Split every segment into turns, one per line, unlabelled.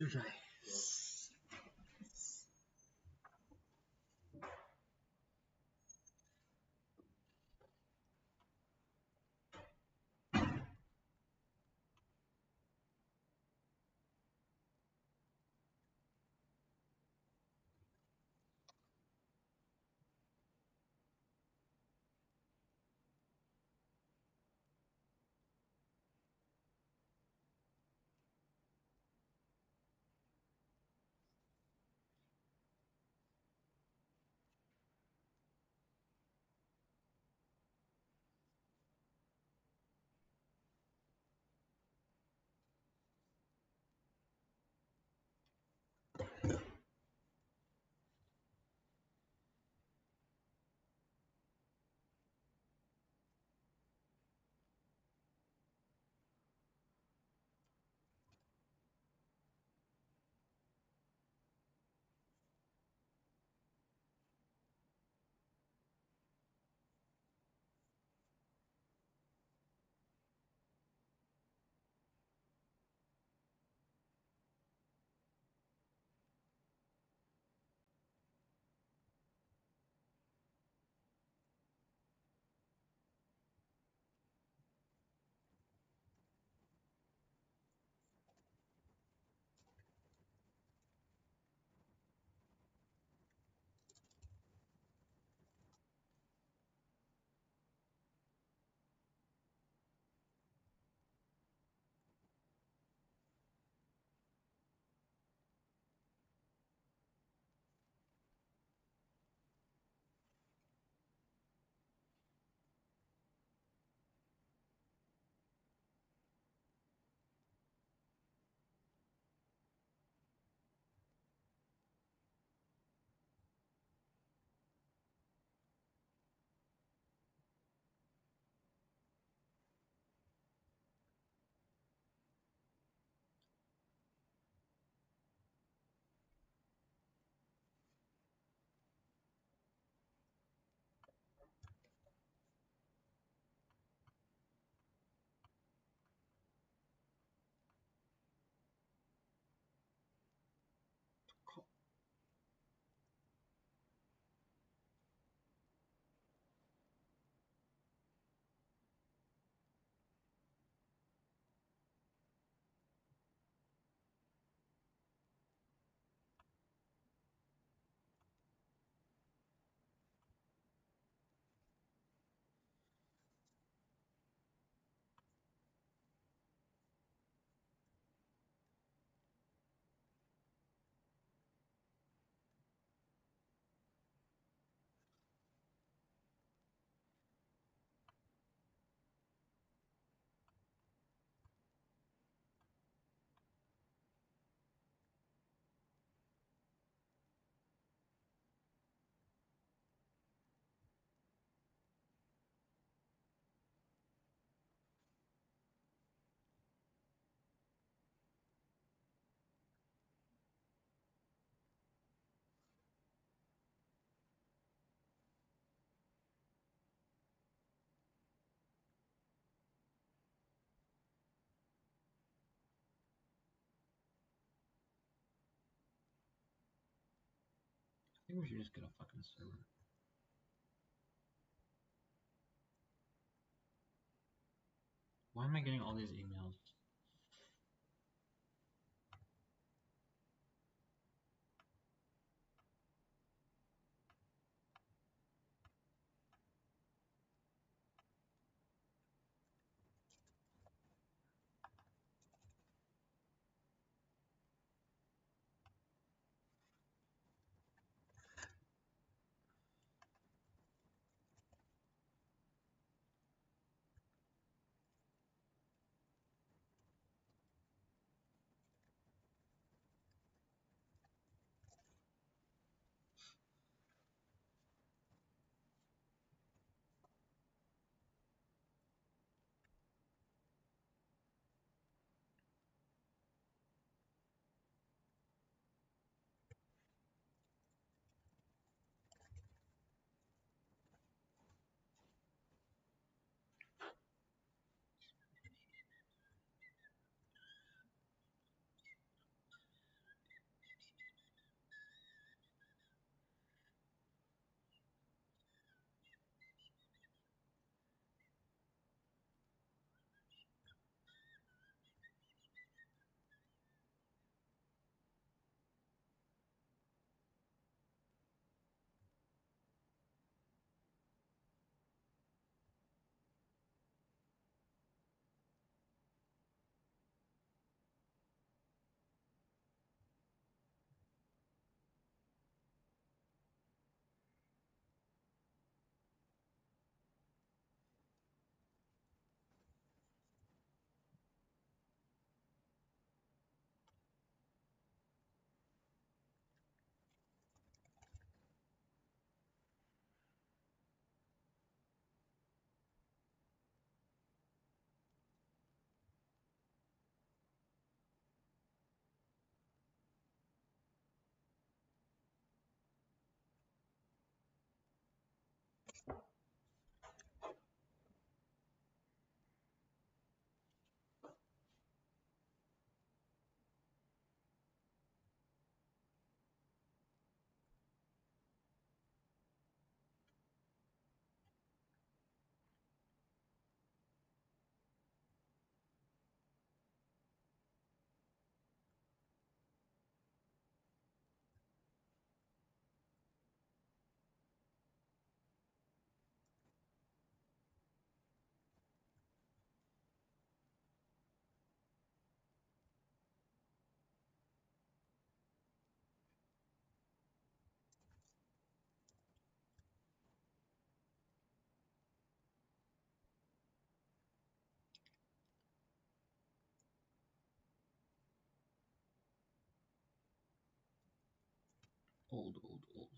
Okay. I think we should just get a fucking server. Why am I getting all these emails? Old, old, old.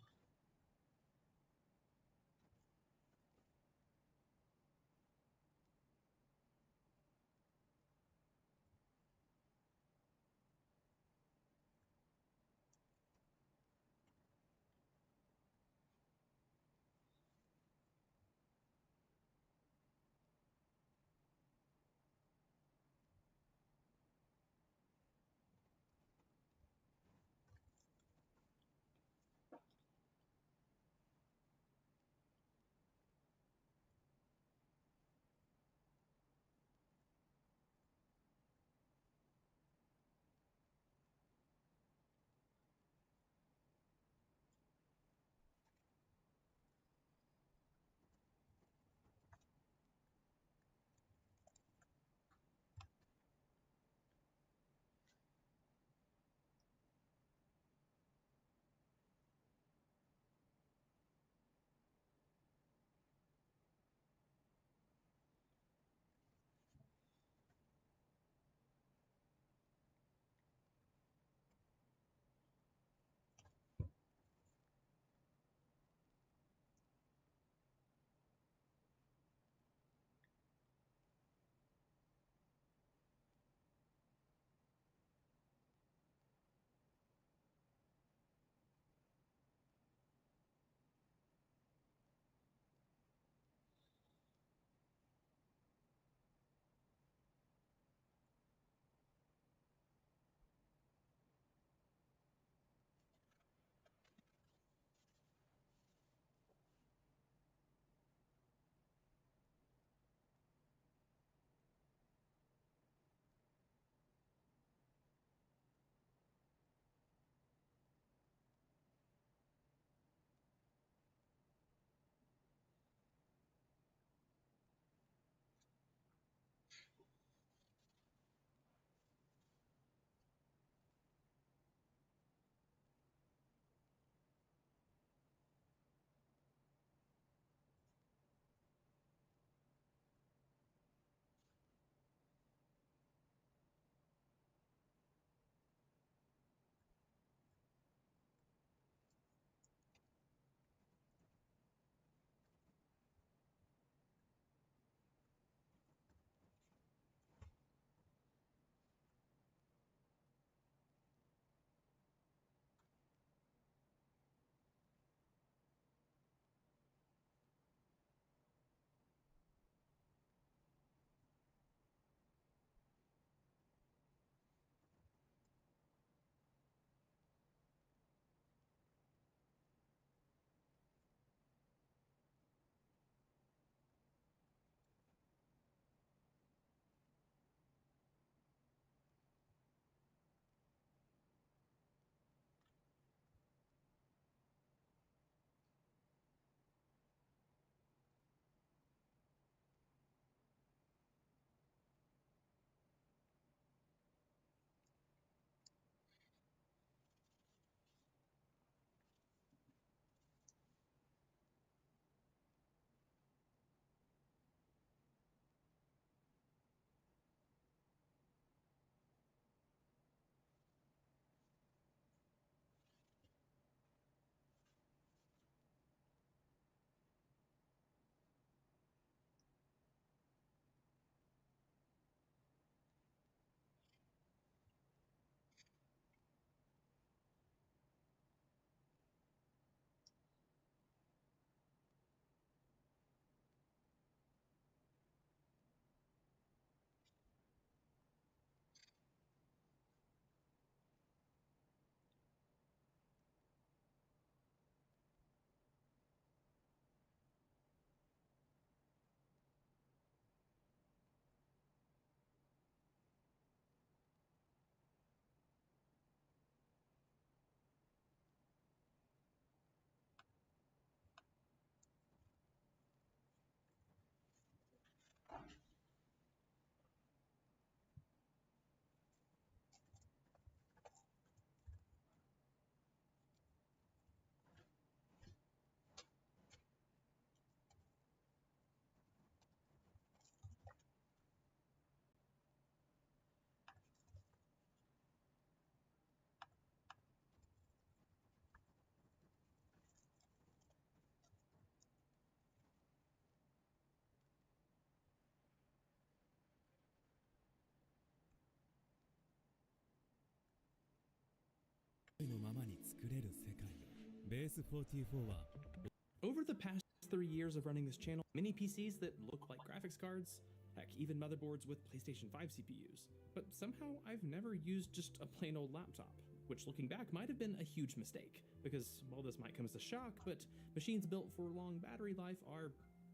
Over the past 3 years of running this channel, many PCs that look like graphics cards, heck, even motherboards with PlayStation 5 CPUs. But somehow I've never used just a plain old laptop, which looking back might have been a huge mistake, because, well, this might come as a shock, but machines built for long battery life are,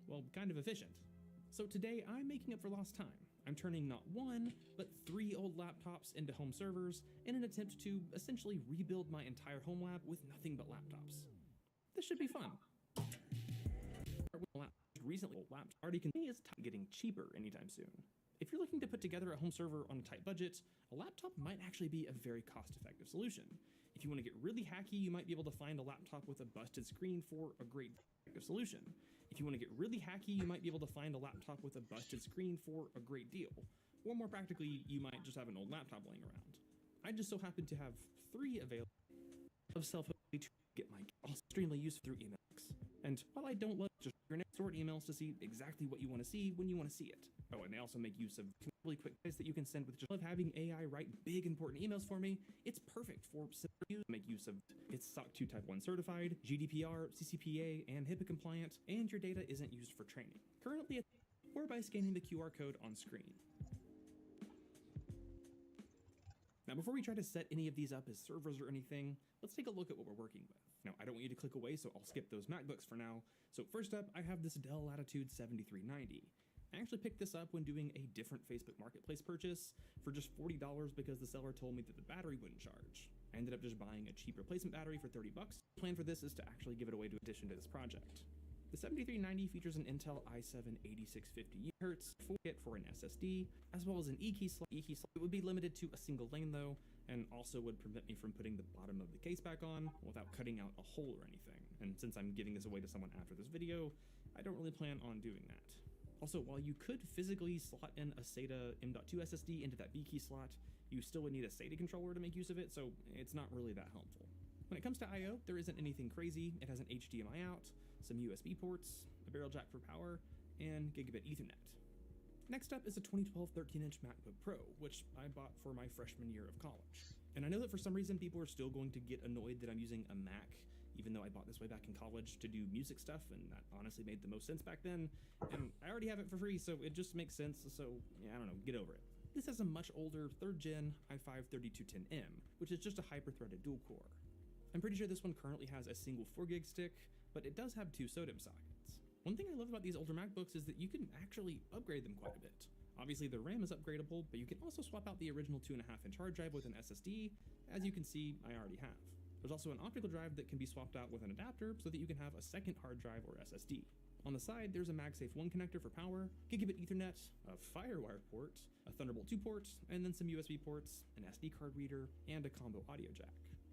well, kind of efficient. So today I'm making up for lost time. I'm turning not 1, but 3 old laptops into home servers in an attempt to essentially rebuild my entire home lab with nothing but laptops. This should be fun. Recently, laptops already is getting cheaper anytime soon. If you're looking to put together a home server on a tight budget, a laptop might actually be a very cost-effective solution. If you want to get really hacky, you might be able to find a laptop with a busted screen for a great solution. If you want to get really hacky, you might be able to find a laptop with a busted screen for a great deal. Or more practically, you might just have an old laptop laying around. I just so happen to have 3 available of self-hosted to get my extremely useful through emails. And while I don't love just sort emails to see exactly what you want to see when you want to see it. Oh, and they also make use of really quick ways that you can send with just love having AI write big important emails for me. It's perfect for make use of. It's SOC 2 Type 1 certified, GDPR, CCPA, and HIPAA compliant, and your data isn't used for training. Currently, or by scanning the QR code on screen. Now, before we try to set any of these up as servers or anything, let's take a look at what we're working with. Now, I don't want you to click away, so I'll skip those MacBooks for now. So first up, I have this Dell Latitude 7390. I actually picked this up when doing a different Facebook Marketplace purchase for just $40 because the seller told me that the battery wouldn't charge. I ended up just buying a cheap replacement battery for $30. The plan for this is to actually give it away to addition to this project. The 7390 features an Intel i7 8650Hz for an SSD, as well as an E-key slot. It would be limited to a single lane though, and also would prevent me from putting the bottom of the case back on without cutting out a hole or anything. And since I'm giving this away to someone after this video, I don't really plan on doing that. Also, while you could physically slot in a SATA M.2 SSD into that B-key slot, you still would need a SATA controller to make use of it, so it's not really that helpful. When it comes to I.O., there isn't anything crazy. It has an HDMI out, some USB ports, a barrel jack for power, and gigabit Ethernet. Next up is a 2012 13-inch MacBook Pro, which I bought for my freshman year of college. And I know that for some reason people are still going to get annoyed that I'm using a Mac, even though I bought this way back in college to do music stuff, and that honestly made the most sense back then. And I already have it for free, so it just makes sense, so yeah, I don't know, get over it. This has a much older 3rd gen i5 3210M, which is just a hyper-threaded dual-core. I'm pretty sure this one currently has a single 4GB stick, but it does have 2 SODIMM sockets. One thing I love about these older MacBooks is that you can actually upgrade them quite a bit. Obviously the RAM is upgradable, but you can also swap out the original 2.5-inch hard drive with an SSD. As you can see, I already have. There's also an optical drive that can be swapped out with an adapter so that you can have a second hard drive or SSD. On the side, there's a MagSafe 1 connector for power, gigabit Ethernet, a FireWire port, a Thunderbolt 2 port, and then some USB ports, an SD card reader, and a combo audio jack.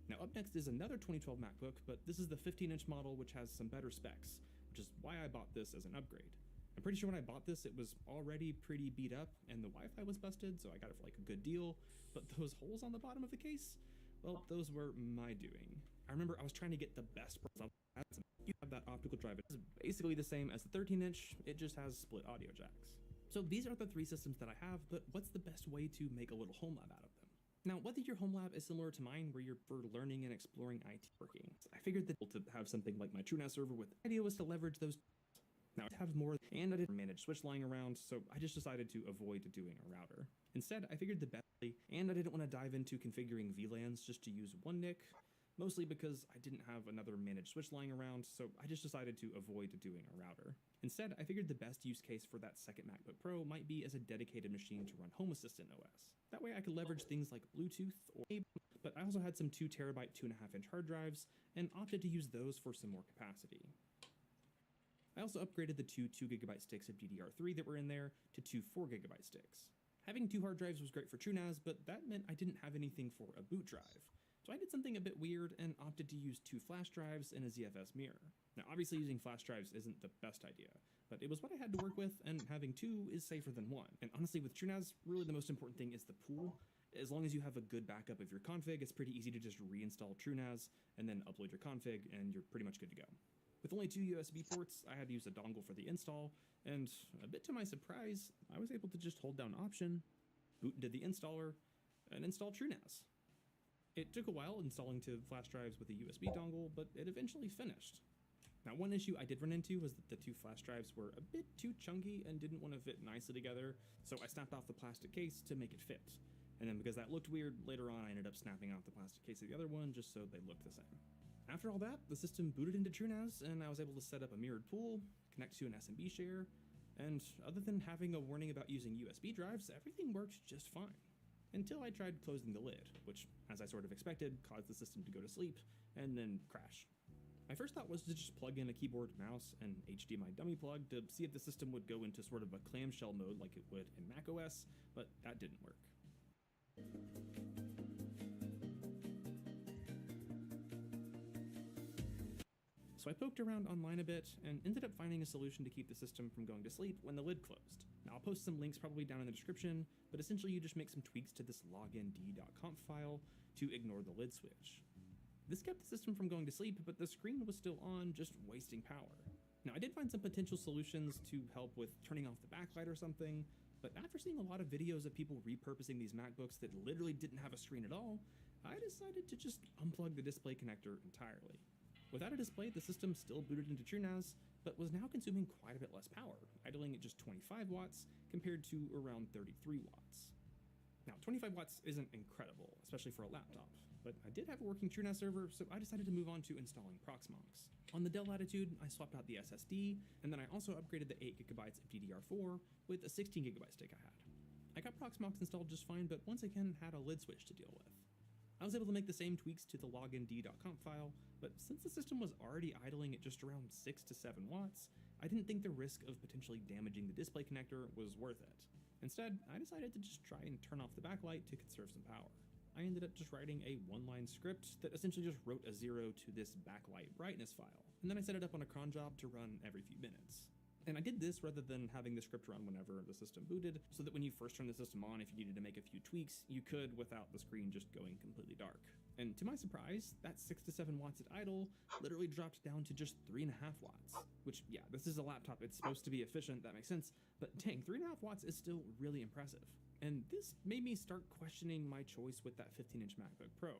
Now up next is another 2012 MacBook, but this is the 15-inch model which has some better specs, which is why I bought this as an upgrade. I'm pretty sure when I bought this, it was already pretty beat up and the Wi-Fi was busted, so I got it for like a good deal, but those holes on the bottom of the case, well, those were my doing. I remember I was trying to get the best price. You have that optical drive. It's basically the same as the 13-inch, it just has split audio jacks. So these are the 3 systems that I have, but what's the best way to make a little home lab out of them? Now, whether your home lab is similar to mine, where you're for learning and exploring IT working, I figured that to have something like my TrueNAS server with the idea was to leverage those. Now, I have more, and I didn't manage switch lying around, so I just decided to avoid doing a router. Instead, I figured the best, and I didn't want to dive into configuring VLANs just to use one NIC, mostly because I didn't have another managed switch lying around, so I just decided to avoid doing a router. Instead, I figured the best use case for that second MacBook Pro might be as a dedicated machine to run Home Assistant OS. That way I could leverage things like Bluetooth, but I also had some 2TB 2.5-inch hard drives and opted to use those for some more capacity. I also upgraded the 2 2GB sticks of DDR3 that were in there to 2 4GB sticks. Having 2 hard drives was great for TrueNAS, but that meant I didn't have anything for a boot drive. So I did something a bit weird and opted to use 2 flash drives and a ZFS mirror. Now obviously using flash drives isn't the best idea, but it was what I had to work with, and having 2 is safer than 1. And honestly with TrueNAS, really the most important thing is the pool. As long as you have a good backup of your config, it's pretty easy to just reinstall TrueNAS and then upload your config and you're pretty much good to go. With only 2 USB ports, I had to use a dongle for the install, and a bit to my surprise, I was able to just hold down Option, boot into the installer, and install TrueNAS. It took a while installing to flash drives with a USB dongle, but it eventually finished. Now, one issue I did run into was that the two flash drives were a bit too chunky and didn't want to fit nicely together, so I snapped off the plastic case to make it fit. And then because that looked weird, later on I ended up snapping off the plastic case of the other one just so they looked the same. After all that, the system booted into TrueNAS, and I was able to set up a mirrored pool, connect to an SMB share, and other than having a warning about using USB drives, everything worked just fine. Until I tried closing the lid, which, as I sort of expected, caused the system to go to sleep and then crash. My first thought was to just plug in a keyboard, mouse, and HDMI dummy plug to see if the system would go into sort of a clamshell mode like it would in macOS, but that didn't work. So I poked around online a bit and ended up finding a solution to keep the system from going to sleep when the lid closed. Now I'll post some links probably down in the description, but essentially you just make some tweaks to this lognd.conf file to ignore the lid switch. This kept the system from going to sleep, but the screen was still on, just wasting power. Now I did find some potential solutions to help with turning off the backlight or something, but after seeing a lot of videos of people repurposing these MacBooks that literally didn't have a screen at all, I decided to just unplug the display connector entirely. Without a display, the system still booted into TrueNAS, but was now consuming quite a bit less power, idling at just 25 watts compared to around 33 watts. Now, 25 watts isn't incredible, especially for a laptop, but I did have a working TrueNAS server, so I decided to move on to installing Proxmox. On the Dell Latitude, I swapped out the SSD, and then I also upgraded the 8GB of DDR4 with a 16GB stick I had. I got Proxmox installed just fine, but once again had a lid switch to deal with. I was able to make the same tweaks to the lognd.conf file, but since the system was already idling at just around 6 to 7 watts, I didn't think the risk of potentially damaging the display connector was worth it. Instead, I decided to just try and turn off the backlight to conserve some power. I ended up just writing a one-line script that essentially just wrote a 0 to this backlight brightness file, and then I set it up on a cron job to run every few minutes. And I did this rather than having the script run whenever the system booted, so that when you first turn the system on, if you needed to make a few tweaks, you could without the screen just going completely dark. And to my surprise, that 6 to 7 watts at idle literally dropped down to just 3.5 watts. Which, yeah, this is a laptop, it's supposed to be efficient, that makes sense, but dang, 3.5 watts is still really impressive. And this made me start questioning my choice with that 15-inch MacBook Pro.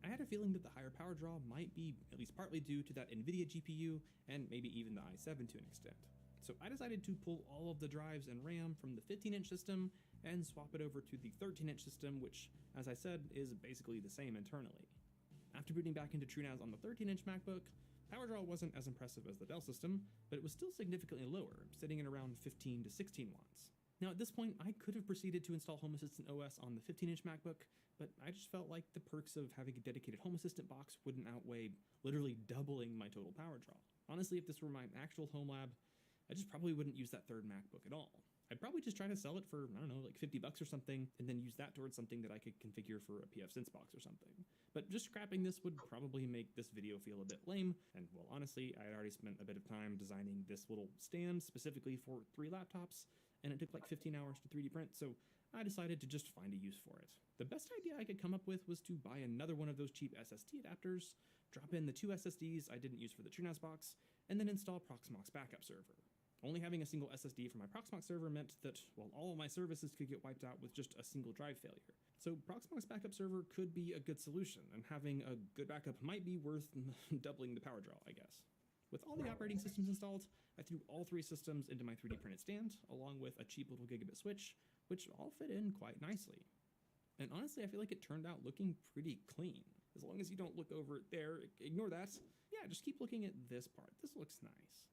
I had a feeling that the higher power draw might be at least partly due to that NVIDIA GPU, and maybe even the i7 to an extent. So I decided to pull all of the drives and RAM from the 15-inch system and swap it over to the 13-inch system, which, as I said, is basically the same internally. After booting back into TrueNAS on the 13-inch MacBook, power draw wasn't as impressive as the Dell system, but it was still significantly lower, sitting at around 15 to 16 watts. Now at this point, I could have proceeded to install Home Assistant OS on the 15-inch MacBook, but I just felt like the perks of having a dedicated Home Assistant box wouldn't outweigh literally doubling my total power draw. Honestly, if this were my actual home lab, I just probably wouldn't use that third MacBook at all. I'd probably just try to sell it for, I don't know, like $50 or something, and then use that towards something that I could configure for a PFSense box or something. But just scrapping this would probably make this video feel a bit lame, and well, honestly, I had already spent a bit of time designing this little stand specifically for 3 laptops, and it took like 15 hours to 3D print, so I decided to just find a use for it. The best idea I could come up with was to buy another one of those cheap SSD adapters, drop in the 2 SSDs I didn't use for the TrueNAS box, and then install Proxmox Backup Server. Only having a single SSD for my Proxmox server meant that, well, all of my services could get wiped out with just a single drive failure. So Proxmox Backup Server could be a good solution, and having a good backup might be worth doubling the power draw, I guess. With all the operating systems installed, I threw all 3 systems into my 3D printed stand, along with a cheap little gigabit switch, which all fit in quite nicely. And honestly, I feel like it turned out looking pretty clean. As long as you don't look over it there, ignore that. Yeah, just keep looking at this part. This looks nice.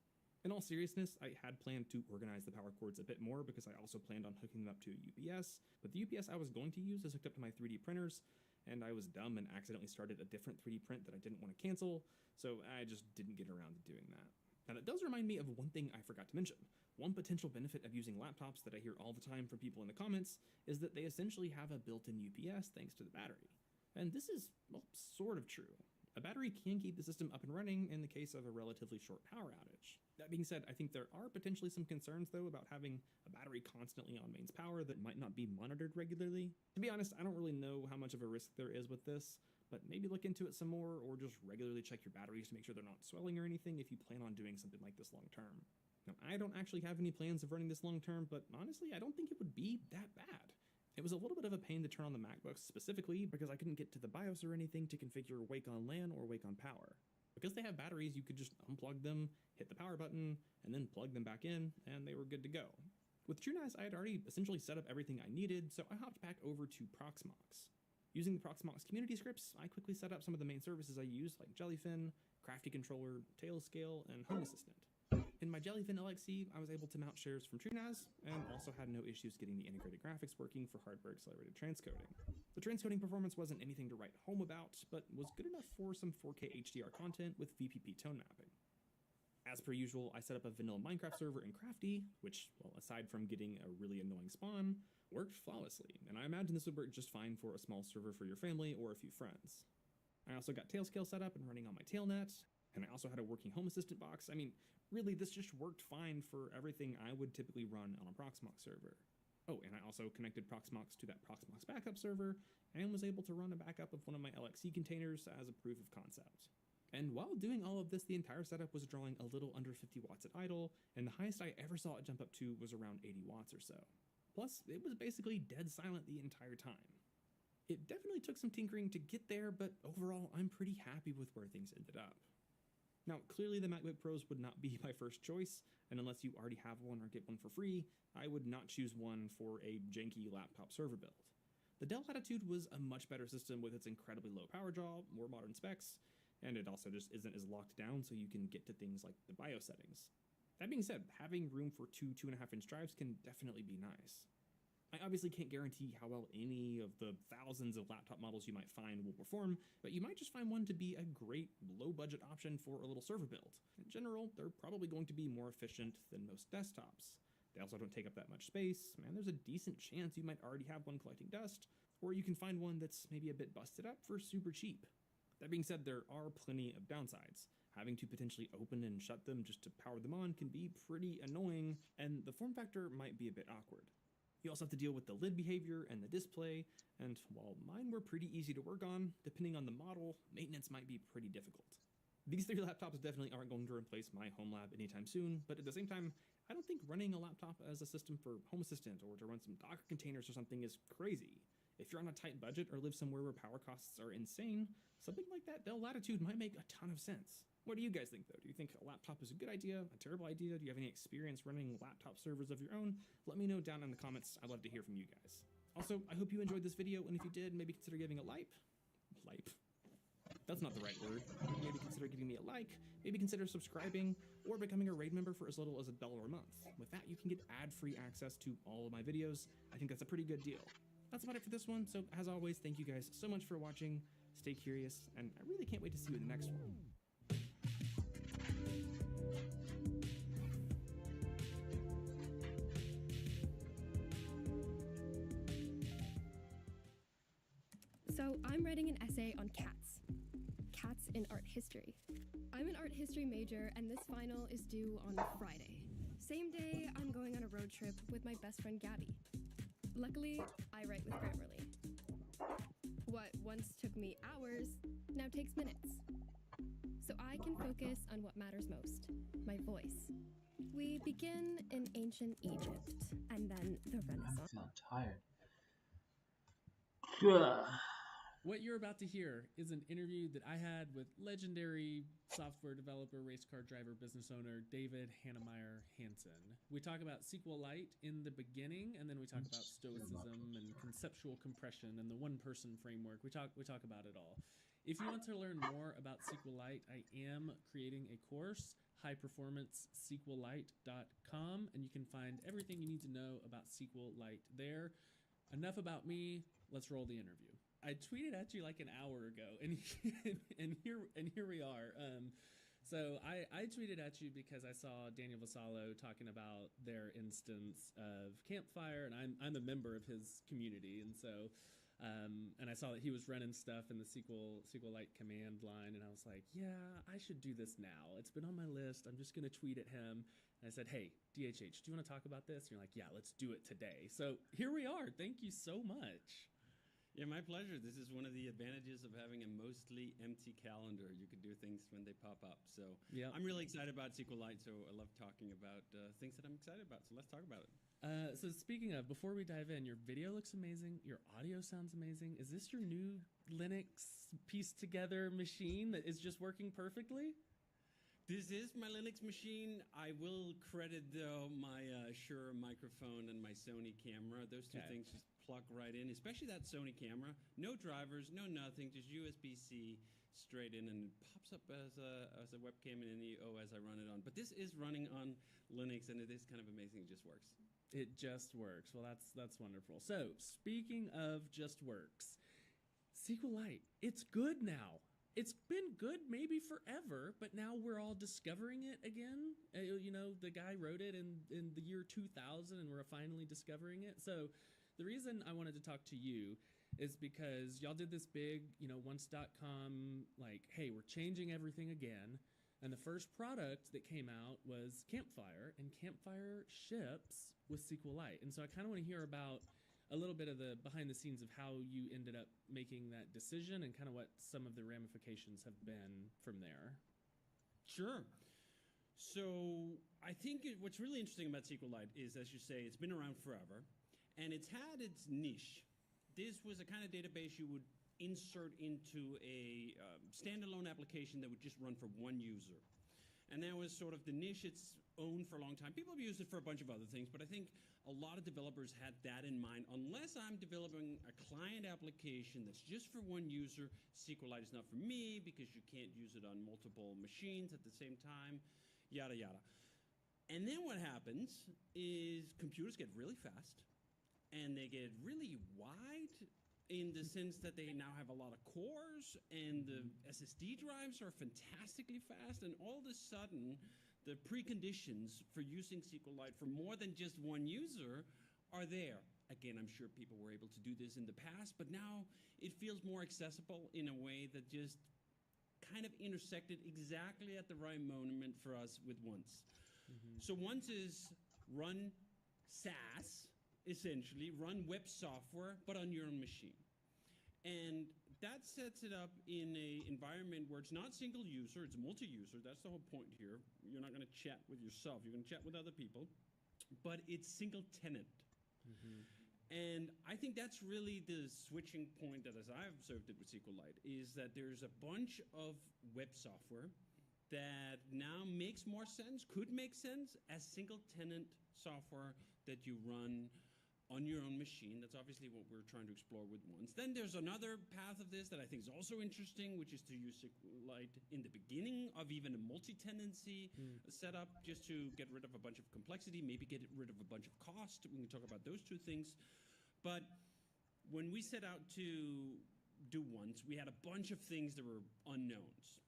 In all seriousness, I had planned to organize the power cords a bit more because I also planned on hooking them up to a UPS, but the UPS I was going to use is hooked up to my 3D printers, and I was dumb and accidentally started a different 3D print that I didn't want to cancel, so I just didn't get around to doing that. Now that does remind me of one thing I forgot to mention. One potential benefit of using laptops that I hear all the time from people in the comments is that they essentially have a built-in UPS thanks to the battery. And this is, well, sort of true. A battery can keep the system up and running in the case of a relatively short power outage. That being said, I think there are potentially some concerns though about having a battery constantly on mains power that might not be monitored regularly. To be honest, I don't really know how much of a risk there is with this, but maybe look into it some more or just regularly check your batteries to make sure they're not swelling or anything if you plan on doing something like this long term. Now, I don't actually have any plans of running this long term, but honestly, I don't think it would be that bad. It was a little bit of a pain to turn on the MacBooks specifically because I couldn't get to the BIOS or anything to configure wake on LAN or wake on power. Because they have batteries, you could just unplug them, hit the power button, and then plug them back in, and they were good to go. With TrueNAS, I had already essentially set up everything I needed, so I hopped back over to Proxmox. Using the Proxmox community scripts, I quickly set up some of the main services I use, like Jellyfin, Crafty Controller, Tailscale, and Home Assistant. In my Jellyfin LXC, I was able to mount shares from TrueNAS, and also had no issues getting the integrated graphics working for hardware-accelerated transcoding. The transcoding performance wasn't anything to write home about, but was good enough for some 4K HDR content with VPP tone mapping. As per usual, I set up a vanilla Minecraft server in Crafty, which, well, aside from getting a really annoying spawn, worked flawlessly, and I imagine this would work just fine for a small server for your family or a few friends. I also got Tailscale set up and running on my Tailnet, and I also had a working Home Assistant box. I mean, really, this just worked fine for everything I would typically run on a Proxmox server. Oh, and I also connected Proxmox to that Proxmox backup server, and was able to run a backup of one of my LXC containers as a proof of concept. And while doing all of this, the entire setup was drawing a little under 50 watts at idle, and the highest I ever saw it jump up to was around 80 watts or so. Plus, it was basically dead silent the entire time. It definitely took some tinkering to get there, but overall, I'm pretty happy with where things ended up. Now, clearly the MacBook Pros would not be my first choice, and unless you already have one or get one for free, I would not choose one for a janky laptop server build. The Dell Latitude was a much better system with its incredibly low power draw, more modern specs, and it also just isn't as locked down so you can get to things like the BIOS settings. That being said, having room for two 2.5-inch drives can definitely be nice. I obviously can't guarantee how well any of the thousands of laptop models you might find will perform, but you might just find one to be a great low-budget option for a little server build. In general, they're probably going to be more efficient than most desktops. They also don't take up that much space, and there's a decent chance you might already have one collecting dust, or you can find one that's maybe a bit busted up for super cheap. That being said, there are plenty of downsides. Having to potentially open and shut them just to power them on can be pretty annoying, and the form factor might be a bit awkward. You also have to deal with the lid behavior and the display, and while mine were pretty easy to work on, depending on the model, maintenance might be pretty difficult. These three laptops definitely aren't going to replace my home lab anytime soon, but at the same time, I don't think running a laptop as a system for Home Assistant or to run some Docker containers or something is crazy. If you're on a tight budget or live somewhere where power costs are insane, something like that Dell Latitude might make a ton of sense. What do you guys think, though? Do you think a laptop is a good idea, a terrible idea? Do you have any experience running laptop servers of your own? Let me know down in the comments. I'd love to hear from you guys. Also, I hope you enjoyed this video, and if you did, maybe consider giving a like. That's not the right word. Maybe consider giving me a like, maybe consider subscribing, or becoming a raid member for as little as $1 a month. With that, you can get ad-free access to all of my videos. I think that's a pretty good deal. That's about it for this one, so as always, thank you guys so much for watching. Stay curious, and I really can't wait to see you in the next one.
So I'm writing an essay on cats. Cats in art history. I'm an art history major, and this final is due on Friday. Same day, I'm going on a road trip with my best friend Gabby. Luckily, I write with Grammarly. What once took me hours now takes minutes. So I can focus on what matters most, my voice. We begin in ancient Egypt, and then the Renaissance.
I'm tired. Ugh.
What you're about to hear is an interview that I had with legendary software developer, race car driver, business owner, David Hannemeyer Hansen. We talk about SQLite in the beginning, and then we talk about stoicism and conceptual compression and the one-person framework. We talk about it all. If you want to learn more about SQLite, I am creating a course, highperformancesqlite.com, and you can find everything you need to know about SQLite there. Enough about me. Let's roll the interview. I tweeted at you like an hour ago, and here we are. So I tweeted at you because I saw Daniel Vassallo talking about their instance of Campfire, and I'm a member of his community, and so and I saw that he was running stuff in the SQLite command line, and I was like, yeah, I should do this now. It's been on my list. I'm just gonna tweet at him. And I said, hey, DHH, do you want to talk about this? And you're like, yeah, let's do it today. So here we are. Thank you so much.
Yeah, my pleasure. This is one of the advantages of having a mostly empty calendar. You can do things when they pop up. So
yeah,
I'm really excited about SQLite, so I love talking about things that I'm excited about. So let's talk about it.
So speaking of, before we dive in, your video looks amazing. Your audio sounds amazing. Is this your new Linux pieced together machine that is just working perfectly?
This is my Linux machine. I will credit, though, my Shure microphone and my Sony camera. Those two things just plug right in, especially that Sony camera. No drivers, no nothing, just USB-C straight in, and it pops up as a webcam in any OS I run it on. But this is running on Linux, and it is kind of amazing. It just works.
It just works. Well, that's wonderful. So, speaking of just works, SQLite, it's good now. It's been good maybe forever, but now we're all discovering it again. The guy wrote it in the year 2000, and we're finally discovering it. So, the reason I wanted to talk to you is because y'all did this big, once.com, like, hey, we're changing everything again. And the first product that came out was Campfire, and Campfire ships with SQLite. And so I kind of want to hear about a little bit of the behind the scenes of how you ended up making that decision and kind of what some of the ramifications have been from there.
Sure. So I think what's really interesting about SQLite is, as you say, it's been around forever, and it's had its niche. This was a kind of database you would insert into a standalone application that would just run for one user. And that was sort of the niche it's owned for a long time. People have used it for a bunch of other things, but I think a lot of developers had that in mind. Unless I'm developing a client application that's just for one user, SQLite is not for me because you can't use it on multiple machines at the same time, yada, yada. And then what happens is computers get really fast, and they get really wide in the sense that they now have a lot of cores, and the SSD drives are fantastically fast, and all of a sudden, the preconditions for using SQLite for more than just one user are there. Again, I'm sure people were able to do this in the past, but now it feels more accessible in a way that just kind of intersected exactly at the right moment for us with Once. So Once is run SaaS, essentially, run web software, but on your own machine. And that sets it up in an environment where it's not single user, it's multi-user. That's the whole point here. You're not going to chat with yourself. You're going to chat with other people. But it's single tenant. And I think that's really the switching point that, as I've observed it with SQLite, is that there's a bunch of web software that now makes more sense, could make sense, as single tenant software that you run on your own machine. That's obviously what we're trying to explore with Once. Then there's another path of this that I think is also interesting, which is to use SQLite in the beginning of even a multi-tenancy setup, just to get rid of a bunch of complexity, maybe get rid of a bunch of cost. We can talk about those two things. But when we set out to do Once, we had a bunch of things that were unknowns.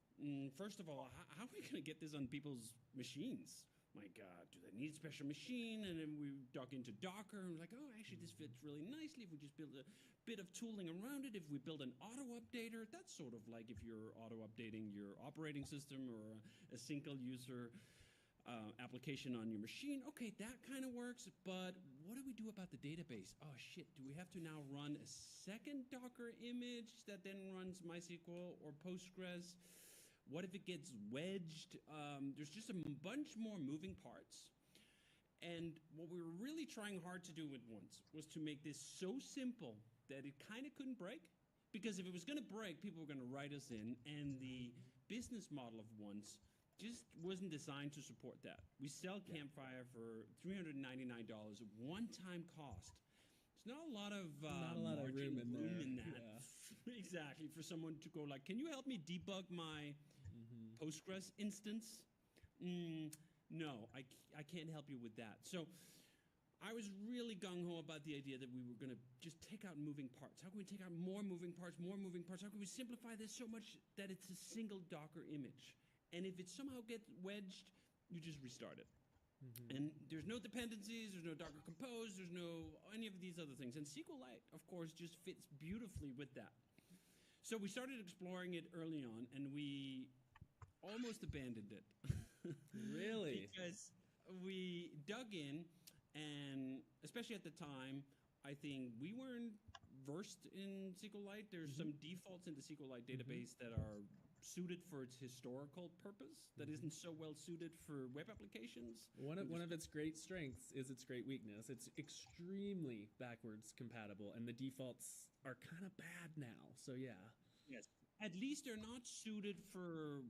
First of all, how are we going to get this on people's machines? My God, do they need a special machine? And then we dug into Docker and we're like, oh, actually, this fits really nicely if we just build a bit of tooling around it. If we build an auto updater, that's sort of like if you're auto updating your operating system or a single user application on your machine. Okay, that kind of works, but what do we do about the database? Oh, shit, do we have to now run a second Docker image that then runs MySQL or Postgres? What if it gets wedged? There's just a bunch more moving parts. And what we were really trying hard to do with Once was to make this so simple that it kind of couldn't break. Because if it was going to break, people were going to write us in, and the business model of Once just wasn't designed to support that. We sell Campfire for $399, one-time cost. There's not a lot of
room in
that.
Yeah.
Exactly, for someone to go like, can you help me debug my Postgres instance? No, I can't help you with that. So I was really gung-ho about the idea that we were going to just take out moving parts. How can we take out more moving parts, more moving parts? How can we simplify this so much that it's a single Docker image? And if it somehow gets wedged, you just restart it. And there's no dependencies, there's no Docker Compose, there's no any of these other things. And SQLite, of course, just fits beautifully with that. So we started exploring it early on, and we almost abandoned it.
Really?
Because we dug in, and especially at the time, I think we weren't versed in SQLite. There's some defaults in the SQLite database that are suited for its historical purpose that isn't so well suited for web applications.
One of its great strengths is its great weakness. It's extremely backwards compatible, and the defaults are kind of bad now. So yeah.
Yes. At least they're not suited for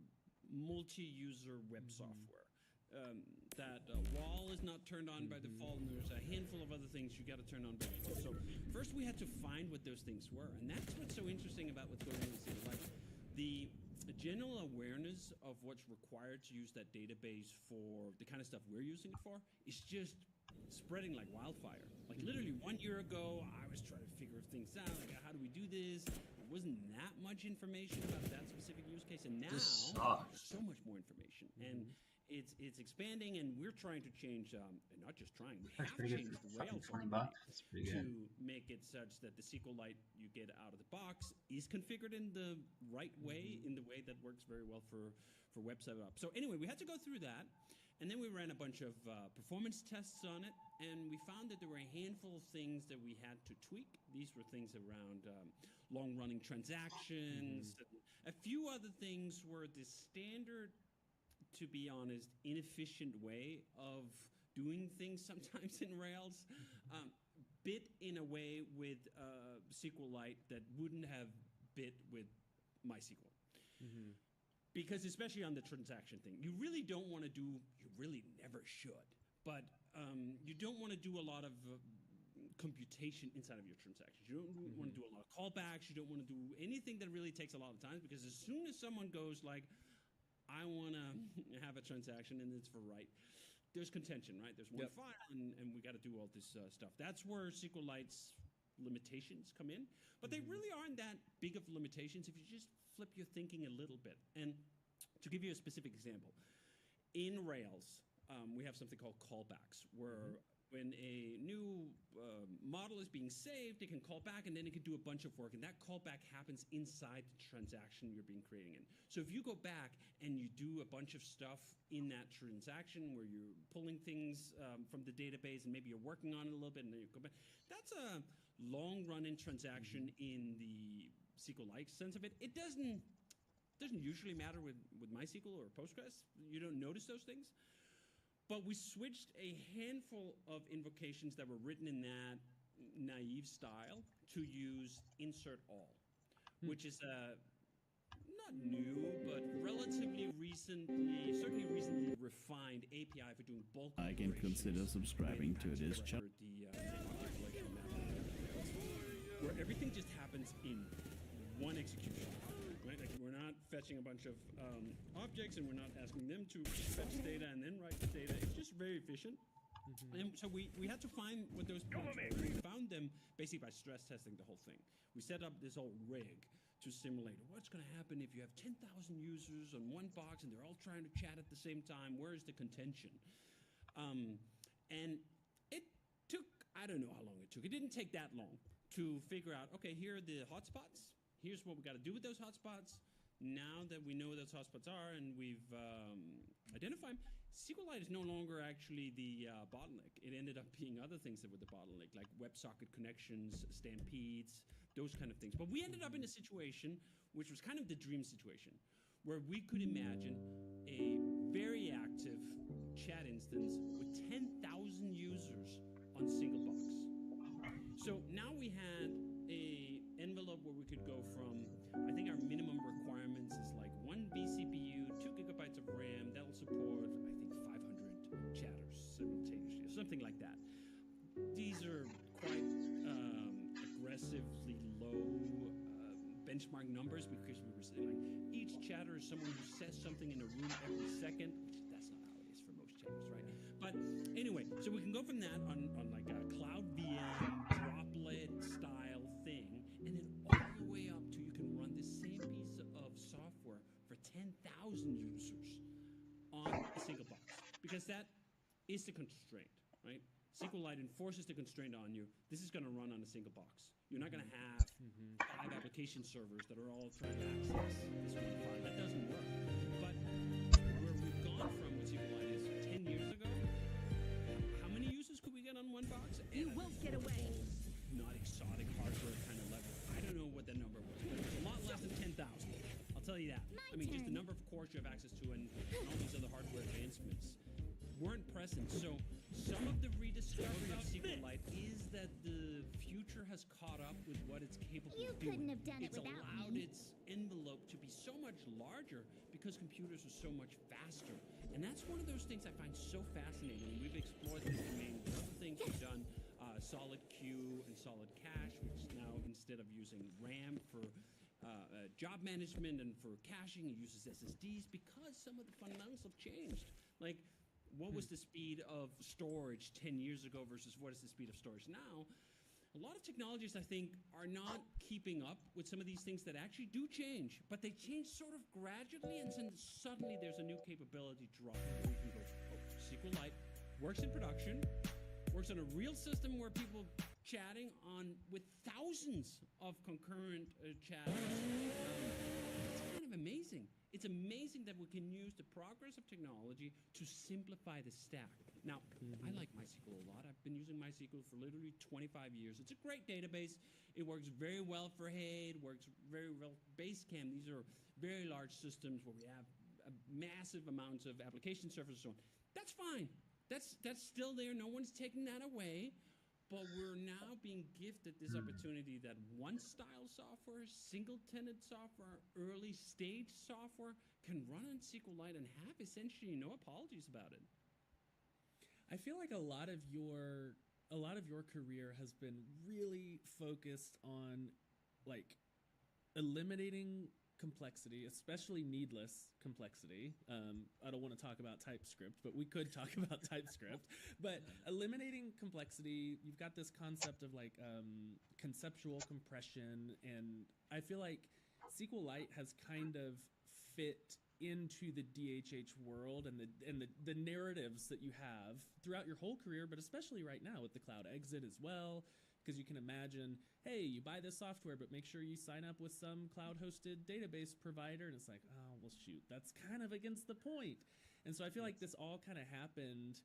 multi-user web software. That wall is not turned on by default, and there's a handful of other things you got to turn on by default. So first we had to find what those things were, and that's what's so interesting about what's going on in SQLite. The general awareness of what's required to use that database for the kind of stuff we're using it for is just spreading like wildfire. Like literally 1 year ago, I was trying to figure things out. Like, how do we do this? There wasn't that much information about that specific use case, and now
This
there's
sucks.
so much more information, and it's expanding, and we're trying to change, and not just trying, we
That's
have
pretty good
changed
for
the
fucking
Rails
20
already
bucks. That's pretty
to
good.
make it such that the SQLite you get out of the box is configured in the right way, in the way that works very well for website up. So anyway, we had to go through that, and then we ran a bunch of performance tests on it, and we found that there were a handful of things that we had to tweak. These were things around long-running transactions. A few other things were the standard, to be honest, inefficient way of doing things sometimes in Rails, bit in a way with SQLite that wouldn't have bit with MySQL. Because especially on the transaction thing, you really don't want to do, you really never should, but you don't want to do a lot of computation inside of your transactions. You don't want to do a lot of callbacks. You don't want to do anything that really takes a lot of time, because as soon as someone goes like, I want to have a transaction and it's for write, there's contention, right? There's one file, and we got to do all this stuff. That's where SQLite's limitations come in, but they really aren't that big of limitations if you just flip your thinking a little bit. And to give you a specific example, in Rails, we have something called callbacks, where when a new model is being saved, it can call back, and then it can do a bunch of work, and that callback happens inside the transaction you're being creating in. So if you go back and you do a bunch of stuff in that transaction where you're pulling things from the database, and maybe you're working on it a little bit, and then you go back, that's a long-running transaction in the SQLite sense of it. It doesn't usually matter with MySQL or Postgres. You don't notice those things. But we switched a handful of invocations that were written in that naive style to use insert all, which is a not new, but relatively recently, certainly recently refined API for doing bulk
I can consider subscribing to this channel.
Where everything just happens in one execution, right? Like we're not fetching a bunch of objects, and we're not asking them to fetch data and then write the data. It's just very efficient. And so we had to find what those points were. We found them basically by stress testing the whole thing. We set up this whole rig to simulate what's going to happen if you have 10,000 users on one box and they're all trying to chat at the same time. Where is the contention? And it took, I don't know how long it took. It didn't take that long to figure out, okay, here are the hotspots. Here's what we got to do with those hotspots. Now that we know what those hotspots are and we've identified them, SQLite is no longer actually the bottleneck. It ended up being other things that were the bottleneck, like WebSocket connections, stampedes, those kind of things. But we ended up in a situation which was kind of the dream situation, where we could imagine a very active chat instance with 10,000 users on single box. So now we had a envelope where we could go from, I think our minimum requirements is like 1 vCPU, 2 gigabytes of RAM. That'll support, I think, 500 chatters simultaneously, or something like that. These are quite aggressively low benchmark numbers, because we were saying like each chatter is someone who says something in a room every second. That's not how it is for most chatters, right? But anyway, so we can go from that on like a cloud VM droplet style thing, and then all the way up to you can run the same piece of software for 10,000 users on a single box, because that is the constraint, right? SQLite enforces the constraint on you. This is going to run on a single box. You're not going to have 5 application servers that are all trying to access this one file. That doesn't work. But where we've gone from with SQLite is 10 years ago, how many users could we get on one box?
You won't get away.
Not exotic hardware kind of level. I don't know what the number was, but it was a lot less than 10,000. I'll tell tell you that. I mean, just the number of cores you have access to and all these other hardware advancements weren't present. So some of the rediscovery of SQLite is that the future has caught up with what it's capable
You
of doing.
couldn't have done it
It's
without
allowed
me.
its envelope to be so much larger because computers are so much faster. And that's one of those things I find so fascinating. We've explored this domain with other things we've done. Solid Q and Solid Cache, which now instead of using RAM for job management and for caching, it uses SSDs because some of the fundamentals have changed. Like, what was the speed of storage 10 years ago versus what is the speed of storage now? A lot of technologies, I think, are not keeping up with some of these things that actually do change, but they change sort of gradually, and then suddenly there's a new capability drop where you can go, oh, SQLite works in production, works on a real system where people chatting on with thousands of concurrent chatters. It's kind of amazing. It's amazing that we can use the progress of technology to simplify the stack. Now, I like MySQL a lot. I've been using MySQL for literally 25 years. It's a great database. It works very well for HAID, works very well for Basecamp. These are very large systems where we have massive amounts of application servers and so on. That's fine. That's still there. No one's taking that away. But we're now being gifted this opportunity that one-style software, single-tenant software, early-stage software can run on SQLite and have essentially no apologies about it.
I feel like a lot of your career has been really focused on like eliminating complexity, especially needless complexity. I don't want to talk about TypeScript, but we could talk about TypeScript. But eliminating complexity, you've got this concept of like conceptual compression, and I feel like SQLite has kind of fit into the DHH world and the narratives that you have throughout your whole career, but especially right now with the cloud exit as well. Because you can imagine, hey, you buy this software, but make sure you sign up with some cloud-hosted database provider. And it's like, oh, well, shoot, that's kind of against the point. And so I feel like this all kind of happened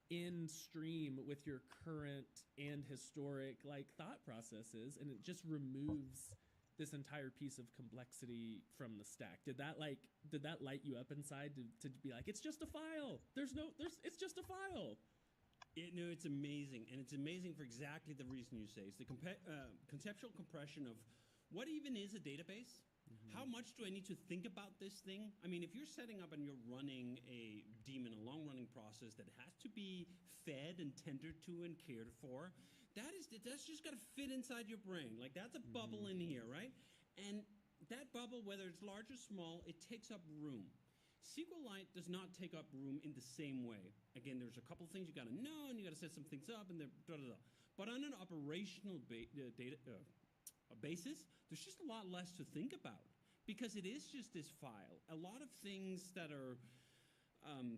in stream with your current and historic like thought processes, and it just removes this entire piece of complexity from the stack. Did that light you up inside to be like, it's just a file. It's just a file.
It's amazing, and it's amazing for exactly the reason you say. It's the conceptual compression of what even is a database. How much do I need to think about this thing? I mean, if you're setting up and you're running a daemon, a long-running process that has to be fed and tended to and cared for, that's just got to fit inside your brain. Like, that's a bubble in here, right? And that bubble, whether it's large or small, it takes up room. SQLite does not take up room in the same way. Again, there's a couple things you got to know, and you got to set some things up, and da-da-da. But on an operational basis, there's just a lot less to think about because it is just this file. A lot of things that are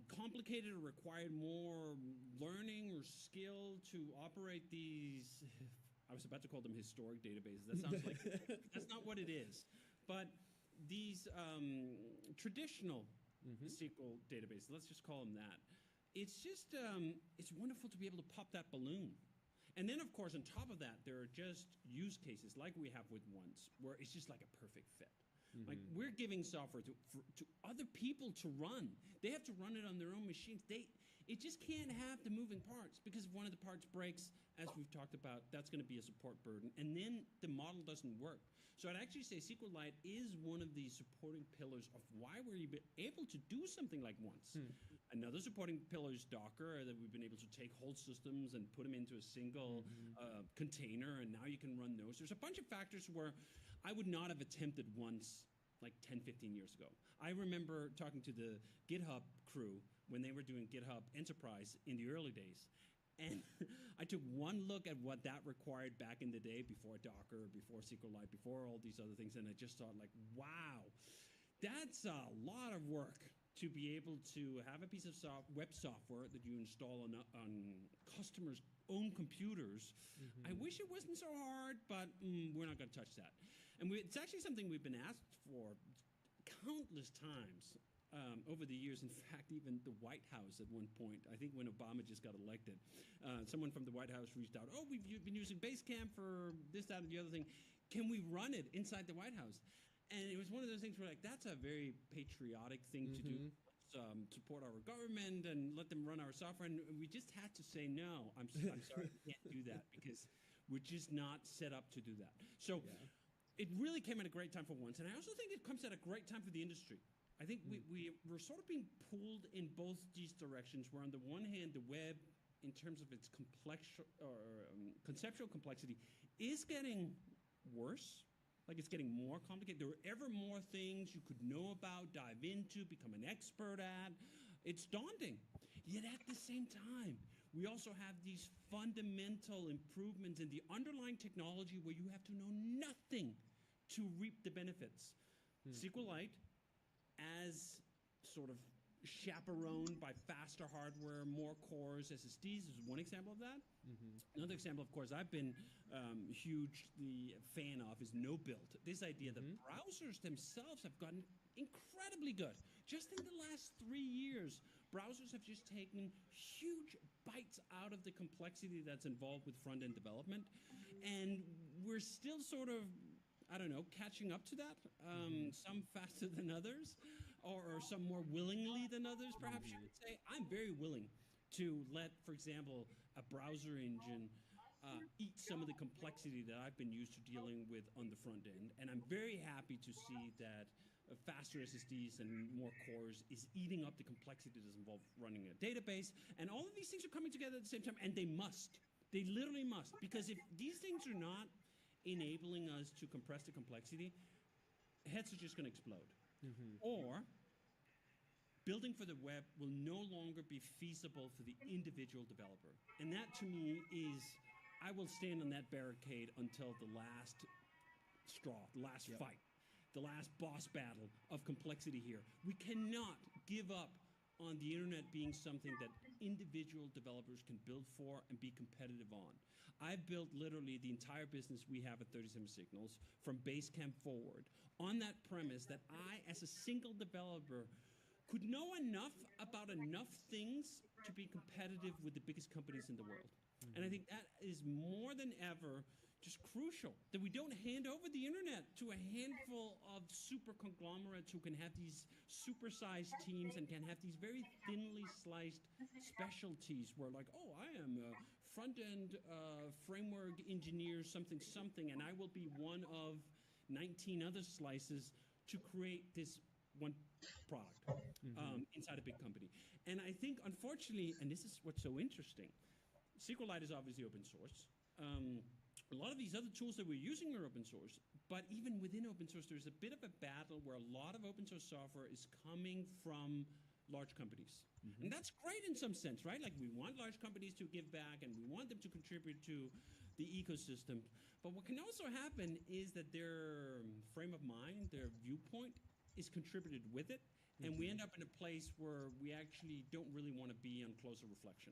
complicated or require more learning or skill to operate these. I was about to call them historic databases. That sounds like that's not what it is. But these traditional SQL databases, let's just call them that. It's just it's wonderful to be able to pop that balloon. And then, of course, on top of that, there are just use cases like we have with Once, where it's just like a perfect fit. Like, we're giving software to other people to run. They have to run it on their own machines. It just can't have the moving parts, because if one of the parts breaks, as we've talked about, that's going to be a support burden. And then the model doesn't work. So I'd actually say SQLite is one of the supporting pillars of why we're able to do something like Once. Another supporting pillar is Docker, that we've been able to take whole systems and put them into a single container, and now you can run those. There's a bunch of factors where I would not have attempted Once like 10, 15 years ago. I remember talking to the GitHub crew when they were doing GitHub Enterprise in the early days. And I took one look at what that required back in the day before Docker, before SQLite, before all these other things, and I just thought, like, wow, that's a lot of work to be able to have a piece of web software that you install on customers' own computers. I wish it wasn't so hard, but we're not going to touch that. And it's actually something we've been asked for countless times over the years. In fact, even the White House at one point, I think when Obama just got elected, someone from the White House reached out, oh, we've been using Basecamp for this, that, and the other thing. Can we run it inside the White House? And it was one of those things where, like, that's a very patriotic thing to do. Let's support our government and let them run our software. And we just had to say, no, I'm sorry, we can't do that because we're just not set up to do that. So it really came at a great time for once. And I also think it comes at a great time for the industry. I think we're sort of being pulled in both these directions, where on the one hand, the web, in terms of its conceptual complexity, is getting worse. Like, it's getting more complicated. There are ever more things you could know about, dive into, become an expert at. It's daunting. Yet at the same time, we also have these fundamental improvements in the underlying technology where you have to know nothing to reap the benefits. SQLite, as sort of chaperoned by faster hardware, more cores, SSDs, is one example of that. Another example, of course, I've been hugely a fan of is no build. This idea that browsers themselves have gotten incredibly good. Just in the last 3 years, browsers have just taken huge bites out of the complexity that's involved with front-end development. And we're still sort of, I don't know, catching up to that. Some faster than others, or some more willingly than others, perhaps you would say. I'm very willing to let, for example, a browser engine eat some of the complexity that I've been used to dealing with on the front end. And I'm very happy to see that faster SSDs and more cores is eating up the complexity that's involved running a database. And all of these things are coming together at the same time, and they must. They literally must. Because if these things are not enabling us to compress the complexity, heads are just going to explode. Or building for the web will no longer be feasible for the individual developer. And that, to me, is, I will stand on that barricade until the last straw, the last fight, the last boss battle of complexity here. We cannot give up on the internet being something that individual developers can build for and be competitive on. I've built literally the entire business we have at 37 Signals from Basecamp forward on that premise that I, as a single developer, could know enough about enough things to be competitive with the biggest companies in the world. And I think that is more than ever just crucial, that we don't hand over the internet to a handful of super conglomerates who can have these supersized teams and can have these very thinly sliced specialties where, like, oh, I am a front-end framework engineer, something, and I will be one of 19 other slices to create this one product inside a big company. And I think, unfortunately, and this is what's so interesting, SQLite is obviously open source. A lot of these other tools that we're using are open source, but even within open source, there's a bit of a battle where a lot of open source software is coming from large companies. And that's great in some sense, right? Like, we want large companies to give back and we want them to contribute to the ecosystem. But what can also happen is that their frame of mind, their viewpoint is contributed with it. And we end up in a place where we actually don't really want to be on closer reflection.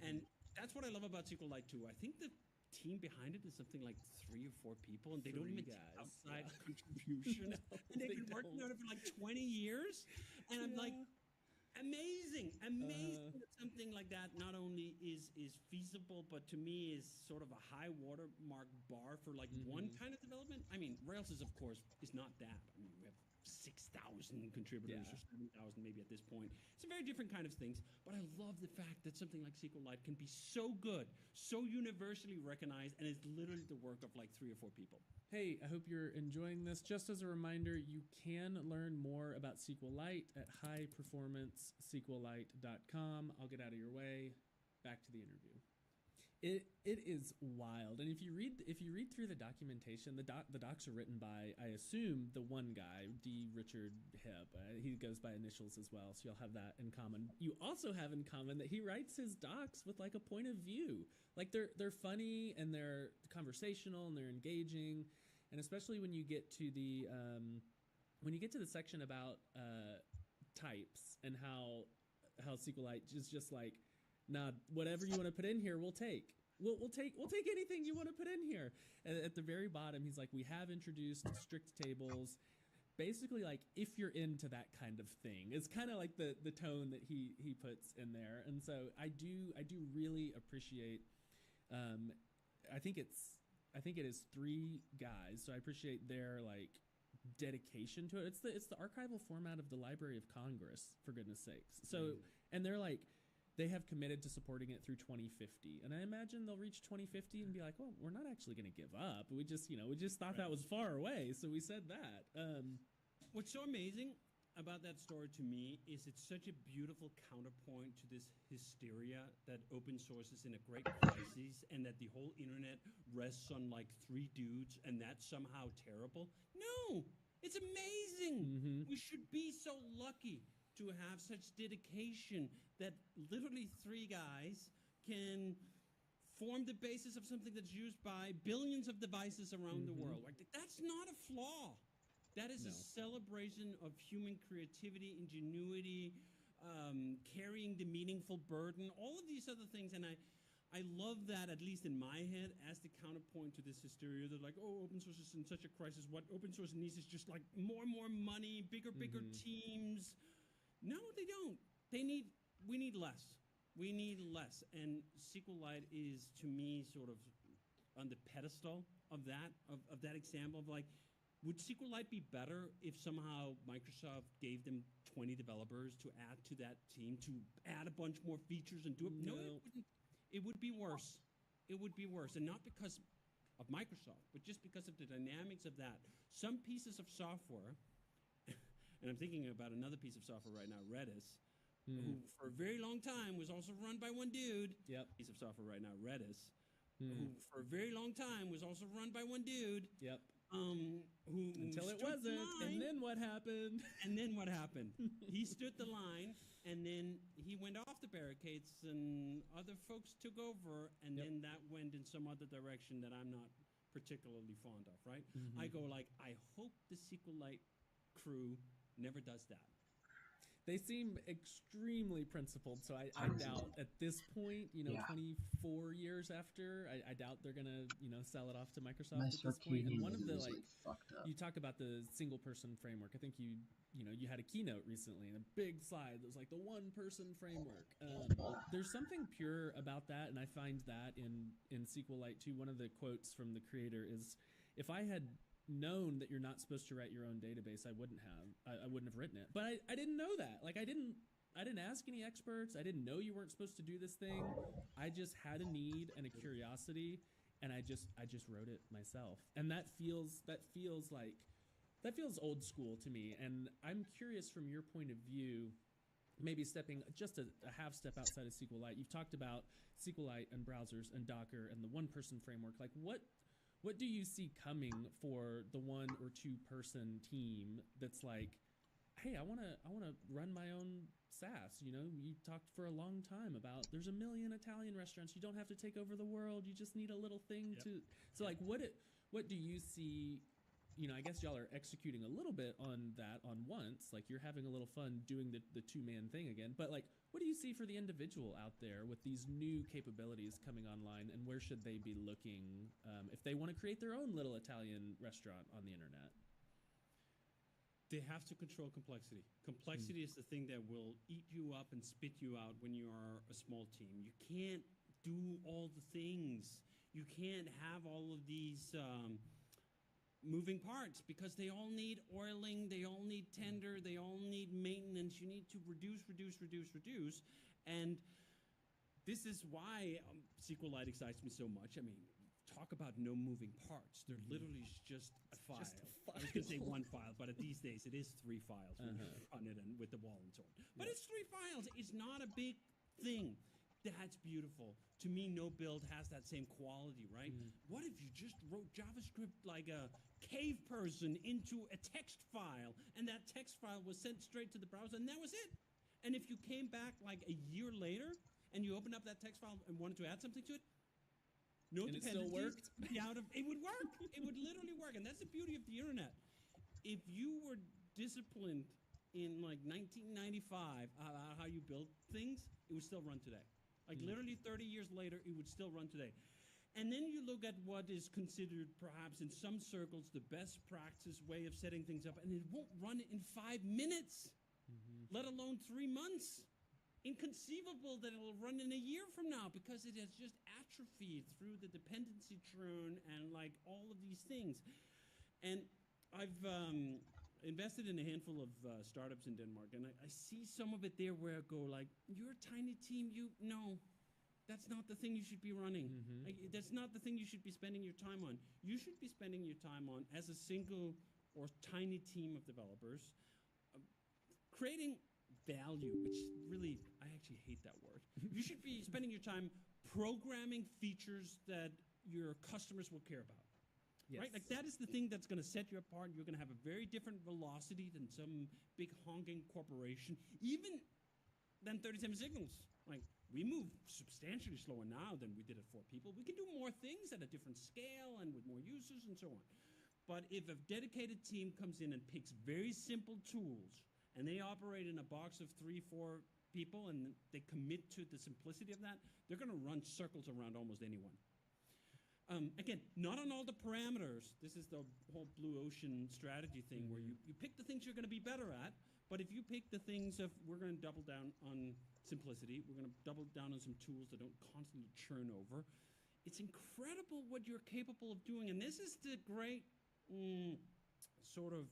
And that's what I love about SQLite 2. I think the team behind it is something like 3 or 4 people, and they don't even take outside contribution. And they've been working on it for like 20 years. And I'm like, amazing that something like that not only is feasible, but to me is sort of a high watermark bar for like one kind of development. I mean, Rails is, of course, is not that. I mean, we have 6,000 contributors or 7,000 maybe at this point. It's a very different kind of things, but I love the fact that something like SQLite can be so good, so universally recognized, and it's literally the work of like 3 or 4 people.
Hey, I hope you're enjoying this. Just as a reminder, you can learn more about SQLite at highperformancesqlite.com. I'll get out of your way. Back to the interview. It is wild, and if you read through the documentation, the docs are written by, I assume, the one guy, D. Richard Hebb. He goes by initials as well, so you'll have that in common. You also have in common that he writes his docs with like a point of view. Like, they're funny and they're conversational and they're engaging, and especially when you get to the section about types and how SQLite is just like, nah, whatever you want to put in here, we'll take. We'll take anything you want to put in here. And at the very bottom, he's like, we have introduced strict tables. Basically, like, if you're into that kind of thing, it's kind of like the tone that he puts in there. And so I do really appreciate. I think it is 3 guys, so I appreciate their like dedication to it. It's the archival format of the Library of Congress, for goodness sakes. So and they're like, they have committed to supporting it through 2050, and I imagine they'll reach 2050 and be like, well, we're not actually going to give up. We just thought that was far away, so we said that.
What's so amazing about that story to me is it's such a beautiful counterpoint to this hysteria that open source is in a great crisis and that the whole internet rests on like 3 dudes and that's somehow terrible. No, it's amazing. We should be so lucky to have such dedication that literally 3 guys can form the basis of something that's used by billions of devices around the world. Like, that's not a flaw. That is a celebration of human creativity, ingenuity, carrying the meaningful burden, all of these other things. And I love that, at least in my head, as the counterpoint to this hysteria. They're like, oh, open source is in such a crisis. What open source needs is just like more and more money, bigger teams. No, they don't. We need less. We need less. And SQLite is, to me, sort of on the pedestal of that example of like, would SQLite be better if somehow Microsoft gave them 20 developers to add to that team, to add a bunch more features and do it? No, it wouldn't. It would be worse. It would be worse. And not because of Microsoft, but just because of the dynamics of that. Some pieces of software, and I'm thinking about another piece of software right now, Redis, who for a very long time was also run by one dude.
Yep.
Piece of software right now, Redis, who for a very long time was also run by one dude.
Yep.
Who
Until it
stood
wasn't,
the line,
and then what happened?
And then what happened? He stood the line, and then he went off the barricades, and other folks took over, and then that went in some other direction that I'm not particularly fond of, right? I go like, I hope the SQLite crew never does that.
They seem extremely principled, so I doubt at this point, 24 years after, I doubt they're gonna, sell it off to Microsoft at this point. And one of the
fucked up.
you talk about the single-person framework. I think you had a keynote recently and a big slide that was like the one-person framework. There's something pure about that, and I find that in SQLite too. One of the quotes from the creator is, "If I had known that you're not supposed to write your own database, I wouldn't have written it." But I didn't know that. Like I didn't ask any experts. I didn't know you weren't supposed to do this thing. I just had a need and a curiosity, and I just wrote it myself. And that feels old school to me. And I'm curious from your point of view, maybe stepping just a half step outside of SQLite. You've talked about SQLite and browsers and Docker and the one-person framework. Like what do you see coming for the 1 or 2 person team that's like, hey, I want to run my own SaaS? You talked for a long time about there's 1 million Italian restaurants. You don't have to take over the world. You just need a little thing to. So like, what do you see? I guess y'all are executing a little bit on that on once. Like you're having a little fun doing the 2-man thing again. But like, what do you see for the individual out there with these new capabilities coming online, and where should they be looking if they want to create their own little Italian restaurant on the internet?
They have to control complexity. Complexity is the thing that will eat you up and spit you out when you are a small team. You can't do all the things. You can't have all of these moving parts because they all need oiling, they all need tender, they all need maintenance. You need to reduce. And this is why SQLite excites me so much. I mean, talk about no moving parts. They're literally just a file. I was going to say 1 file, but these days it is 3 files when you run it and with the wall and so on. But it's 3 files. It's not a big thing. That's beautiful. To me, no build has that same quality, right? What if you just wrote JavaScript like a cave person into a text file, and that text file was sent straight to the browser, and that was it? And if you came back like a year later, and you opened up that text file and wanted to add something to it, no
and
dependencies.
It still worked?
It would work. It would literally work, and that's the beauty of the internet. If you were disciplined in like 1995 how you build things, it would still run today. Like literally 30 years later, it would still run today. And then you look at what is considered perhaps in some circles the best practice way of setting things up, and it won't run in 5 minutes, let alone 3 months. Inconceivable that it'll run in a year from now because it has just atrophied through the dependency churn and like all of these things. And I've invested in a handful of startups in Denmark, and I see some of it there where I go like, "You're a tiny team. That's not the thing you should be running. That's not the thing you should be spending your time on. You should be spending your time on as a single or tiny team of developers, uh, creating value." Which really, I actually hate that word. You should be spending your time programming features that your customers will care about.
Yes.
Right? Like that is the thing that's going to set you apart. You're going to have a very different velocity than some big honking corporation, even than 37 Signals. Like we move substantially slower now than we did at 4 people. We can do more things at a different scale and with more users and so on. But if a dedicated team comes in and picks very simple tools and they operate in a box of 3, 4 people and they commit to the simplicity of that, they're going to run circles around almost anyone. Again, not on all the parameters. This is the whole blue ocean strategy thing where you pick the things you're going to be better at, but if you pick the things of we're going to double down on simplicity, we're going to double down on some tools that don't constantly churn over, it's incredible what you're capable of doing. And this is the great sort of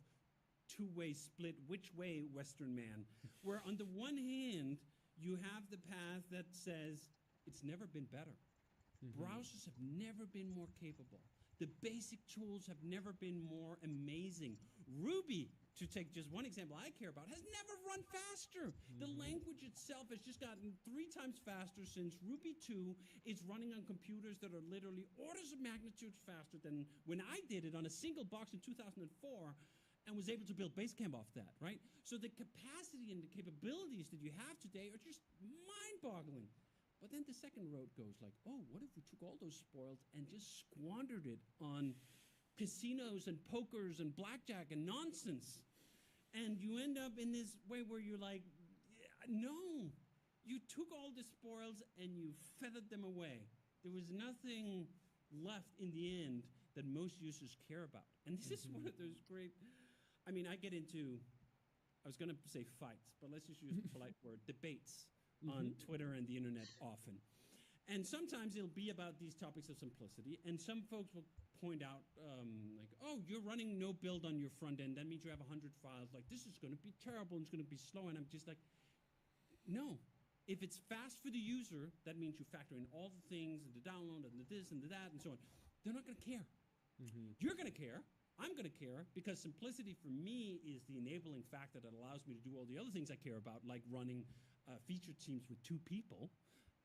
two-way split, which way Western man, where on the one hand, you have the path that says it's never been better. Browsers have never been more capable. The basic tools have never been more amazing. Ruby, to take just one example I care about, has never run faster. The language itself has just gotten 3 times faster since Ruby 2 is running on computers that are literally orders of magnitude faster than when I did it on a single box in 2004 and was able to build Basecamp off that, right? So the capacity and the capabilities that you have today are just mind-boggling. But then the second road goes like, oh, what if we took all those spoils and just squandered it on casinos and pokers and blackjack and nonsense? And you end up in this way where you're like, no, you took all the spoils and you feathered them away. There was nothing left in the end that most users care about. And this is one of those great, I mean, I get into, I was going to say fights, but let's just use the polite word, debates on Twitter and the internet often. And sometimes it'll be about these topics of simplicity, and some folks will point out, like, oh, you're running no build on your front end. That means you have 100 files. Like, this is going to be terrible, and it's going to be slow. And I'm just like, no. If it's fast for the user, that means you factor in all the things, and the download, and the this, and the that, and so on. They're not going to care. You're going to care. I'm going to care, because simplicity for me is the enabling factor that allows me to do all the other things I care about, like running feature teams with 2 people.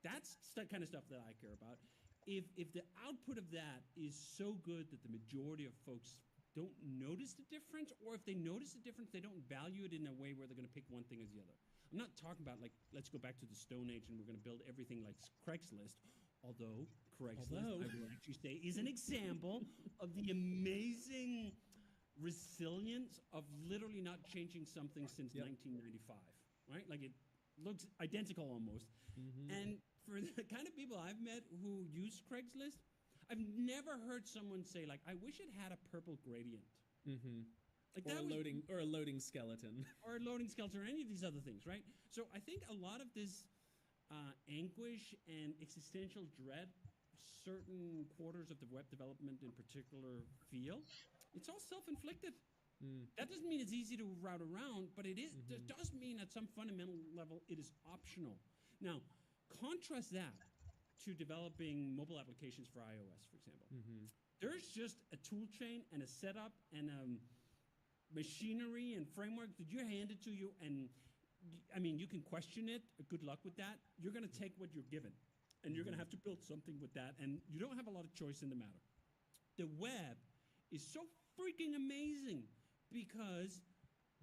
That's the kind of stuff that I care about. If the output of that is so good that the majority of folks don't notice the difference, or if they notice the difference, they don't value it in a way where they're going to pick one thing or the other. I'm not talking about, like, let's go back to the Stone Age and we're going to build everything like Craigslist, although Craigslist, I will actually say, is an example of the amazing resilience of literally not changing something since 1995, right? Like, it looks identical almost. And for the kind of people I've met who use Craigslist, I've never heard someone say, like, I wish it had a purple gradient. Like
or a loading skeleton.
Or a loading skeleton, or any of these other things, right? So I think a lot of this anguish and existential dread certain quarters of the web development in particular feel, it's all self-inflicted. That doesn't mean it's easy to route around, but it is. It does mean at some fundamental level it is optional. Now, contrast that to developing mobile applications for iOS, for example. There's just a tool chain and a setup and machinery and framework that you hand it to you, and I mean, you can question it. Good luck with that. You're going to take what you're given, and you're going to have to build something with that, and you don't have a lot of choice in the matter. The web is so freaking amazing, because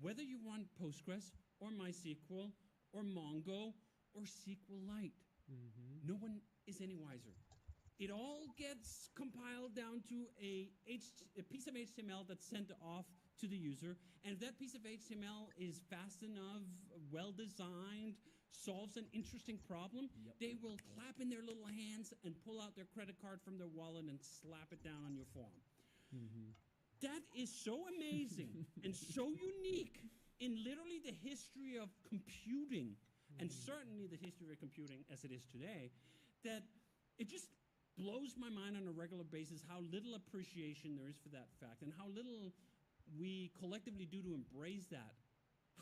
whether you want Postgres or MySQL or Mongo or SQLite, no one is any wiser. It all gets compiled down to a piece of HTML that's sent off to the user, and if that piece of HTML is fast enough, well-designed, solves an interesting problem, they will clap in their little hands and pull out their credit card from their wallet and slap it down on your form. That is so amazing and so unique in literally the history of computing, and certainly the history of computing as it is today, that it just blows my mind on a regular basis how little appreciation there is for that fact, and how little we collectively do to embrace that.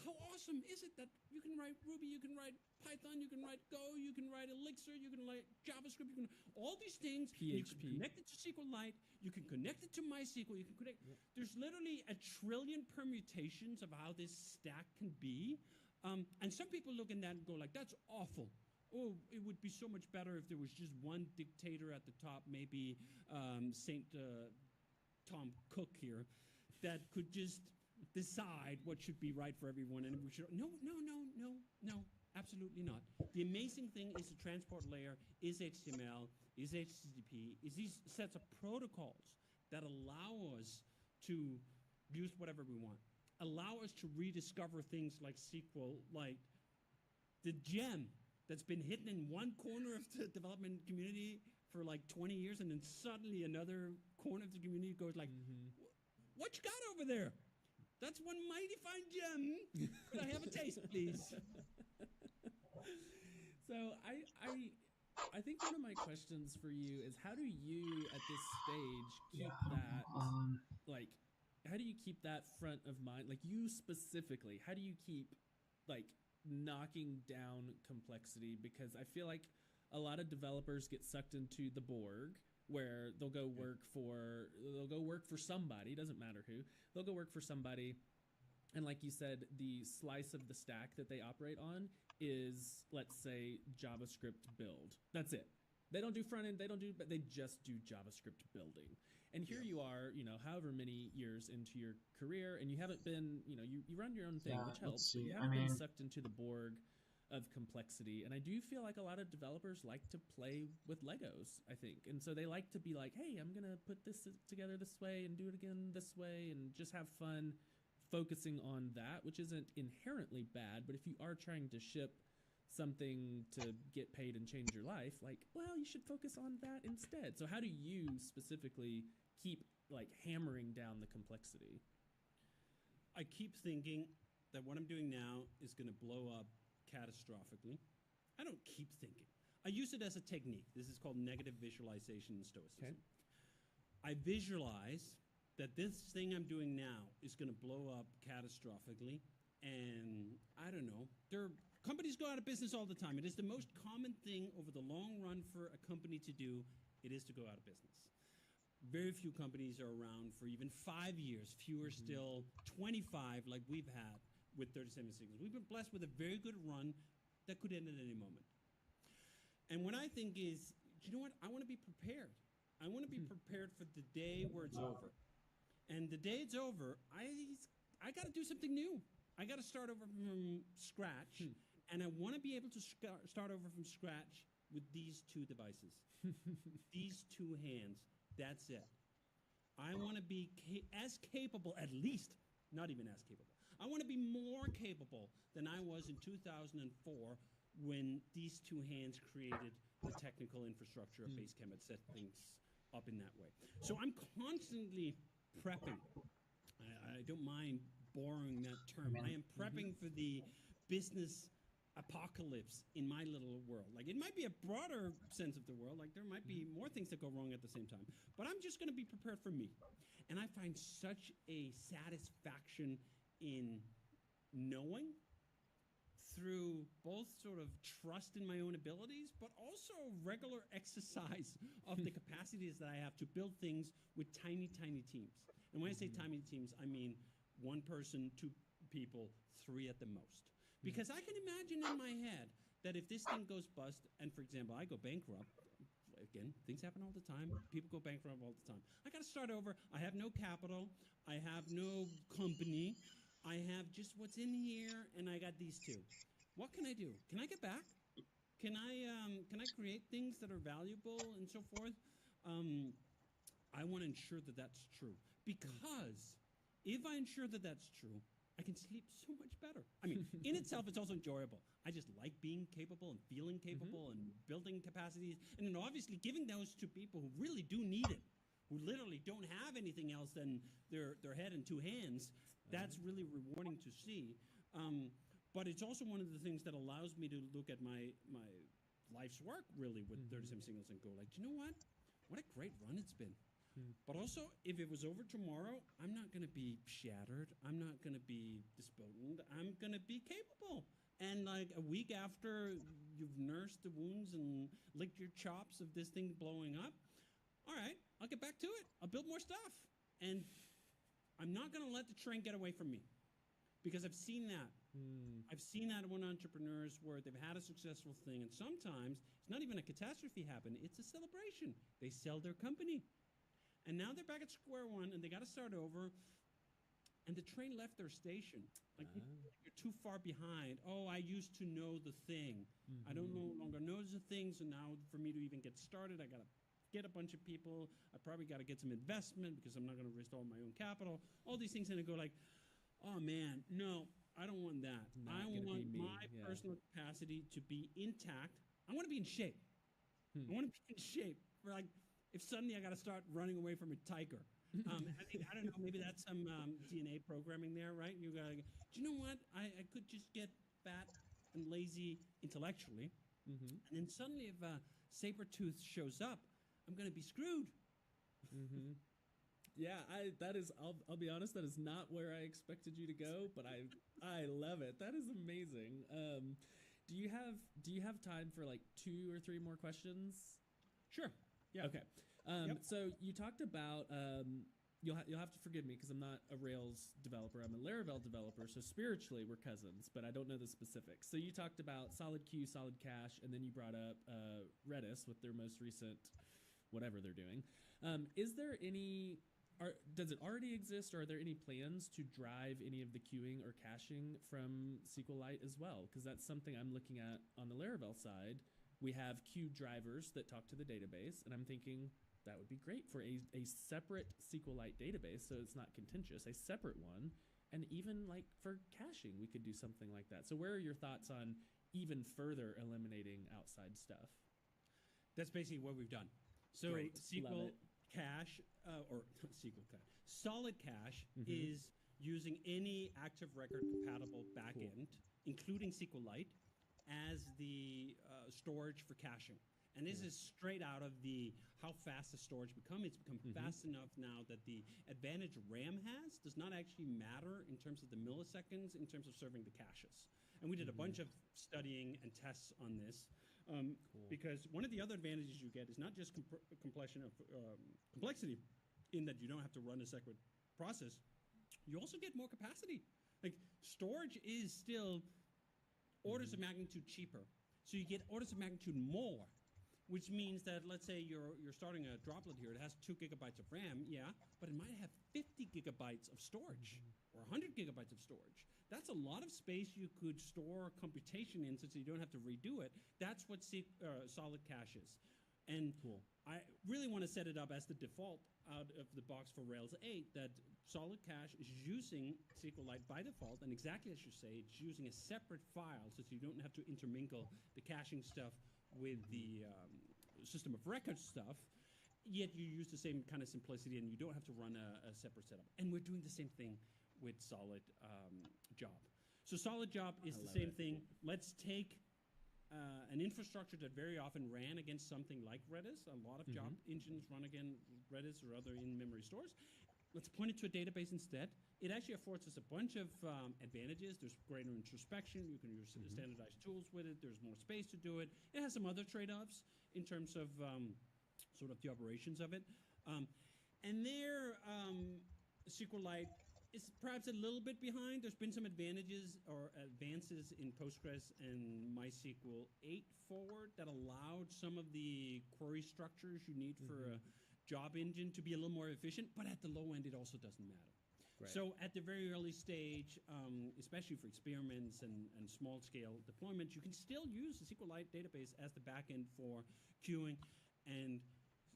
How awesome is it that you can write Ruby, you can write Python, you can write Go, you can write Elixir, you can write JavaScript, you can all these things. You can
PHP.
connect it to SQLite, you can connect it to MySQL, you can connect.
Yep.
There's literally a trillion permutations of how this stack can be. And some people look at that and go like, that's awful. Oh, it would be so much better if there was just one dictator at the top, maybe Saint Tom Cook here, that could just decide what should be right for everyone, and we should no, absolutely not. The amazing thing is the transport layer, is HTML, is HTTP, is these sets of protocols that allow us to use whatever we want, allow us to rediscover things like SQLite, the gem that's been hidden in one corner of the development community for like 20 years, and then suddenly another corner of the community goes like, what you got over there? That's one mighty fine gem. Could I have a taste, please?
So I think one of my questions for you is, how do you at this stage keep that like, how do you keep that front of mind? Like, you specifically, how do you keep like knocking down complexity? Because I feel like a lot of developers get sucked into the Borg, where they'll go work for somebody, doesn't matter who. They'll go work for somebody, and like you said, the slice of the stack that they operate on is, let's say, JavaScript build. That's it. They don't do front end, but they just do JavaScript building. And here you are, however many years into your career, and you haven't been, you run your own thing, which helps, but you haven't been sucked into the Borg of complexity. And I do feel like a lot of developers like to play with Legos, I think. And so they like to be like, hey, I'm going to put this together this way and do it again this way and just have fun focusing on that, which isn't inherently bad. But if you are trying to ship something to get paid and change your life, like, well, you should focus on that instead. So how do you specifically keep like hammering down the complexity?
I keep thinking that what I'm doing now is going to blow up catastrophically. I don't keep thinking. I use it as a technique. This is called negative visualization in Stoicism.
Okay.
I visualize that this thing I'm doing now is going to blow up catastrophically, and I don't know. Companies go out of business all the time. It is the most common thing over the long run for a company to do. It is to go out of business. Very few companies are around for even 5 years, fewer still 25 like we've had with 37 Signals. We've been blessed with a very good run that could end at any moment. And what I think is, you know what? I want to be prepared. I want to be prepared for the day where it's over. And the day it's over, I got to do something new. I got to start over from scratch. And I want to be able to start over from scratch with these two devices, these two hands. That's it. I want to be as capable, at least, not even as capable. I want to be more capable than I was in 2004 when these two hands created the technical infrastructure of Basecamp and set things up in that way. So I'm constantly prepping. I don't mind borrowing that term. I am prepping for the business apocalypse in my little world. Like, it might be a broader sense of the world. Like, there might be more things that go wrong at the same time. But I'm just going to be prepared for me. And I find such a satisfaction in knowing, through both sort of trust in my own abilities, but also regular exercise of the capacities that I have to build things with tiny, tiny teams. And when I say tiny teams, I mean one person, two people, three at the most. Because I can imagine in my head that if this thing goes bust, and for example, I go bankrupt, again, things happen all the time. People go bankrupt all the time. I got to start over. I have no capital. I have no company. I have just what's in here, and I got these two. What can I do? Can I get back? Can I create things that are valuable and so forth? I want to ensure that that's true, because if I ensure that that's true, I can sleep so much better. I mean, in itself, it's also enjoyable. I just like being capable and feeling capable and building capacities, and then obviously giving those to people who really do need it, who literally don't have anything else than their head and two hands. That's really rewarding to see. But it's also one of the things that allows me to look at my life's work, really, with 37 Signals and go like, do you know what? What a great run it's been. But also, if it was over tomorrow, I'm not going to be shattered. I'm not going to be despondent. I'm going to be capable. And like a week after you've nursed the wounds and licked your chops of this thing blowing up, all right, I'll get back to it. I'll build more stuff. And I'm not going to let the train get away from me, because I've seen that. I've seen that when entrepreneurs where they've had a successful thing, and sometimes it's not even a catastrophe happen, it's a celebration. They sell their company. And now they're back at square one, and they got to start over, and the train left their station. Like, you're too far behind. Oh, I used to know the thing. I don't no longer know the thing, so now for me to even get started, I got to get a bunch of people. I probably got to get some investment because I'm not going to risk all my own capital. All these things, and I go like, oh man, no, I don't want that. I want my personal capacity to be intact. I want to be in shape. I want to be in shape for like if suddenly I got to start running away from a tiger. I don't know. Maybe that's some DNA programming there, right? You got. Do you know what? I could just get fat and lazy intellectually, and then suddenly, if a saber tooth shows up, I'm going to be screwed.
Yeah, I'll be honest, that is not where I expected you to go, but I love it. That is amazing. Do you have time for like 2 or 3 more questions?
Sure. Yeah.
Okay. So you talked about you'll have to forgive me because I'm not a Rails developer. I'm a Laravel developer, so spiritually we're cousins, but I don't know the specifics. So you talked about solid queue, solid cache, and then you brought up Redis with their most recent whatever they're doing. Is there any does it already exist, or are there any plans to drive any of the queuing or caching from SQLite as well? Because that's something I'm looking at on the Laravel side. We have queue drivers that talk to the database, and I'm thinking that would be great for a separate SQLite database, so it's not contentious, a separate one. And even like for caching, we could do something like that. So where are your thoughts on even further eliminating outside stuff?
That's basically what we've done. So
Great.
SQL cache, or SQL cache, solid cache is using any active record compatible backend, including SQLite, as the storage for caching. And this is straight out of the how fast the storage become. It's become fast enough now that the advantage RAM has does not actually matter in terms of the milliseconds in terms of serving the caches. And we did a bunch of studying and tests on this. Because one of the other advantages you get is not just complexity in that you don't have to run a separate process. You also get more capacity. Like storage is still orders of magnitude cheaper. So you get orders of magnitude more, which means that let's say you're starting a droplet here. It has 2 gigabytes of RAM, yeah, but it might have 50 gigabytes of storage or 100 gigabytes of storage. That's a lot of space you could store computation in, so you don't have to redo it. That's what solid cache is. And I really want to set it up as the default out of the box for Rails 8, that solid cache is using SQLite by default, and exactly as you say, it's using a separate file so you don't have to intermingle the caching stuff with the system of record stuff, yet you use the same kind of simplicity and you don't have to run a separate setup. And we're doing the same thing with solid job. So solid job is the same thing. Let's take an infrastructure that very often ran against something like Redis. A lot of job engines run against Redis or other in-memory stores. Let's point it to a database instead. It actually affords us a bunch of advantages. There's greater introspection. You can use standardized tools with it. There's more space to do it. It has some other trade-offs in terms of sort of the operations of it. And there, SQLite is perhaps a little bit behind. There's been some advantages or advances in Postgres and MySQL 8 forward that allowed some of the query structures you need for a job engine to be a little more efficient, but at the low end, it also doesn't matter. Right. So at the very early stage, especially for experiments and small-scale deployments, you can still use the SQLite database as the backend for queuing, and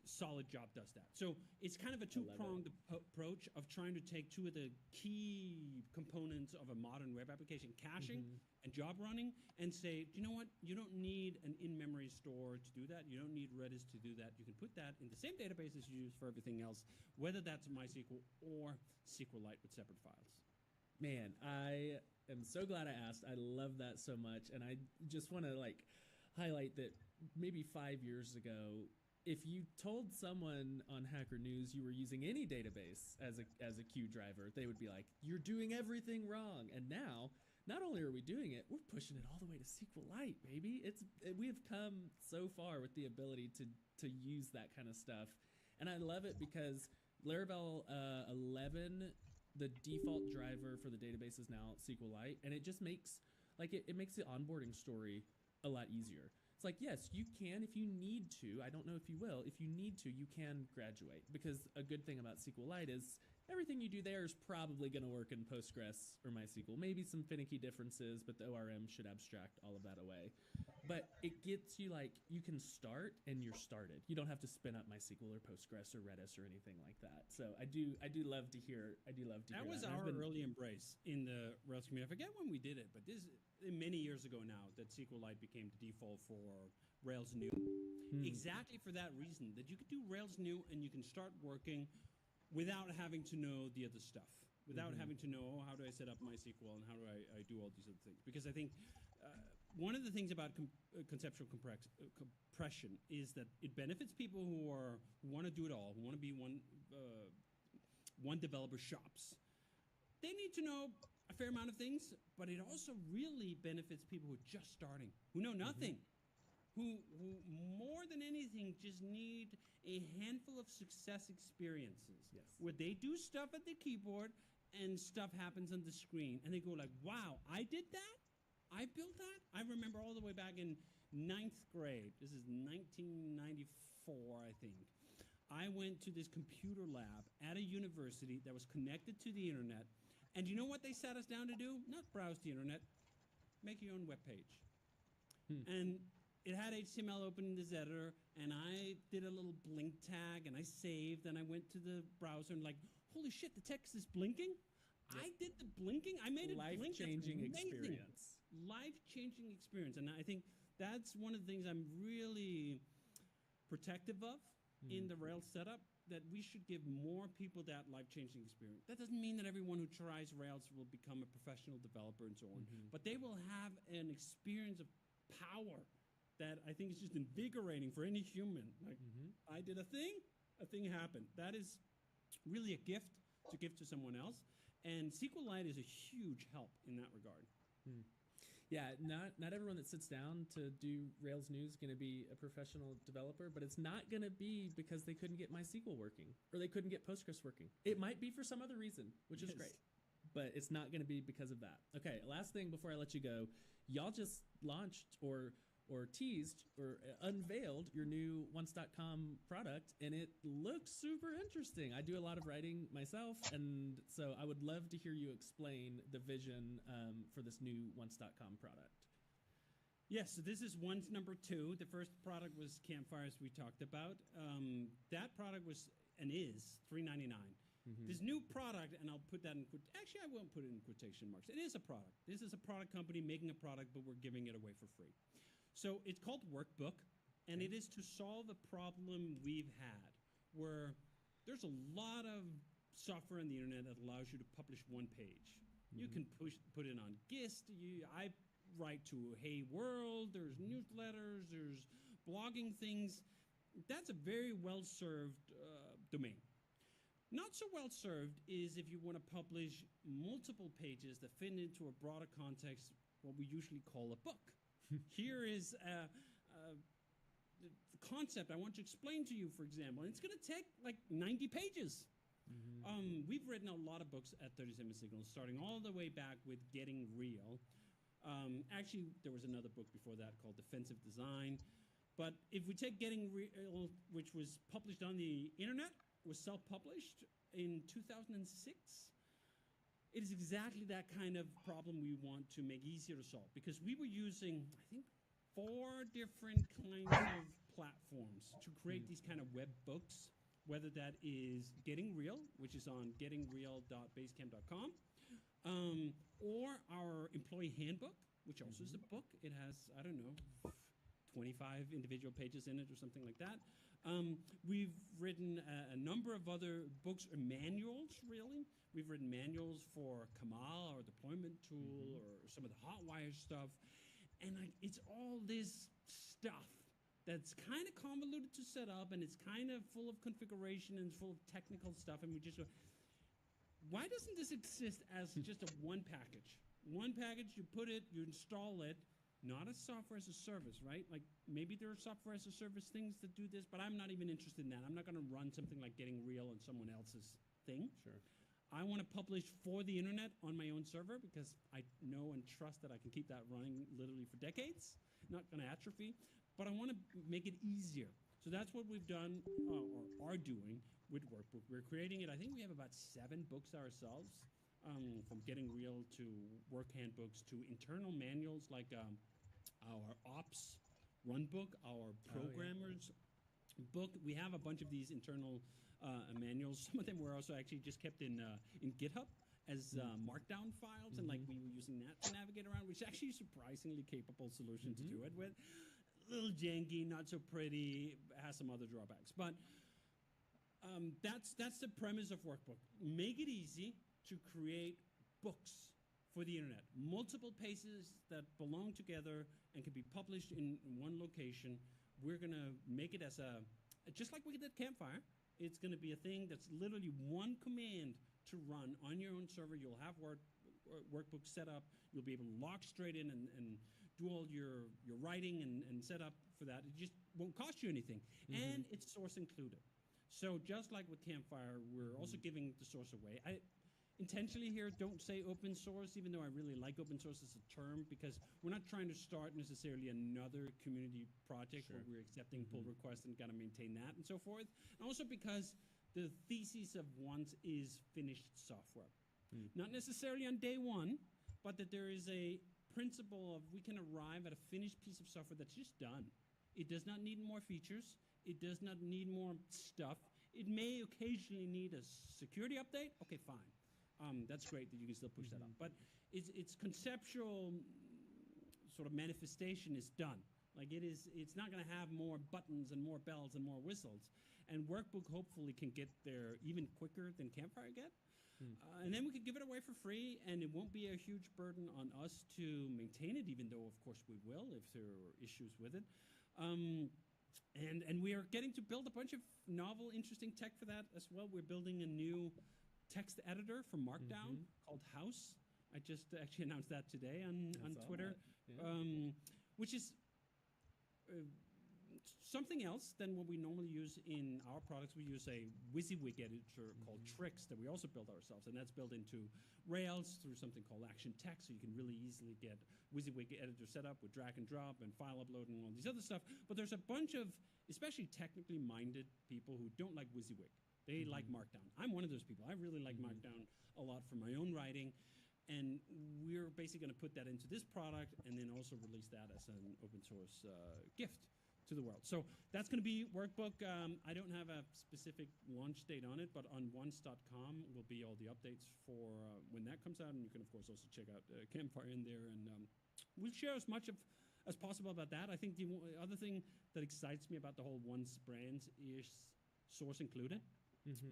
solid job does that. So it's kind of a two-pronged approach of trying to take 2 of the key components of a modern web application, caching and job running, and say, do you know what? You don't need an in-memory store to do that. You don't need Redis to do that. You can put that in the same database as you use for everything else, whether that's MySQL or SQLite with separate files.
Man, I am so glad I asked. I love that so much, and I just want to highlight that maybe 5 years ago, if you told someone on Hacker News you were using any database as a queue driver, they would be like, "You're doing everything wrong." And now, not only are we doing it, we're pushing it all the way to SQLite, baby. We have come so far with the ability to use that kind of stuff, and I love it because Laravel 11, the default driver for the database is now SQLite, and it just makes it makes the onboarding story a lot easier. It's like, yes, you can if you need to. I don't know if you will. If you need to, you can graduate, because a good thing about SQLite is everything you do there is probably going to work in Postgres or MySQL. Maybe some finicky differences, but the ORM should abstract all of that away. But it gets you you can start and you're started. You don't have to spin up MySQL or Postgres or Redis or anything like that. So I do love to hear.
That was our early embrace in the Rails community. I forget when we did it, but this many years ago now that SQLite became the default for Rails New. Exactly for that reason, that you could do Rails New and you can start working without having to know the other stuff, without having to know, how do I set up MySQL and how do I do all these other things. Because I think one of the things about conceptual compression is that it benefits people who want to do it all, who want to be one developer shops. They need to know a fair amount of things, but it also really benefits people who are just starting, who know nothing, who more than anything just need a handful of success experiences where they do stuff at the keyboard and stuff happens on the screen, and they go like, wow, I did that? I built that? I remember all the way back in 9th grade. This is 1994, I think. I went to this computer lab at a university that was connected to the internet. And you know what they sat us down to do? Not browse the internet. Make your own web page. And it had HTML open in this editor, and I did a little blink tag, and I saved, and I went to the browser, and holy shit, the text is blinking? Yep. I did the blinking? I made it blink?
Life-changing experience.
Life-changing experience. And I think that's one of the things I'm really protective of in the Rails setup, that we should give more people that life-changing experience. That doesn't mean that everyone who tries Rails will become a professional developer and so on, but they will have an experience of power that I think is just invigorating for any human. I did a thing happened. That is really a gift to give to someone else, and SQLite is a huge help in that regard.
Yeah, not everyone that sits down to do Rails News is going to be a professional developer, but it's not going to be because they couldn't get MySQL working or they couldn't get Postgres working. It might be for some other reason, which is great, but it's not going to be because of that. Okay, last thing before I let you go. Y'all just launched or teased or unveiled your new once.com product, and it looks super interesting. I do a lot of writing myself, and so I would love to hear you explain the vision for this new once.com product.
Yes, so this is once number 2. The first product was Campfires we talked about. That product was and is $3.99. This new product, and I'll put that in actually I won't put it in quotation marks. It is a product. This is a product company making a product, but we're giving it away for free. So it's called Workbook, and it is to solve a problem we've had where there's a lot of software on the internet that allows you to publish one page. You can put it on Gist. I write to Hey World. There's newsletters. There's blogging things. That's a very well-served domain. Not so well-served is if you want to publish multiple pages that fit into a broader context, what we usually call a book. Here is the concept I want to explain to you, for example. And it's going to take like 90 pages. We've written a lot of books at 37 Signals, starting all the way back with Getting Real. Actually, there was another book before that called Defensive Design. But if we take Getting Real, which was published on the internet, was self-published in 2006, it is exactly that kind of problem we want to make easier to solve, because we were using, I think, 4 different kinds of platforms to create these kind of web books, whether that is Getting Real, which is on gettingreal.basecamp.com, or our employee handbook, which also is a book. It has, I don't know, 25 individual pages in it or something like that. We've written a number of other books or manuals, really. We've written manuals for Kamal, our deployment tool, or some of the Hotwire stuff. And it's all this stuff that's kind of convoluted to set up, and it's kind of full of configuration and full of technical stuff, and we just go, why doesn't this exist as just a one package? One package, you put it, you install it, not as software as a service, right? Like maybe there are software as a service things that do this, but I'm not even interested in that. I'm not going to run something like Getting Real on someone else's thing.
Sure.
I want to publish for the internet on my own server because I know and trust that I can keep that running literally for decades, not going to atrophy, but I want to make it easier. So that's what we've done or are doing with Workbook. We're creating it. I think we have about 7 books ourselves, from Getting Real to work handbooks to internal manuals like our ops run book, our programmers book. We have a bunch of these internal manuals. Some of them were also actually just kept in GitHub as markdown files, and like we were using that to navigate around, which is actually a surprisingly capable solution to do it with. A little janky, not so pretty, has some other drawbacks, but that's the premise of Workbook. Make it easy to create books for the internet. Multiple pages that belong together and can be published in one location. We're going to make it as just like we did Campfire. It's going to be a thing that's literally one command to run on your own server. You'll have Workbook set up. You'll be able to log straight in and do all your writing and set up for that. It just won't cost you anything. And it's source included. So just like with Campfire, we're also giving the source away. I intentionally here don't say open source, even though I really like open source as a term, because we're not trying to start necessarily another community project where we're accepting pull requests and got to maintain that and so forth. And also because the thesis of once is finished software. Not necessarily on day one, but that there is a principle of we can arrive at a finished piece of software that's just done. It does not need more features. It does not need more stuff. It may occasionally need a security update. Okay, fine. That's great that you can still push that up. But its conceptual sort of manifestation is done. Like it's not going to have more buttons and more bells and more whistles. And Workbook hopefully can get there even quicker than Campfire get. And then we could give it away for free, and it won't be a huge burden on us to maintain it, even though, of course, we will if there are issues with it. And we are getting to build a bunch of novel, interesting tech for that as well. We're building a new text editor for Markdown called House. I just actually announced that today on Twitter, which is something else than what we normally use in our products. We use a WYSIWYG editor called Tricks that we also build ourselves, and that's built into Rails through something called Action Text, so you can really easily get WYSIWYG editor set up with drag and drop and file upload and all these other stuff. But there's a bunch of, especially technically minded people who don't like WYSIWYG. They like Markdown. I'm one of those people. I really like Markdown a lot for my own writing. And we're basically going to put that into this product and then also release that as an open source gift to the world. So that's going to be Workbook. I don't have a specific launch date on it, but on once.com will be all the updates for when that comes out. And you can, of course, also check out Campfire in there. And we'll share as much as possible about that. I think the other thing that excites me about the whole Once brands is source included.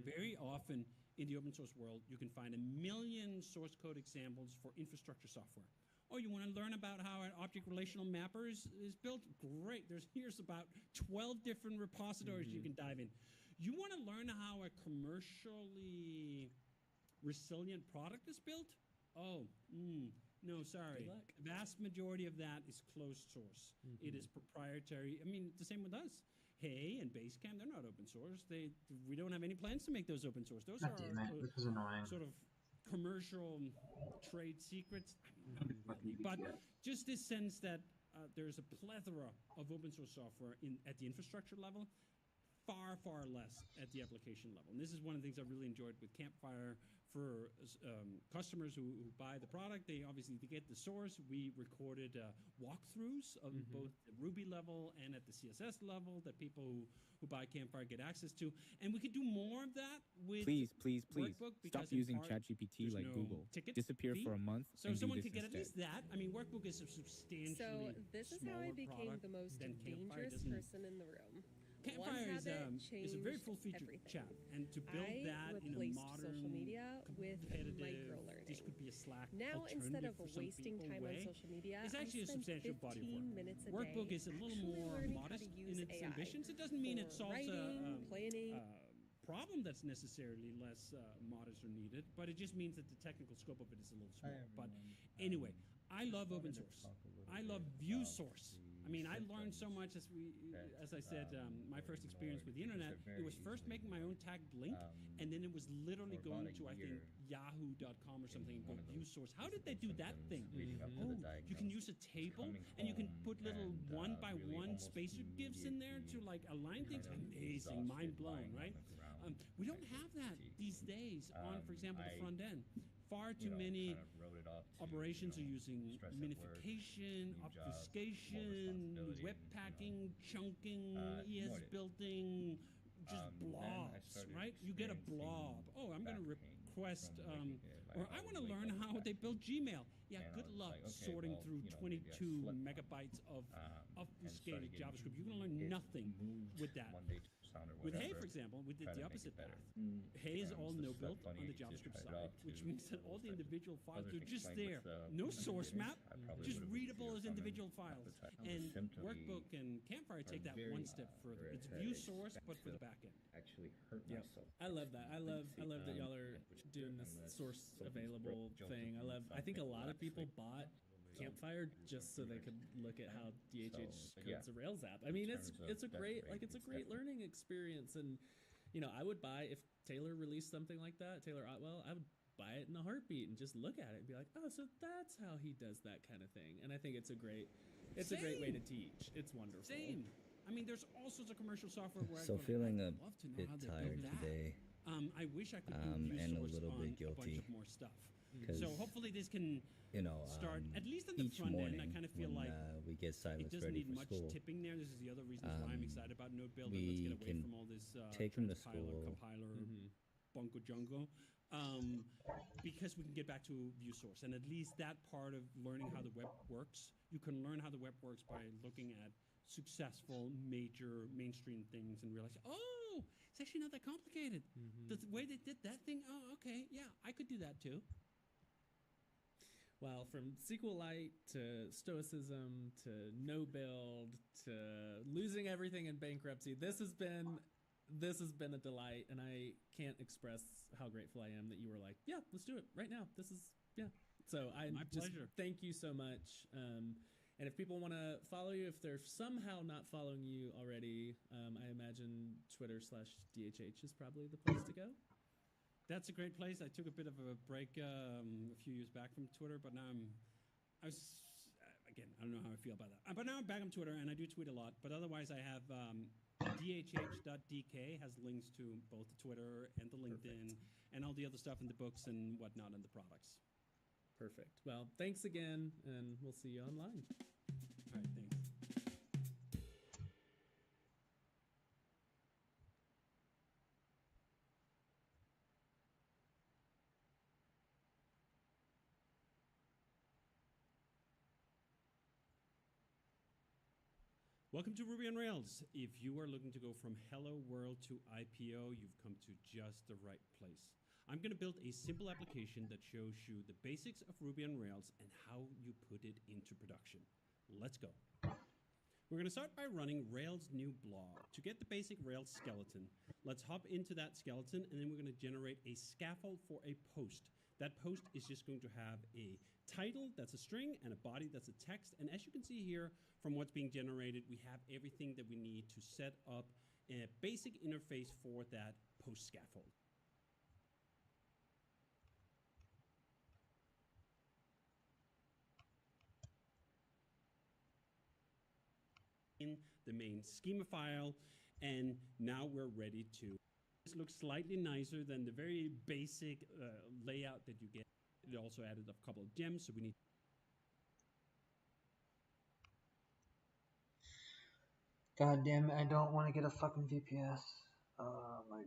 Very often in the open source world, you can find 1 million source code examples for infrastructure software. Oh, you want to learn about how an object relational mapper is built? Great. Here's about 12 different repositories you can dive in. You want to learn how a commercially resilient product is built? Oh, no, sorry. The vast majority of that is closed source. It is proprietary. I mean, the same with us. Hey and Basecamp, they're not open source. We don't have any plans to make those open source. Those are
This is annoying.
sort of commercial trade secrets. I mean, not really, but just this sense that there's a plethora of open source software at the infrastructure level, far, far less at the application level. And this is one of the things I really enjoyed with Campfire for customers who buy the product. They get the source. We recorded walkthroughs of both the Ruby level and at the CSS level that people who buy Campfire get access to. And we could do more of that with
Please
Workbook,
stop
because in
using
part,
ChatGPT like
no
Google.
ticket
Disappear
fee.
for a month.
So
and
someone
do
could
this
get at least
instead.
that. I mean, Workbook is a substantially
So this is how I
smaller
became
product
the most
than Campfire.
dangerous
Doesn't-
person in the room.
Campfire
One habit
is a very
changed
full-featured
everything.
chat, and to build
I
that in a
replaced
modern,
social media with
competitive,
microlearning.
this could be maybe a Slack
Now, instead
alternative
of
for some
wasting
people
time on
way,
social media,
it's actually a
I spend
substantial body of
15
work.
minutes a
Workbook
day
is a little
actually
more
learning how
modest
to
in
use
its
AI
ambitions. It doesn't mean it
for
solves
writing, planning.
problem that's necessarily less modest or needed, but it just means that the technical scope of it is a little small. But anyway, I love open source. I love view source. I mean, I learned so much as I said, my first experience with the internet, it was first making my own tagged link, and then it was literally going to, I think, yahoo.com or something and go view source. How did they do that thing? Oh, you can use a table, and you can put little one by one spacer gifs in there to like align things. Amazing, mind blown, right? We don't have that these days on, for example, the front end. Far too many operations are using minification, obfuscation, webpacking, chunking, ES building, just blobs, right? You get a blob. Oh, I'm going to request, or I want to learn how they build Gmail. Yeah, good luck sorting through 22 megabytes of obfuscated JavaScript. You're going to learn nothing with that. With Hey, for example, we did the opposite path. Hey is all no-built on the JavaScript side, which means that all the individual files are just there. No source map, just readable as individual files. And Workbook and Campfire take that one step further. It's view source, but for the backend.
Yep. I love that. I love that y'all are doing this source available thing. I think a lot of people bought Campfire just so they could look at how DHH codes a Rails app. I mean, it's a great learning experience, and I would buy if Taylor released something like that, Taylor Otwell, I would buy it in a heartbeat and just look at it and be like, oh, so that's how he does that kind of thing. And I think it's a great way to teach. It's wonderful.
Same. I mean, there's all sorts of commercial software where
So
I'd
feeling
I'd
a
love to know
bit
how they
tired
build that.
today,
I wish I could do view
and a
source
little
on
bit
a bunch
guilty,
of more stuff.
'cause,
So hopefully this can start at least on the
each
front
morning
end. I kind of feel
when
like
we get
it
Silas
doesn't
ready
need
for
much
school,
tipping there. This is the other reasons why I'm excited about node builder. Let's
we
get away
can
from all this
take him to
transpiler,
school.
compiler, bunko jungo, because we can get back to view source. And at least that part of learning how the web works, you can learn how the web works by looking at successful major mainstream things and realize, oh, it's actually not that complicated. The way they did that thing, oh, okay, yeah, I could do that too.
Well, from SQLite to Stoicism to no build to losing everything in bankruptcy, this has been a delight, and I can't express how grateful I am that you were like, yeah, let's do it right now. So
My pleasure.
Thank you so much. And if people want to follow you, if they're somehow not following you already, I imagine Twitter/DHH is probably the place to go.
That's a great place. I took a bit of a break a few years back from Twitter, but now again, I don't know how I feel about that. But now I'm back on Twitter, and I do tweet a lot. But otherwise, I have dhh.dk has links to both the Twitter and the LinkedIn and all the other stuff in the books and whatnot and the products.
Perfect. Well, thanks again, and we'll see you online.
All right, thanks. Welcome to Ruby on Rails. If you are looking to go from hello world to IPO, you've come to just the right place. I'm going to build a simple application that shows you the basics of Ruby on Rails and how you put it into production. Let's go. We're going to start by running Rails new blog. To get the basic Rails skeleton, let's hop into that skeleton, and then we're going to generate a scaffold for a post. That post is just going to have a title that's a string and a body that's a text. And as you can see here from what's being generated, we have everything that we need to set up a basic interface for that post scaffold. In the main schema file, and now we're ready to. This looks slightly nicer than the very basic layout that you get. It also added a couple of gems, so we need.
God damn it, I don't want to get a fucking VPS. Oh my god.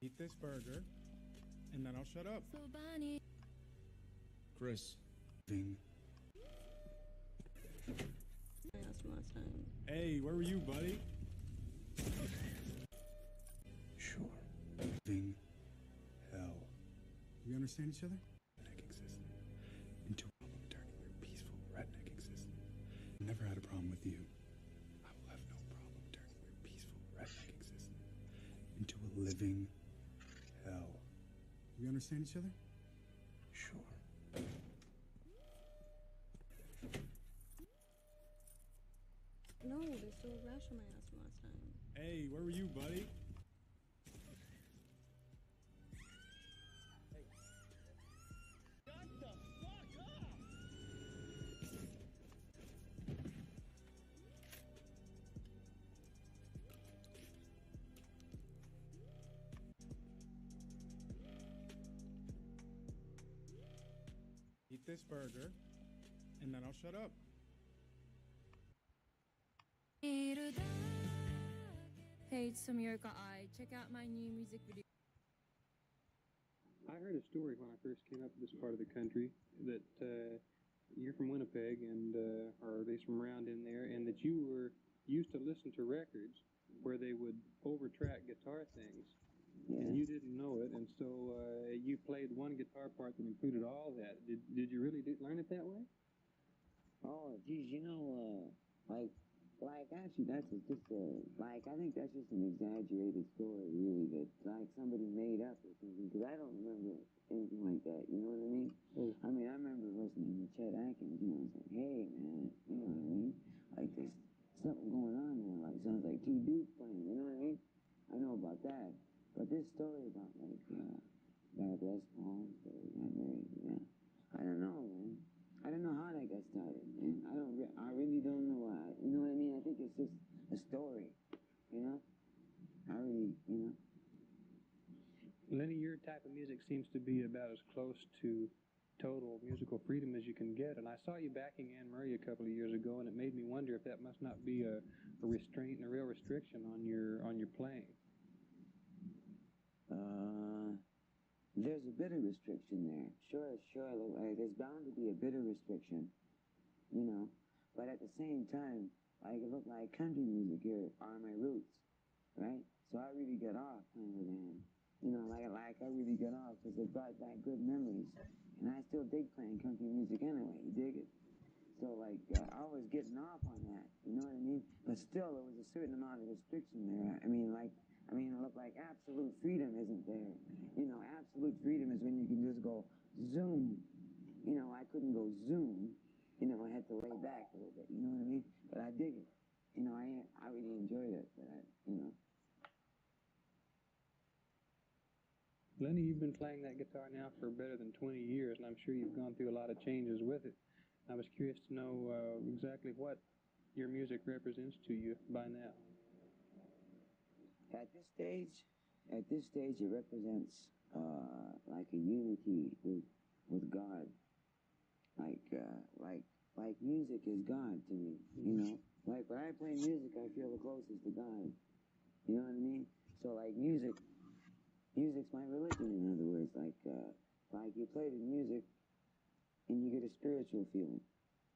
Eat this burger, and then I'll shut up.
Chris.
Hey, where were you, buddy?
Sure.
Hell. We understand each other? Redneck existence. Into a problem turning your peaceful redneck existence. Never had a problem with you. I will have no problem turning your peaceful redneck existence into a living hell. We understand each other?
Sure.
No, there's still a rash on my ass from last time.
Hey, where were you, buddy? Eat this burger, and then I'll shut up.
Hey, it's Samirka I. Check out my new music video.
I heard a story when I first came up to this part of the country that you're from Winnipeg and or at least from around in there, and that you were used to listen to records where they would overtrack guitar things, and you didn't know it, and so you played one guitar part that included all that. Did you really learn it that way?
Oh, geez, actually, that's just I think that's just an exaggerated story, really, that, somebody made up or something, because I don't remember anything like that, you know what I mean?
Oh.
I mean, I remember listening to Chet Atkins, it's like, hey, man, you know what I mean? Like, there's something going on there, sounds like two dudes playing, you know what I mean? I know about that, but this story about, that Les Paul story, I don't know, man. I don't know how that got started, man. I really don't know why. You know what I mean? I think it's just a story, you know?
Lenny, your type of music seems to be about as close to total musical freedom as you can get, and I saw you backing Anne Murray a couple of years ago, and it made me wonder if that must not be a restraint and a real restriction on your playing.
There's a bit of restriction there. Sure. There's bound to be a bit of restriction, but at the same time, look, country music here are my roots, right? So I really get off playing with Anne. I really get off because it brought back good memories. And I still dig playing country music anyway, you dig it? So, I was getting off on that, you know what I mean? But still, there was a certain amount of restriction there. Look, absolute freedom isn't there. Absolute freedom is when you can just go zoom. I couldn't go zoom. I had to lay back a little bit, you know what I mean? But I dig it. I really enjoyed it,
Lenny, you've been playing that guitar now for better than 20 years, and I'm sure you've gone through a lot of changes with it. I was curious to know exactly what your music represents to you by now.
At this stage, it represents a unity with God. Music is God to me, when I play music, I feel the closest to God. You know what I mean? So music's my religion, in other words. You play the music and you get a spiritual feeling,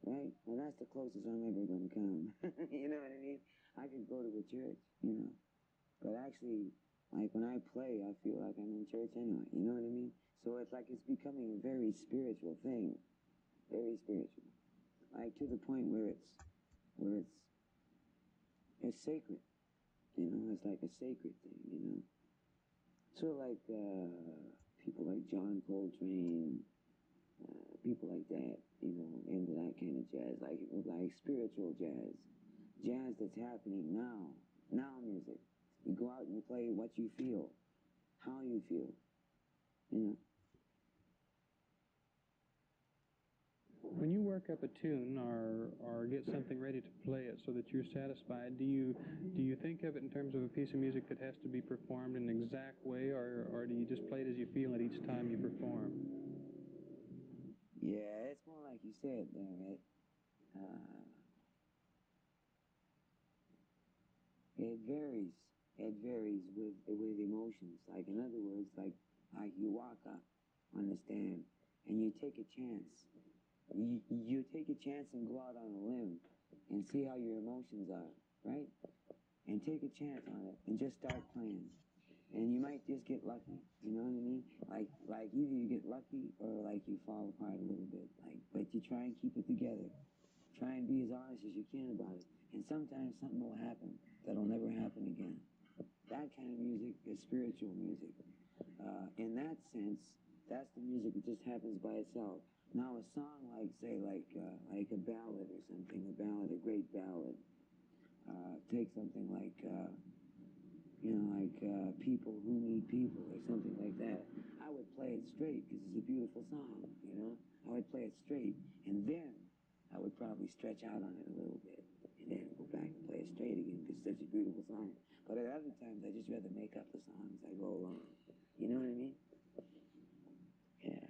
right? Well, that's the closest I'm ever going to come. You know what I mean? I could go to a church, but actually, when I play, I feel like I'm in church anyway, you know what I mean? So it's becoming a very spiritual thing, very spiritual, to the point where it's sacred, it's like a sacred thing, So people like John Coltrane, people like that, into that kind of jazz, like spiritual jazz that's happening now music. You go out and you play what you feel, how you feel,
When you work up a tune or get something ready to play it so that you're satisfied, do you think of it in terms of a piece of music that has to be performed in an exact way, or do you just play it as you feel it each time you perform?
Yeah, it's more like you said there, right? It varies. it varies with emotions. Like in other words, like you walk up on the stand and you take a chance. You take a chance and go out on a limb and see how your emotions are, right? And take a chance on it and just start playing. And you might just get lucky, you know what I mean? Like either you get lucky or like you fall apart a little bit. But you try and keep it together. Try and be as honest as you can about it. And sometimes something will happen that'll never happen again. That kind of music is spiritual music. In that sense, that's the music that just happens by itself. Now, a song like, say, like a ballad or something, a great ballad. Take something like, People Who Need People or something like that. I would play it straight because it's a beautiful song, you know? I would play it straight, and then I would probably stretch out on it a little bit, and then go back and play it straight again because it's such a beautiful song. But at other times, I just rather make up the song as I go along. You know what I mean? Yeah.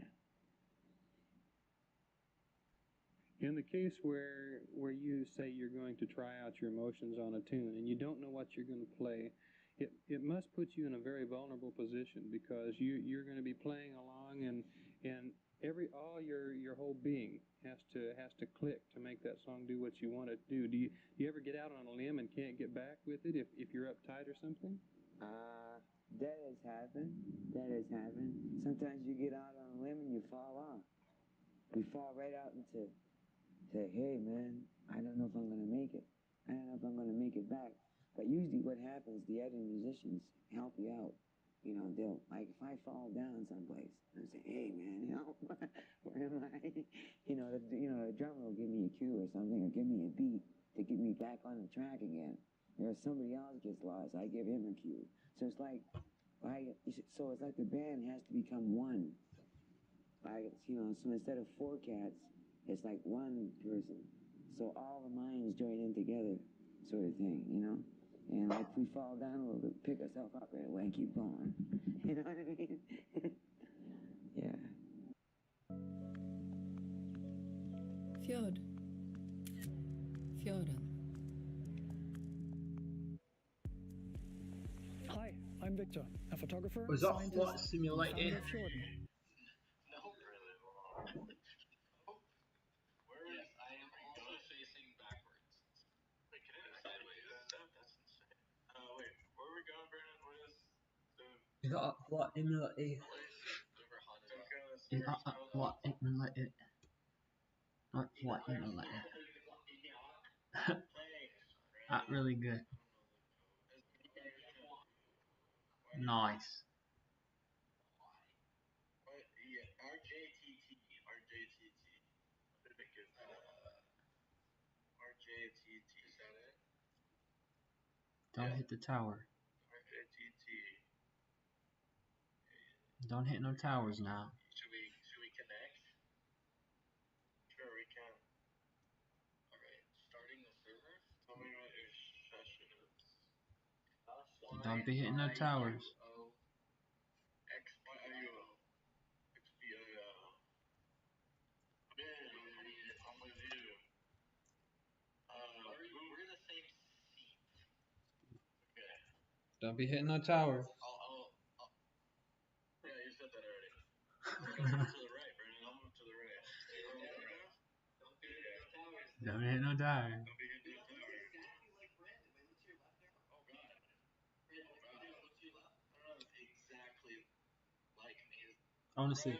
In the case where you say you're going to try out your emotions on a tune and you don't know what you're going to play, it must put you in a very vulnerable position because you're going to be playing along and all your whole being has to click to make that song do what you want it to do. Do you ever get out on a limb and can't get back with it if you're uptight or something?
That has happened. That has happened. Sometimes you get out on a limb and you fall off. You fall right out into, hey man, I don't know if I'm going to make it. I don't know if I'm going to make it back. But usually what happens, the other musicians help you out. You know, they'll, like if I fall down someplace, I say, hey man, help, where am I? The drummer will give me a cue or something, or give me a beat to get me back on the track again. Or if somebody else gets lost, I give him a cue. So it's like, it's like the band has to become one. So instead of four cats, it's like one person. So all the minds join in together, sort of thing, you know? And like if we fall down a little bit, pick ourselves up right away and keep going. You know what I mean? Yeah.
Fjord. Fjorden.
Hi, I'm Victor, a photographer,
Was that
scientist,
Flight
and
Simulator?
founder of Fjorden.
Is that Flight Simulator? Is that Flight Simulator? Not Flight Simulator. That really good. Nice. Don't hit the tower. Don't hit no towers now. Don't be hitting no towers. Don't be hitting no towers. Don't hit no towers. I want to see.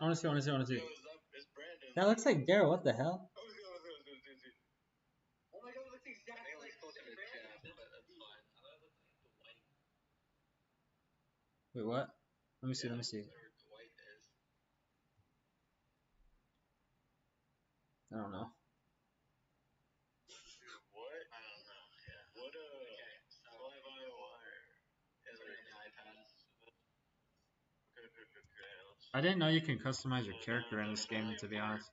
I want to see. That looks like Daryl. What the hell? Wait, what? Let me see. Let me see. I don't know.
What? I don't know. Yeah. What okay, so fly-by wire. Is it an iPad? Okay.
I didn't know you can customize your character in this game, to be honest.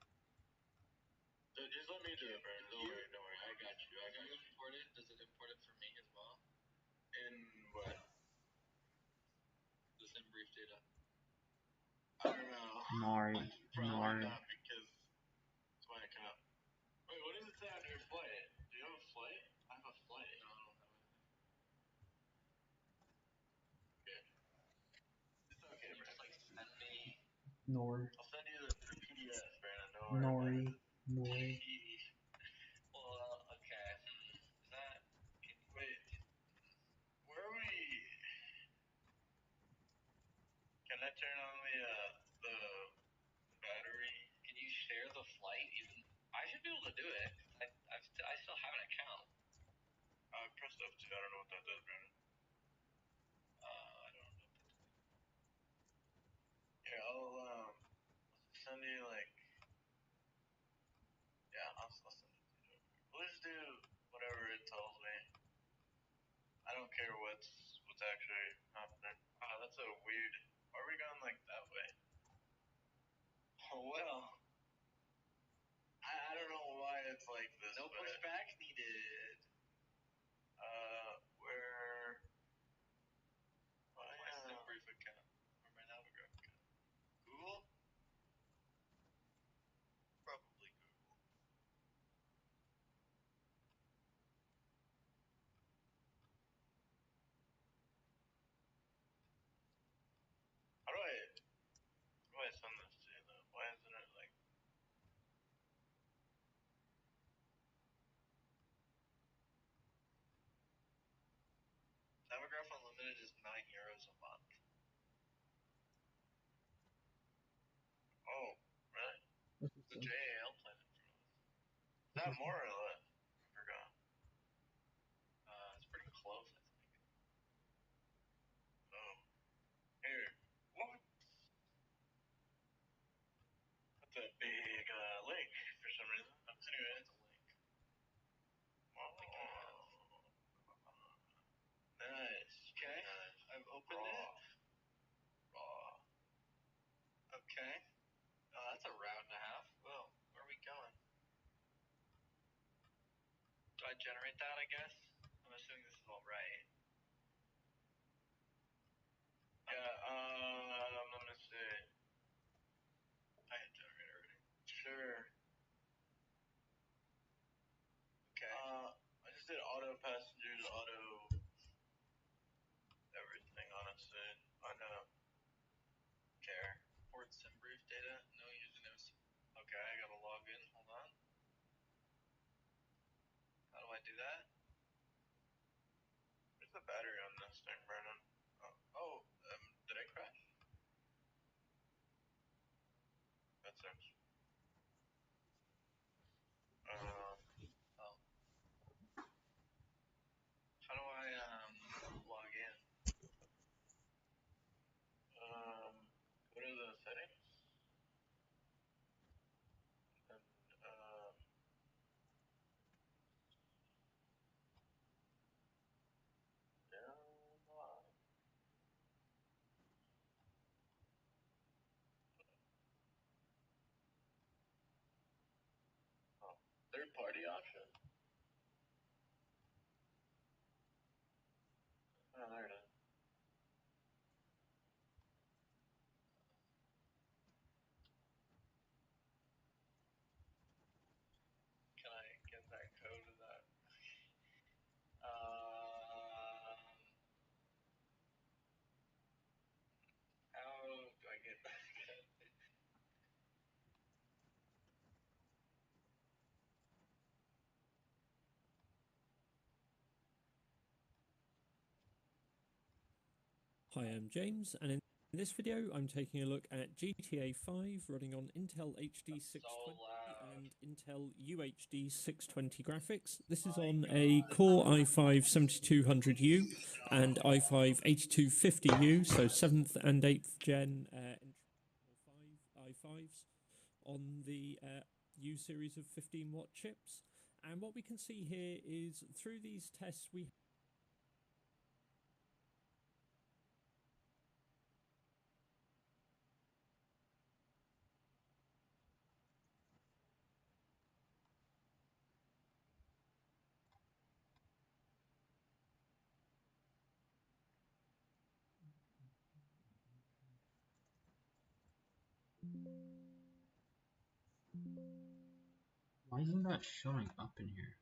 Just let me do it, Brandon. Don't worry. I got you. I got you. Import it? Does it import it for me as well? In what? The sim brief data. I don't know.
Nori.
Probably not because it's my account. Wait, what does it say on your flight? Do you have a flight? I have a flight. No, I don't have anything. Okay. It's okay, Brandon. Just like send me.
Nori.
I'll send you the PDF, Brandon. Don't worry.
Nori.
Well, okay. Is that? Wait. Where are we? Can I turn on the battery? Can you share the flight? Even I should be able to do it. I still have an account. I pressed F2. I don't know what that does, Brandon. I don't know what that does. Here, I'll send you like. Yeah, I'll send it to you. We'll just do whatever it tells me. I don't care what's actually happening. Wow, that's a weird. Why are we going like that way? Oh well. I don't know why it's like this. No pushback needed. Where? My sim brief account or my Navigraph account. Google? Probably Google. How do I send this to you though? Why isn't it like? Navigraph Unlimited is €9 a month. Oh, really? The JAL plan in front of us. Is that more or less? I forgot. It's pretty close, I think. Oh. Here. What? That's a big link for some reason. Anyway, it's a link. Oh. Nice. Okay. Nice. I've opened it. Raw. Okay. That's a round and a half. Well, where are we going? Do I generate that, I guess? I'm assuming this is all right. Yeah, let me see. I hit generate already. Sure. Okay. I just did auto passengers, auto everything, honestly. I don't care. Port sim brief data, no username. Okay, I gotta log in. Hold on. How do I do that? Where's the battery on this thing, Brandon? Did I crash? That sucks. How do I log in? Go to the settings. And download. Third party option. Oh, there it is. Can I get that code of that? How do I get that code?
Hi, I'm James, and in this video I'm taking a look at GTA 5 running on Intel HD 620 and and Intel UHD 620 graphics. This is on a Core i5-7200U and i5-8250U, so 7th and 8th gen i5s on the U series of 15-watt chips. And what we can see here is through these tests we
Why isn't that showing up in here?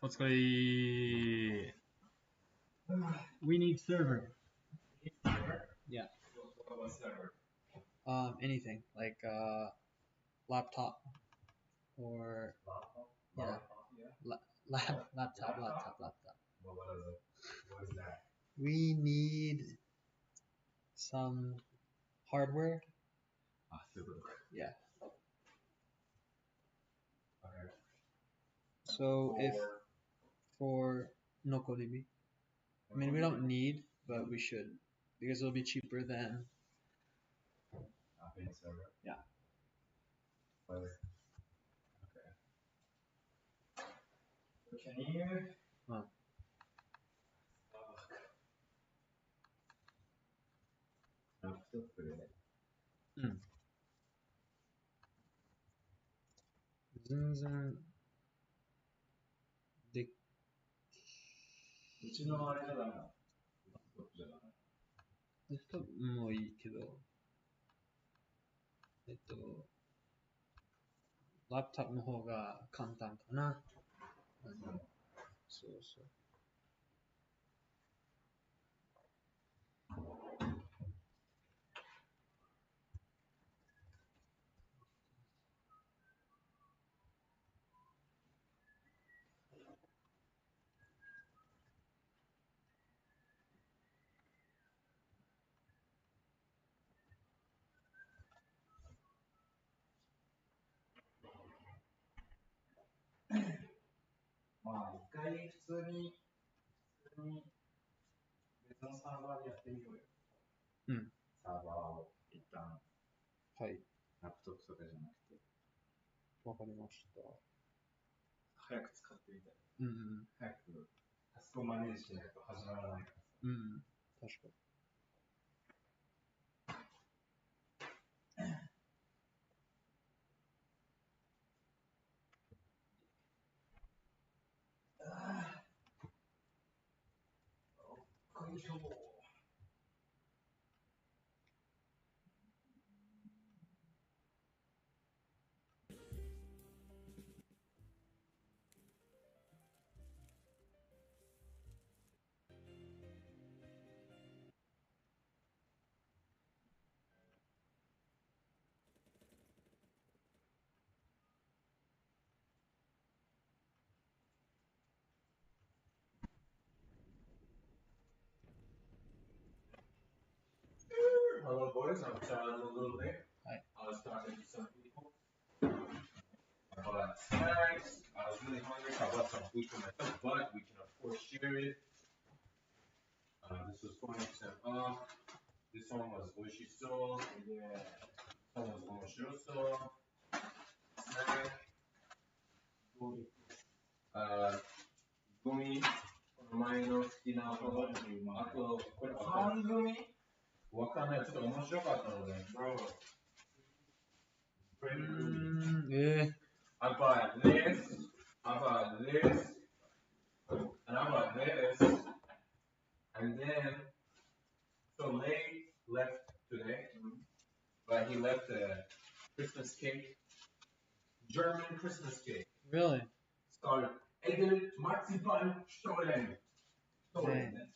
お疲れ。We need server. Yeah.
What about server?
Anything like laptop or laptop.
What is that?
We need some hardware. Yeah.
Okay.
So if for Nokoribi, I mean we don't need, but we should because it'll be cheaper than.
Paying server.
Yeah.
Okay. Can you?
Huh. Hmm. 全然で
うちのあれじゃダメなの？デスクトップじゃダメ？
デスクトップもいいけど、ラップトップの方が簡単かな。そうそう。
まあ一回普通に別のサーバーでやってみようよ。
うん。
サーバーを一旦。
はい。
ラップトップとかじゃなくて。
わかりました。
早く使ってみたい。
うんうん。
早くタスクをマネージしないと始まらないからさ。
うん。確かに。
よいしょ。Hello, boys. I'm chatting a little bit.
Hi.
I was talking to some people. I bought snacks. I was really hungry, so I bought some food for myself, but we can, of course, share it. This was 20% off. This one was Oishiso. Yeah. This one was Omoshiroso. Snack. Gumi. 前の好きなもの。あと、これ、半グミわかんない。ちょっと面白かったので。I bought this, I bought this, and I bought this. And then, so Lay left today, but he left a Christmas cake, German Christmas cake.
Really?
It's called Egel Marzipan Stollen. Stollen.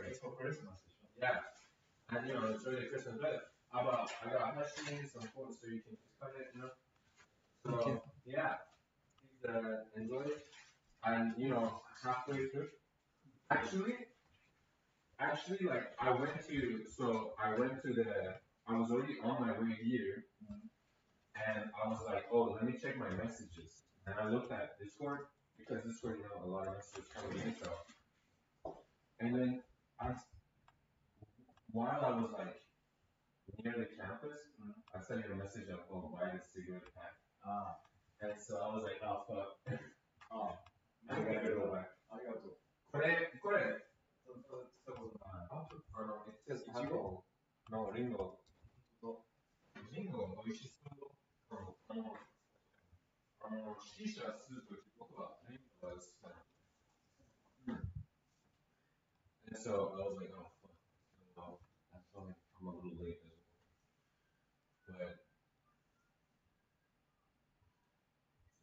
It's for Christmas. Yeah. And you know, it's really Christmas, but I got Hershey's, some food, so you can just cut it, you know. So, yeah. Please enjoy it. And, you know, halfway through, actually, like, I was already on my way here, and I was like, oh, let me check my messages. And I looked at Discord, because Discord, you know, a lot of messages coming in, so. And then, while I was, like, near the campus, I sent you a message of, oh, buy this cigarette pack. And so I was like, oh, fuck. I gotta go back. これ、it says apple. No, リンゴ。リンゴ美味しそう。シーシャ吸うとき僕はリンゴが好きなの。And so I was like, oh, fuck. Well, that's fine. I'm a little late as well. But,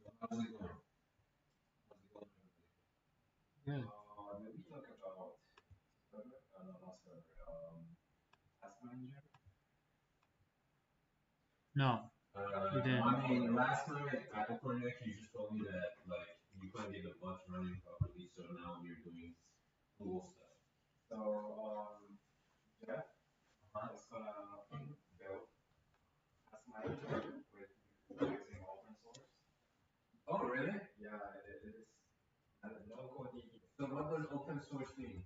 so How's it going? How's it going?
Good.
We talk about task manager.
No. We didn't.
I mean, last time at Connect, you just told me that like you couldn't get the bus running properly, so now you're doing cool stuff.
So Jeff is gonna build task manager with using open source.
Oh, really?
Yeah, it is. No coding.
So what does open source mean?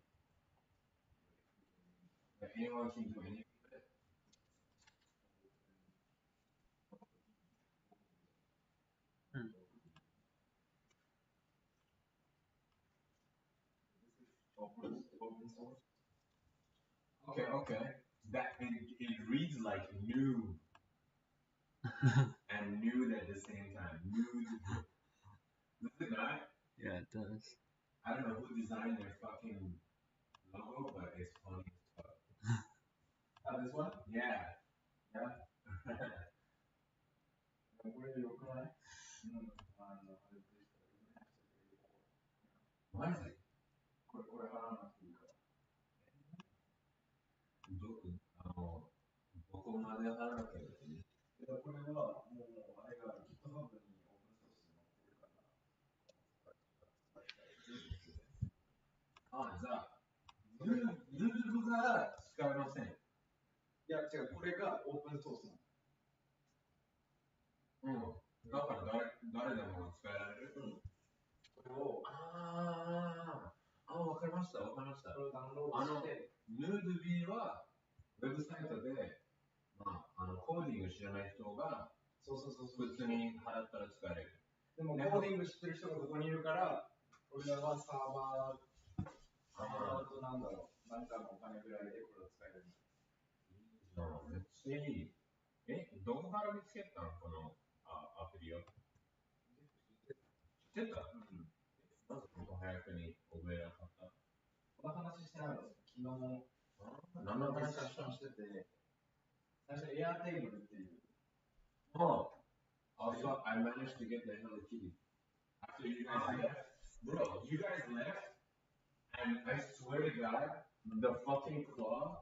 Like anyone can do anything with it?
Open source.
Okay, okay. That it reads like new and nude at the same time. Nude. Does it not?
Yeah, it does.
I don't know who designed their fucking logo, but it's funny as fuck.
This one?
Yeah.
Yeah. これでよくない？
マジ？
これ払わなくていいから。
どこまで払わなきゃいけない？
これはもうあれが GitHub にオープンソースで載ってるから。
あ、じゃあ、ヌードが使えません。い
や、違う、これがオープンソースな
の。
の。
だから誰でも使えられる。
これを。
わかりました、わかりました。
これをダウンロードして。
ヌードビーは、ウェブサイトで、コーディング知らない人が、普通に払ったら使える。
でも、コーディング知ってる人がここにいるから、俺らはサーバーとなんだろう、なんかのお金ぐらいでこれを使える。
めっちゃいい。どこから見つけたのこのアプリを。知ってた？うん。なぜこんな早くに覚えなかった？
この話してないの？昨日、
何の話
してて、最初エアテーブルっていう。
Also, I managed to get the Hello Kitty. After you guys left. Bro, you guys left, and I swear to God, the fucking claw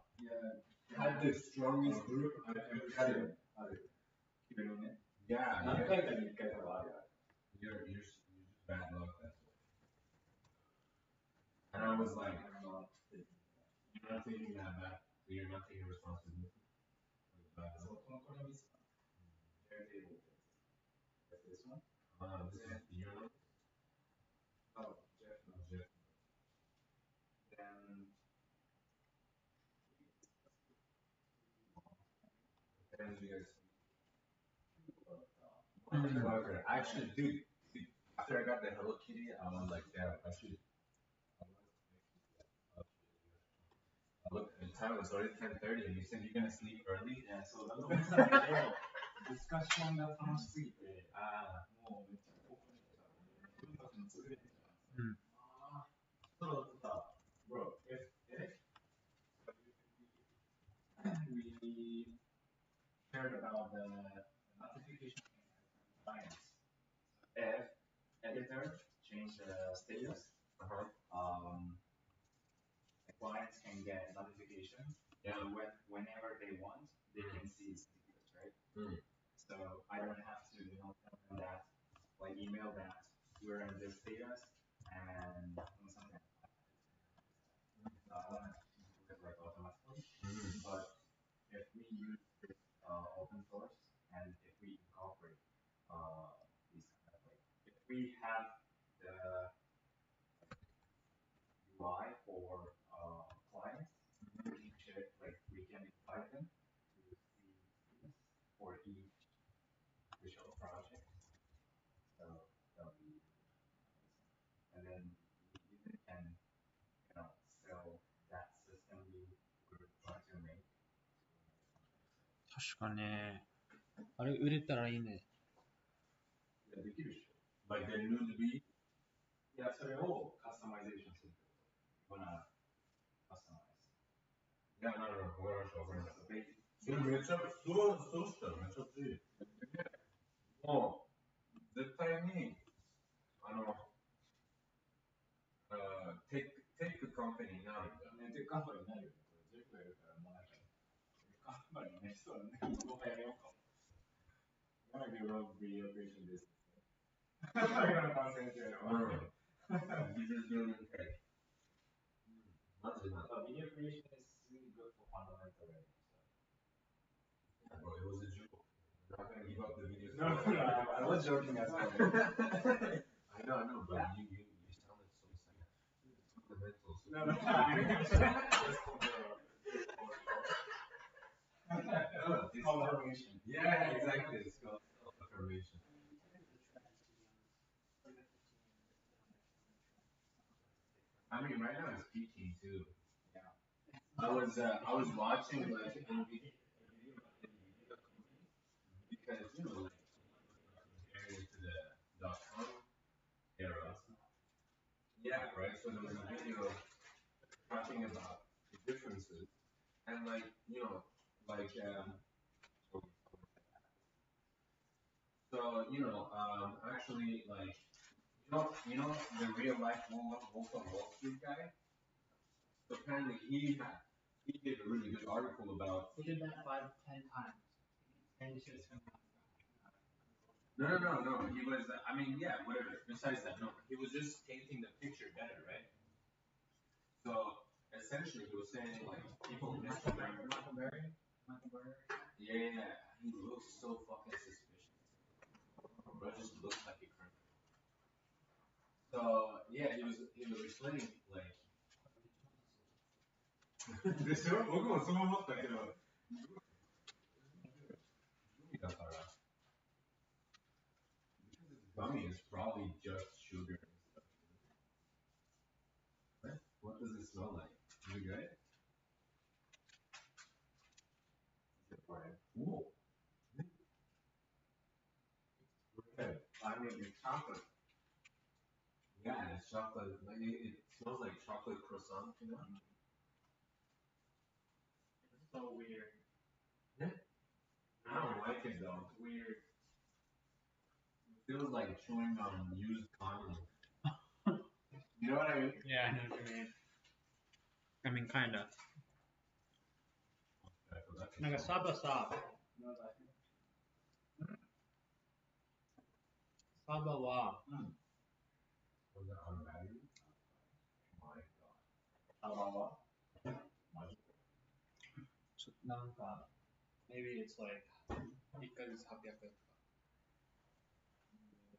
had the strongest grip I've ever seen. Yeah. You're just bad luck, that's why. And I was like, you're not taking that back. You're not taking responsibility for the bad luck.
This one?
This is your one?
Oh, Jeff.
Then you guys. Actually, dude, after I got the Hello Kitty, I was like, damn, I should. Look, the time was already 10:30, and you said you're gonna sleep early.
Yeah, so that's whatディスカッションが楽しすぎて、もうめっちゃ興奮してた。文学の作れてた。そうだ、bro, if we cared about the notification clients, if editor change the status, the clients can get notification. And whenever they want, they can see status, right? So I don't have to, tell them that, like email that we're in this status and something like that. I don't have to do it like automatically. But if we use this open source and if we incorporate these kind of like, if we have the UI for clients, we can like we can invite them to see for each visual project. So that'll be and then we even can sell that system we were trying to make.
確かね。あれ売れたらいいね。
いや、できるでしょ。
Like the new be?
いや、それをカスタマイゼーションするってこと。wanna customize.
いや、わかりました。それめちゃ、そうしたらめちゃくちゃいい。もう、絶対に、
we wrote video creation business. I'm not gonna concentrate on it.
You just doing okay.
Video creation is really good for fundamental writing.
Yeah, bro, it was a joke. We're not gonna give up the videos.
No, I was joking as well.
I know, but you sounded so sad. Fundamentals.
No. It's confirmation.
Yeah, exactly. It's called confirmation. I mean, right now it's peaking too.
Yeah.
I was watching like a video because like comparing to the .com era. Yeah, right. So there was a video talking about the differences and like like actually like the real life Wolf of Wall Street guy. So apparently he did a really good article about.
He did that 5-10 times. And you should have
No. He was. I mean, yeah, whatever. Besides that, no. He was just painting the picture better, right? So essentially, he was saying like people misremember. Yeah, he looks so fucking suspicious. Bro just looks like a criminal. So yeah, he was explaining like. でしょ僕もそう思ったけど。だから。Gummy is probably just sugar and stuff. What does it smell like? Is it good? Ooh. Good. I mean, it's chocolate. Yeah, it's chocolate. Like it smells like chocolate croissant, you know?
It's so weird.
Yeah. I don't like it though.
It's weird.
It feels like chewing on used condom. You know what I mean?
Yeah, I know what you mean. I mean, kinda. Like a saba sab. Saba wa.
Was that on battery? My god.
Saba wa. Maybe it's like because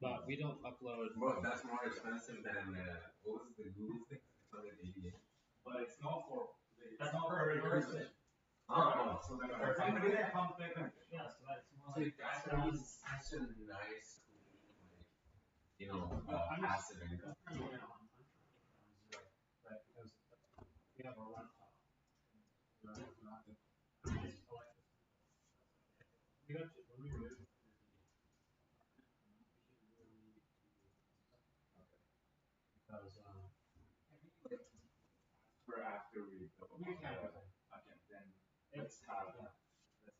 but we don't upload.
Bro, that's more expensive than what was the Google thing? 688.
But it's not for. That's not for every person.
Oh,
So that's for company that comes back. Yeah, so that's more like.
That's such a nice, passive income.
Right, because we have a laptop. We got to, when we were because for after we go. We can. Okay, then let's have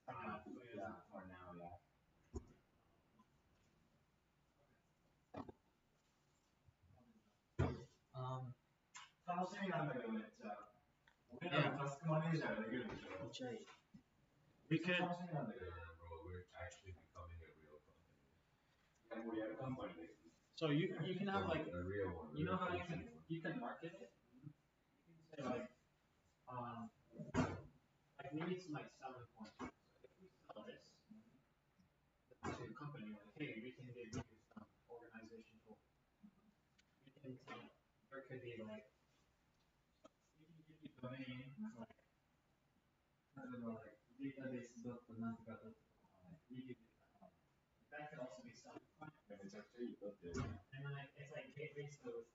for now, yeah.楽しみなんだけどめっちゃ。俺らのタスクマネージャーができるんでしょ。めっちゃいい。We could. 楽しみなんだけど。
Bro, we're actually becoming a real company.
And we are a company. So you can have like
a real one.
You know how you can market it. You can say like we need some like selling points. So if we sell this to a company, like hey, we can give you some organization tools. We can tell there could be like we can give you domain like I don't know like database built for non-developed. We give you that. That could also be selling point. And it's actually built in. And then like it's like gateway so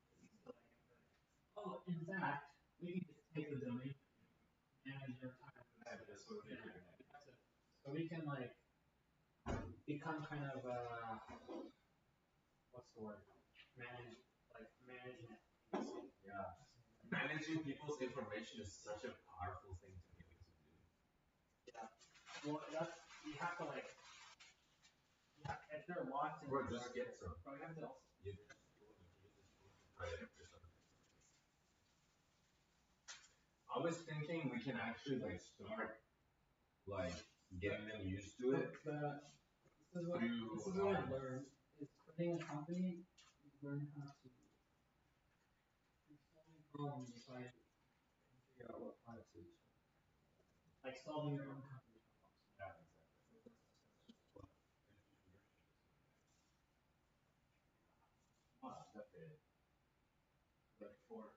oh, in fact, we can just take the domain, manage your time. So we can like become kind of what's the word? Management.
Yeah. Managing people's information is such a powerful thing to be able to do.
Yeah. Well, you have to like. Yeah, if they're locked in.
Bro, just get some.
Bro, you have to also.
I was thinking we can actually like start like getting them used to it.
The
is what I've learned. Is creating a company, you learn how to solving problems inside you and figure out what products to use. Like solving your own company problems.
Yeah, exactly. That's it. Like for,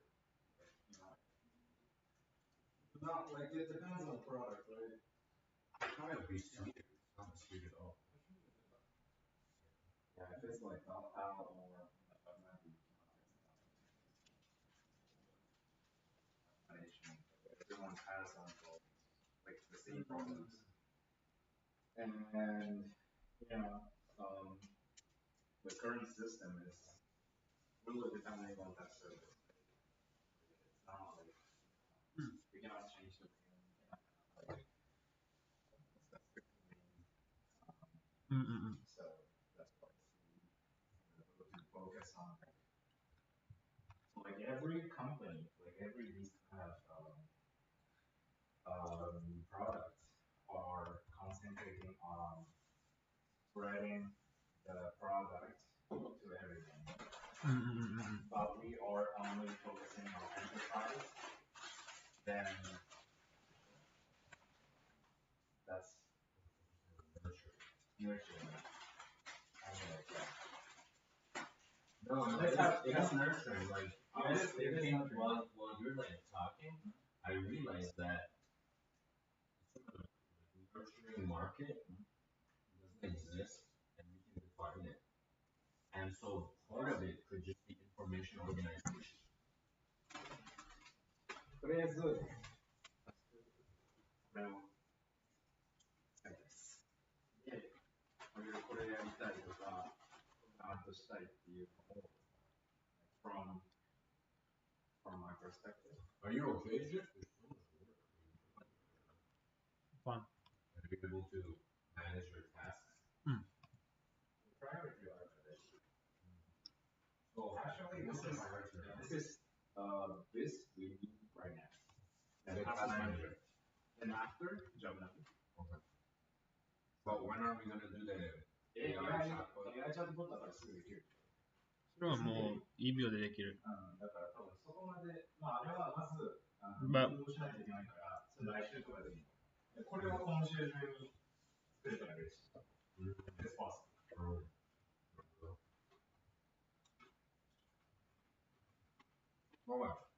not like it depends on the product, right? Try to be sweet. It's not sweet at all. Yeah, if it's like alcohol or maybe combination, everyone has like the same problems. And you know, the current system is really depending on that service. It's not like we cannot change the thing. Like, that's the main. So that's why we to focus on so like every company, like every these kind of products are concentrating on spreading the product to everyone. But we are only focusing on enterprise, then that's nurturing. No, it's nurturing. Like I was thinking while you're like talking, I realized that nurturing market doesn't exist and we can define it. And so part of it could just be information organization. とりあえず、これをしたいです。で、これやりたいとか、こんなアートしたいっていうのを、from my perspective. Are you okay with it?
Fun.
Are you able to manage your tasks? Priority organization. So actually, this is this we need right now. And manager. And after, job number. Okay. But when are we going to do the AI chatbot? AI chatbot だからすぐできる。
それはもう1秒でできる。
だから多分そこまで、まああれはまず、運動しないといけないから、それ来週とかでいいの。これは今週中に作れたら嬉しい。It's possible. Oh well.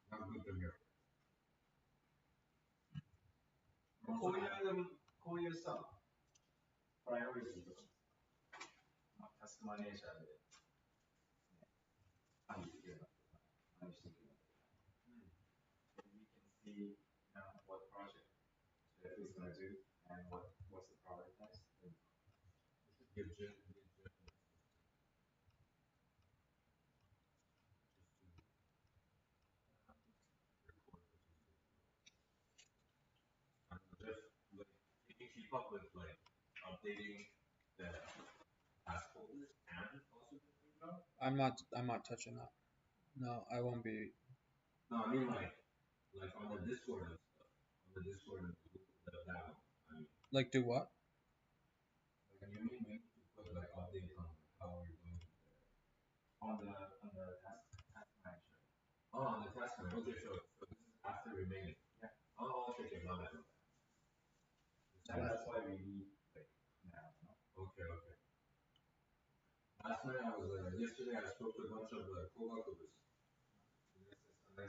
That's good to hear. こういうさ、プライオリティとか、タスクマネージャーで、管理できるような、管理していくような。And we can see what project Jeff is going to do and what's the prioritize. Give Jeff. Jeff, like, can you keep up with like updating the task folders and also the new job?
I'm not touching that. No, I won't be.
No, I mean like on the Discord and stuff. On the Discord and that one. I mean.
Like do what?
Like you need to put like updates on how you're doing on the task manager. Oh, on the task manager. Okay, so this is after remaining. Yeah. Oh, okay, my bad. And that's why we need like now. Okay. Last night yesterday I spoke to a bunch of co-workers. They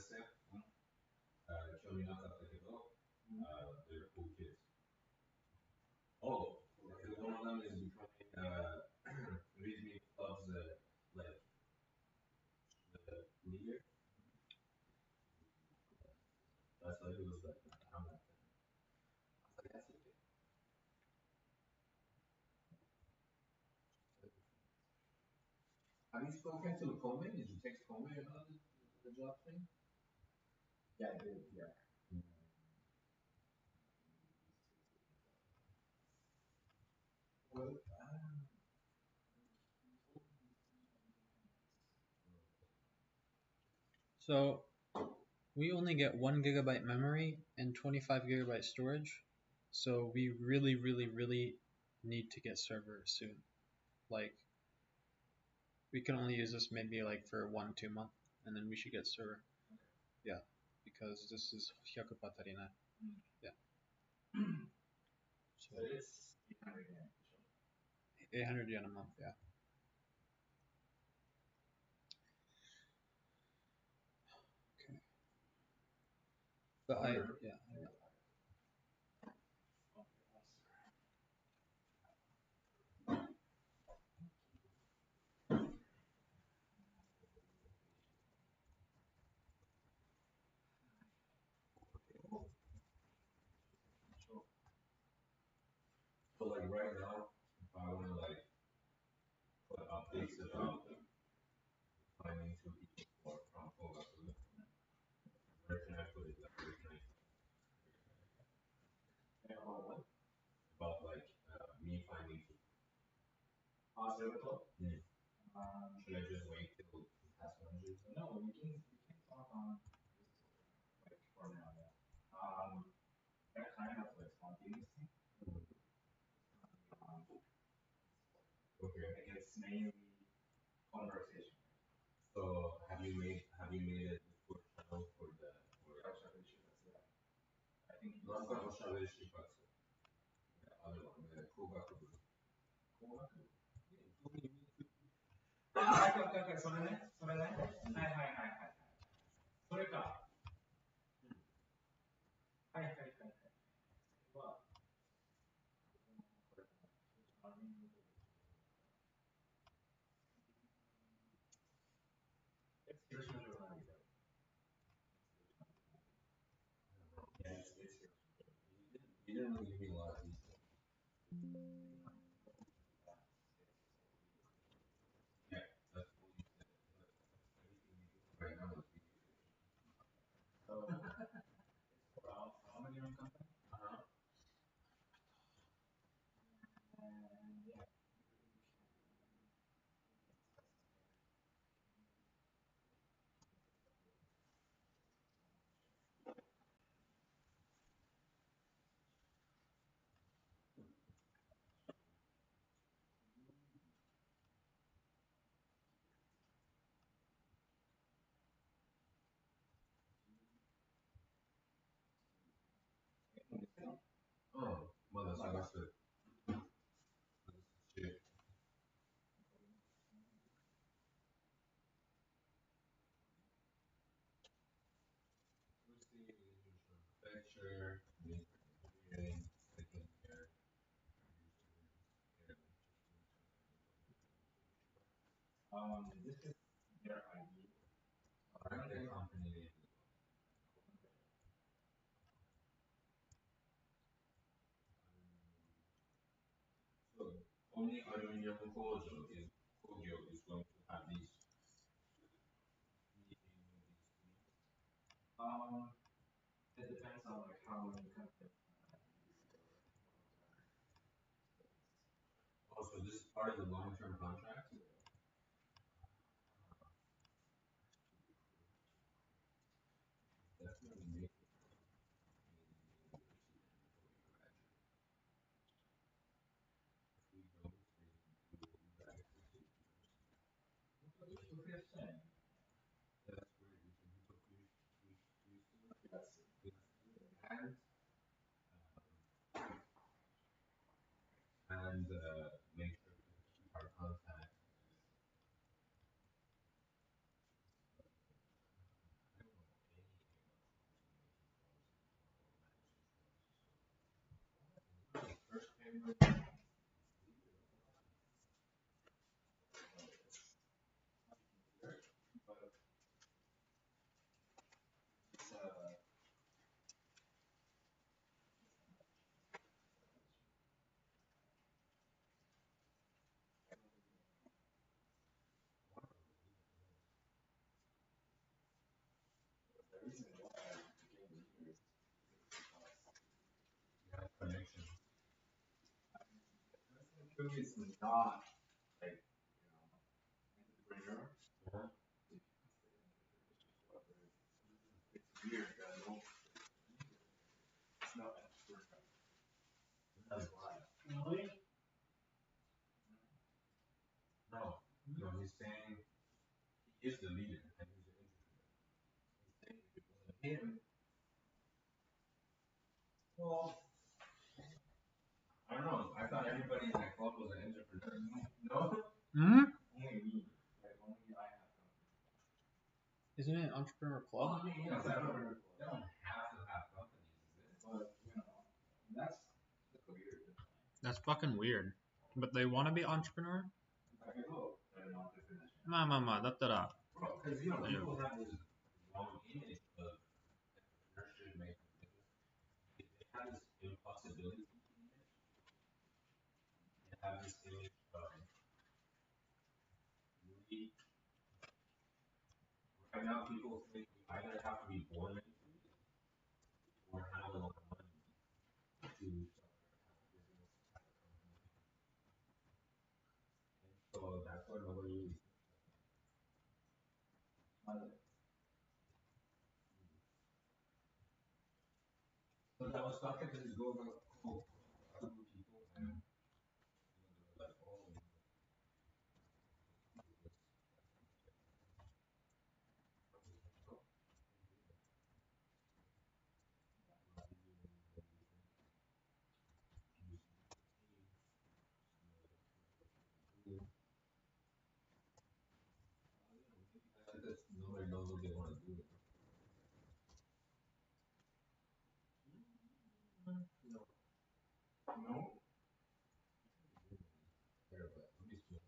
they're cool kids. Oh, one of them is becoming Readme Club's like the leader. That's why he was like, I'm not fan. I was like, that's okay. Have you spoken to Coleman? Did you text Coleman about the job thing? Yeah, I did, yeah. Well,
So we only get 1 gigabyte memory and 25 gigabyte storage. So we really need to get server soon. Like, we can only use this maybe like for 1-2 months, and then we should get server. Yeah, because this is Hyakupatarina. Yeah. So
it's 800 yen.
800 yen a month, yeah. Okay. But I, yeah.
So like right now, if I want to like put updates about finding two people for from Kogaku, where can I put it? Like, where can I
About what?
about like me finding two?
Server club?
Mm. Should I just wait till it has 100?
No, we can talk on Discord, like for now. Yeah. That kind of like spontaneous thing.
Okay.
Like it's mainly conversation.
So have you made a Discord channel for the
I think
not the Oshabere Shikatsu, the other one, the Kogaku group.
Kogaku? Ah, okay, それね。はいはいはいはい。それか。はいはいはいはい。それは、これかな。広島城がないけど。
Yeah, you didn't really give me a lot of detail. Yeah, that's what you said. Everything you do right now is video.
So, it's for our American company. And yeah.
Oh, まだ探す。Shit. Manufacturer, engineering, second year,
This is their ID.
Alright, their company name as well. So only aluminum Kogyo is going to have these meeting these things.
It depends on like how many companies.
Oh, so this is part of the long-term contract? Definitely make it in the university and before you graduate. If we don't, then you will lose access to the university.
That's what you're saying.
Yeah, that's weird. You can book and make sure to keep our contact. I don't know anything about making cars or managing cars. First camera.
The reason why I became a leader is because
You have connections.
the truth is not like, entrepreneur. It's weird that no, it's not entrepreneur. That's why. Really?
No, he's saying he is the leader and he's an entrepreneur. He's saying if it wasn't him, well, I don't know. I thought everybody in that club was an entrepreneur. No?
Hmm?
Only me. Like, only I have company.
Isn't it an entrepreneur club?
Well, I mean, you know, they don't have to have companies, is it?
But, you know, that's weird.
That's fucking weird. But they want to be entrepreneur?
Like, oh, they're not different.
Ma, da da da.
Bro, because, you know, people have this wrong image of entrepreneurship making business. They have this impossibility image. They have this image of really, right now, people think you either have to be born into it or have a lot of money to start a business, have a company. And so that's why nobody really thinks like that. But I was talking to this girl about other people, and they were like, "Oh, you know, this." I was like, "Oh, because nobody knows what they want to do. No. No? There, but let me see.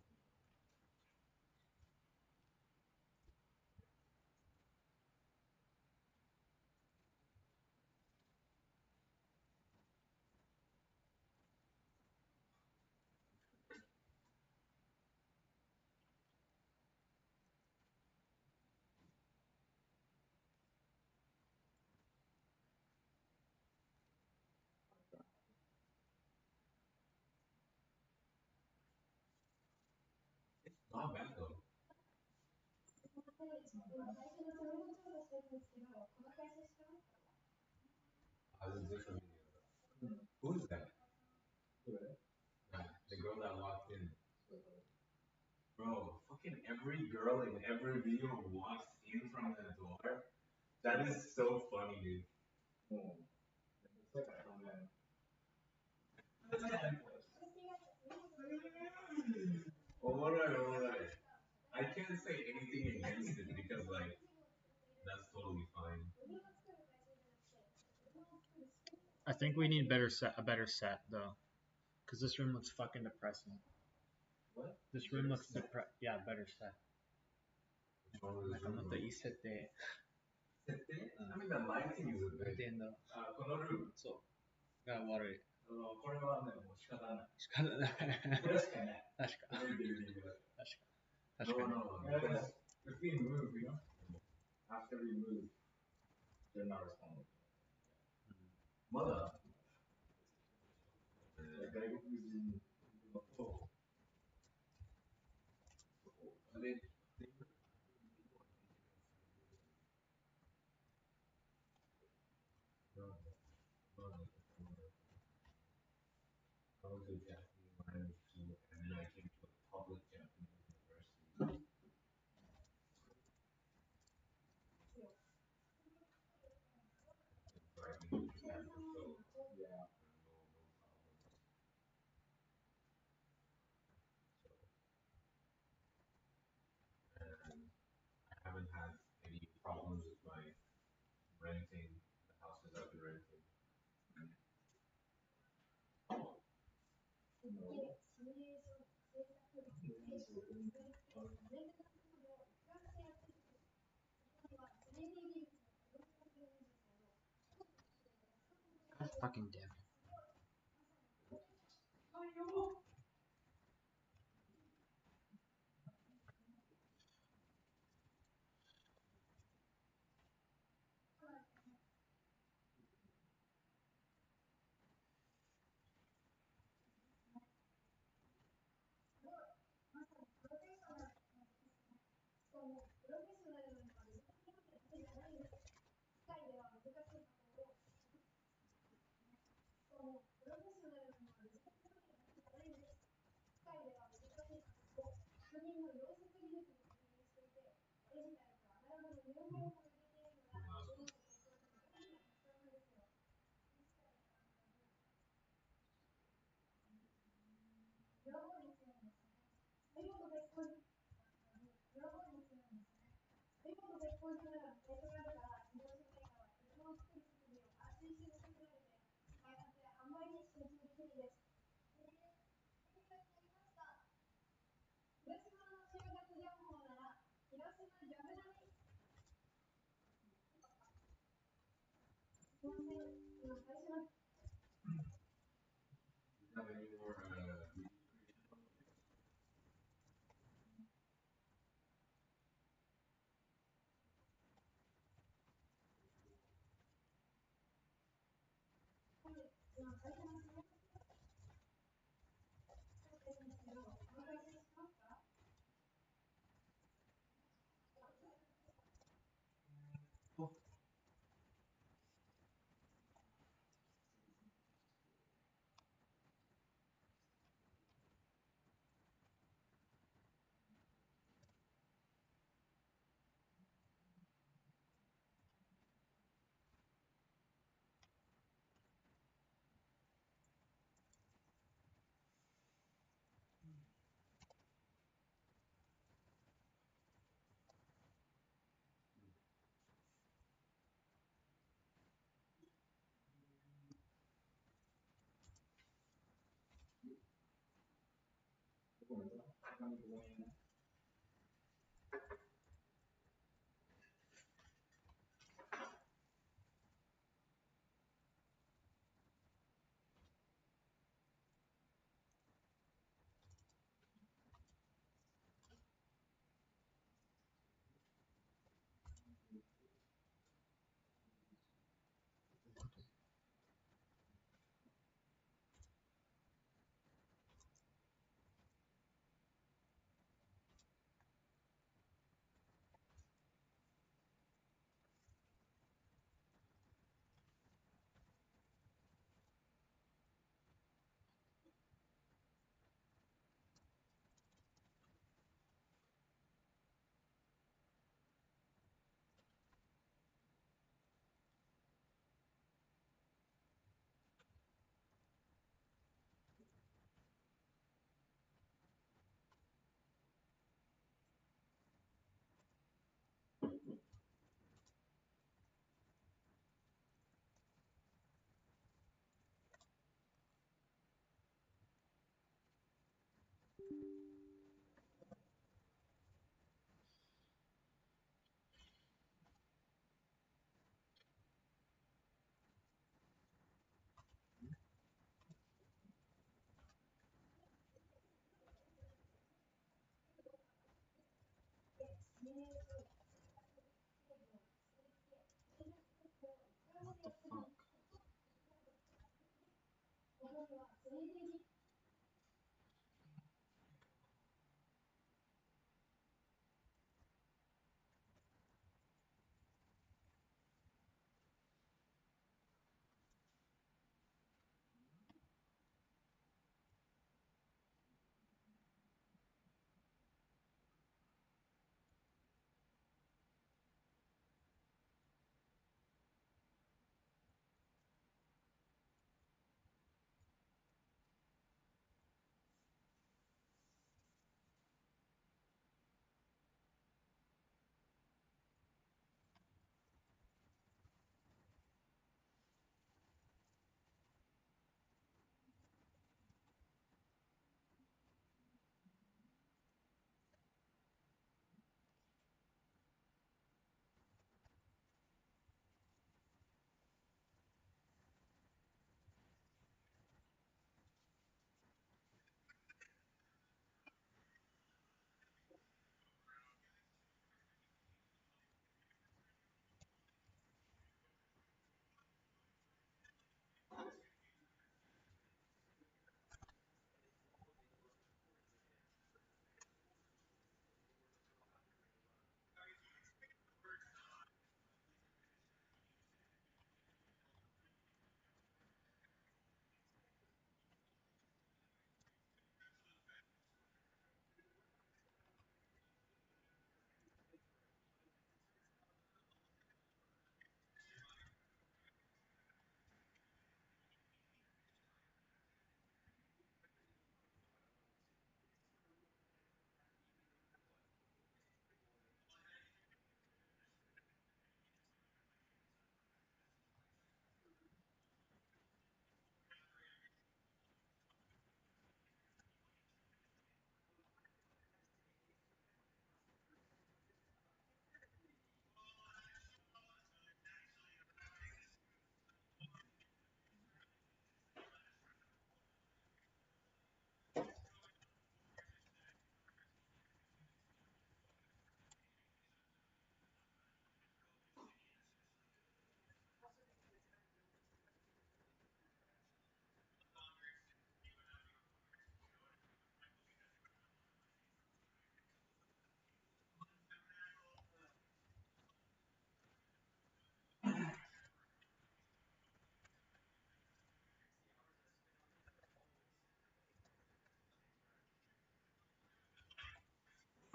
It's not bad though. I was different. Who is that? The girl that walked in. Bro, fucking every girl in every video walks in from the door. That is so funny, dude.
Oh, it's like a comment.
Alright. I can't say anything against it because, like, that's totally fine.
I think we need a better set though, because this room looks fucking depressing.
What?
This room looks yeah, better set.
Which one was
Like the isete.
I mean, the lighting is a bit.
このルーム。
そう。が悪い。
これはね、もう仕方ない。
仕方ない。
これしかない。
確か。
このビルディングだから。
確かに。
No,
Because if we move, you know, after we move, they're not responding.
まだ
外国人のと、
で、I was a Japanese language school, and then I came to a public Japanese university. So I've been in Japan for
yeah.
no problems. And I haven't had any problems with my renting the houses I've been renting.
God fucking damn it.
Have any more
What the fuck?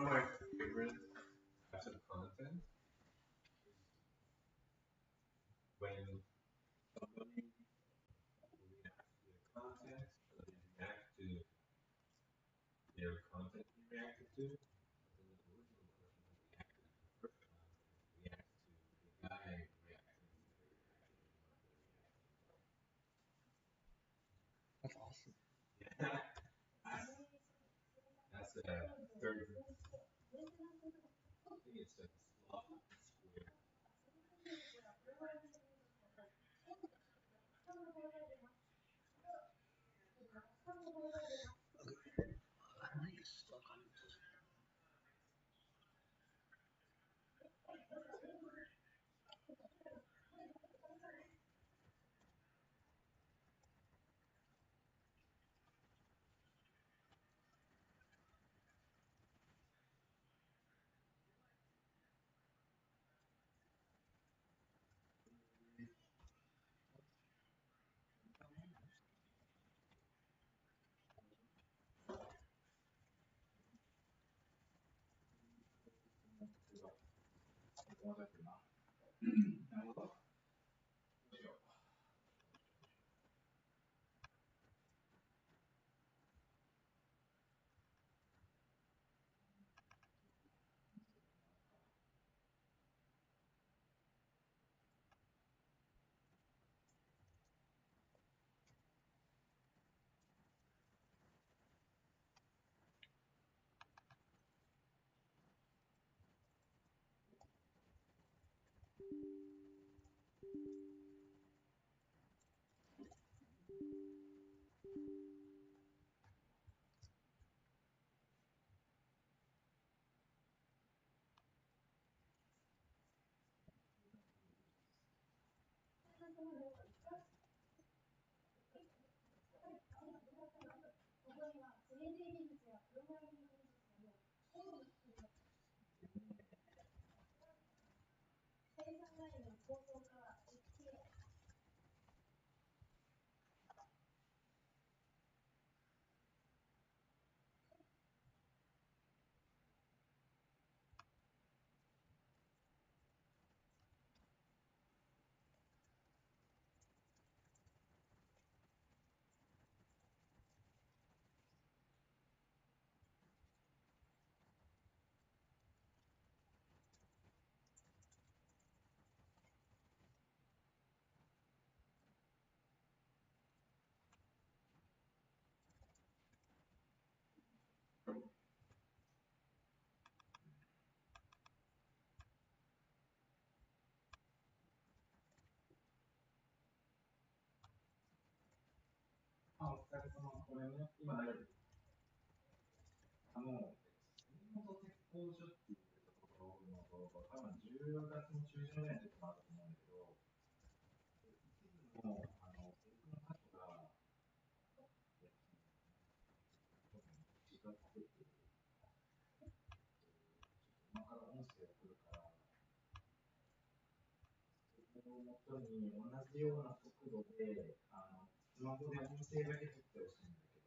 One of my favorite types of content is when somebody reacts to their content, or they react to their content they reacted to, but then the original person who reacted to the first content reacts to the guy reacting to their reaction to one of their reactions.
That's awesome.
Yeah. That's a third. I think it's a slot square.あ、お疲れ様。これね、今流れてる。杉本鉄工所っていうところの、多分10月の中旬ぐらいの時もあると思うんだけど、一部の、鉄の箇所が、血が出て、今から音声を送るから、それをもとに同じような速度で、スマホで音声だけ撮ってほしいんだけど、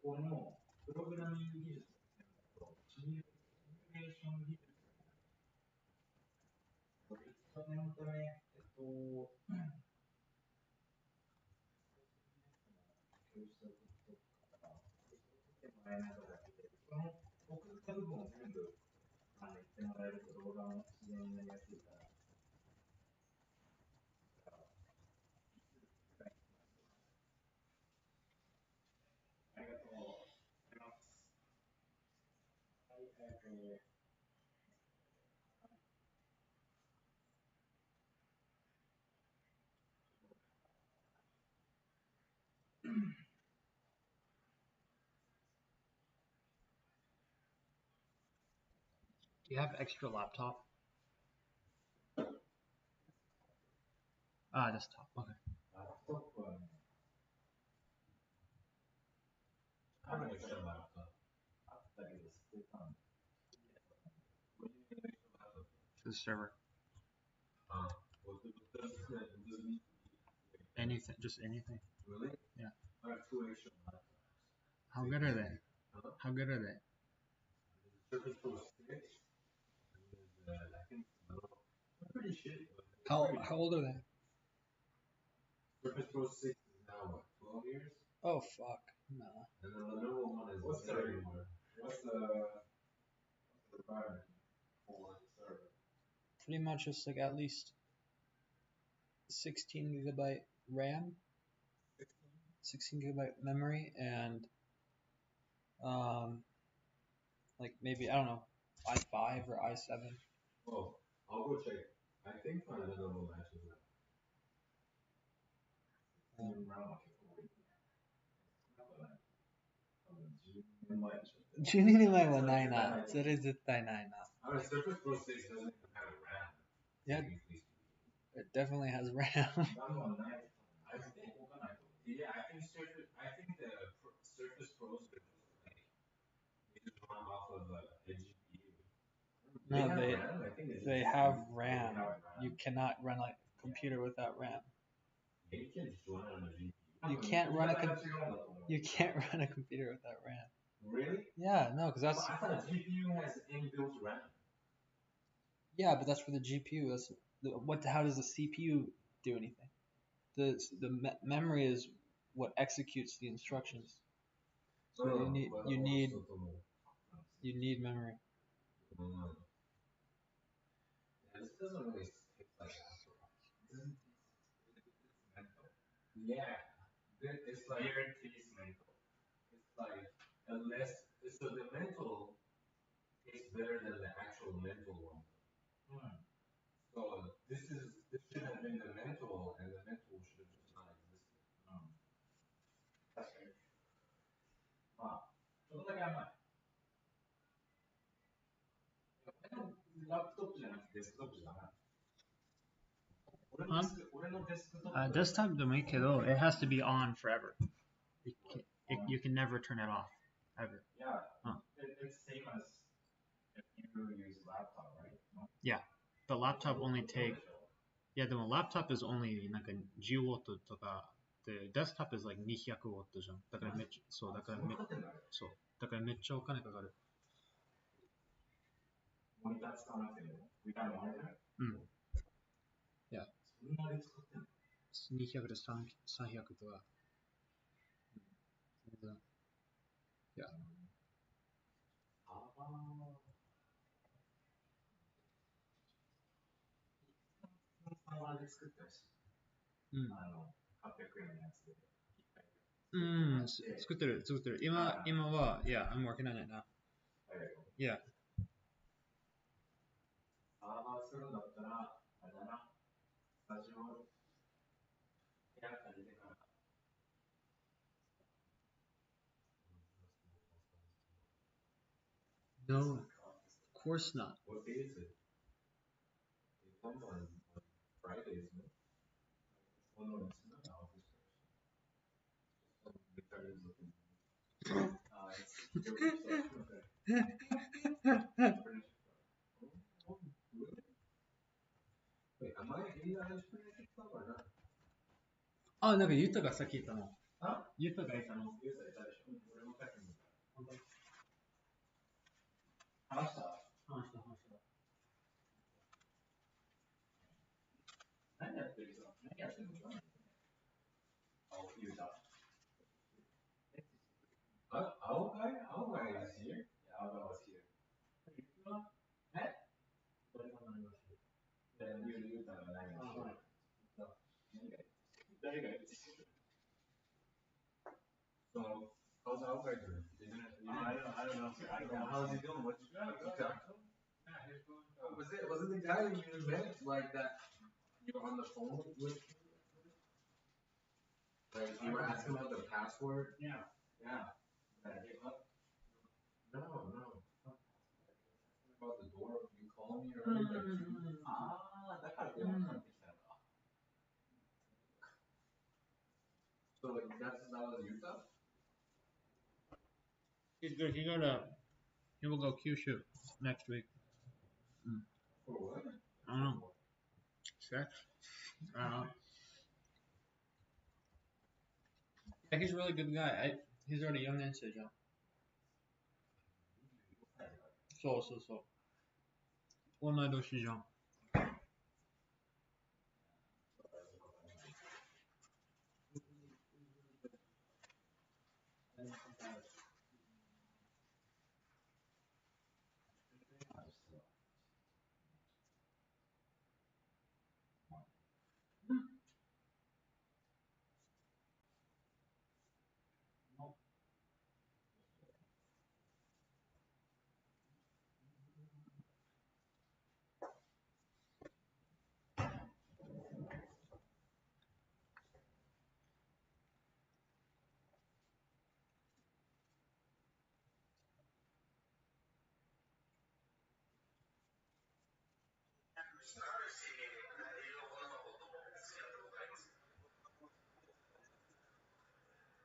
ここのプログラミング技術の専門とシミュレーション技術の念のため、教室を送っとくから、それを見てもらえないかだけで、その送った部分を全部言ってもらえると動画も自然になりやすいから、ありがとうございます。はい、
Do you have extra laptop? Ah, desktop. Okay.
ラップトップはね、ある人があったけど捨てたんだ。
For the server.
あ、
Anything, just anything.
Really?
Yeah.
I have 2 extra laptops.
How good are they?
Huh?
How good are they?
Surface Pro 6 is, I think, they're pretty shitty.
How old are they?
Surface Pro 6 is now what, 12 years?
Oh fuck, no.
And then the Lenovo one is what's the requirement for the server?
Pretty much just like at least 16 gigabyte RAM, 16 gigabyte memory, and like maybe I don't know, i5 or i7.
Oh, I'll go check. I think my Lenovo matches that.12
年前はないな。それ絶対ないな。
I mean, Surface Pro 6 doesn't even have a RAM.
Yeah, it definitely has RAM.
I think, yeah, I think the Surface Pros are just like, they just run off of a GPU.
No,
RAM? I think
they have RAM. You cannot run a computer without RAM.
You can just run it on a GPU.
You can't run a computer without RAM.
Really?
Yeah, no, because that's.
I thought a GPU has inbuilt RAM.
Yeah, but that's for the GPU. That's how does the CPU do anything? The memory is what executes the instructions. So you need memory.
Yeah, this doesn't really taste like apple. It's mental. Yeah, it's like weird taste mental. It's like so the mental tastes better than the actual mental one. So this should have been the mental, and the mental should have just not existed. That's fair. まあ、ちょっとだけ甘い。ラップトップじゃなくてデスクトップじゃダメ。俺のデスクトップ。
Desktop でもいいけど it has to be on forever. You can never turn it off ever.
Yeah, it's same as if you use laptop, right? No?
Yeah, the laptop only take. Yeah, the laptop is only なんか10 watt とか the desktop is like 200 watt じゃん。だからめっちゃそうだからめっちゃお金かかる。
モニター使わなくても、without monitor?
うん。いや。
そんなに使ってんの
?200 で300とか。全然。いや。
で作ったし、
うん。
800円のやつで。
うん、作ってる。今は、yeah, I'm working on it now. Yeah.
サーバーするんだったら、あれだな、スタジオ部屋借りてから。
No, of course not.
What day is it? It comes on Fridays, no? Oh no, it's not August actually. The card is looking. It's your Wait, am I in the Irish Furniture Club or not?
あ、なんかユタがさっき言ったの。ユタがいたの。
ユタいたでしょ。俺も帰ってみた。
本当？
話した。何やってるのかな。青ユタ。
Our guy is here?
Yeah, our guy was here.
え？
誰が何をしてる？ユタが何をしてる？誰が言ってる？
So, how's our guy doing?
I don't know.
How's he doing? What you talk to him? Was it the guy that you met like that? You were on the phone with? Like you were asking about the password?
Yeah.
No. About the door, you call me or like,
だから電話かかってきたのか。
He's good. He will go Kyushu next week.
For what?
I don't know. Sex? I don't know. Yeah, he's a really good guy. He's already young and young. So. 同い年じゃん。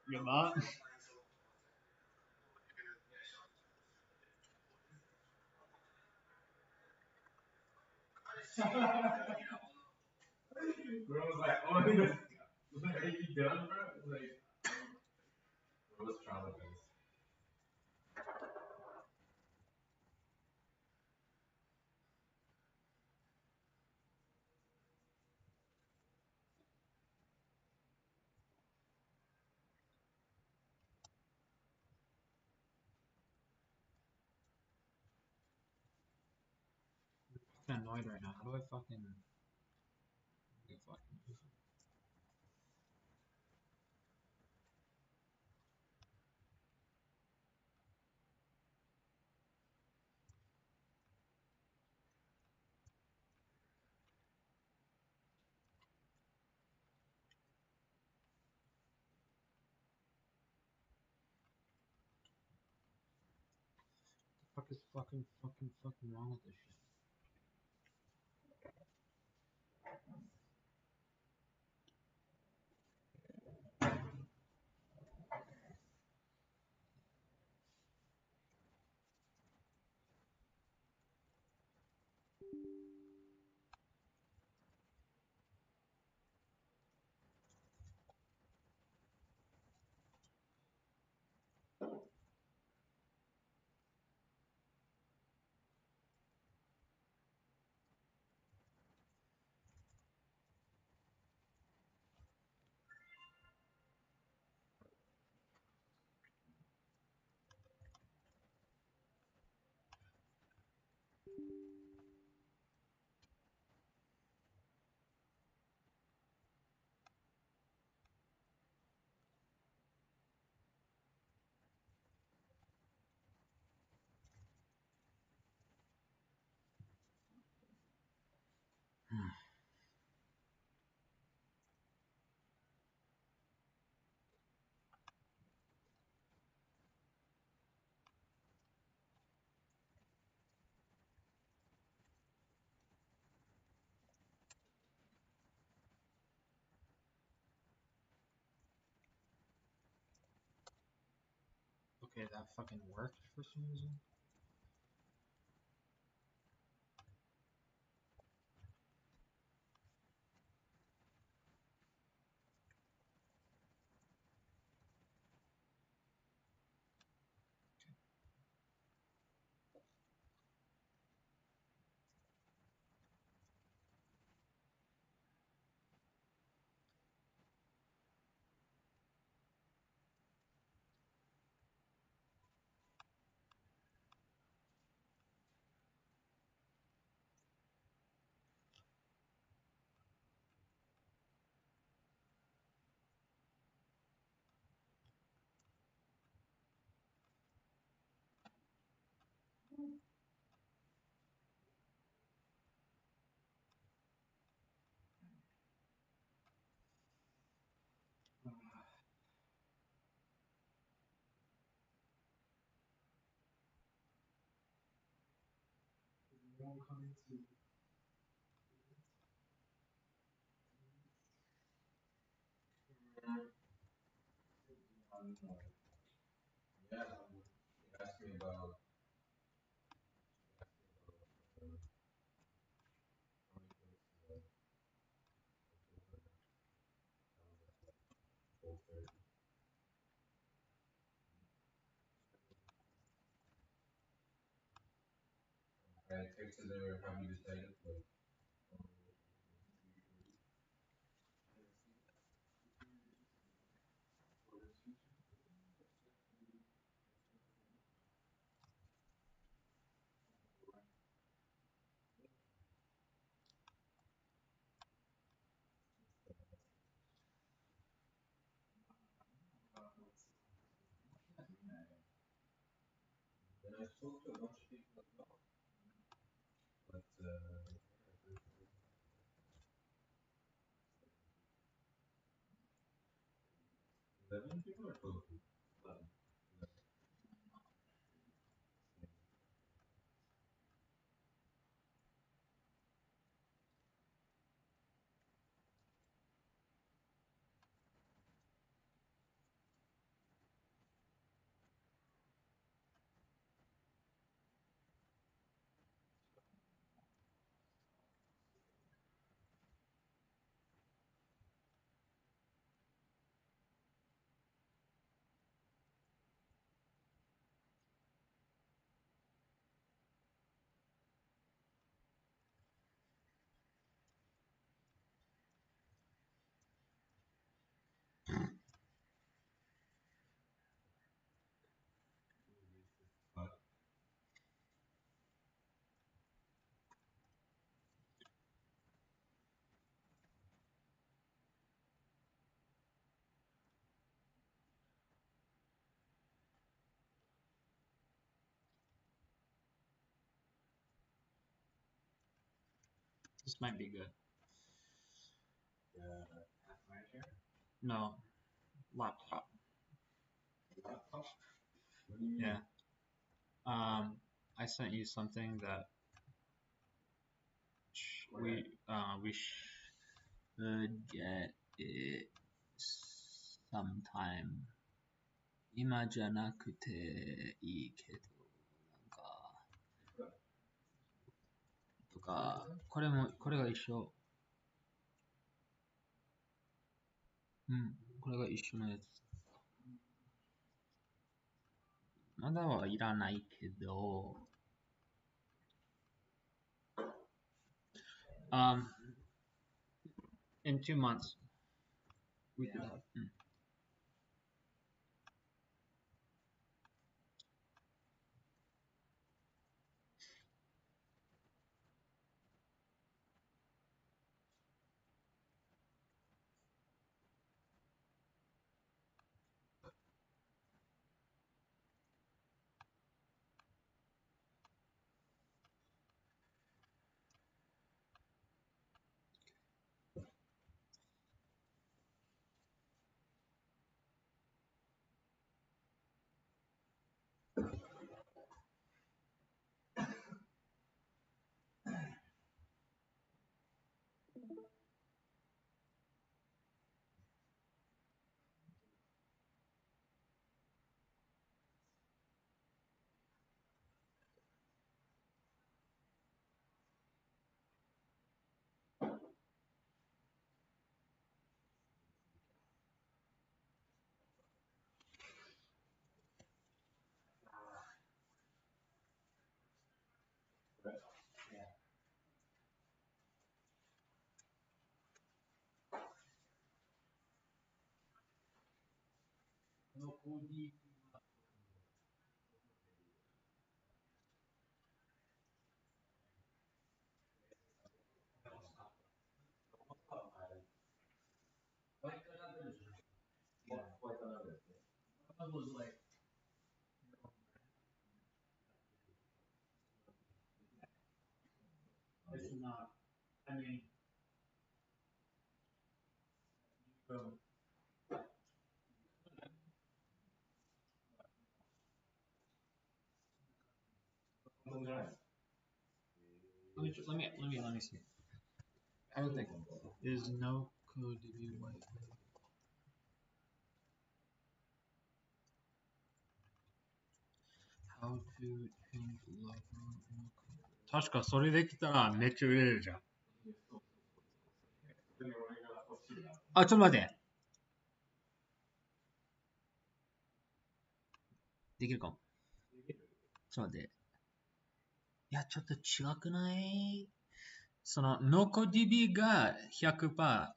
You're not?
Bro was like, oh, are you done, bro? Like, bro was traumatized.
I'm annoyed right now. How do I fucking get fucking What the fuck is fucking wrong with this shit? Okay, that fucking worked for some reason.
me about. I texted her, have you decided? Like, and I spoke to a bunch of people as well. But 11 people or 12 people? 11.
This might be good.
Manager?
No, laptop.
Laptop? What do you mean?
Yeah. I sent you something that we should get it sometime. 今じゃなくていいけど、なんか、とか、これが一緒。うん、これが一緒のやつ。まだはいらないけど、in 2 months, we could have. It's not. I mean, let me see. I don't think is no code DB white. How to change logo. 確かそれできたらめっちゃ売れるじゃん。あ、ちょっと待って。できるかも。ちょっと待って。いや、ちょっと違くない？その、ノコ DB が 100%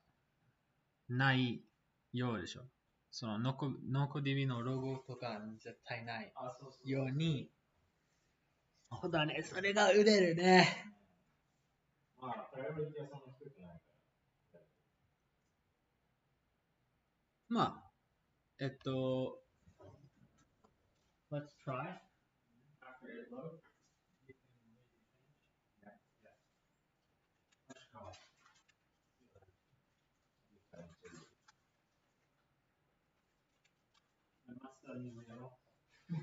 ないようでしょ。そのノコ DB のロゴとか絶対ないように。そうだね、それが売れるね。
まあ、プライオリティはそんな低くないから。
まあ、let's try.
After it loads, you can maybe change. Yeah, yeah. Mazda にもやろう。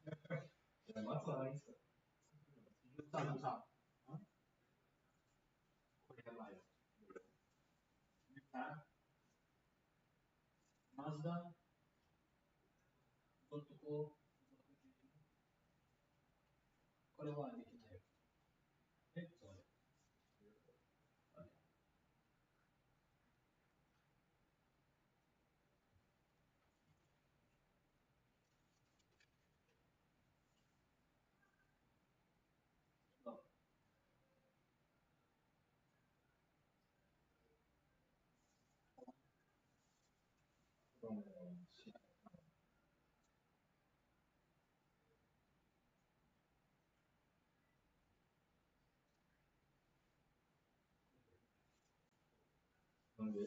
Mazda はいいっすよ。これやばいよ。Mazda ドットコこれはできないよ。そう。なんで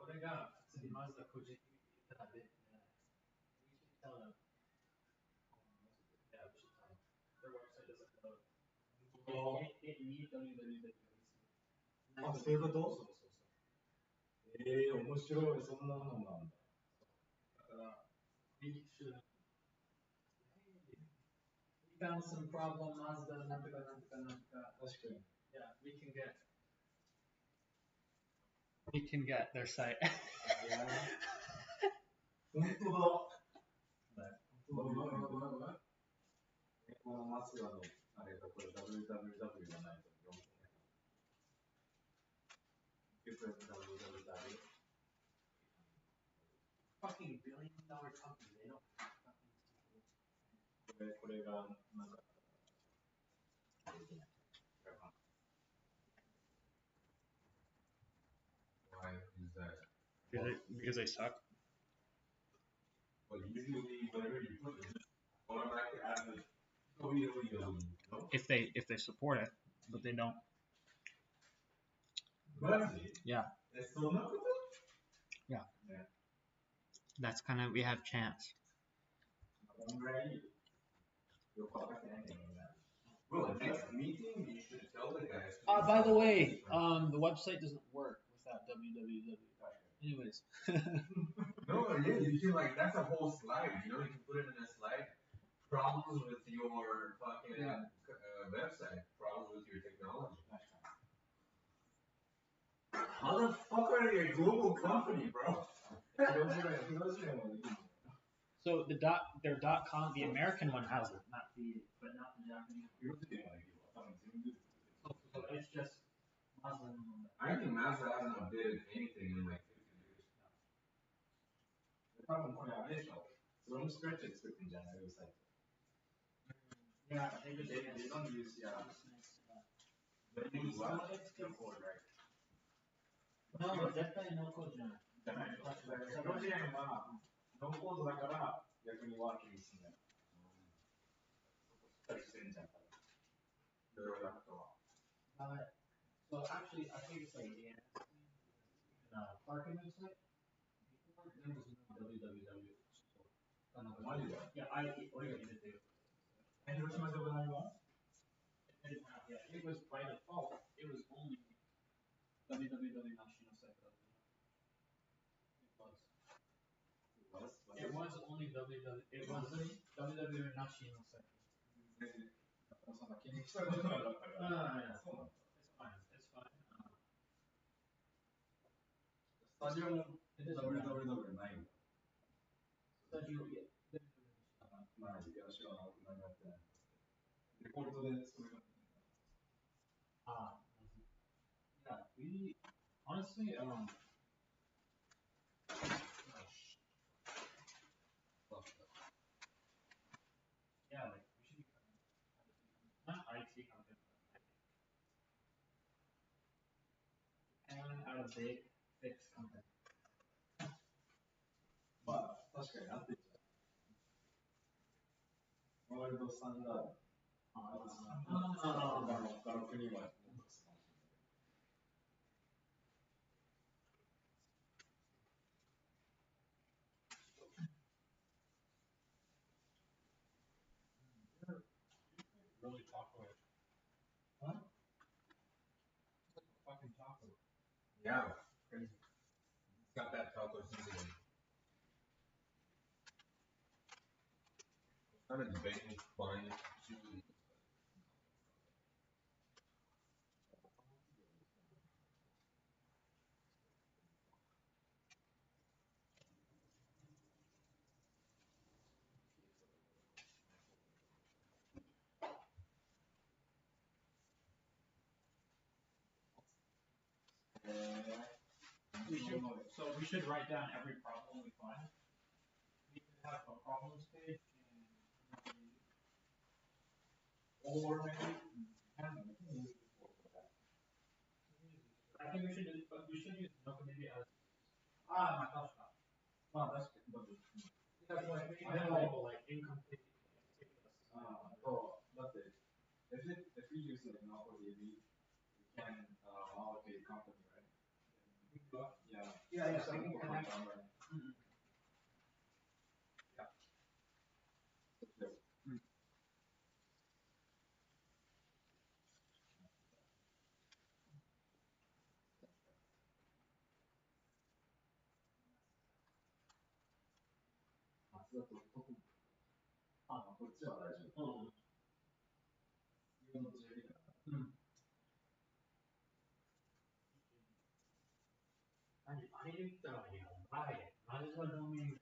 俺が普通にマズダ個人的に言ったらで、we should tell them. Yeah, we should tell them. Their website doesn't load. It needs www. あ、そういうこと？そうそうそう。面白い。そんなのなんだ。だから、we should. We found some problem, Mazda, なんとかなんとかなんとか。確かに。Yeah,
We can get their site.
本当だ。本当だ。このマツダのあれがこれ www がないと読めない。www.
Fucking $1 billion company. They don't have fucking.
これがなんか。Why is that?
Because they suck.
Well, usually whatever you put in, automatically add the www.
If they support it, but they don't. Yeah. Yeah. That's kind of, we have chance.
Bro, next meeting you should tell the guys.
By the way, the website doesn't work without www. Anyways.
No, yeah, you can like that's a whole slide. You know, you can put it in a slide. Problems with your fucking website. Problems with your technology. Motherfucker, you're a global company, bro.
So their .com, the American one has it, but not the Japanese. So it's just Mazda.
I think Mazda hasn't updated anything in like 50 years.多分これあれでしょ。そのスクラッチで作ってんじゃないウェブサイト。Yeah, they don't use yeah. They use what? No code, right?
No, 絶対no code じゃない。
じゃない。その時点はノーコードだから逆にワーキングするんだよ。そこしっかりしてるんじゃん。プロダクトは。
So actually, I think it's like the parking website. Before there was no www. Yeah,俺が入れてる。
広島でもないわ。
Yeah, it was by default. It was only www national site. It was only www. It was www national site. It's fine. It's fine.
スタジオも
WWW9. Yeah, we honestly, yeah, like we should be not IT company, but out of date fix company. But that's great. That's it. What are those signs up? That'll pretty much. Really chocolate. Huh? Fucking chocolate. Yeah, crazy. It's got that chocolate seasoning. Kind of debating buying chewy. We should write down every problem we find. We could have a problems page or maybe I think we should use, but we should use no maybe as my gosh. Wow, that's good. Because like we can label like incomplete. So that's it. If we use like not for the we can allocate company, right? Yeah. Yeah, so we can connect. Yeah. 아니 많이 있잖아 이거 말해 많은 사람이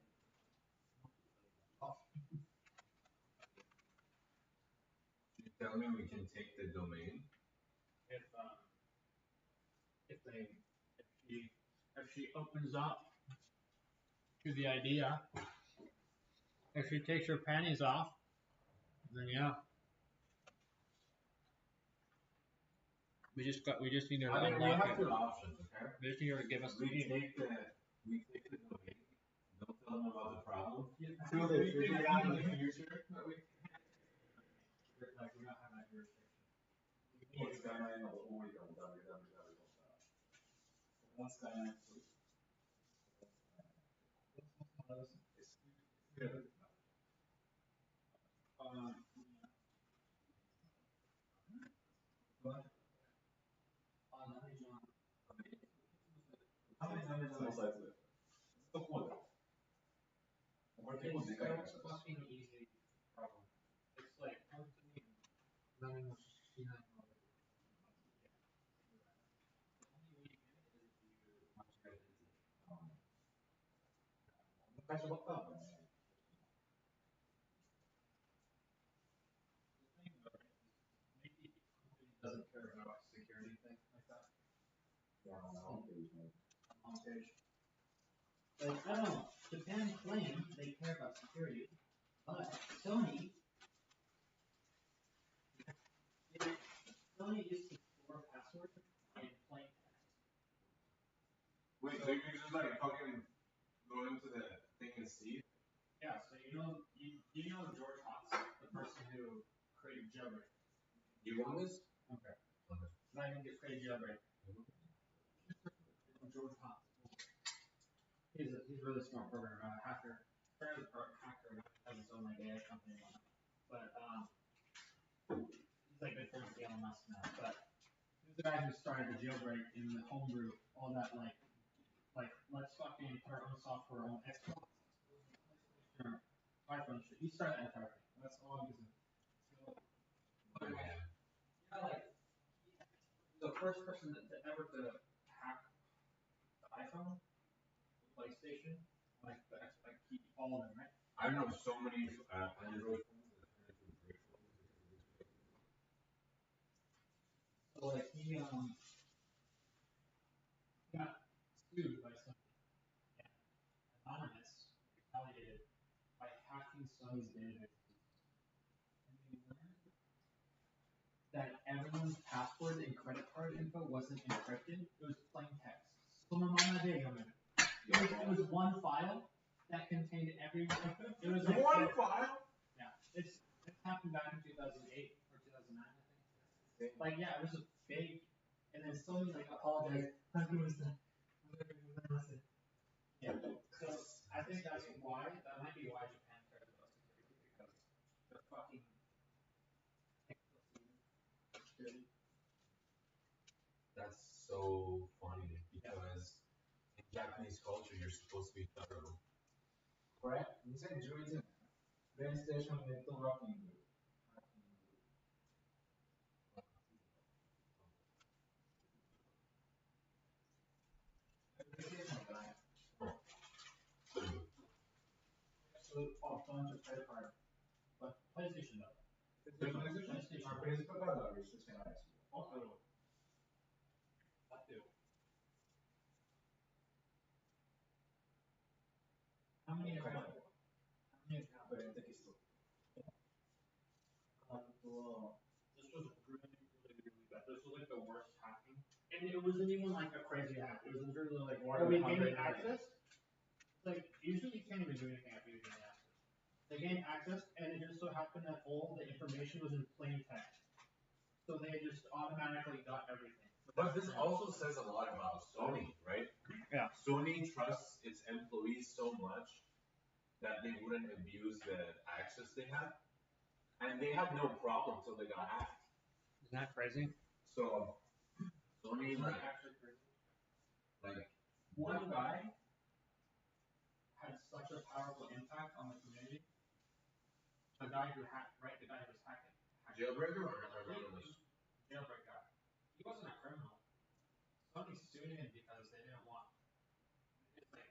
You tell me we can take the domain if they if she opens up to the idea, if she takes her panties off, then yeah. We just need to. I mean, we have two options, okay? We just need her to give us. We take the domain. Don't tell them about the problem. Until they figure it out in the future. Like we don't have that jurisdiction. What's that? I know www. What's that? But how many numbers on the sides of it? The one. It's fucking easy problem. It's like running with 69 doesn't care about security things like that. Yeah, on the homepage, maybe. Homepage. Like, I don't know. Japan claims they care about security, but Sony used to store passwords in plain text. Wait, so you can just like fucking go into the thing and see? Yeah, so you know George Haas, the person who created jailbreak. You want this? Okay. Not even get created jailbreak. George Haas. He's a really smart programmer, hacker. Started as a hacker, has his own like AI company and whatnot. But he's like good friends with Elon Musk now. But he's the guy who started the jailbreak in the homebrew, all that like let's fucking put our own software on Xbox, PlayStation, iPhone shit. He started that entire thing. That's all he's in. So, yeah, like the first person to ever to hack the iPhone.
PlayStation, like the like keep all of them, right?
I know so many Android phones that turn into brick phones because it looks like
So like he got sued by some anonymous retaliated by hacking Sony's databases. And they learned that everyone's password and credit card info wasn't encrypted. It was plain text. It was one file that contained every. It was like
one file.
Yeah, it's happened back in 2008 or 2009, I think. Like yeah, it was a big, and then Sony like apologized. Yeah, so I think that's why that might be why Japan cares about security because they're fucking.
That's so funny because in Japanese culture you're supposed to be thorough.
これ2011年プレイステーションネットワーキング a bunch of credit card, but PlayStation though. PlayStation. クレジットカードはリストしてないです。あ、そう。だってよ。How many accounts? How many accounts? Text. This was really bad. This was like the worst hacking. And it wasn't even like a crazy hack. It was literally like more we gained access. Like usually you can't even do anything after you gain access. They gained access and it just so happened that all the information was in plain text. So they just automatically got everything.
But this also says a lot about Sony, right?
Yeah.
Sony trusts its employees so much that they wouldn't abuse the access they have. And they had no problem till they got hacked.
Isn't that crazy?
So Sony like
one guy had such a powerful impact on the community. The guy who hacked, right? The guy who was hacking.
Jailbreaker or anonymous?
Jailbreak guy. He wasn't a criminal. Sony sued him because they didn't want. It's like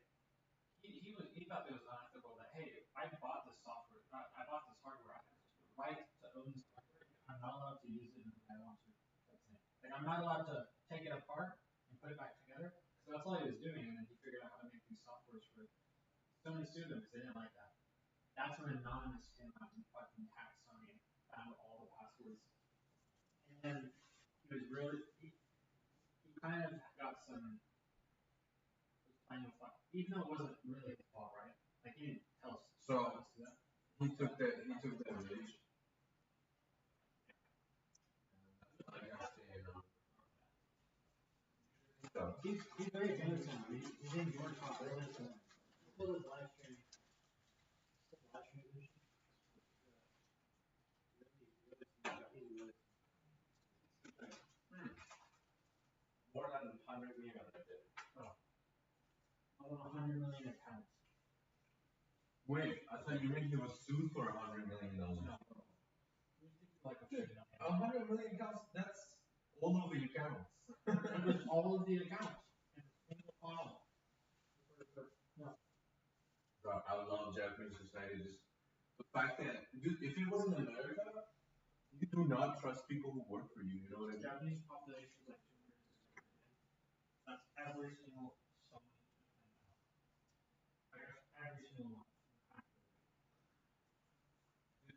he thought it was unethical that hey, I bought this software, I bought this hardware, I have the right to own this hardware. I'm not allowed to use it in the way I want to. Like I'm not allowed to take it apart and put it back together. So that's all he was doing, and then he figured out how to make these softwares for. Sony sued them because they didn't like that. That's when Anonymous came out and fucking hacked Sony and found all the passwords. And then he was really he kind of got some final fuck, even though it wasn't really his fault, right? Like he didn't tell us.
So he took the rage.
He's very famous now. He's in your top list. Pull his live stream.
More than 100 million I did.
Oh. More than 100 million accounts.
Wait, I thought you meant he was sued for $100 million.
No.
Like $100 million accounts, that's all of the accounts.
It was all of the accounts in a single file. No.
Bro, I love Japanese society. Just the fact that, dude, if it wasn't America, you do not trust people who work for you. You know what I mean?
Japanese population is like 260 million. That's every single Sony. I guess every single one.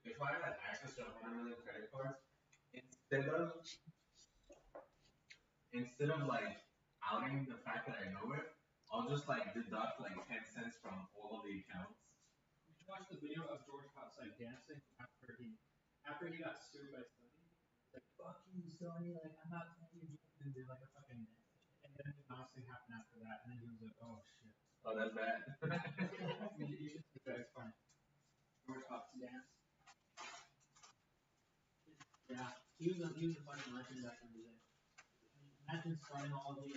If I had access to 100 million credit cards, instead of like outing the fact that I know it, I'll just like deduct like 10 cents from all of the accounts.
You should watch the video of George Cox like dancing after he got sued by Sony. He's like, fuck you, Sony, like I'm not paying you and do like a fucking dance. And then the mouse thing happened after that, and then he was like, oh shit.
Oh, that's bad.
You should see that, it's funny. George Cox dance. Yeah, he was a fucking legend back in the day. Imagine starting all the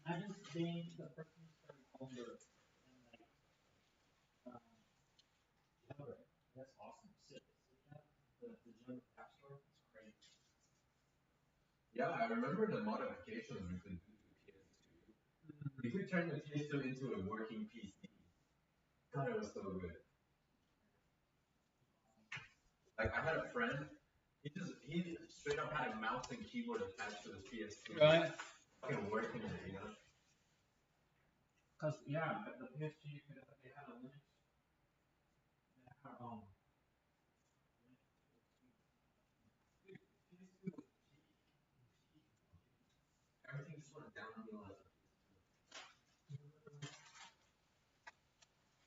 imagine being the person who started Homebrew and like Jailbreak. That's awesome. The Jailbreak app store is great.
Yeah, I remember the modifications we could do to PS2. We could turn the PS2 into a working PC. God, it was so good. Like I had a friend, he straight up had a mouse and keyboard attached to his PS2.
Right.
Fucking working it, you know.
Cause yeah, the PSG they had a Linux. They had,
Everything just went downhill.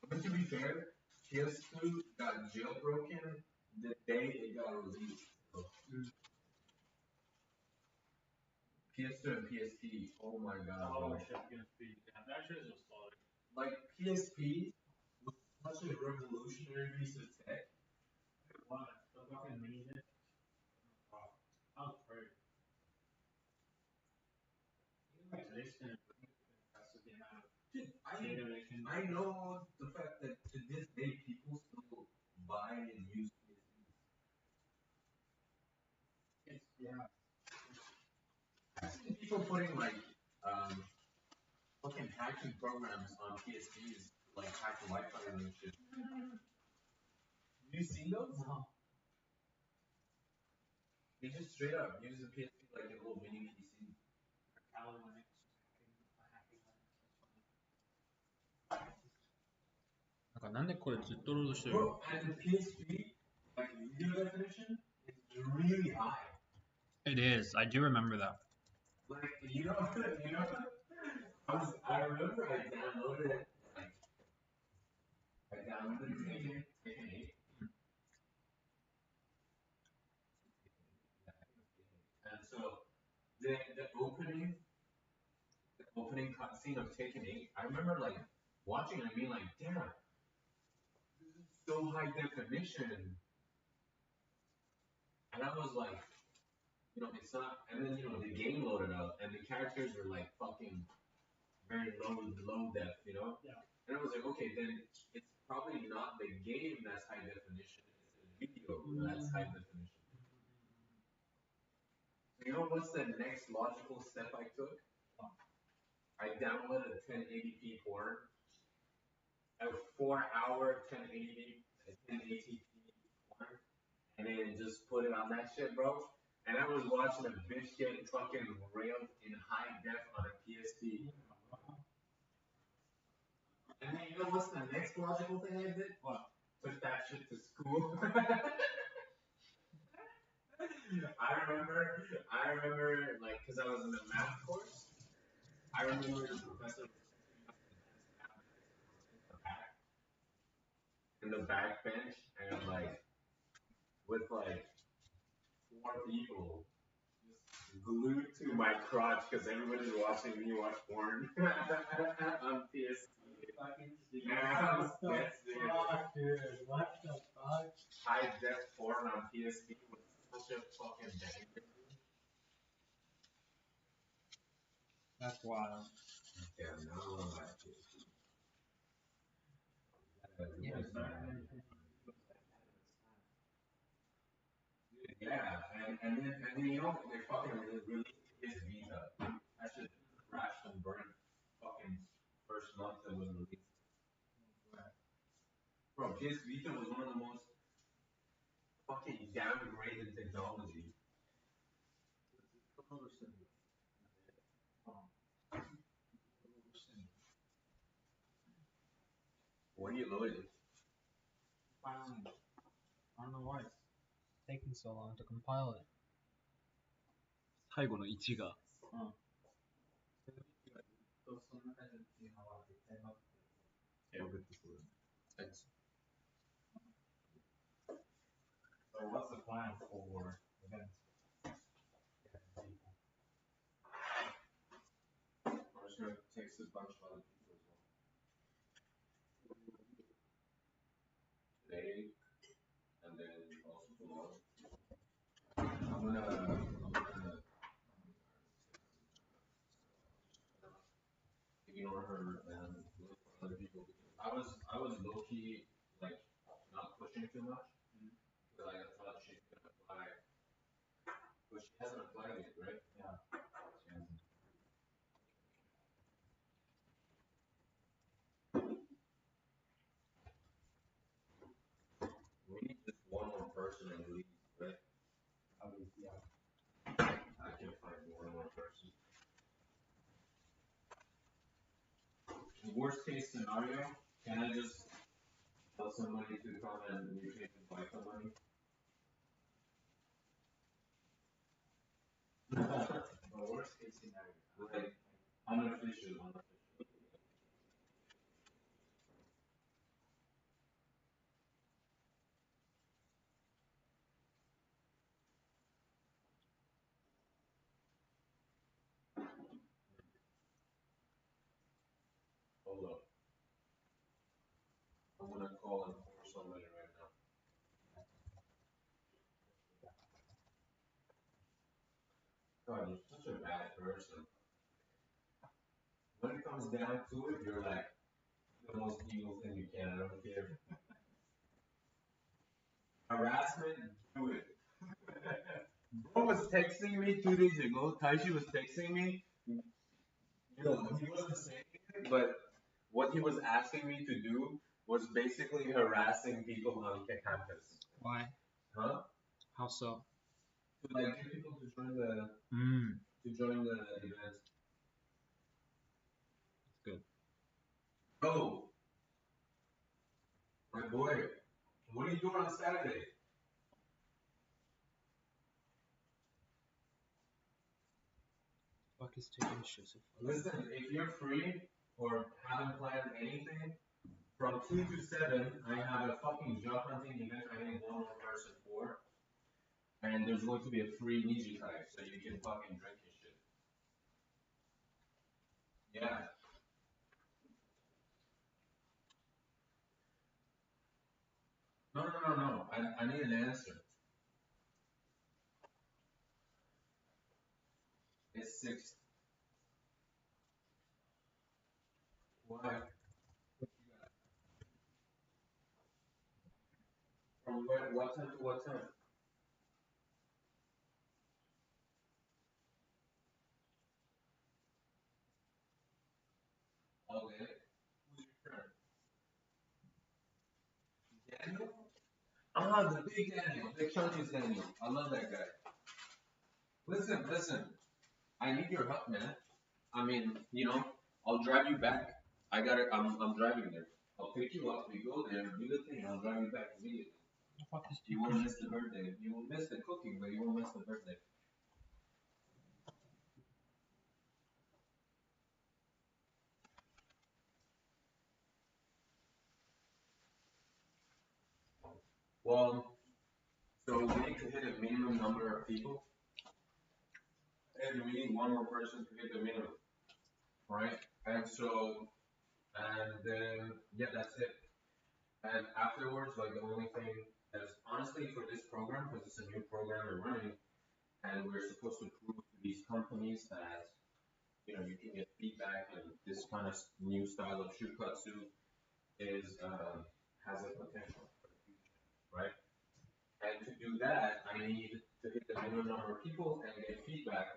But to be fair, PS2 got jailbroken the day it got released. So. PS2 and PSP, oh my god.
Oh shit, PSP. Yeah, that shit is solid.
Like PSP was such a revolutionary piece of tech.
It was. The fucking mini disc. Wow. That was crazy. Even like today's standard, I think it's impressive the amount of data they can.
I know the fact that to this day people still buy and use PSPs.
It's, yeah.
I've seen people putting like fucking hacking programs on PSPs, like hack the Wi-Fi and shit. Have you seen those?
No.
They just straight up use the PSP like a little mini PC.
Kali Linux, hacking Linux.
Bro, and the PSP, like video definition, is really high.
It is. I do remember that.
Like I remember I downloaded it. Like I downloaded Taken 8. And so the opening cutscene of Taken 8, I remember like watching it and being like, damn, this is so high definition. And I was like, it's not, and then the game loaded up and the characters were like fucking very low def,
Yeah.
And I was like, okay, then it's probably not the game that's high definition, it's the video that's high definition. You know what's the next logical step I took? I downloaded a 1080p porn, a 4-hour 1080p porn, and then just put it on that shit, bro. And I was watching a bitch get fucking railed in high def on a PSP. And then you know what's the next logical thing I did?
What?
Took that shit to school. I remember, like, because I was in the math course, I remember the professor was setting up the desk cabinet in the back bench, and like, with like 4 people just glued to my crotch because everybody's watching me watch porn on PSP. Yeah,
What the fuck, dude? What the fuck?
High def porn on PSP was such a fucking banger.
That's wild.
Yeah, now I want to buy a PSP. Yeah, and then they fucking released PS Vita. That shit crashed and burned fucking first month that was released. Bro, PS Vita was one of the most fucking downgraded technology. What are you loading?
Filing. I don't know why it's taking so long to compile it.
最後の1が。
Thanks. So what's the plan for events? I'm just gonna text a bunch of other people as well. Today, and then also tomorrow. I'm gonna ignore her and look for other people because I was low key like not pushing too much because I thought she's gonna apply, but she hasn't applied yet, right?
Yeah.
She hasn't. worst case scenario, can I just tell somebody to come and mutate and buy somebody?
The worst case scenario.
Like, unofficial. Hold up. I'm gonna call and force somebody right now. God, you're such a bad person. When it comes down to it, you're like the most evil thing you can. I don't care. Harassment, do it. Bro was texting me 2 days ago. Taishi was texting me. You know, he wasn't saying it, but what he was asking me to do was basically harassing people on campus.
Why?
Huh?
How so?
To like get people to join the event.
That's good.
Bro, my boy, what are you doing on Saturday?
Fuck is taking shit so far?
Listen, if you're free or haven't planned anything, from 2 to 7, I have a fucking job hunting event I need one more person for. And there's going to be a free Niji type, so you can fucking drink and shit. Yeah. No. I need an answer. It's 6. Why? From what time to what time? All day? Who's your friend? Daniel? Ah, the big Daniel. Big chunky's Daniel. I love that guy. Listen. I need your help, man. I mean, I'll drive you back. I'm driving there. I'll pick you up. We go there, do the thing. I'll drive you back immediately. You won't miss the birthday. You will miss the cooking, but you won't miss the birthday. Well, so we need to hit a minimum number of people, and we need one more person to hit the minimum, right? And then yeah, that's it. And afterwards, like the only thing that is honestly for this program, because it's a new program we're running, and we're supposed to prove to these companies that you can get feedback and this kind of new style of shukatsu has a potential for the future, right? And to do that, I need to hit the minimum number of people and get feedback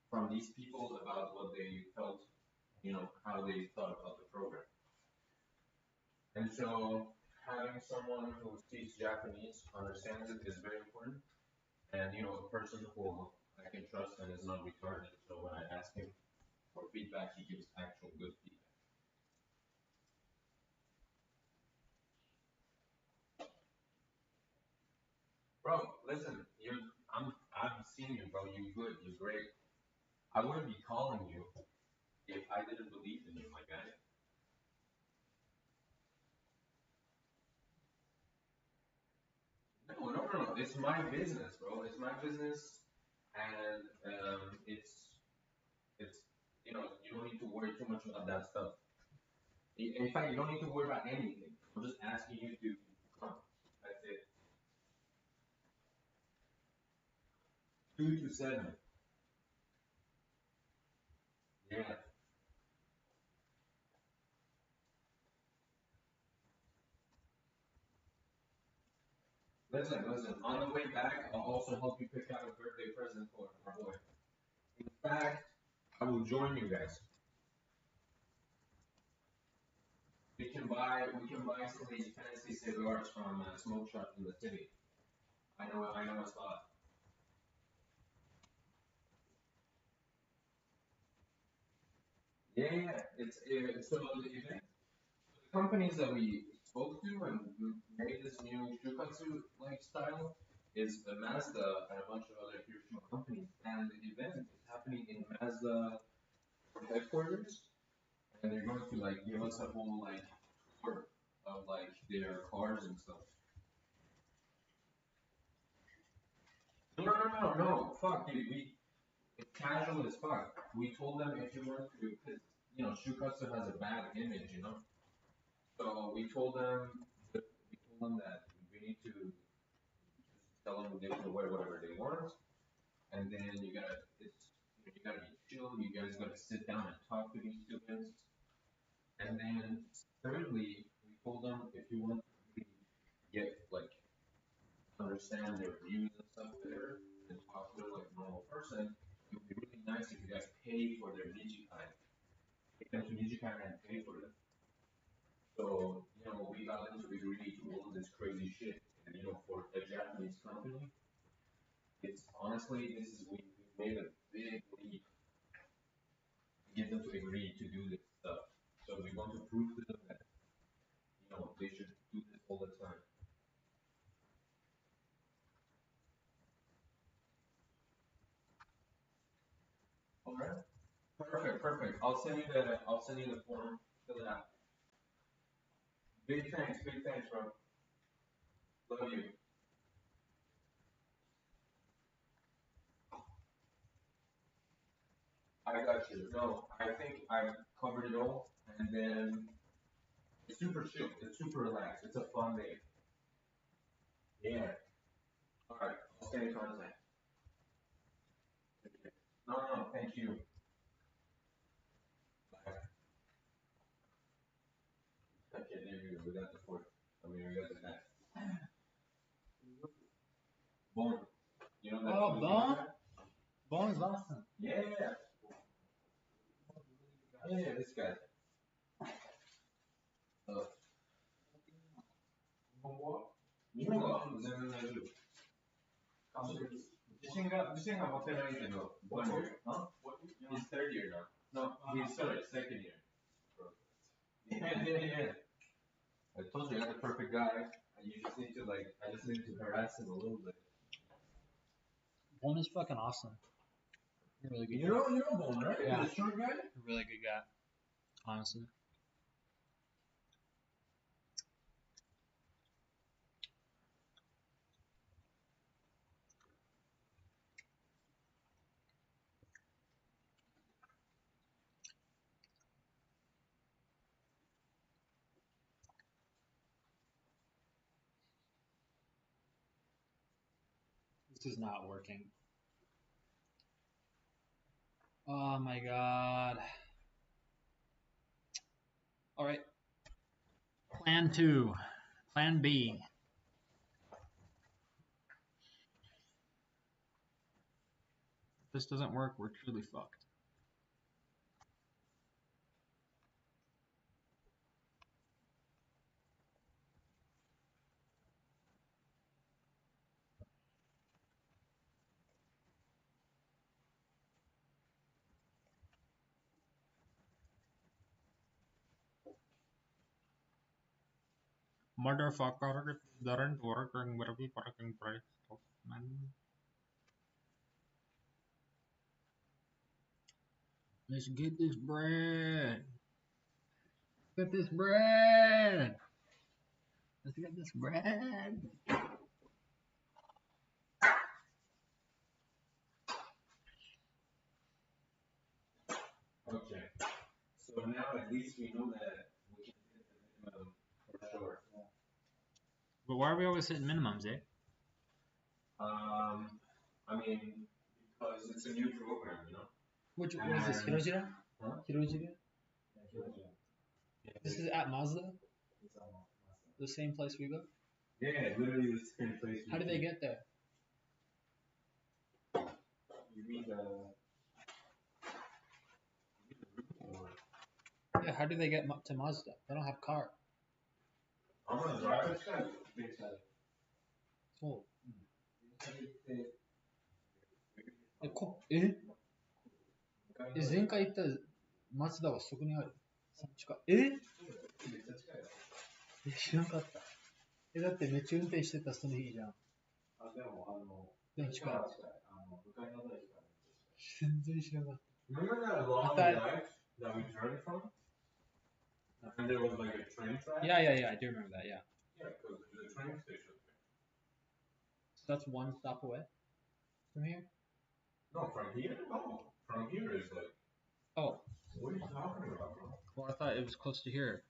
from these people about what they felt, how they thought about the program. And so having someone who speaks Japanese, understands it, is very important. And a person who I can trust and is not retarded. So when I ask him for feedback, he gives actual good feedback. Bro, listen, I'm seeing you, bro. You're good. You're great. I wouldn't be calling you if I didn't believe in you, my guy. No. It's my business, bro. It's my business, and it's you don't need to worry too much about that stuff. In fact, you don't need to worry about anything. I'm just asking you to come. That's it. 2 to 7. Yeah. Listen. On the way back, I'll also help you pick out a birthday present for our boy. In fact, I will join you guys. We can buy some of these fancy cigars from smoke shop in the city. I know a spot. Yeah. So the event, the companies that we spoke to and made this new Shukatsu lifestyle is the Mazda and a bunch of other Hiroshima companies. And the event is happening in Mazda headquarters, and they're going to like give us a whole like tour of like their cars and stuff. No. Fuck, dude. It's casual as fuck. We told them if you want to, because Shukatsu has a bad image, So we told them that we need to just tell them they can wear whatever they want, and then you gotta be chill. You guys gotta sit down and talk to these students, and then thirdly, we told them if you want to really get like understand their views and stuff better and talk to them like a normal person, it would be really nice if you guys pay for their Nijikai. Take them to Nijikai and pay for them. So, we got them to agree to all of this crazy shit. And, for a Japanese company, it's honestly, we made a big leap to get them to agree to do this stuff. So we want to prove to them that, they should do this all the time. Alright. Perfect. I'll send you the form, fill it out. Big thanks, bro. Love you. I got you. No, I think I covered it all, and then it's super chill. It's super relaxed. It's a fun day. Yeah. All right. I'll stay in contact. No. Thank you. Bye. Okay, there you go. We got the fourth. We got the back. Bone. You know that?
Oh, Bone? Bone's awesome.
Yeah. Yeah, this guy. He's third year now. No, he's second year. Yeah. I told you I got the perfect guy. I just need to harass him a little bit.
Bone is fucking awesome. Really good.
You know Bone, right?
Yeah.
The short guy?
Really good guy. Honestly. This is not working. Oh my god. Alright. Plan 2. Plan B. If this doesn't work, we're truly fucked. Motherfucker, if it doesn't work, I'm gonna be fucking pissed off, man. Let's get this bread. Get this bread. Let's get this bread.
Okay. So now at least we know that we can hit the minimum for sure.
But why are we always hitting minimums, eh?
I mean, because it's a new program,
What is this? Hirojira?
Huh?
Hirojira?
Yeah,
This is at Mazda? The same place we go?
Yeah, literally the same place.
How did they get there?
You mean the
Yeah, how do they get to Mazda? They don't have car.
I'm gonna drive this guy. Big side.
Oh. 前回行ったマツダはそこにある。そっちか。え知らなかった。だってめっちゃ運転してたその日じゃん。でも近い。全然知らなかった。
Remember that long drive that we journeyed from? And there was like a train track?
Yeah, I do remember that, yeah.
Yeah, because there's a train station there.
So that's one stop away from here?
No, from here? No. From here is like.
Oh.
What are you talking about, bro?
Well, I thought it was close to here.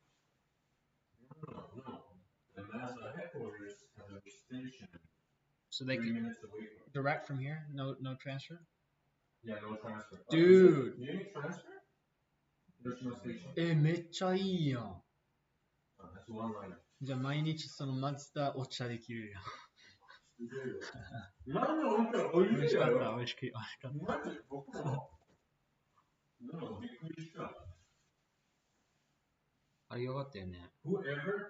No. The Mazda headquarters has a station.
So they
3
can
minutes away from
direct from here? No transfer?
Yeah, no transfer.
Dude!
You need transfer? There's no station.
めっちゃいいやん。
That's one line.
じゃあ毎日そのマツダお茶できるやん。
なんでお茶美味しいだよ。
美味しかった。
マジ僕も。なんびっくりした。
あれよかったよね。
Whoever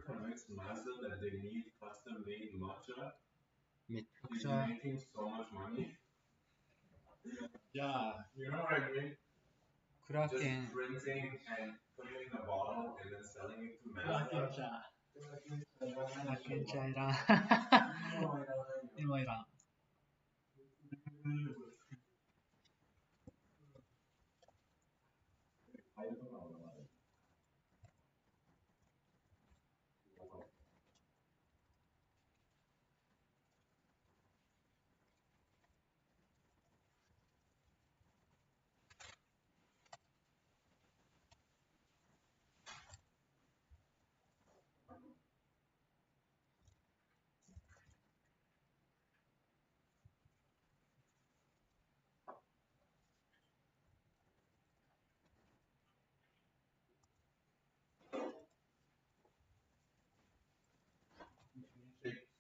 convinced Mazda that they need custom made matcha
めちゃく
is
ちゃ。
making so much money.
じゃあ、
You know what I mean?
クラ
Just
ケン。
printing and putting it in a bottle and then selling it to
クラケン
Mazda.
茶。クラケン茶いらん。今いらん。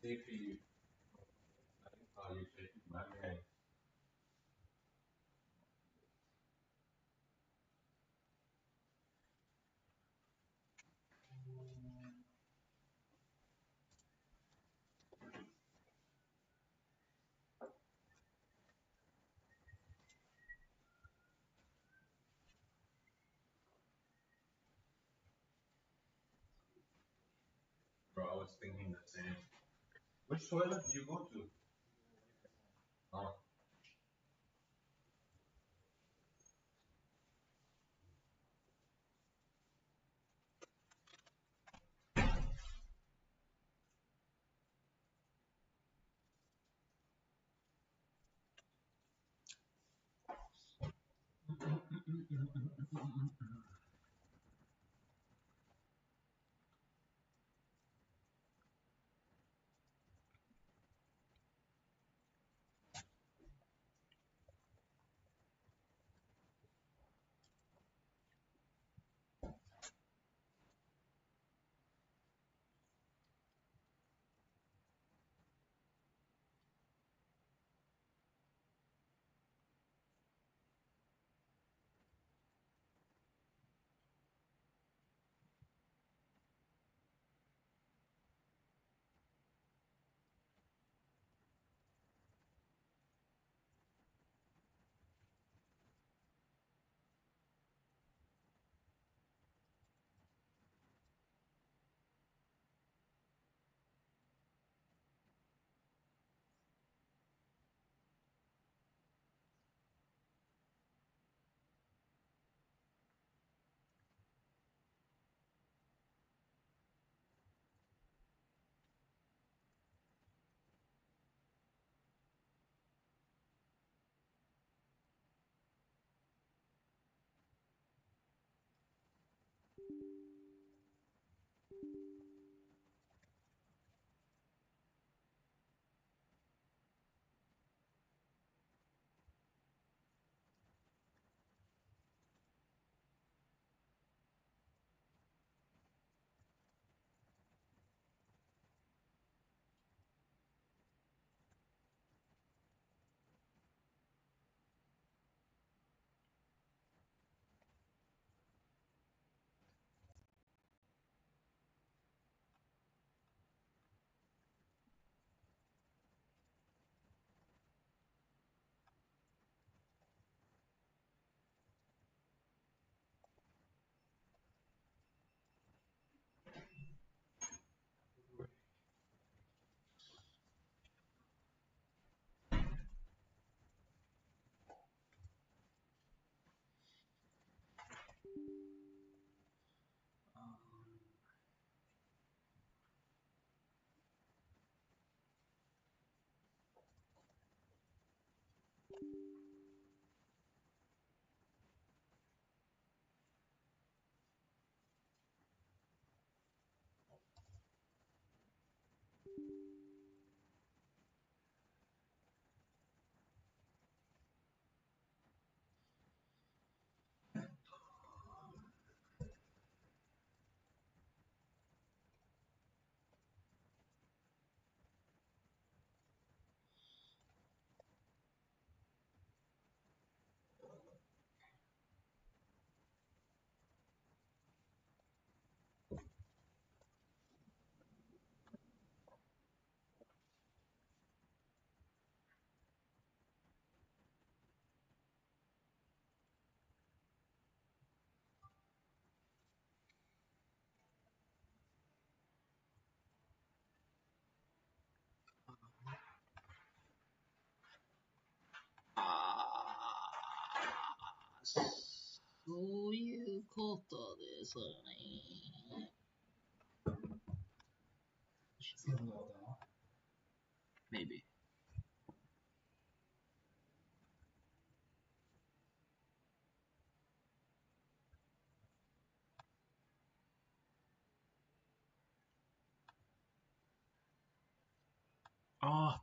CPU. Oh, you shake my man. Bro, I was thinking the same. Which toilet do you go to? Oh.
そういうことですね。Maybe.
Ah.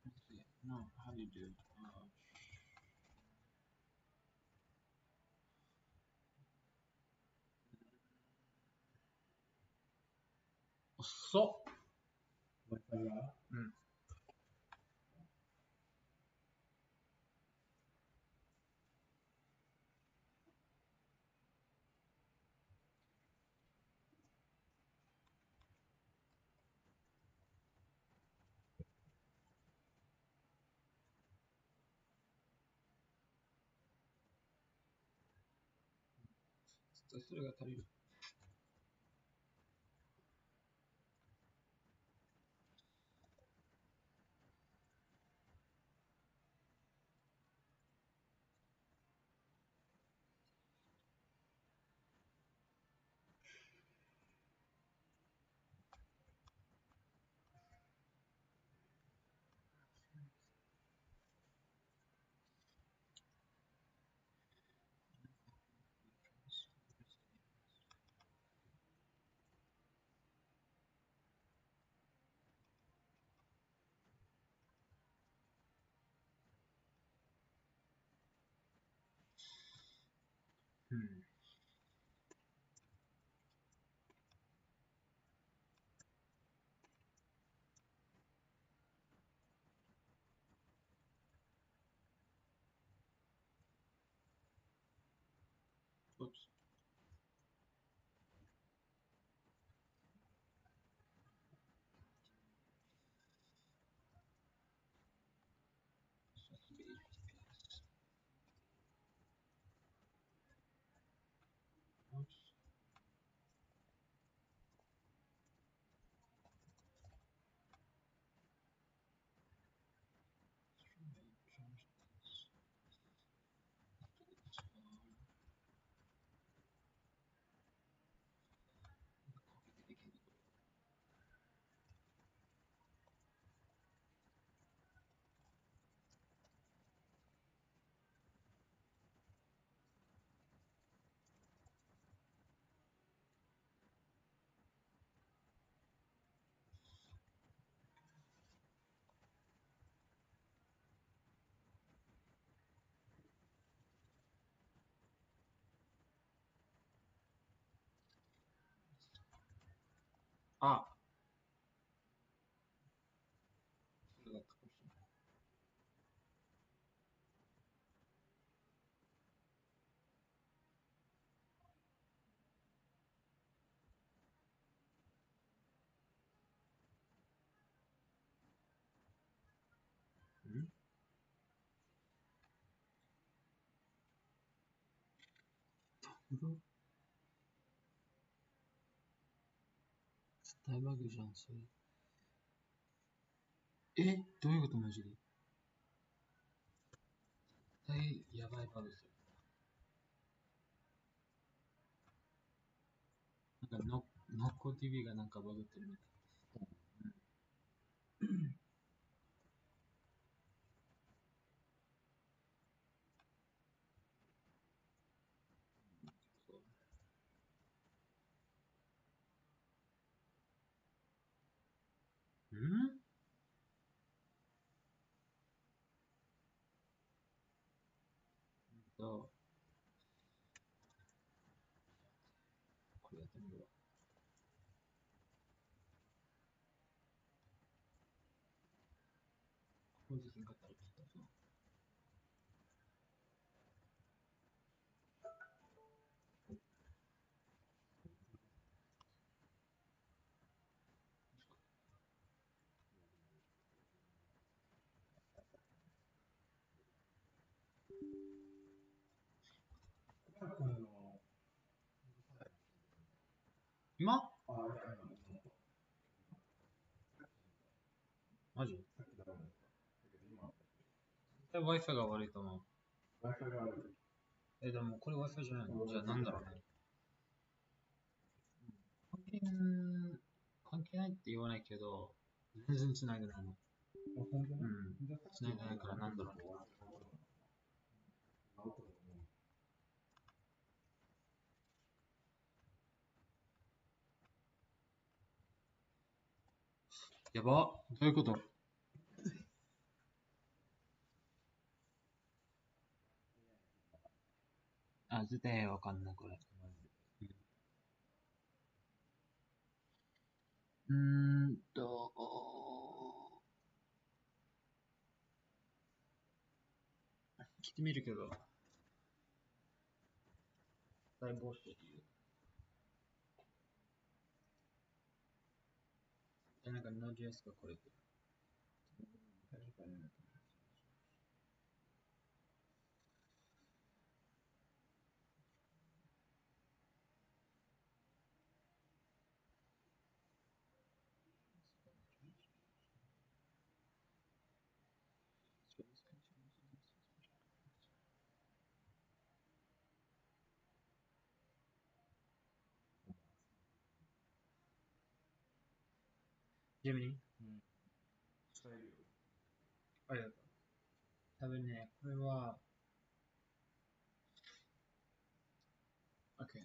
Let's see. No, how do you do? So. Mm. Hmm. Oops. Oops. Ah. Hmm? 絶対バグじゃん、それ。え、どういうことマジで。絶対やばいバグする。なんかノッコ TV がなんかバグってるみたい。うんと、これやってみるわ。これできんかったらちょっとそう。今マジ絶対 Wi-Fi が悪いと思う。Wi-Fi が悪い。でもこれ Wi-Fi じゃないの？じゃあなんだろうね。関係ないって言わないけど、全然繋いでないの。繋いでないからなんだろうね。やば。どういうこと？あ、絶対わかんない、これ。うーんと、聞いてみるけど、大募集っていう。なんか Node.js がこれで。ジェミニ？ありがとう。多分ね、これは、OK。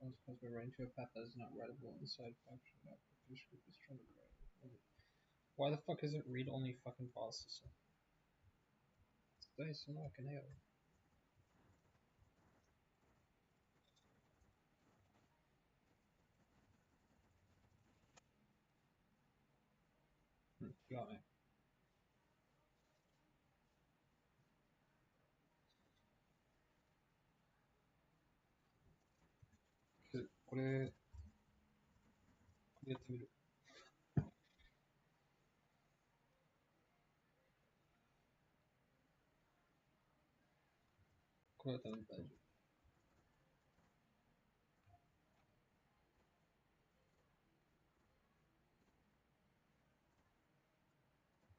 Supposed to be running to a path that is not writable inside function output. This group is trying to write. Why the fuck is it read only fucking file system? 絶対そんなわけないよ。うん、違うね。これやってみる。これは多分大丈夫。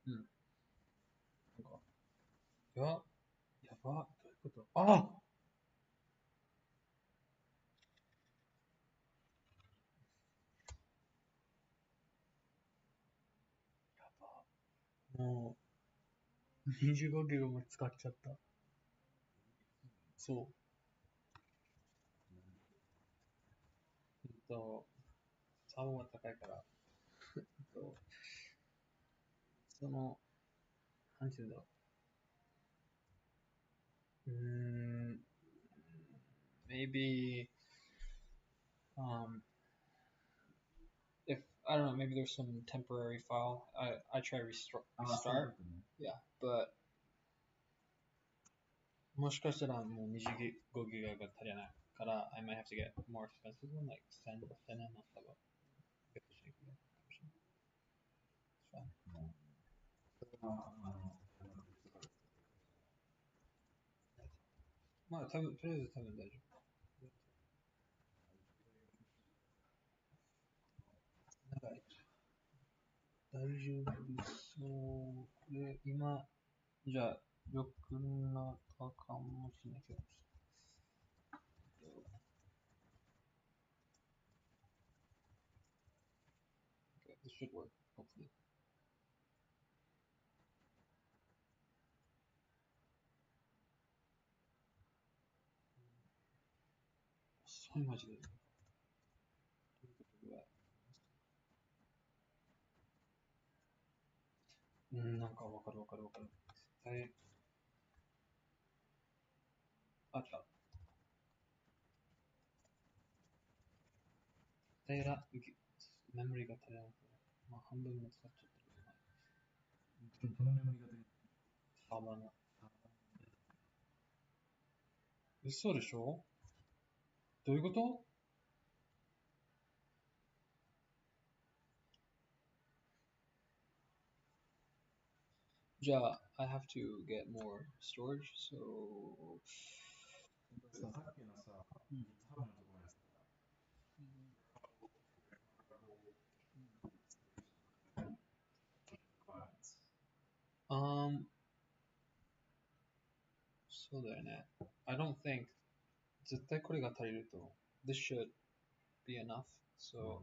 うん。なんか、やば、どういうこと？あ！もう、25ギガも使っちゃった。そう。サーバーが高いから、その、なんていうんだろう。maybe, if, I don't know, maybe there's some temporary file. I try restart. Yeah, but もしかしたらもう25ギガが足りないから、I might have to get more expensive one, like 10 円のサーバー。It's fine. まあ、とりあえず多分大丈夫。長い。大丈夫そう。で、今、じゃあ、良くなったかもしれないけど。Okay, this should work, hopefully. 遅いマジで。なんかわかる。はい。あった。平ら、メモリが足りなくて、まあ半分も使っちゃってるけど、
どのメモリが出る？
サーバーの。嘘でしょ？どういうこと？じゃあ、I have to get more storage, so...
さっきのさ、GitHub のところにさ、
そうだよね。I don't think 絶対これが足りると。This should be enough. So,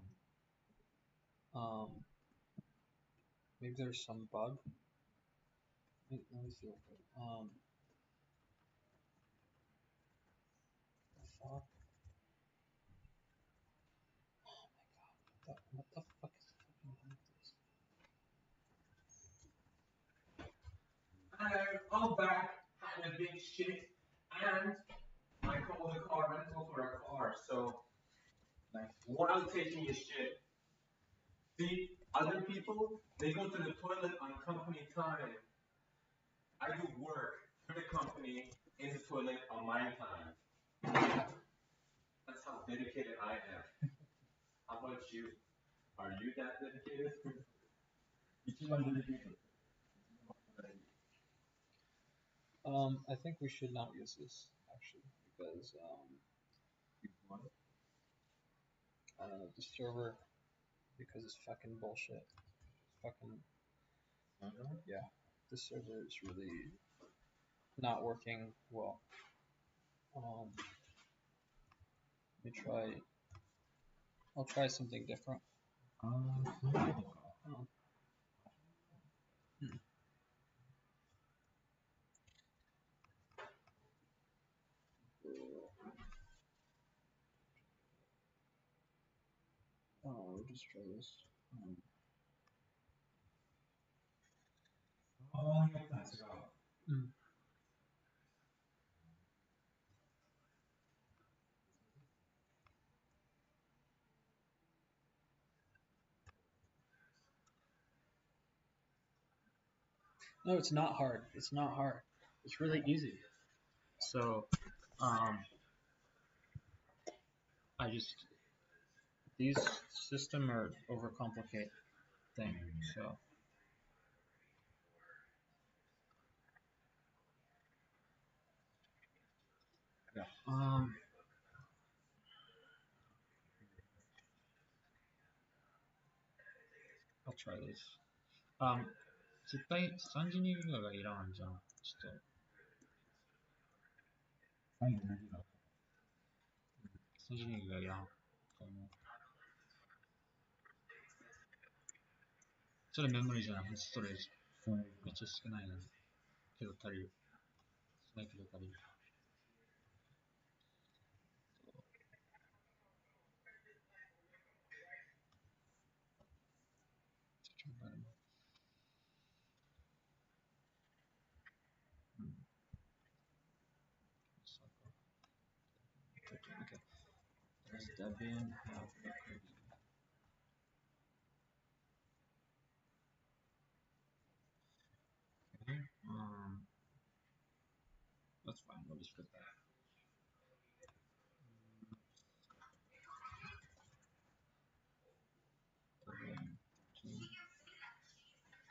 maybe there's some bug. Let me see real quick. The fuck? Oh my god. What the fuck is fucking wrong with this?
Hello, I'm back, having a big shit, and I called the car rental for a car, so like while taking a shit. See, other people, they go to the toilet on company time. I do work for the company in the toilet on my time. That's how dedicated I am. How about you? Are you that dedicated? 一番 dedicated.
I think we should not use this, actually, because, the server, because it's fucking bullshit. It's fucking, yeah, the server is really not working well. Let me try, I'll try something different. We'll just try this. No, it's not hard. It's not hard. It's really easy. So, I just, these system are overcomplicate thing. So, yeah. I'll try this. 絶対32ギガがいらんじゃん。ちょっと。32ギガ。32ギガいらん。それメモリじゃなくてストレージ。めっちゃ少ないのに。けど足りる。少ないけど足りる。Okay. Does Debian have record? Okay. That's fine. We'll just put that.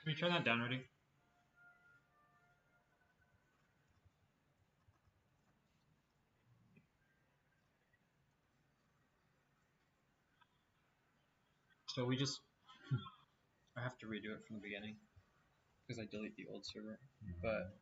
Can you turn that down, Rudy? So we just I have to redo it from the beginning because I delete the old server. But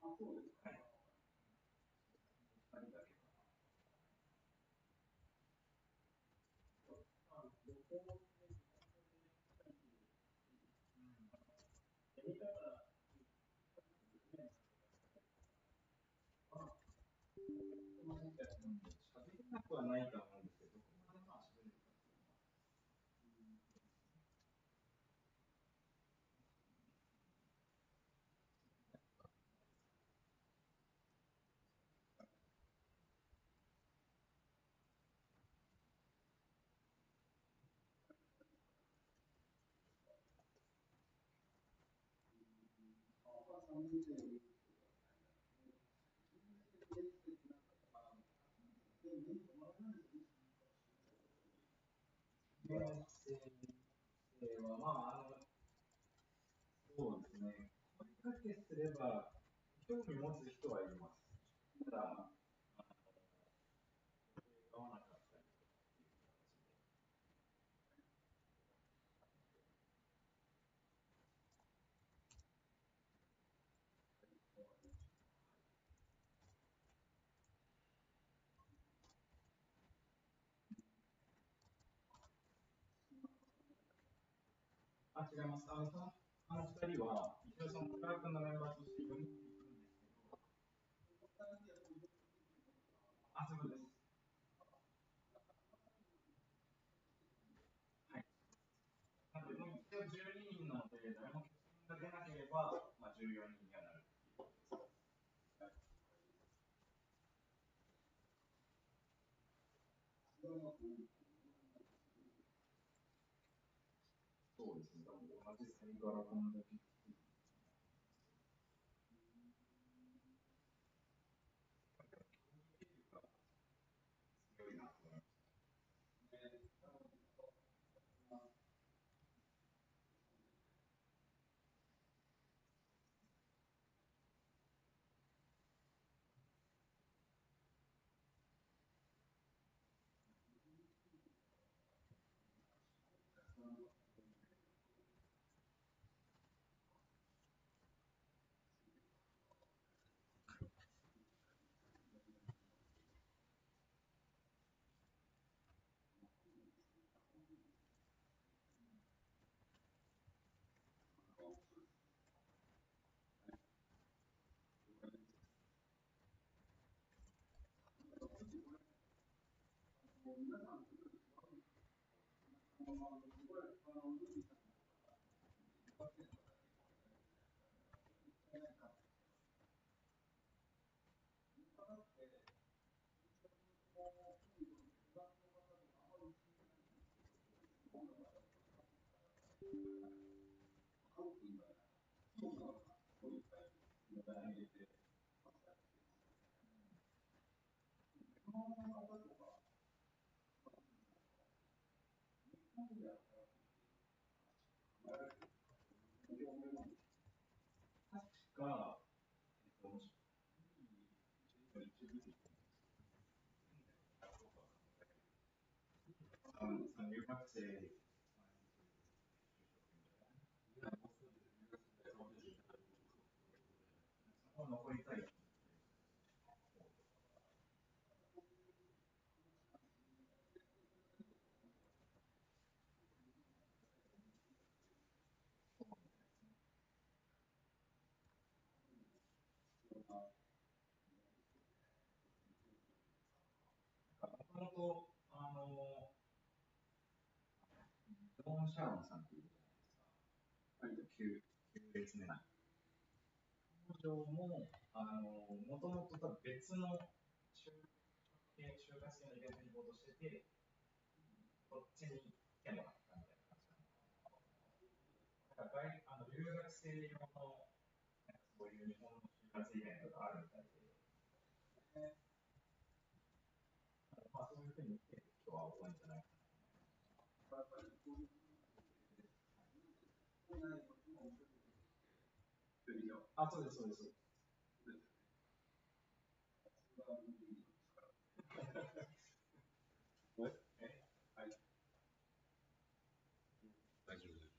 あそうですね。声かけすれば、興味持つ人はいます。ただ、合わなかったりとかっていう形で。違います。あの二人は、一応そのクラークのメンバーとして4人いるんですけど、そういうことです。はい。なので、もう一応12人なので、誰も結論が出なければ、14人にはなるっていうことです。そうですね。多分同じセリからこんだけ強いなと思います。確か、留学生残りたい。もともと、ジョン・シャロンさんっていうじゃないですか。割と9列目な。彼女も、もともと多分別の就活系のイベントに行こうとしてて、こっちに来てもらったみたいな感じなの。だから留学生用の、そういう日本の就活イベントがあるみたいで、そういうふうに来てる人は多いんじゃないかな。そうです、そうです。はい。大丈夫。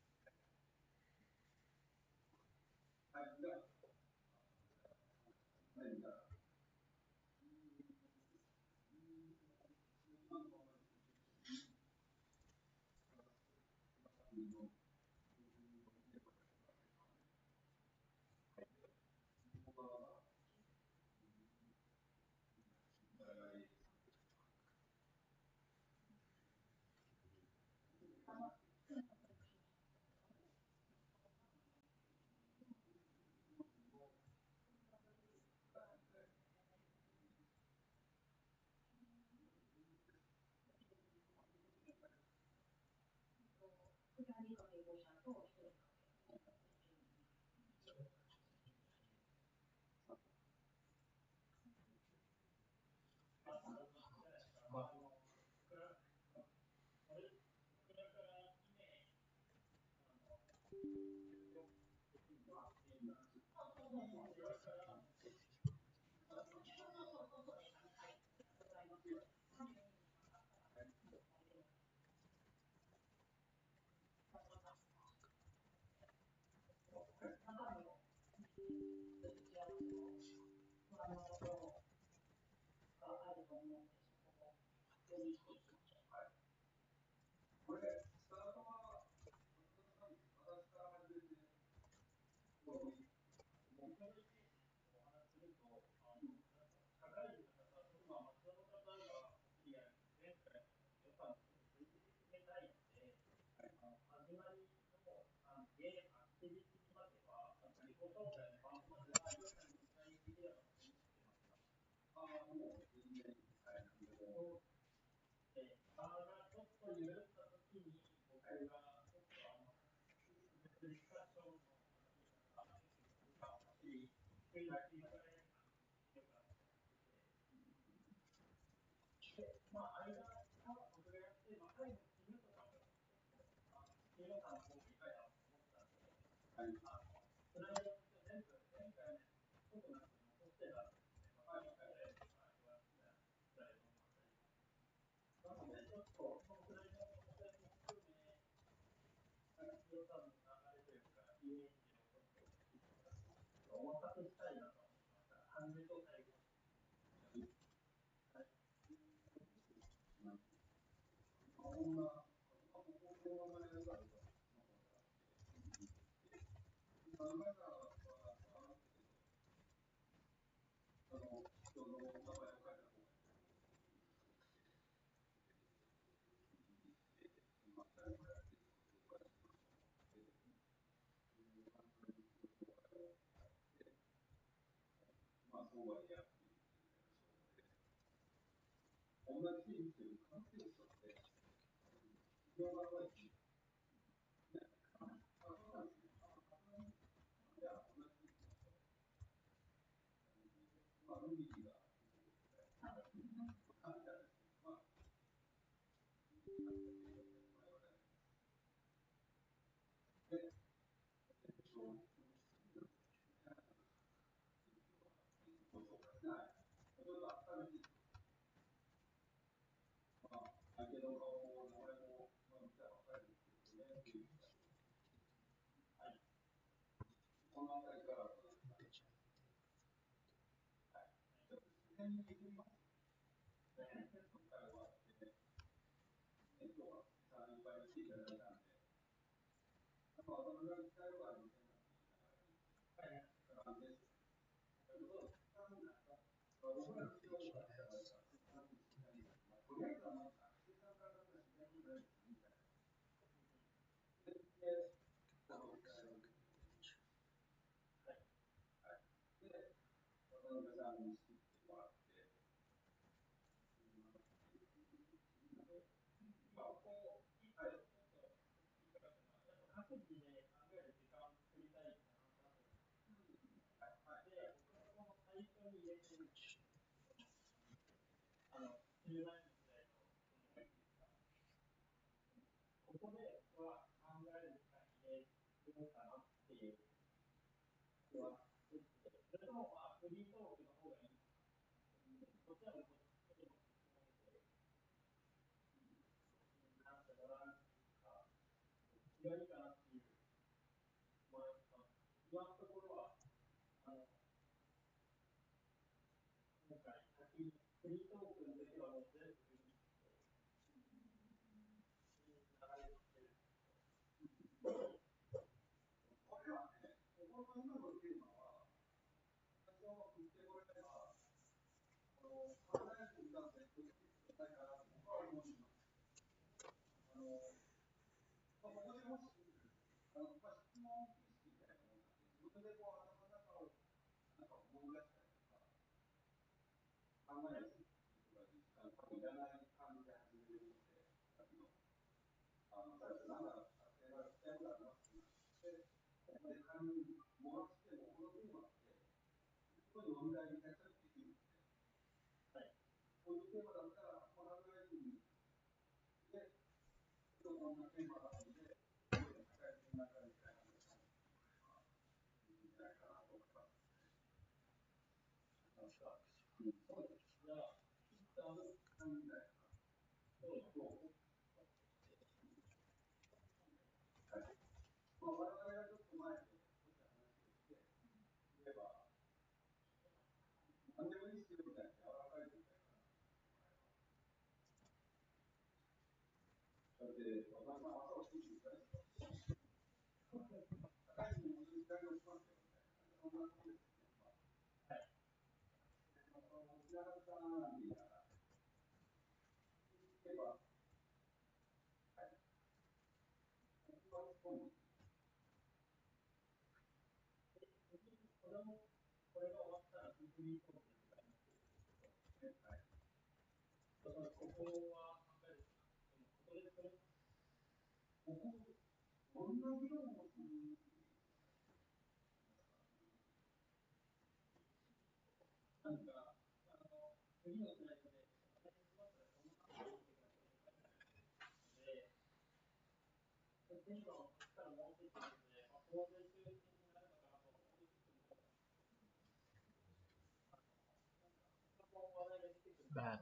Bad.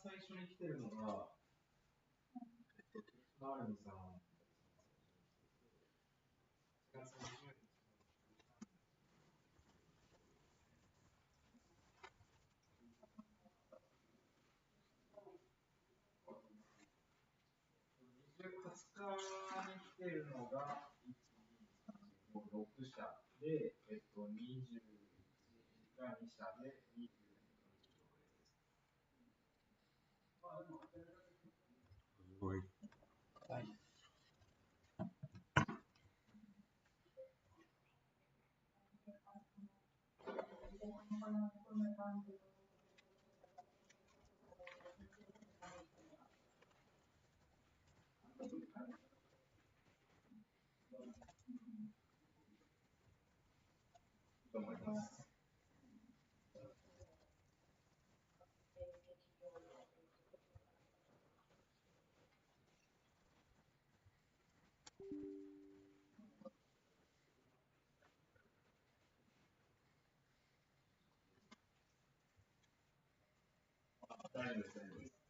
最初に来てるのが、マーリンさん。8月20日。20日に来てるのが、1、2、3、4、5、6社で、21が2社で、20が
すごい。
はい。
と思います。大丈夫です、大丈夫です。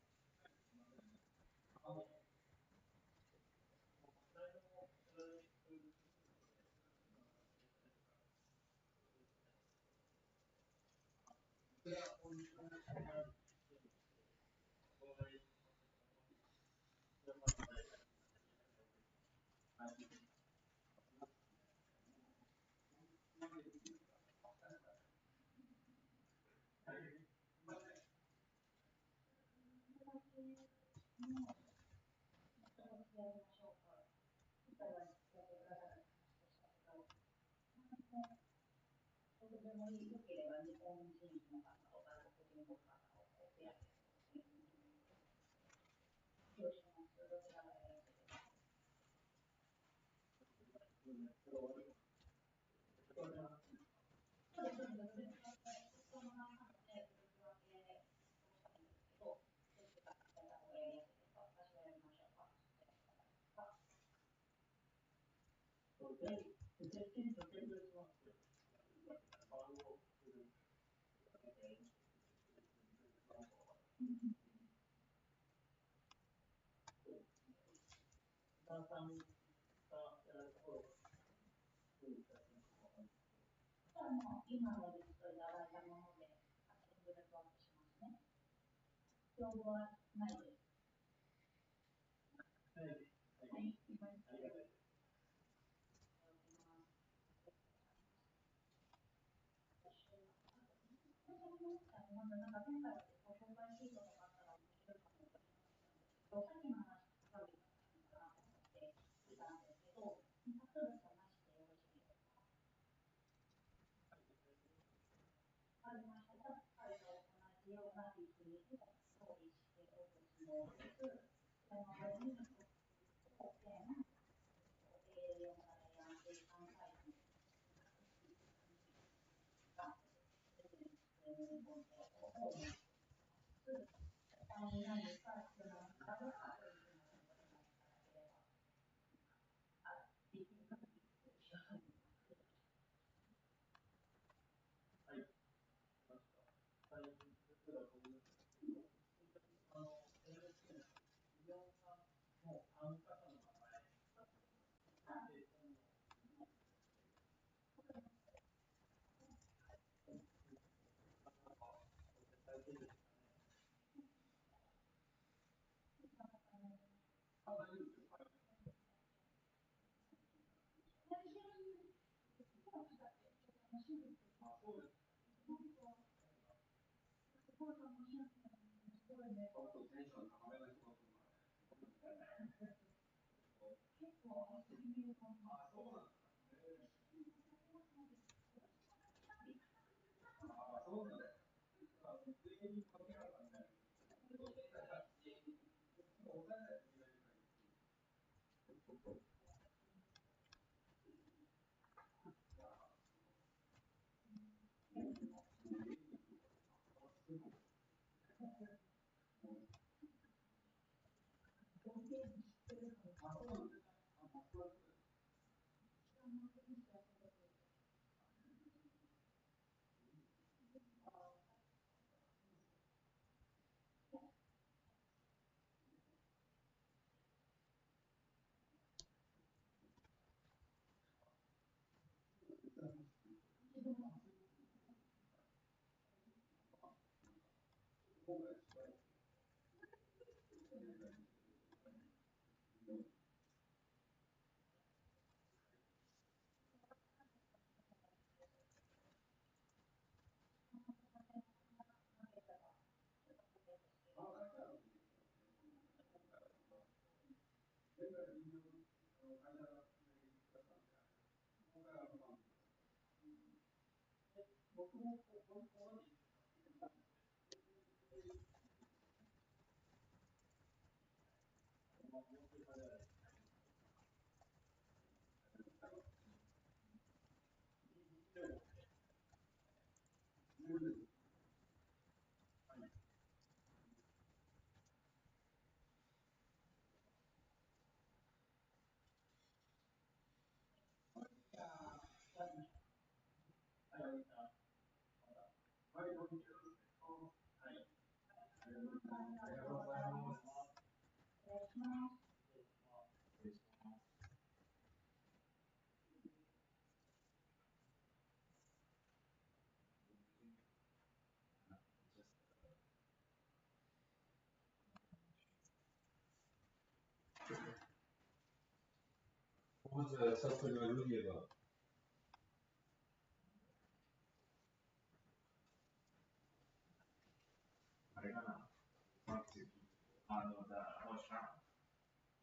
What was the Sasori Rudy about?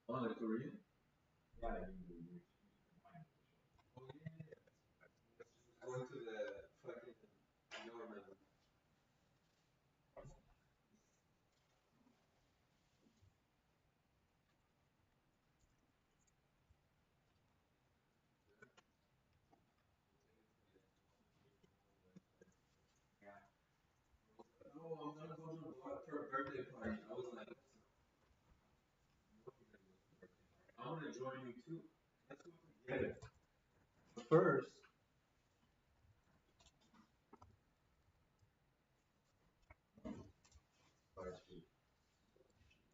Oh, the Korean? Yeah, you can find it. Oh, yeah. I went to the fucking, I don't remember. No, I'm gonna go to for a birthday party. I was like, I want to join you too. Let's go together. But first,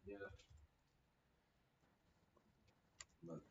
yeah. But,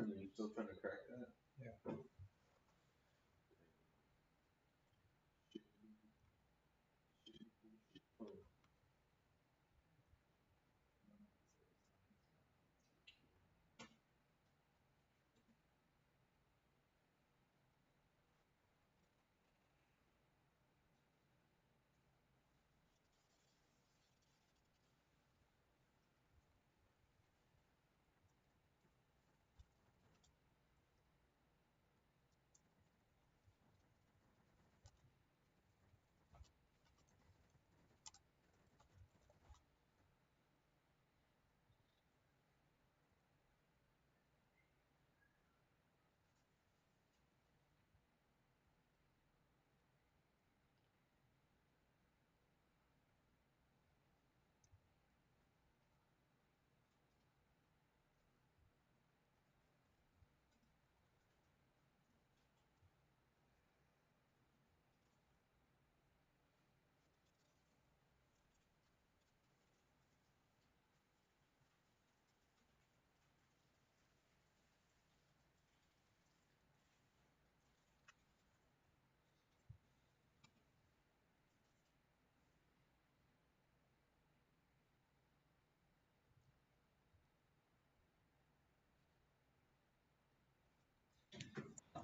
are you still trying to crack that?
Yeah.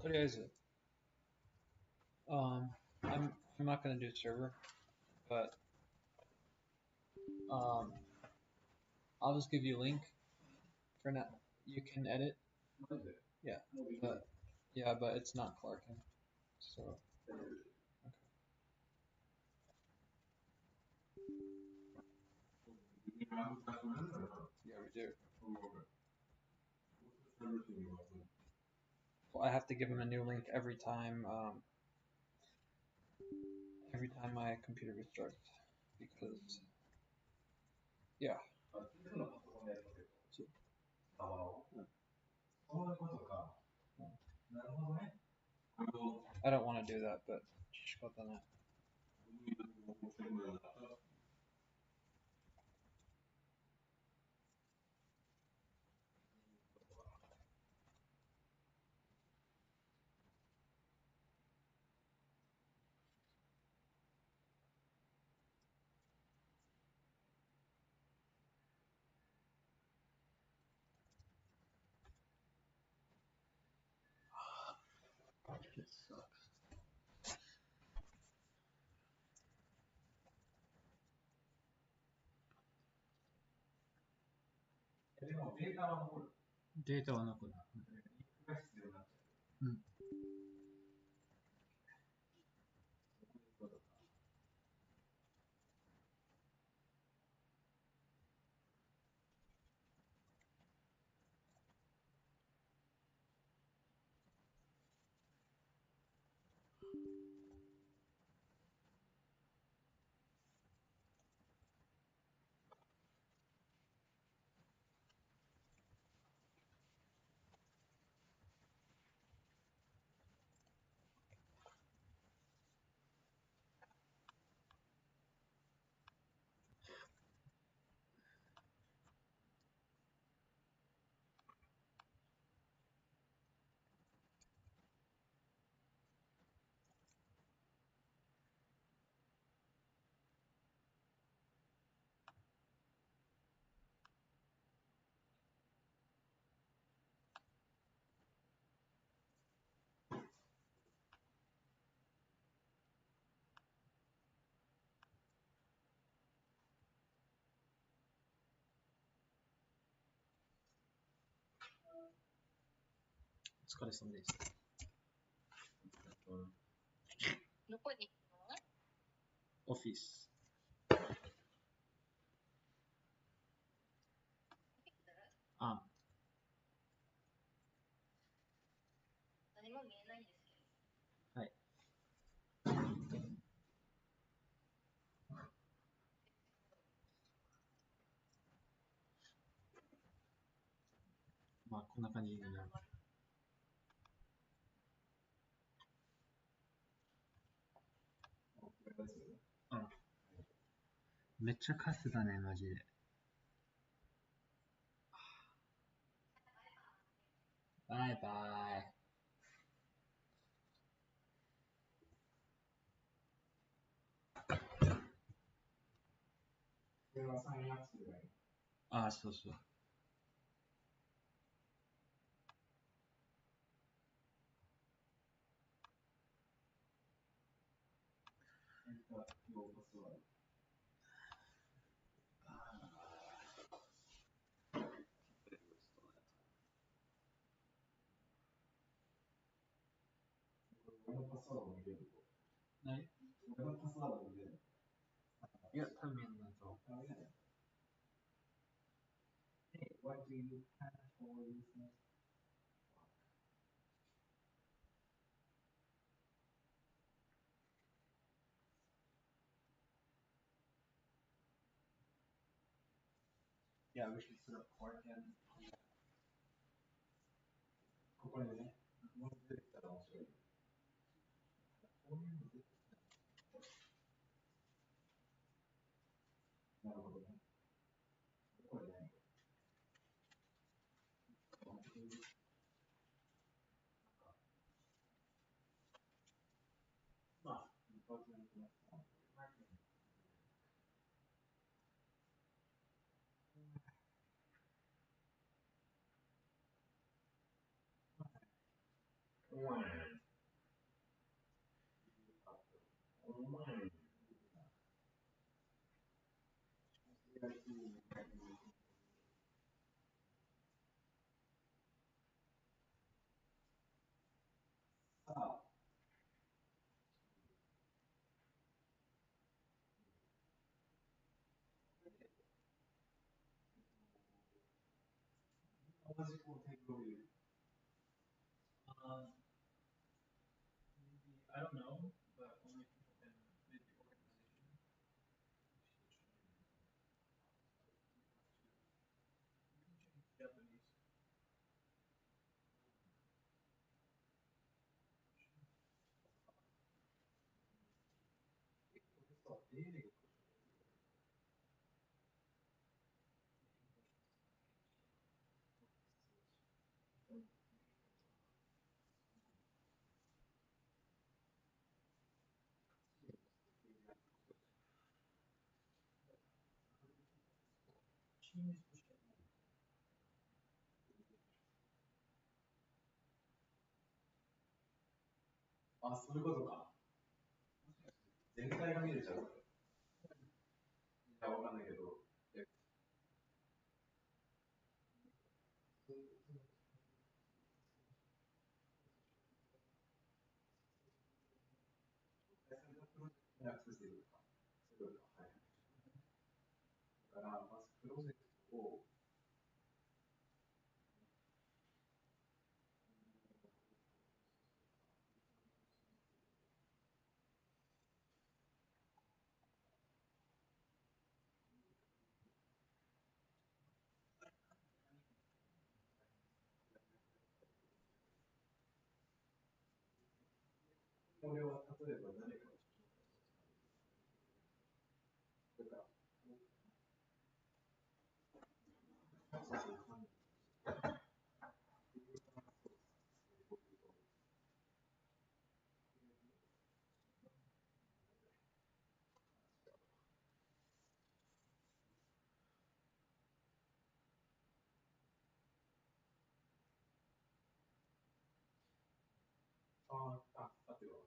What is it? Um, I'm not gonna do server, but um, I'll just give you a link for now. You can edit. Yeah, but but it's not Clarkin. So yeah, we do. Well, I have to give him a new link every time my computer restarts because yeah.
近所のパソコンでやると結構伝わろう。そういうことか。なるほどね。
I don't want to do that, but 仕方ない。It sucks.
でもデータは残る。
データはなくなる。
リンクが必要になっちゃう。
うん。
そういうことか。
お疲れ様です。
どこに行くの？
オフィス。あ、
何も見えないんですけど。
はい。まあ、こんな感じになる。うん。めっちゃカスだね、マジで。バイバイ。
それはサインアップすればいい。
あ、そうそう。
俺のパスワードを入れると。
何？
俺のパスワードを入れる。
いや、多分やんないと。
Hey, what do you have for business?
Yeah, we should set up court again.
ここにね、もう出てきたら面白い。こういうの出てきたら。なるほどね。これね。まあ、一発目に来ました。さあ、同じこうテーブルを入れる。
Maybe, I don't know, but only people can, maybe organization.
あ、そういうことか。全体が見れちゃう。いや、わかんないけど。アクセスできるか。そういうことか。はい。だから、まずプロジェクトを、これは例えば誰かを紹介するとか、そうそう、管理あとは、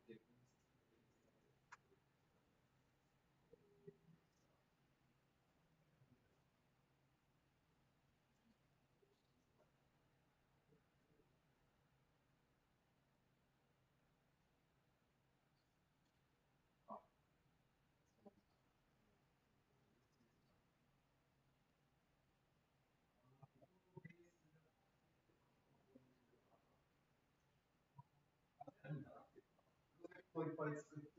いっぱい作って、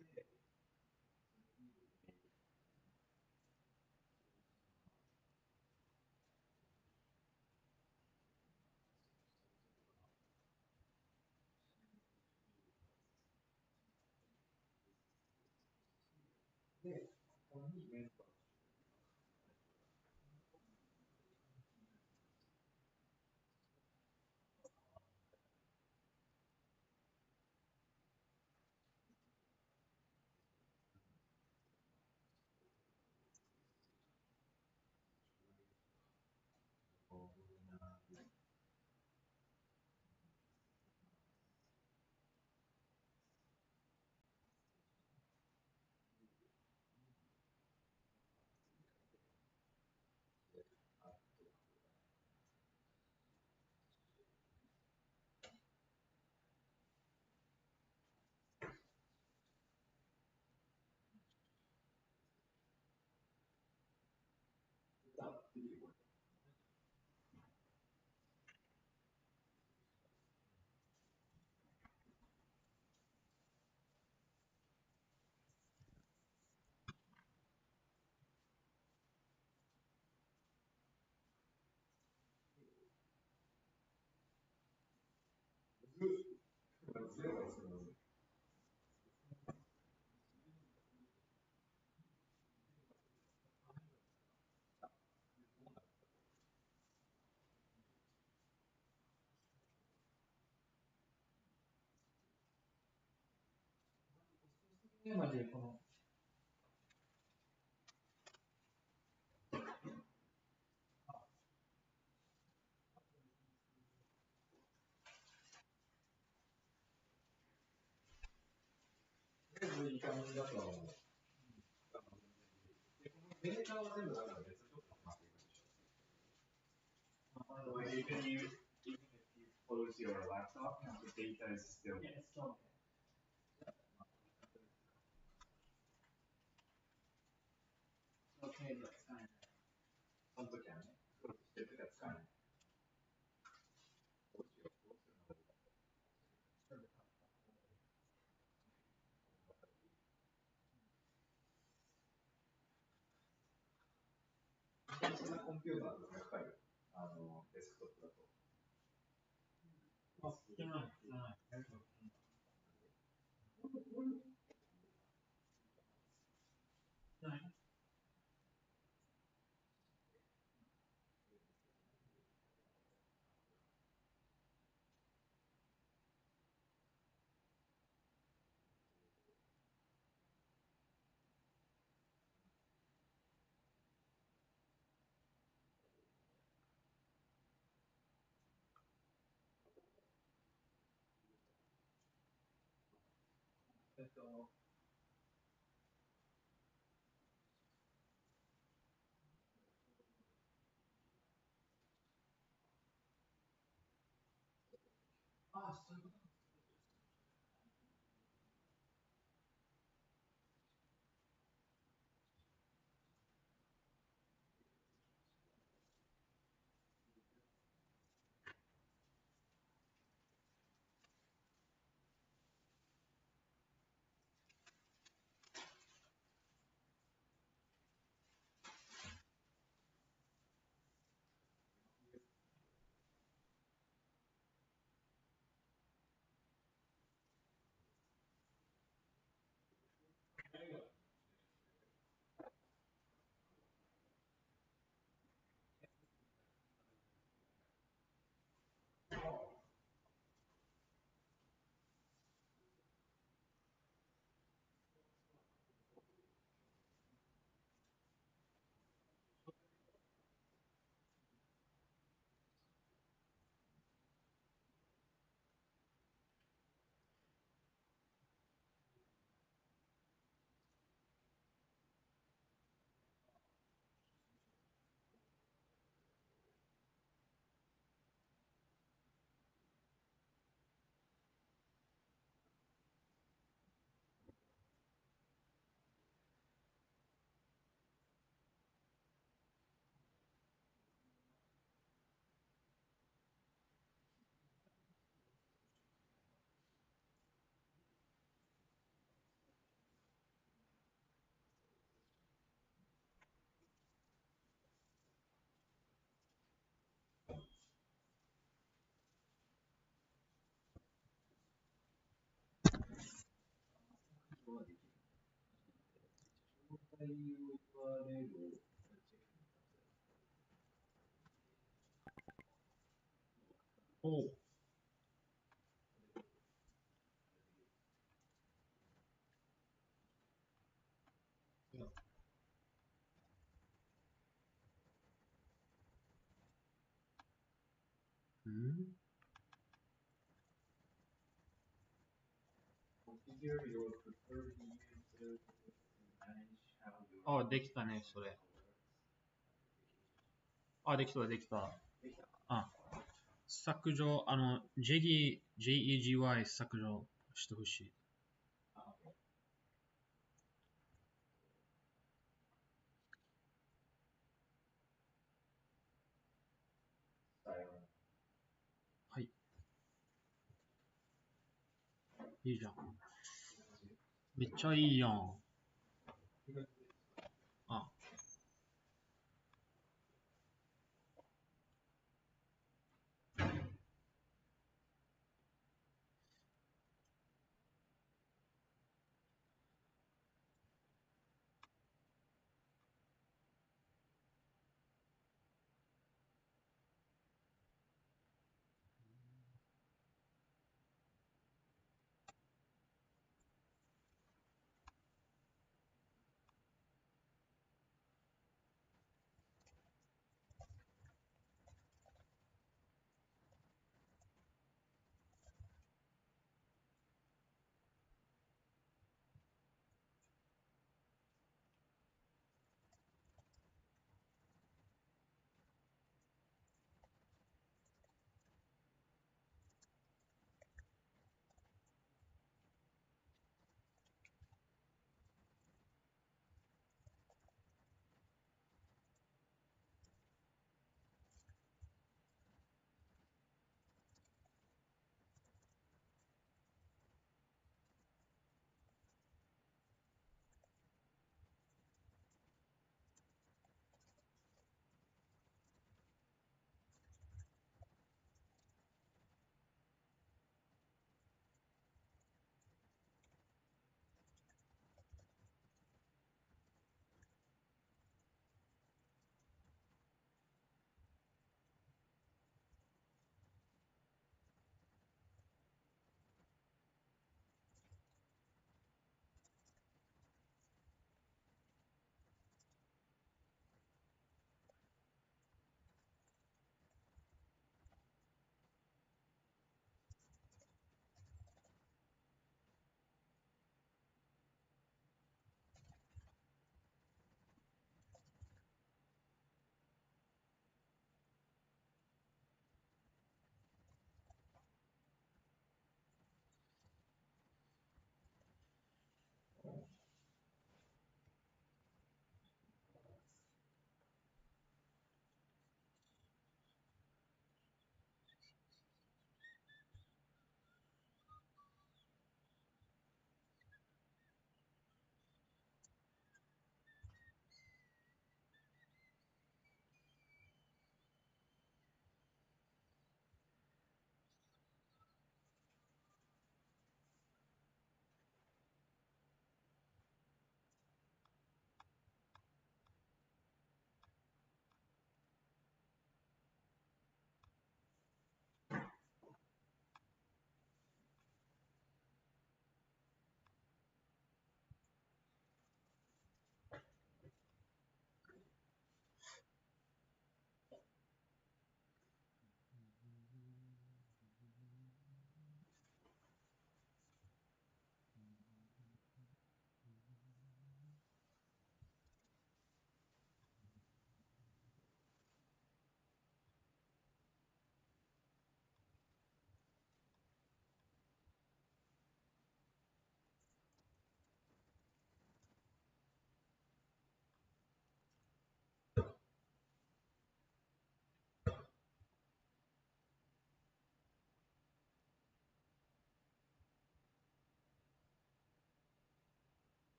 で、ここにメンバーをできるこれ。テーマでこのいい感じだとは思う。で、このデータは全部だから別にちょっと待っていくでしょ。Even if you close your laptop, the data is still. Yeah, it's still okay. そのケーブルは使えない。その時はね、クロスしてる時は使えない。どうしよう、どうするのか。そんなコンピューターとかやっぱり、デスクトップだと。あ、いけない、いけない。
おうん。あ、できたね、それ。あ、できた、できた。あ、削除、JEGY 削除してほしい。はい。いいじゃん。めっちゃいいやん。あ、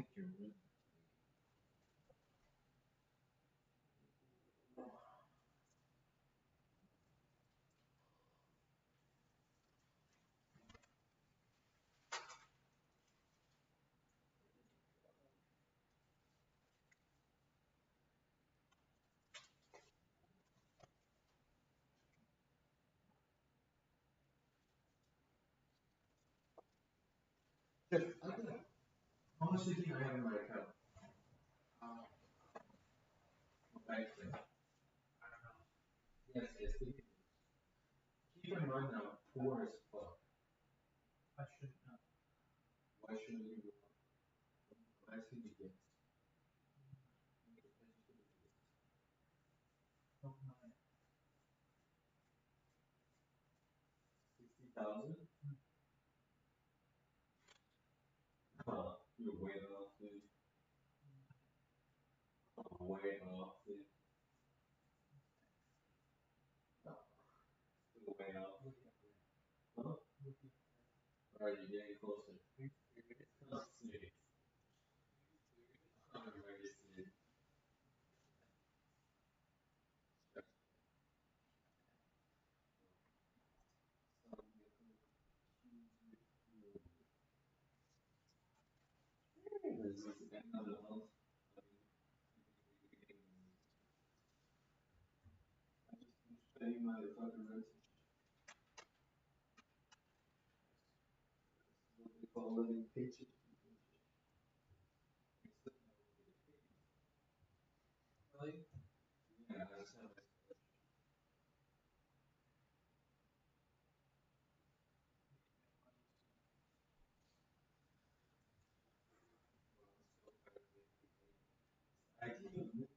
think you're really. Chef, how much do you think I have in my account? Bank thing. Yes, yes. Keep in mind I'm poor as fuck. I should not. Why shouldn't you? I'm asking you this. Oh my. 60,000? You're way off, dude. Way off, dude. Still way off. Huh? Alright, you're getting closer. It's not serious. I'm very serious. There's another month. I just finished paying my fucking rent. What they call living paycheck to paycheck. Really? Yeah, that's how I I keep admitting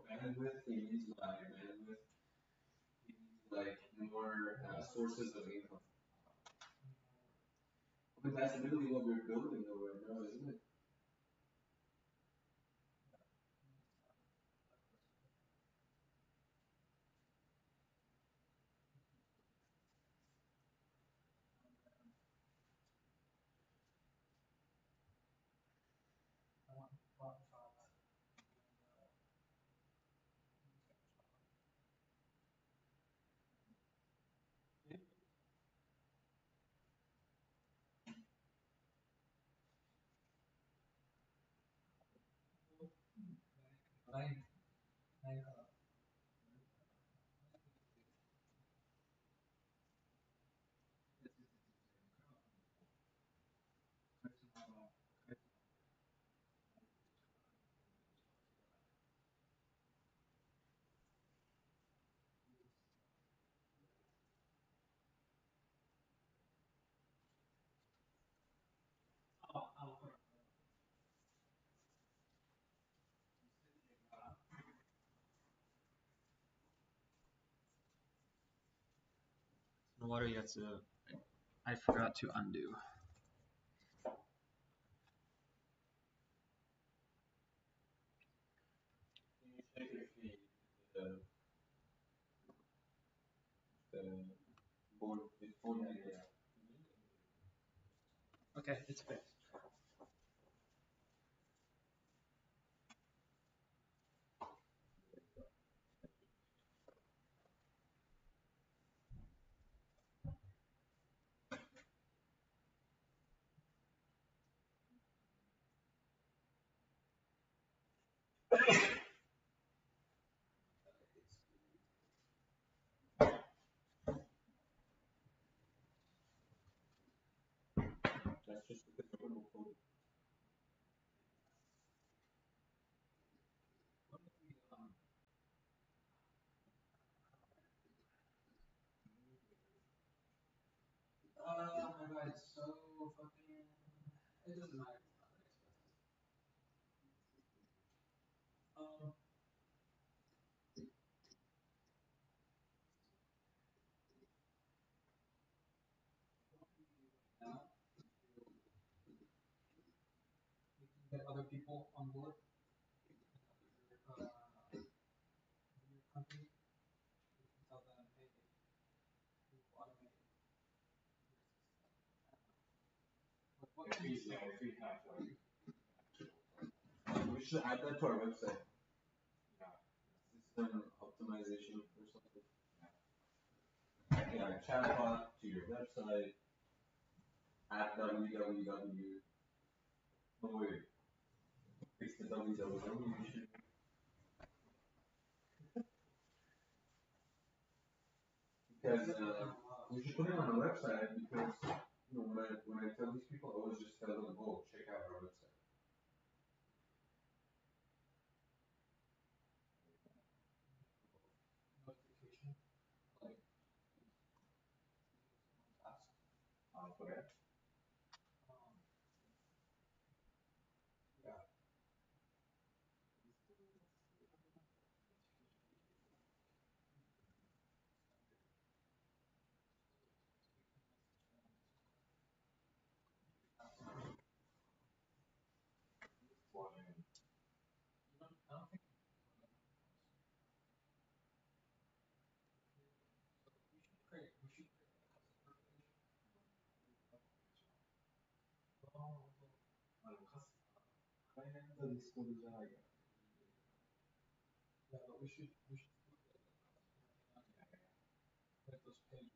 bandwidth, he needs like bandwidth, he needs like more sources of income. But that's really what we're building though right now, isn't it?
What do you have to? I forgot to undo.
Can you check if the board is 49?
Okay, it's fixed.
That's just because of the code. Oh my god, it's so fucking. It doesn't matter. It's not that expensive. Um, now we can get other people on board. if we have we should add that to our website. Yeah, system optimization or something. Yeah, chatbot to your website at www. No wait, fix the www. Because we should put it on the website because when I tell these people, I always just tell them, oh, check out our website. Notification, like task, okay. Um, yeah. I don't think we should create a customer page. Yeah, but we should put like those pages.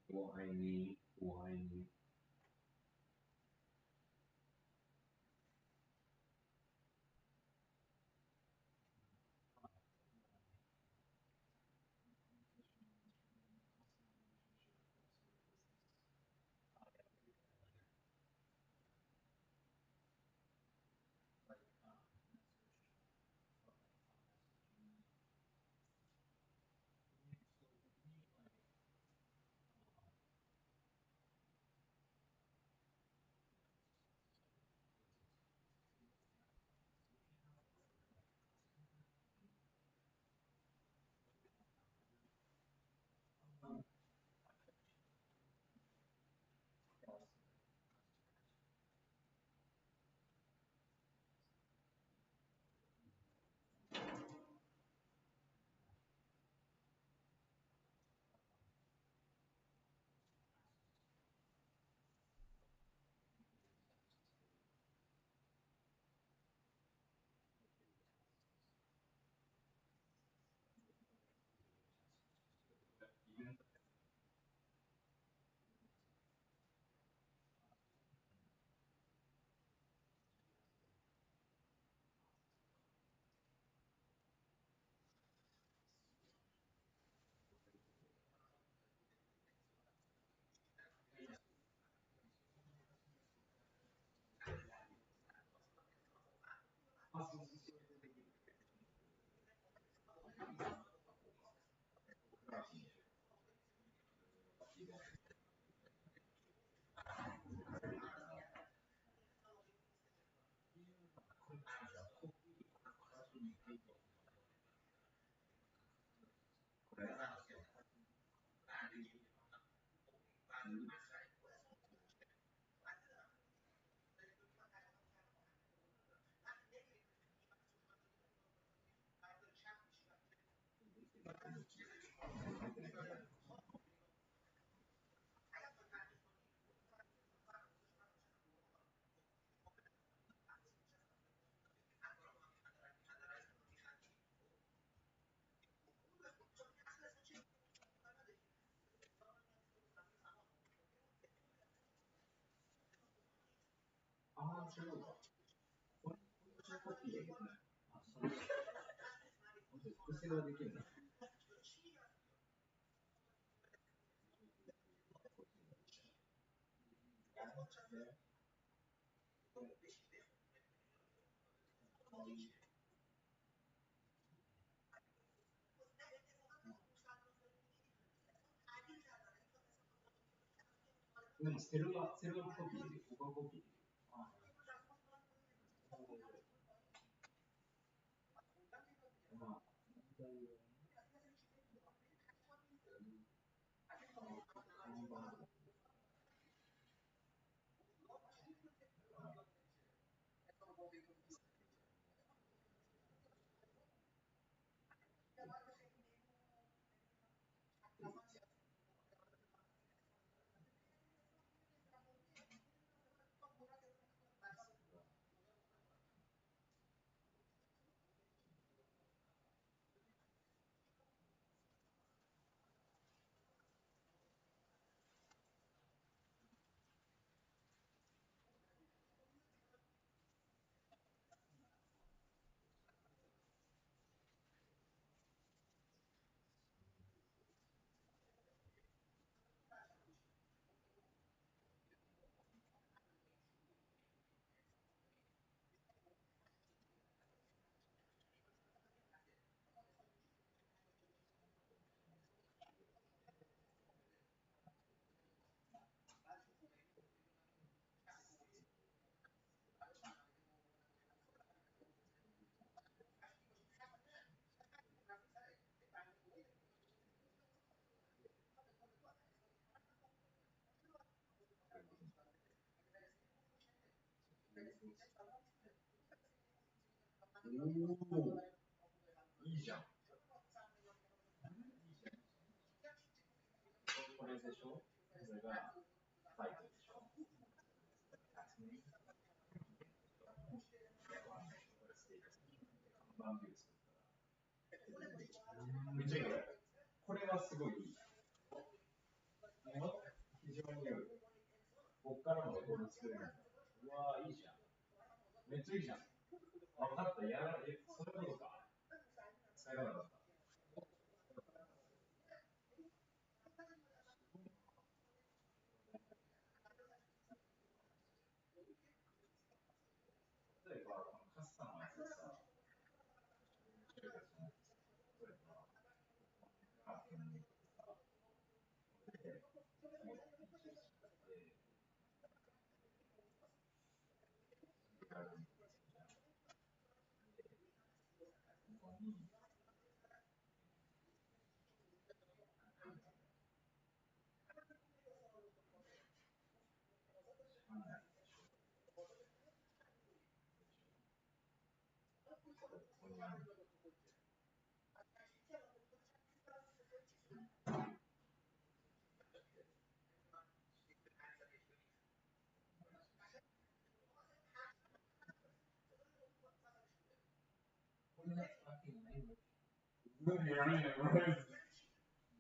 Whiny.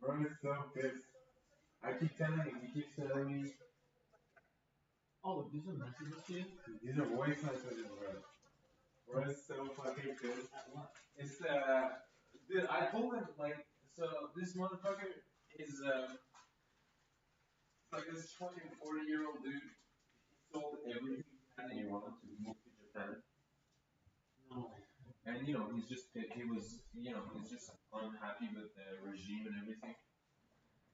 Bro is so pissed. I keep telling him, he keeps telling me.
Oh, these are messages to you?
These are voice messages, bro. Bro is so fucking pissed. It's, dude, I told him, like, so this motherfucker is, like this fucking 40-year-old dude. He sold everything he had and he wanted to move to Japan.
No.
And, you know, he's just, he was, you know, he's just unhappy with the regime and everything.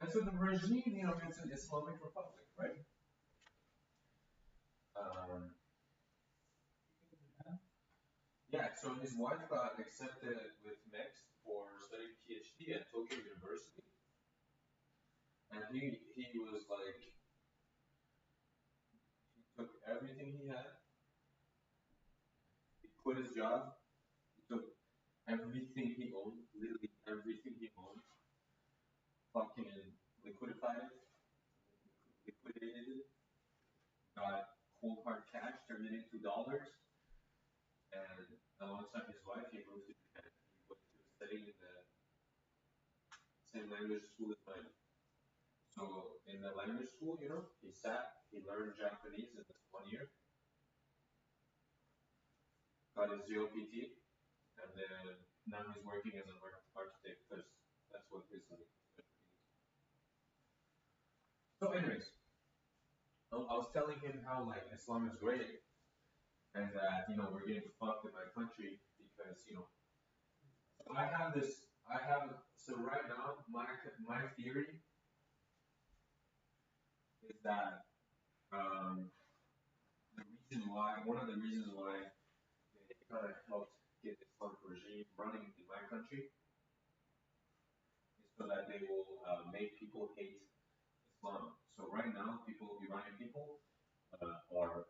And so the regime, you know, it's an Islamic republic, right? Yeah, so his wife got accepted with Mex for studying PhD at Tokyo University. And he was like, he took everything he had, he quit his job, he took everything he owned, literally everything he owned, fucking liquidified it, liquidated it, got cold hard cash, turned it into dollars, and alongside his wife, he moved to Japan. He went to study in the same language school as mine. So in the language school, you know, he learned Japanese in this 1 year. got his GOPT, and then now he's working as an architect because that's what his like. So, anyways, I was telling him how like Islam is great, and that we're getting fucked in my country because I have this. I have so right now my theory is that the reason why one of the reasons why they kind of helped get Islamic regime running in my country is so that they will make people hate Islam. So right now, Iranian people, are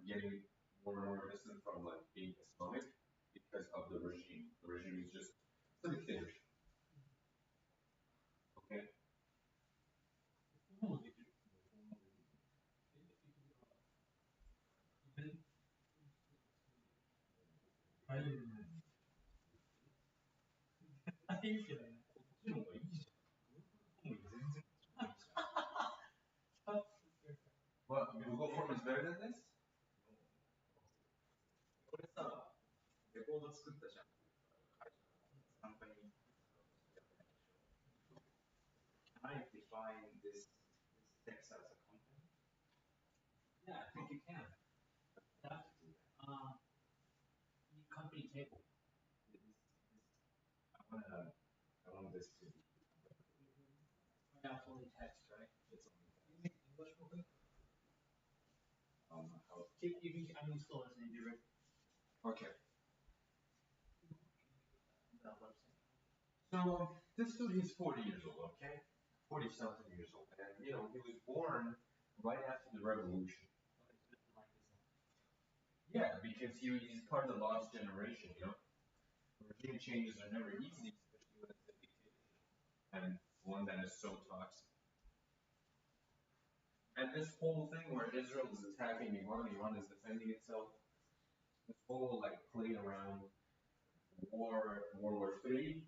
getting more and more distant from like being Islamic because of the regime. The regime is just it's a dictatorship. Okay. What Google Form is better than this?
俺さ、レコード作ったじゃん。参加に。Can I define this text as a company?
Yeah, I think you can. Yeah. Company table.
I want this to be.
Yeah, it's only text, right?
It's only text.
English real quick?
How?
I'm still listening to you, Rick.
Okay. So this dude, he's 40 years old, okay? 40 something years old, and he was born right after the revolution. Yeah, because he's part of the lost generation, Regime changes are never easy, especially when it's a dictatorship, and one that is so toxic. And this whole thing where Israel is attacking Iran is defending itself, this whole like play around World War III,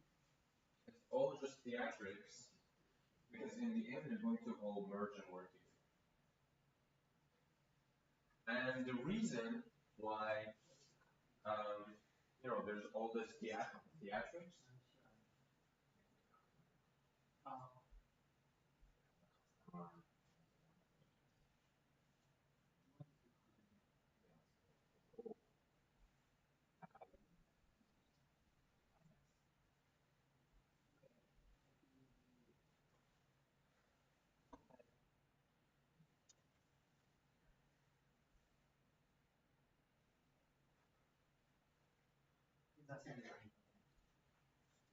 it's all just theatrics, because in the end they're going to all merge and work together. And the reason why, there's all this theatrics.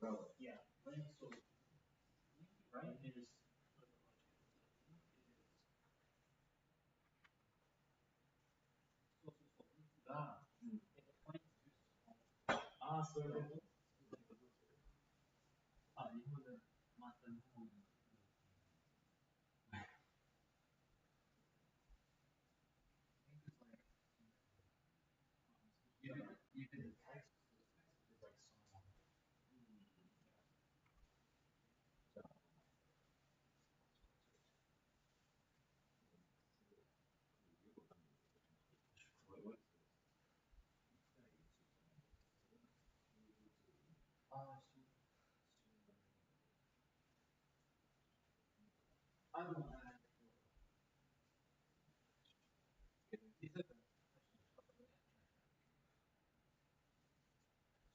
Well,
yeah, right? So, right? It is. So, 일본은 맞던 even the text is like song. I don't know.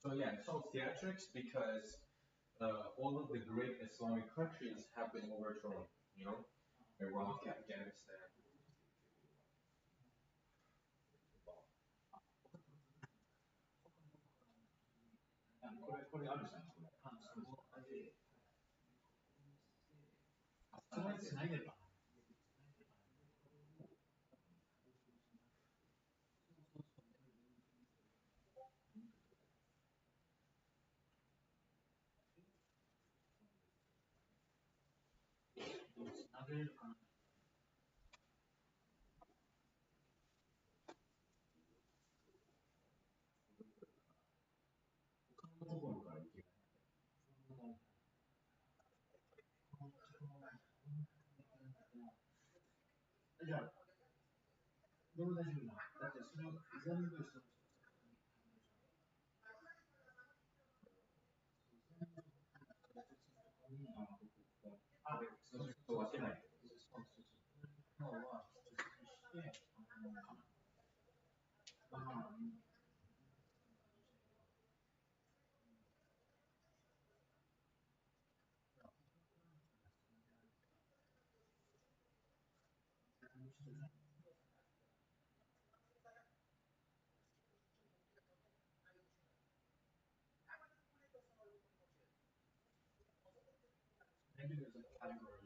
So yeah, it's all theatrics because all of the great Islamic countries have been overthrown. Iraq, Afghanistan. Maybe there's a category.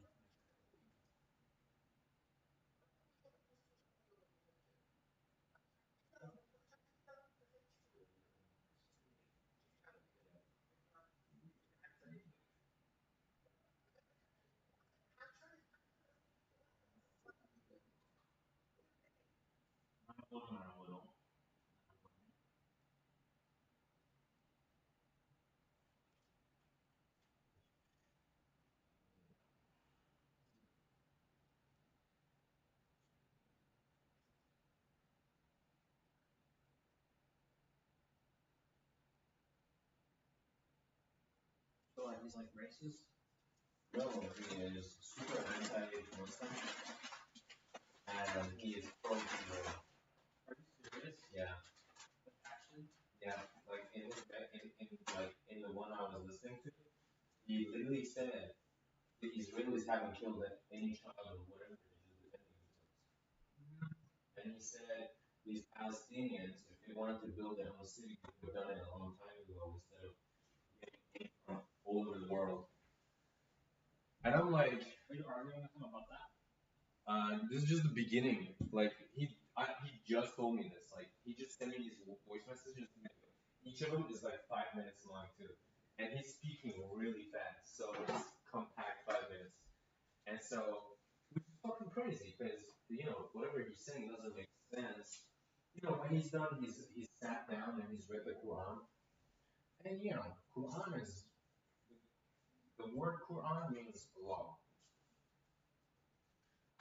So he's like racist? No, he is super anti-Muslim, and he is pro-Israel. Are you serious? Yeah. Actually, yeah. Like in the one I was listening to, he literally said the Israelis haven't killed any child or whatever it is defending themselves. And he said these Palestinians, if they wanted to build their own city, they would have done it a long time ago instead of getting from all over the world. And I'm like, are you arguing with him about that? This is just the beginning. Like he just told me this. Like he just sent me these voice messages. Each of them is like 5 minutes long too, and he's speaking really fast, so it's compact 5 minutes. And so, which is fucking crazy because whatever he's saying doesn't make sense. When he's done, he's sat down and he's read the Quran, and Quran is the word Quran means law,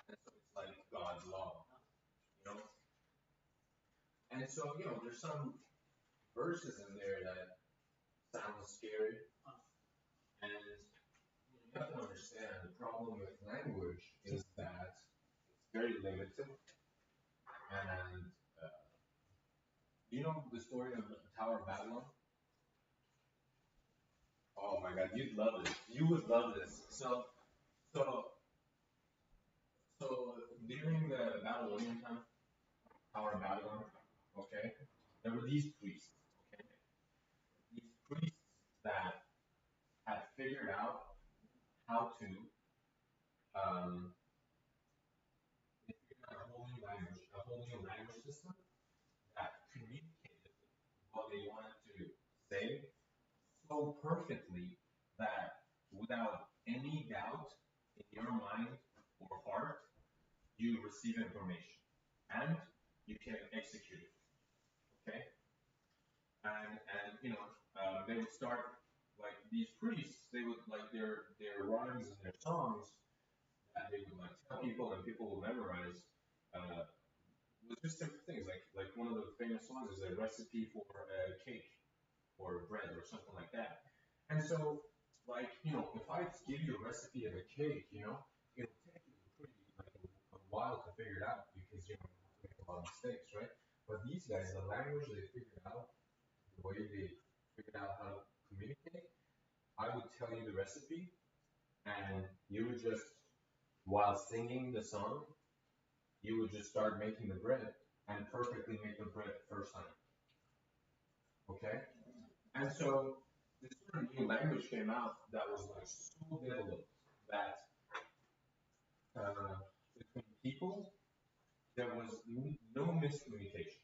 and so it's like God's law, you know. And so, there's some verses in there that sound scary, and you have to understand the problem with language is that it's very limited. And you know the story of the Tower of Babylon? Oh my God, you'd love this. You would love this. So, so during the Babylonian time, Tower of Babylon, okay, there were these priests, okay, these priests that had figured out how to they figured out a whole new language system that communicated what they wanted to say so perfectly that without any doubt in your mind or heart, you receive information and you can execute it. Okay? And they would start like these priests. They would like their rhymes and their songs that they would like tell people and people will memorize. With just simple things like one of the famous songs is a recipe for a cake or bread or something like that. And so, if I give you a recipe of a cake, it'll take you a while to figure it out because you make a lot of mistakes, right? But these guys, the language they figured out, the way they figured out how to communicate, I would tell you the recipe, and you would just, while singing the song, you would just start making the bread and perfectly make the bread the first time. Okay? And so this sort of new language came out that was like so developed that between people there was no miscommunication.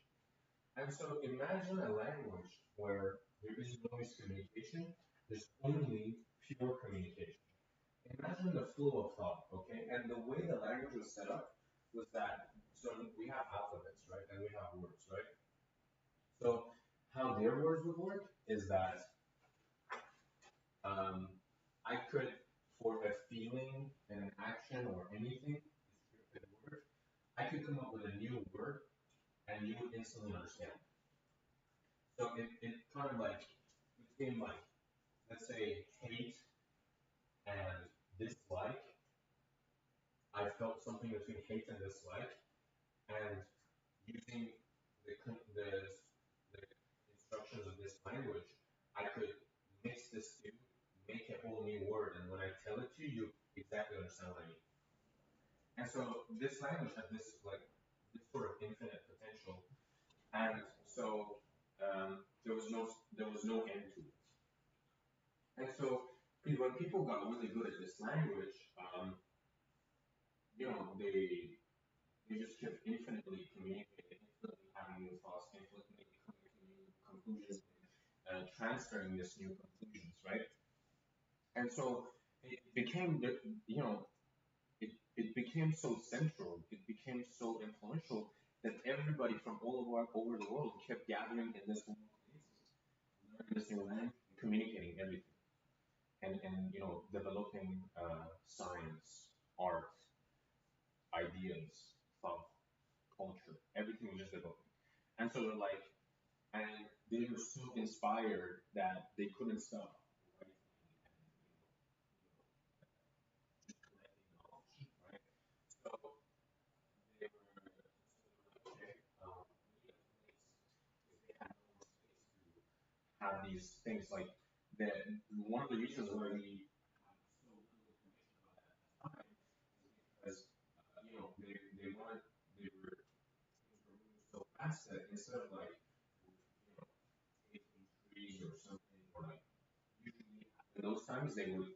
And so imagine a language where there is no miscommunication, there's only pure communication. Imagine the flow of thought, okay? And the way the language was set up was that, so we have alphabets, right? And we have words, right? So how their words would work is that I could, for a feeling and an action or anything, descriptive word, I could come up with a new word and you would instantly understand. So it kind of like became like, let's say, hate and dislike I felt something between hate and dislike, and using the instructions of this language, I could mix this two, make a whole new word, and when I tell it to you, you exactly understand what I mean. And so this language had this sort of infinite potential, and so there was no end to it. And so when people got really good at this language, they just kept infinitely communicating, infinitely having new thoughts, infinitely coming to new conclusions, and transferring this new conclusions, right? And so it became, it became so central, it became so influential that everybody from all over the world kept gathering in this one place, learning this new language, communicating everything, and developing science, art, ideas, thought, culture, everything was just developing. And so they're like, and they were so inspired that they couldn't stop writing and just collecting knowledge, right? So they were like, okay, we need a place because they had no more space to have these things. Like the one of the reasons why we have so little information about that at the time is because they wanted they were things were moving so fast that instead of like taking trees or something or like usually in those times they would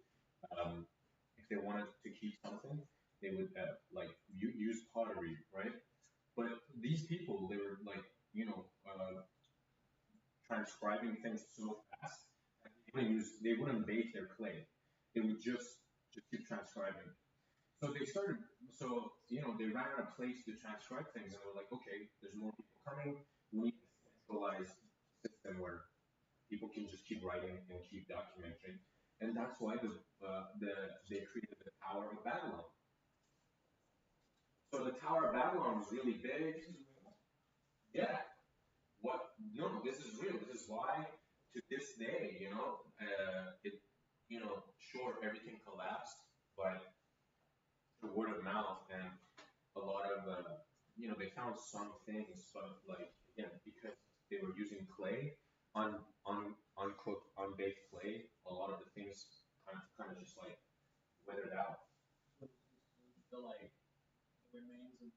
if they wanted to keep something they would use pottery, right? But these people they were like transcribing things so fast that they wouldn't bake their clay, they would just keep transcribing. So they started, so they ran out of place to transcribe things, and they're like, okay, there's more people coming. We need a centralized system where people can just keep writing and keep documenting, and that's why they created the Tower of Babylon. So the Tower of Babylon was really big. Yeah. What? No, this is real. This is why to this day, it, sure, everything collapsed, but through word of mouth and a lot of they found some things, but like again, because they were using clay, uncooked, unbaked clay, a lot of the things kind of just like weathered out.
The like the remains of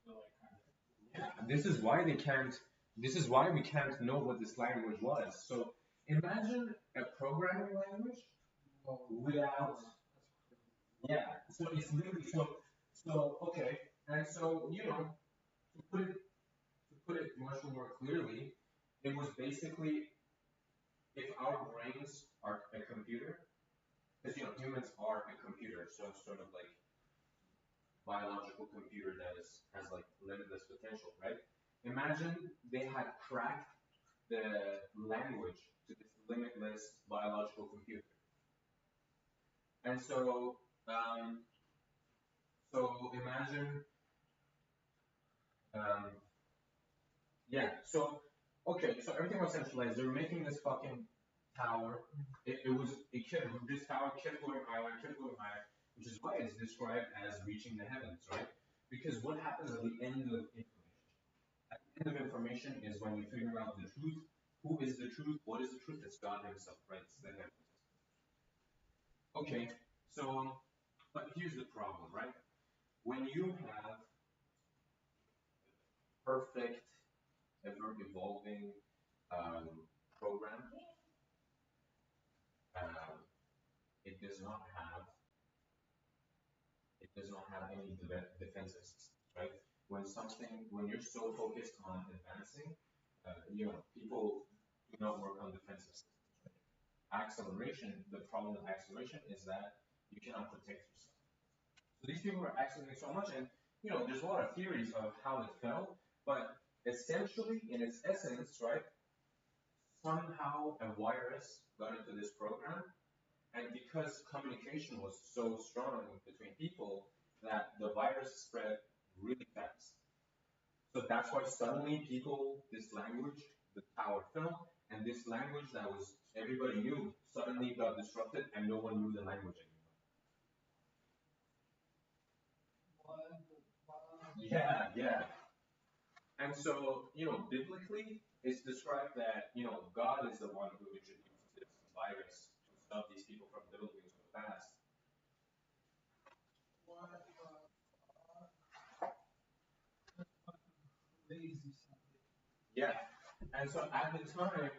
the like kind of
Yeah, this is why we can't know what this language was. So imagine a programming language without, yeah. So it's literally so okay, and so to put it much more clearly, it was basically if our brains are a computer, because humans are a computer, so it's sort of like biological computer that has like limitless potential, right? Imagine they had cracked the language to this limitless biological computer. And so imagine, um, yeah, so, okay, so everything was centralized. They were making this fucking tower. This tower kept going higher, kept going higher, which is why it's described as reaching the heavens, right? Because what happens at the end of information? At the end of information is when you figure out the truth. Who is the truth? What is the truth? It's God Himself, right? It's the heavens. Okay, so, but here's the problem, right? When you have perfect, ever evolving program, um, it does not have any defensive systems, right? When you're so focused on advancing, people do not work on defensive systems, right? Acceleration, the problem with acceleration is that you cannot protect yourself. So these people were accelerating so much, and there's a lot of theories of how it fell, but essentially, in its essence, right, somehow a virus got into this program, and because communication was so strong between people, that the virus spread really fast. So that's why suddenly this language, the tower fell, and this language that was everybody knew suddenly got disrupted, and no one knew the language anymore. Yeah, yeah. And so, biblically, it's described that, God is the one who introduced this virus to stop these people from developing so fast. Yeah. And so at the time,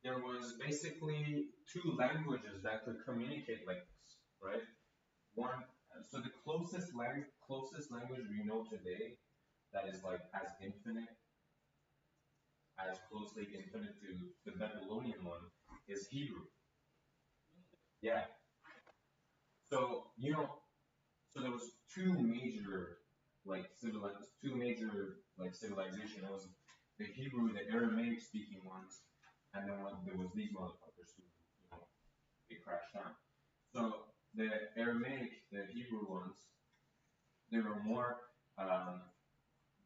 there was basically two languages that could communicate like this, right? One, so the closest language we know today that is like as closely infinite to the Babylonian one is Hebrew. Yeah. So so there was two major like civilization. It was the Hebrew, the Aramaic speaking ones, and then there was these motherfuckers who they crashed down. So the Aramaic, the Hebrew ones, they were more um,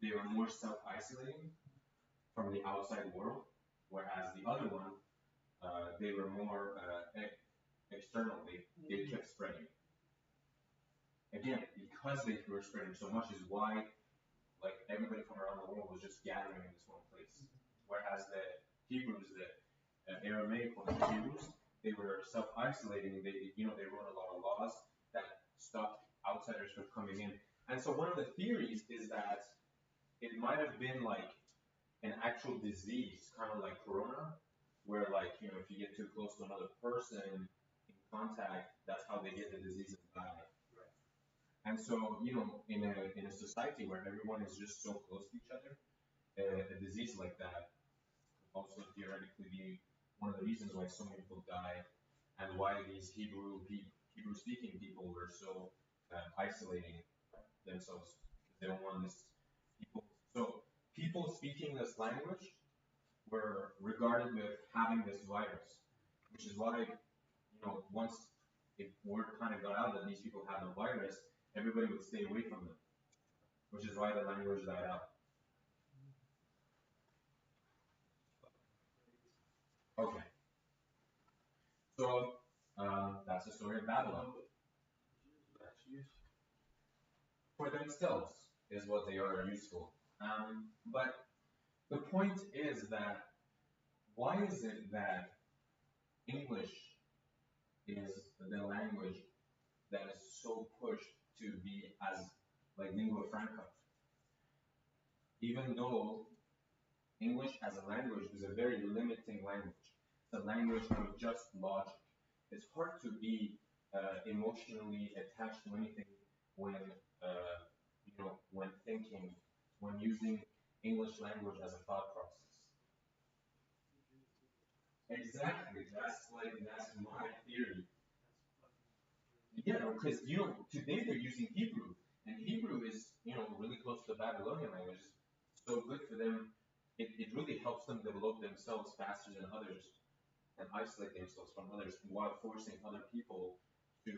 self-isolating from the outside world, whereas the other one, they were more external. They kept spreading. Again, because they were spreading so much, is why like everybody from around the world was just gathering in this one place. Whereas the Hebrews, the Aramaic ones, the Hebrews, they were self-isolating. They wrote a lot of laws that stopped outsiders from coming in. And so one of the theories is that it might have been like an actual disease, kind of like corona, where like if you get too close to another person in contact, that's how they get the disease and die. And so, in a society where everyone is just so close to each other, a disease like that could also theoretically be one of the reasons why so many people died, and why these Hebrew-speaking people were so isolating themselves. They don't want this people. So people speaking this language were regarded with having this virus, which is why, once word kind of got out that these people had the virus, everybody would stay away from them, which is why the language died out. Okay. So that's the story of Babylon. For themselves is what they are useful. But the point is that why is it that English is the language that is so pushed to be as like lingua franca? Even though English as a language is a very limiting language. It's a language of just logic. It's hard to be emotionally attached to anything when when thinking, when using English language as a thought process. Exactly. That's my theory. Yeah, because today they're using Hebrew, and Hebrew is really close to the Babylonian language. It's so good for them. It really helps them develop themselves faster than others and isolate themselves from others while forcing other people to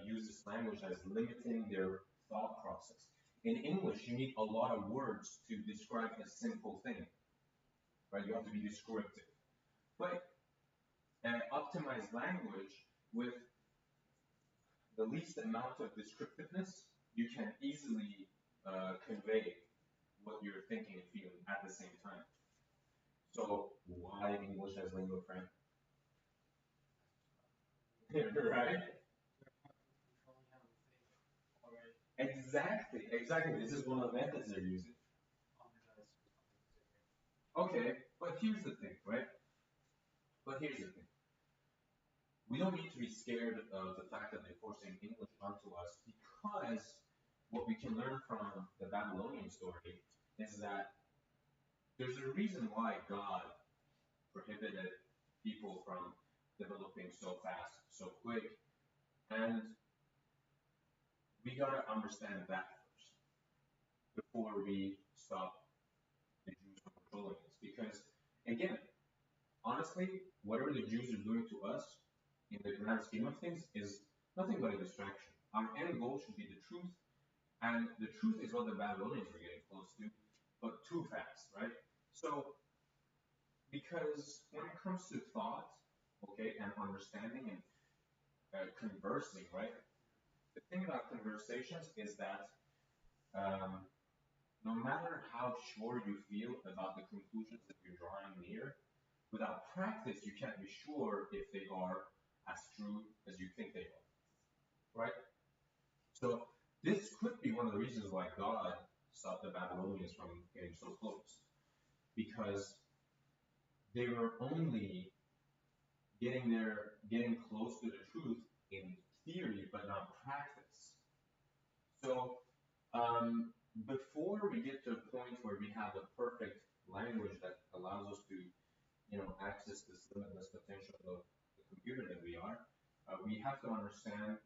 use this language as limiting their thought process. In English, you need a lot of words to describe a simple thing, right? You have to be descriptive. But an optimized language with the least amount of descriptiveness, you can easily convey what you're thinking and feeling at the same time. So why English as lingua franca? Right? Exactly. This is one of the methods they're using. Okay, but here's the thing, right? We don't need to be scared of the fact that they're forcing English onto us, because what we can learn from the Babylonian story is that there's a reason why God prohibited people from developing so fast, so quick, and we gotta understand that first before we stop the Jews from controlling us. Because again, honestly, whatever the Jews are doing to us in the grand scheme of things is nothing but a distraction. Our end goal should be the truth, and the truth is what the Babylonians were getting close to, but too fast, right? So, because when it comes to thought, okay, and understanding and conversing, right? The thing about conversations is that no matter how sure you feel about the conclusions that you're drawing near, without practice, you can't be sure if they are as true as you think they are, right? So this could be one of the reasons why God stopped the Babylonians from getting so close, because they were only getting close to the truth in theory, but not practice. So before we get to a point where we have the perfect language that allows us to, access this limitless potential of the computer that we are, we have to understand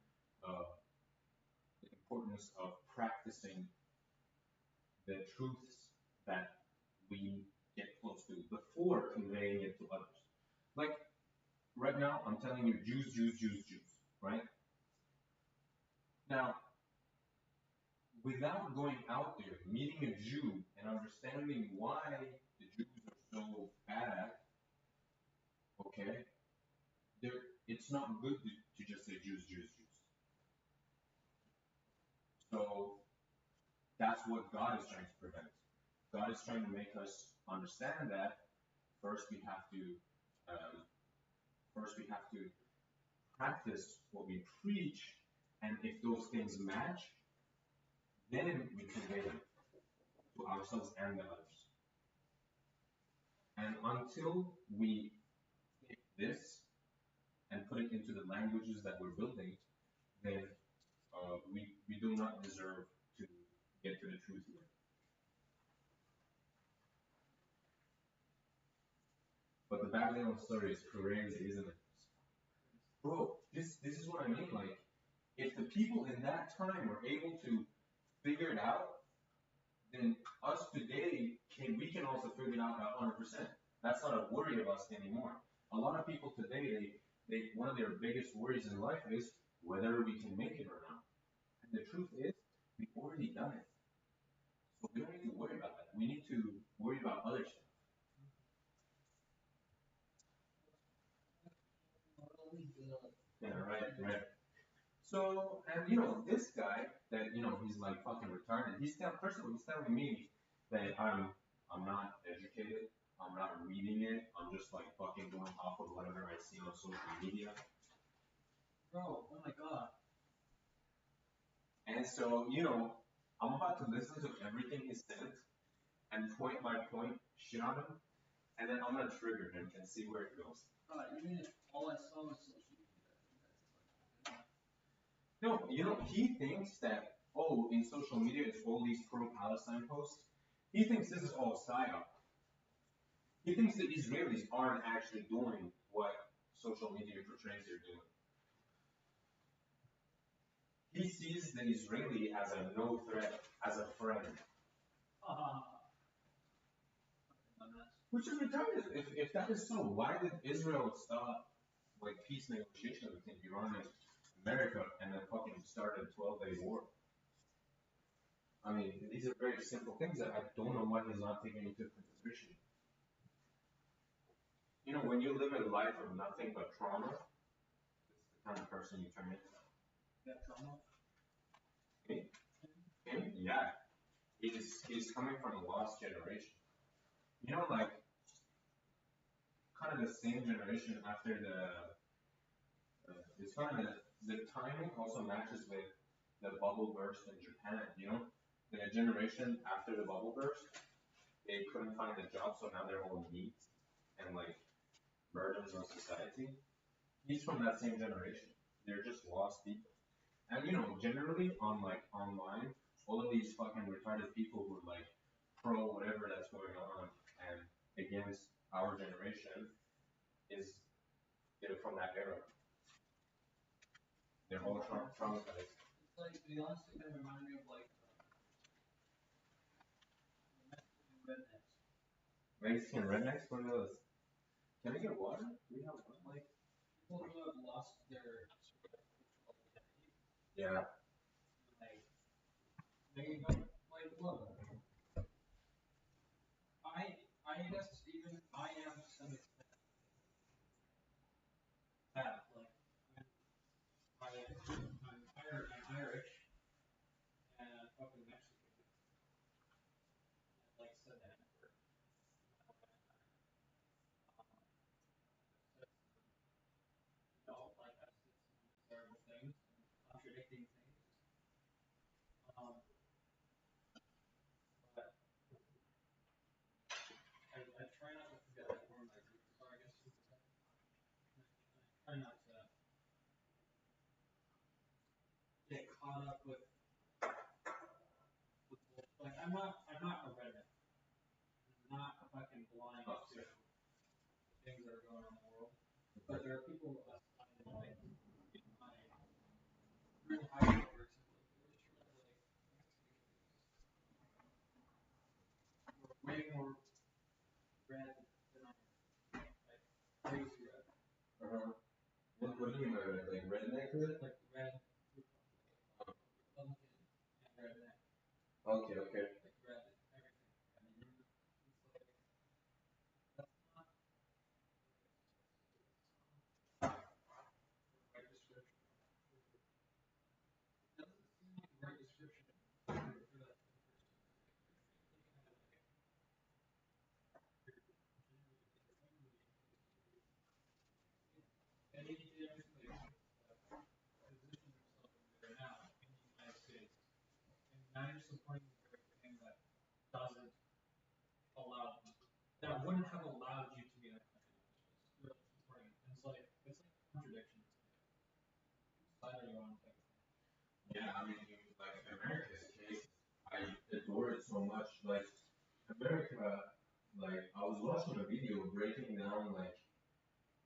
the importance of practicing the truths that we get close to before conveying it to others. Like right now, I'm telling you Jews, Jews, Jews, Jews, right? Now, without going out there, meeting a Jew, and understanding why the Jews are so bad, okay, it's not good to just say Jews, Jews, Jews. So that's what God is trying to prevent. God is trying to make us understand that first we have to practice what we preach, and if those things match, then we convey them to ourselves and the others. And until we take this and put it into the languages that we're building, then we do not deserve to get to the truth here. But the Babylon story is crazy, isn't it? Bro, this is what I mean. Like, if the people in that time were able to figure it out, then us today we can also figure it out 100%. That's not a worry of us anymore. A lot of people today, they one of their biggest worries in life is whether we can make it or not. And the truth is, we've already done it. So we don't need to worry about that. We need to worry about other stuff. Yeah, right. So, and this guy that he's like fucking retarded. First of all, he's telling me that I'm not educated. I'm not reading it. I'm just like fucking going off of whatever I see on social media. Bro, oh my god. And so, I'm about to listen to everything he said and point by point shit on him, and then I'm gonna trigger him and see where it goes. Even if all I saw was social media. No, he thinks that, in social media it's all these pro-Palestine posts. He thinks this is all psyop. He thinks the Israelis aren't actually doing what social media portrays they're doing. He sees the Israeli as a no threat, as a friend. Which is retarded. If that is so, why did Israel stop peace negotiations between Iran and America and then fucking started a 12-day war? I mean, these are very simple things that I don't know why he's not taking into consideration. When you live a life of nothing but trauma, it's the kind of person you turn into. Yeah, trauma? Me? Him? Yeah. He's coming from a lost generation. Kind of the same generation after it's kind of the timing also matches with the bubble burst in Japan. The generation after the bubble burst, they couldn't find a job, so now they're all neat and burdens on society. He's from that same generation. They're just lost people. And generally on online, all of these fucking retarded people who are pro whatever that's going on and against our generation they're from that era. They're all traumatized. It's they honestly kind of remind me of Mexican rednecks. Mexican rednecks? What are those? Can we get water? Do we have water? People who have lost their identity. Yeah. They don't look. I guess even I am to some extent that I'm Irish and fucking Mexican.
but there are people outside like in my really high networks and like they're sure that like Mexican way more red than I am. Like crazy red.
What do you mean by red? Like redneck red?
Like red Republican and redneck.
Okay, okay.
Like red everything. I mean it's like that's not the right description. It doesn't seem like the right description for that person. Like you're kind of like you're generally any like position yourself in there now in the United States, and now you're supporting the very thing that doesn't allow that wouldn't have allowed you to be in a country in the first place. You're like supporting it. And it's like contradiction. It's like whose side are you on type of thing.
Yeah, I mean, like America's case, I adore it so much. Like America, like I was watching a video breaking down like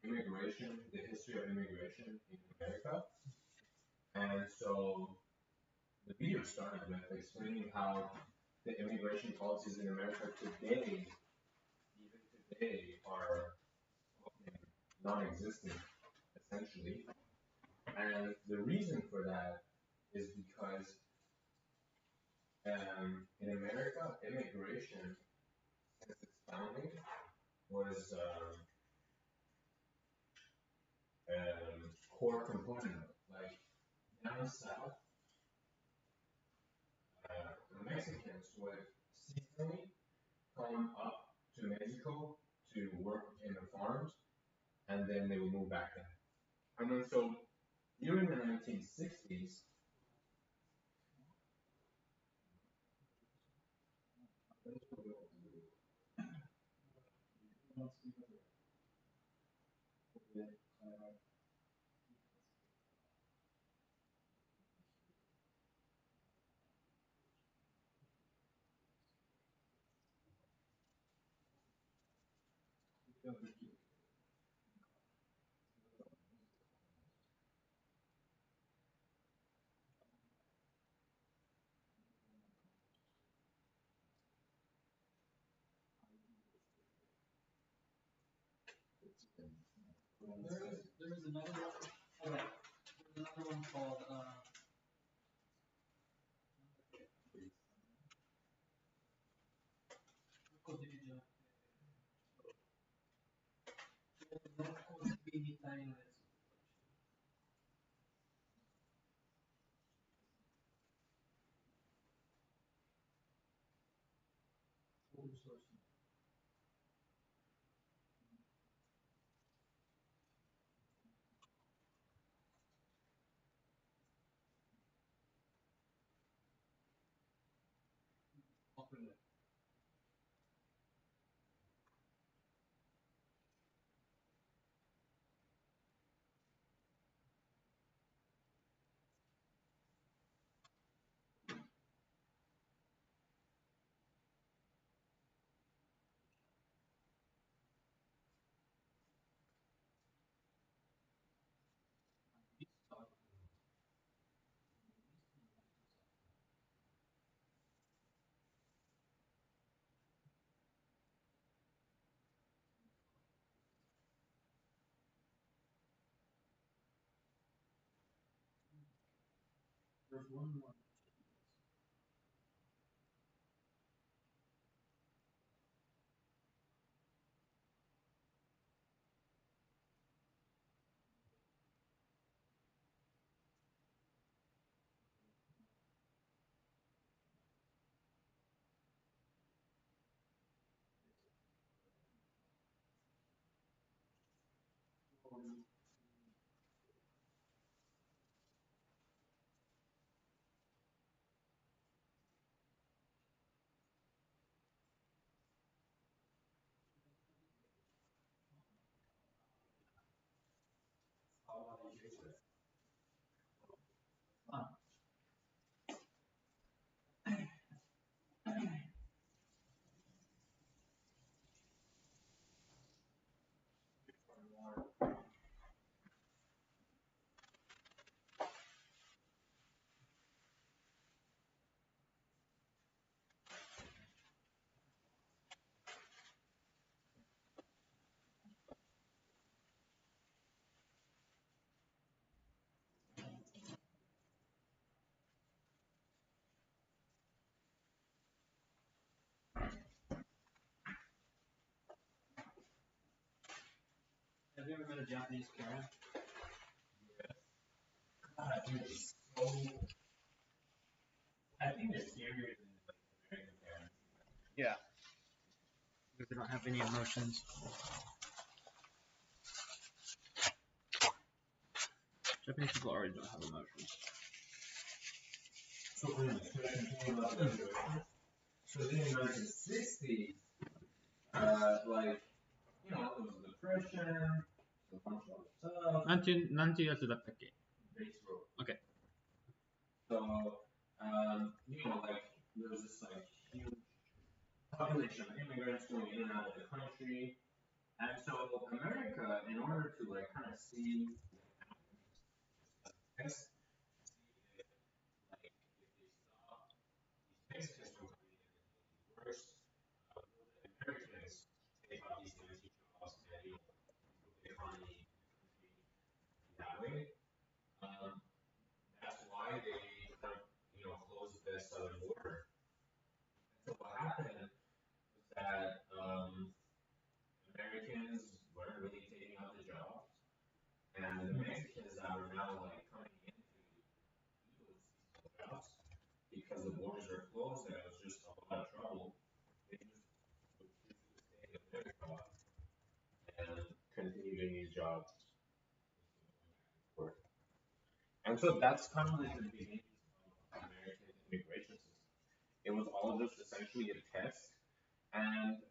immigration, the history of immigration in America, and so the video started with explaining how the immigration policies in America today, even today, are non-existent, essentially. And the reason for that is because in America, immigration, since its founding, was core component of it. Like down south, the Mexicans would seasonally come up to Mexico to work in the farms, and then they would move back in. And then so during the 1960s,
There is another one. Okay. There's another one called there's one more.
Have you ever met a Japanese Karen?
God, dude, it's so. I think they're scarier than like American parents.
Yeah. Because they don't have any emotions. Japanese people already don't have emotions.
So, anyways, can I continue about the So, in the 1960s, like, you know, there was depression, a bunch of other stuff.
なんていうやつだったっけ?
Base road.
Okay.
So, you know, like, there was this, like, huge population of immigrants going in and out of the country. And so, America, in order to, like, kind of see what happens, test, see if, like, if they stop these Mexicans from coming in and making it worse, will the Americans take out these empty jobs and, you know, improve the economy in the country that way? That's why they kind of, you know, closed the southern border. And so what happened was that Americans weren't really taking out the jobs, and the Mexicans that were now like coming in to do those seasonal jobs, because the borders are closed and it was just a lot of trouble, they just would choose to stay in America and continue doing these jobs instead of going back and forth. And so that's kind of like the beginning of American immigration system. It was all just essentially a test, and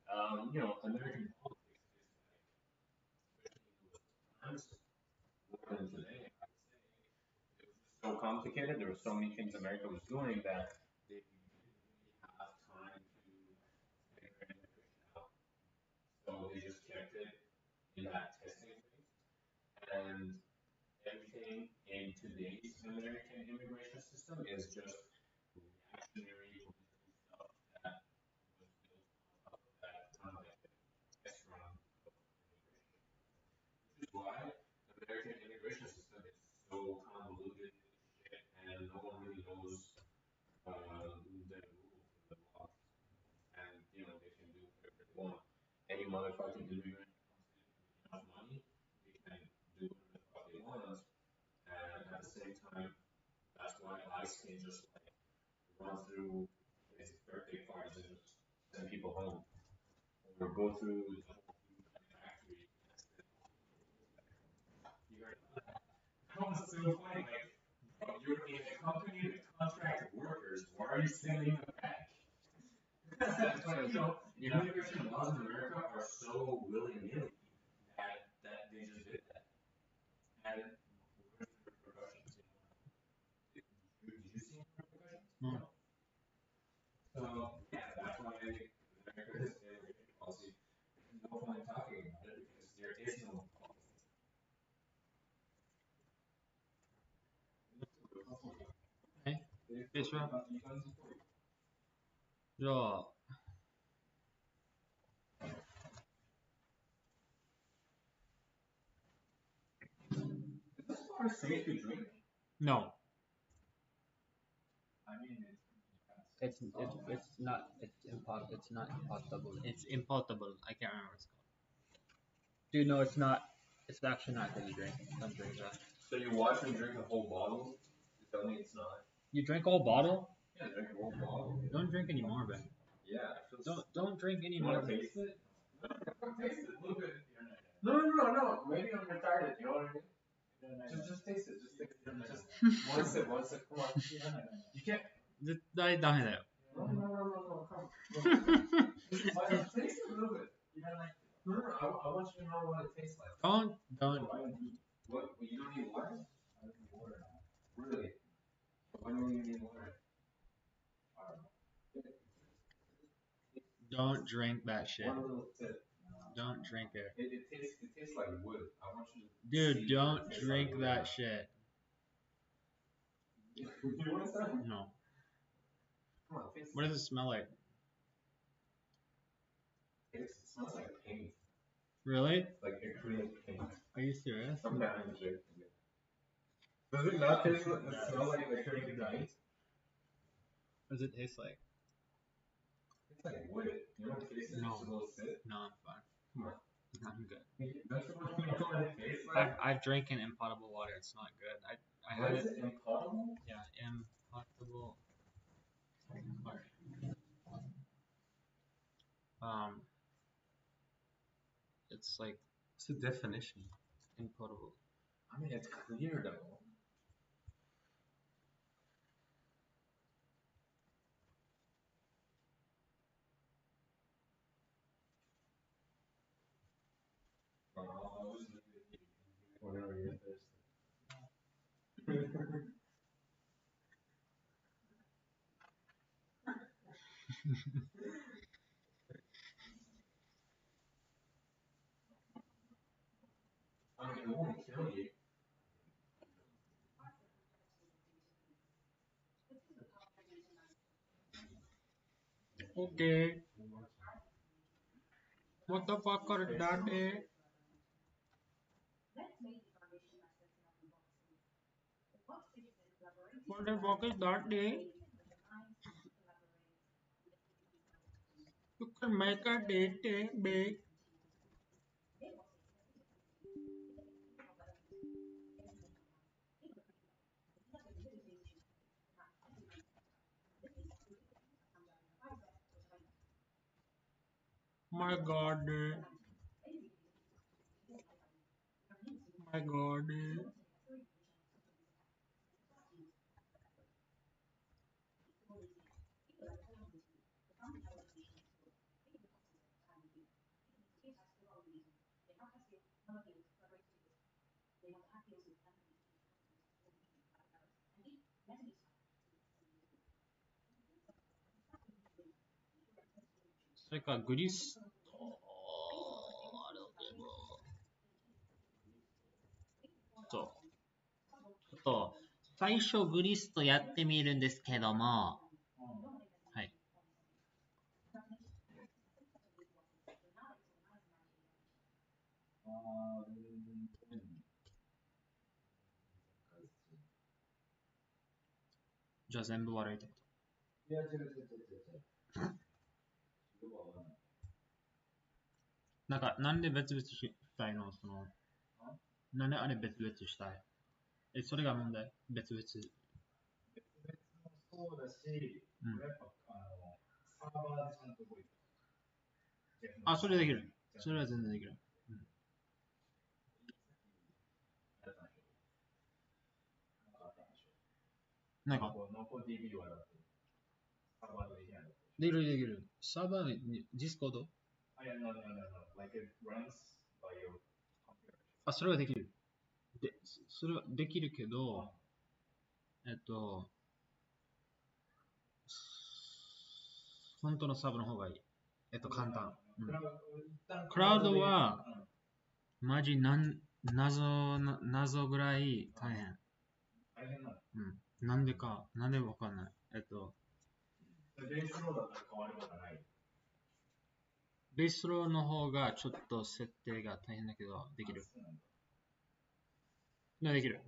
you know, American politics is like, especially in those times, more than today, I would say, it was just so complicated. There were so many things America was doing that they didn't really have time to figure immigration out. So they just kept it in that testing phase, and everything in today's American immigration system is just reactionary political stuff that was built on top of that kind of like the test run of immigration. Which is why the American immigration system is so convoluted shit and no one really knows the rules and the laws. And you know, they can do whatever they want. Any motherfucking immigrant comes in with enough money, they can do whatever the fuck they want. And at the same time, that's why ICE can just like run through his birthday parties and just send people home, or go through the whole food factory and send all the workers back home. You heard about that? That was so funny. Like, bro, you're in a company to contract workers. Why are you sending them back? You know, immigration laws in America are so willy-nilly that they just did that. And where's the repercussions? You know, did you see any repercussions? No. So yeah, that's why America's immigration policy. There's no point talking about it because there is no policy.
でしょ？じゃあ、
Is this water safe to drink?
No.
I mean,
It's not impotable. It's impotable. I can't remember what it's called. Dude, no, it's not. It's actually not good to drink. Don't drink that.
So you watch them drink a whole bottle? You tell me it's not.
You drink a whole bottle?
Yeah, drink a whole bottle.
Don't drink anymore, Ben.
Yeah.
Don't drink
You
anymore.
want to taste it? Taste it a little bit. No. Maybe I'm retarded. You know what I mean? Just taste it. Just taste it. Just one sip. Come on. You can't.
絶対ダメだよ。
No. Come. Just taste it a little bit. You don't like it. No. I want you to know what it tastes like.
Don't.
What? You don't need water? I don't need water now. Really? Why don't you need water? I don't know.
Don't drink that shit.
One little sip.
Don't drink it.
It tastes like wood. I want you to.
Dude, don't drink that shit.
You want some?
No.
Come on, taste
What does it smell like?
It smells like paint.
Really?
Like acrylic paint.
Are you serious?
I'm not even joking. Does it not taste like it smell like acrylic paint?
What does it taste like?
It's like wood. You don't taste it?
No.
Just a little sip?
No, I'm fine.
Come on.
I'm good.
Don't you want to know what it
I've drank in impotable water. It's not good. I had
What is
it.
it? Impotable?
Yeah, impotable. Water. Um, it's like
What's the definition?
impotable.
I mean, it's clear though. Whenever you're thirsty. I mean, it won't kill you.
Okay. What the fuck are that? What the fuck is that? You can make a date big. My god. My god. それからグリスト、あれでも、ちょっと、最初グリストやってみるんですけども、はい。じゃあ全部悪いってこと。いや、違う。なんか、なんで別々したいのその、なんであれ別々したいそれが問題別々。別々もそうだし、やっぱ、サーバーでちゃんと動いてる。あ、それできる。それは全然できる。なんか、NoCoDB はだって、サーバーでできない。できる。サーバーに、ディスコードlike it runs by your computer. あ、それはできる。それはできるけど、本当のサーバーの方がいい。簡単。クラウドは、マジ謎ぐらい大変。大変なのなんでわかんない。ベースローだったら変わることない。ベースローの方がちょっと設定が大変だけど、できる。できる。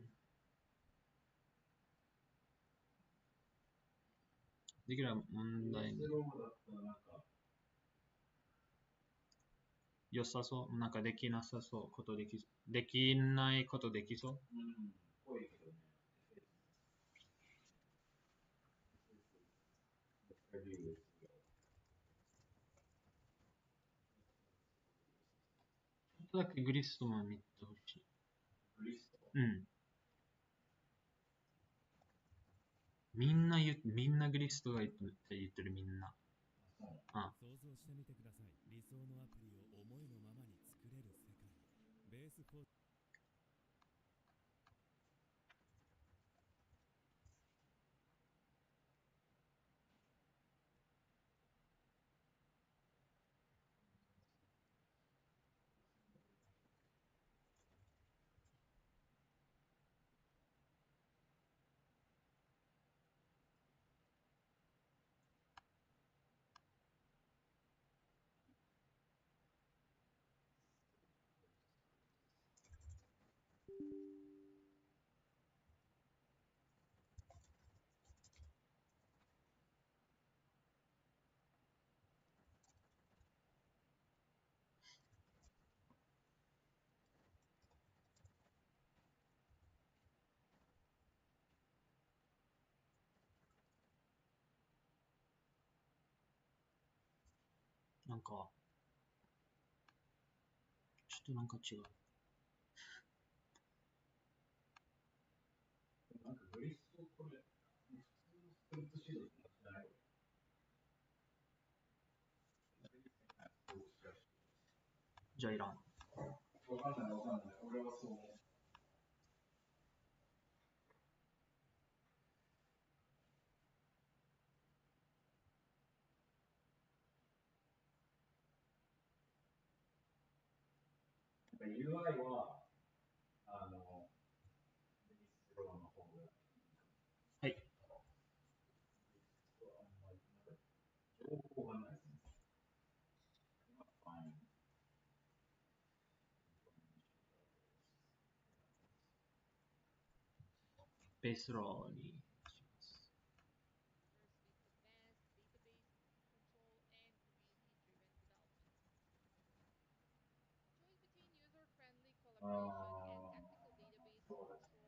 できるは問題ない。良さそうなんかできなさそうことできないことできそうぽいけどね。ちょっとだけグリストも見てほしい。グリストみんなグリストが言ってるみんな。あ想像してみてください。理想のアプリを思いのままに作れる世界。ベースフォーなんかちょっとなんか違う。
なんかグリストこれ、普通のスプリットシートと同じじゃない？
じゃあいらん。
わかんないわかんない。俺はそう思う。UI は、ベースローの方が。
はい。
情報がないですね。
ベースローにします。
そうですね。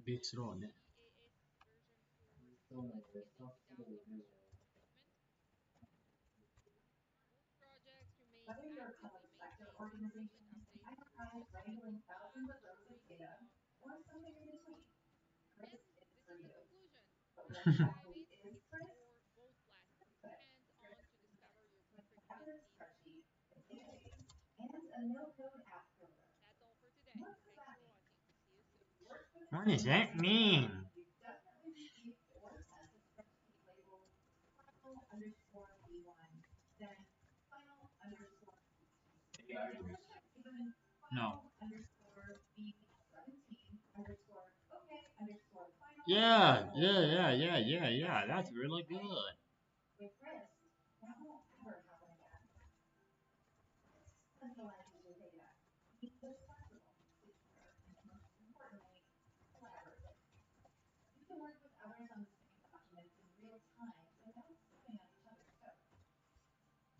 ベースローね。What does that mean? No. Yeah. That's really good.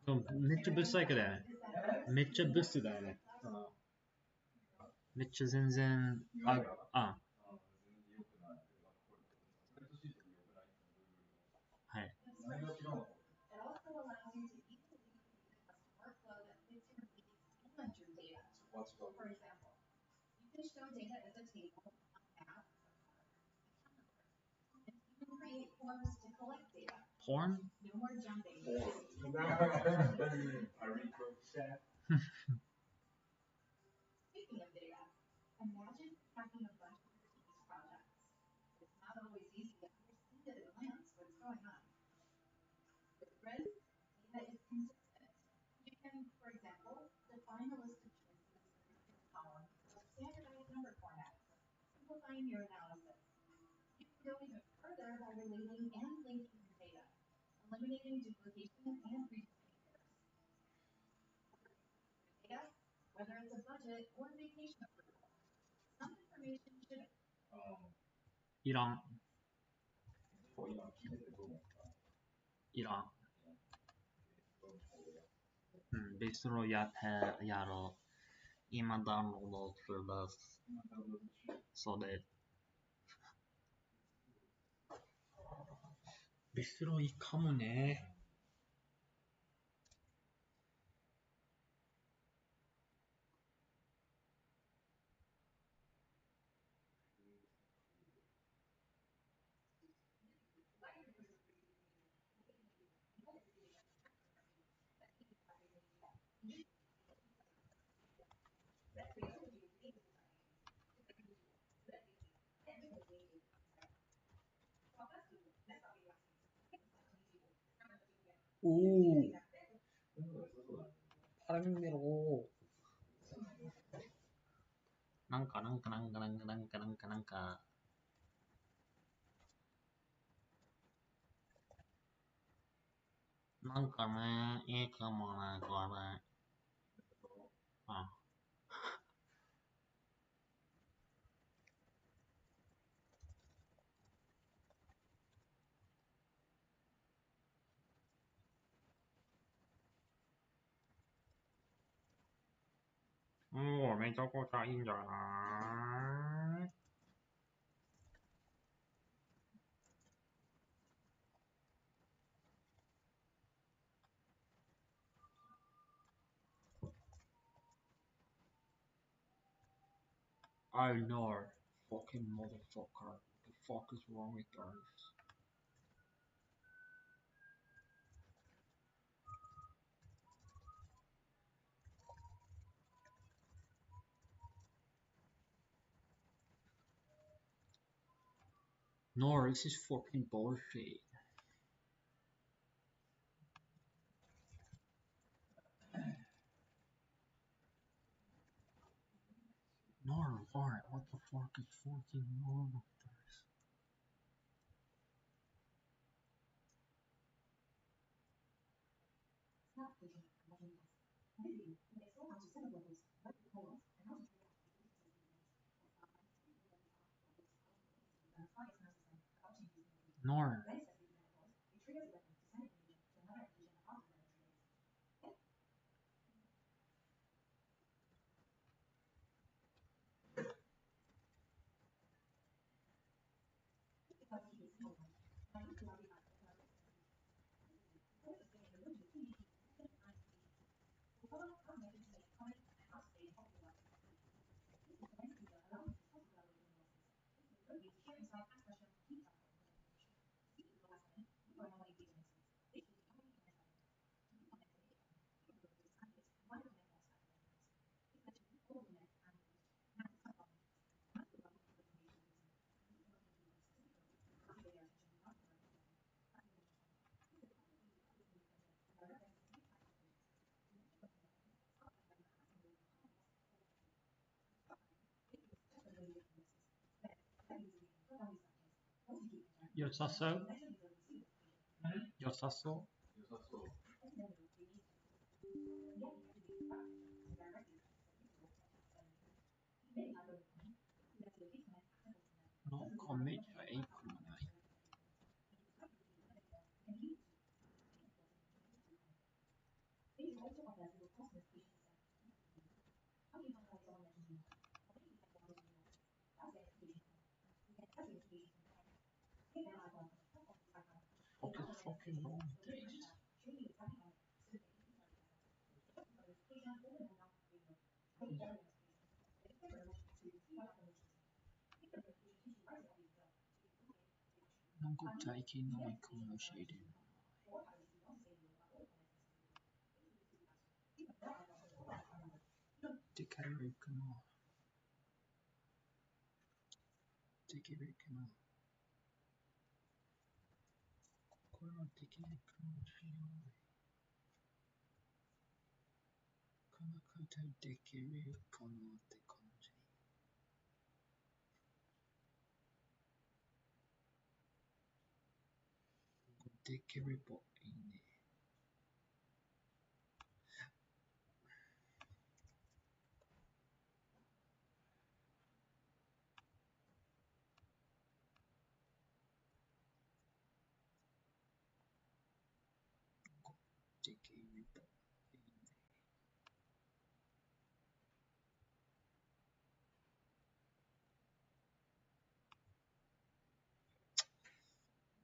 너めっちゃ ブスサイクだよね。めっちゃブスだよね。めっちゃ全然、はい。Porn?いらん。いらん。ベースローやろう。今ダウンロードするです。そうで。ベースローいいかもね。おお。腹にめろ。なんか。なんかね、いいかもね、これ。めちゃくちゃいいんじゃない？ I know. Fucking motherfucker. What the fuck is wrong with guys? No, this is fucking bullshit. No, alright, what the fuck is fucking wrong with this? No. Yosaso? Yosaso? No, commit your economy. What is fucking wrong with this? Non go taking no economy. Take care of economy. Take care of economy. これはできないかもしれない。このことできるかなって感じ。できればいいね。できればいいね。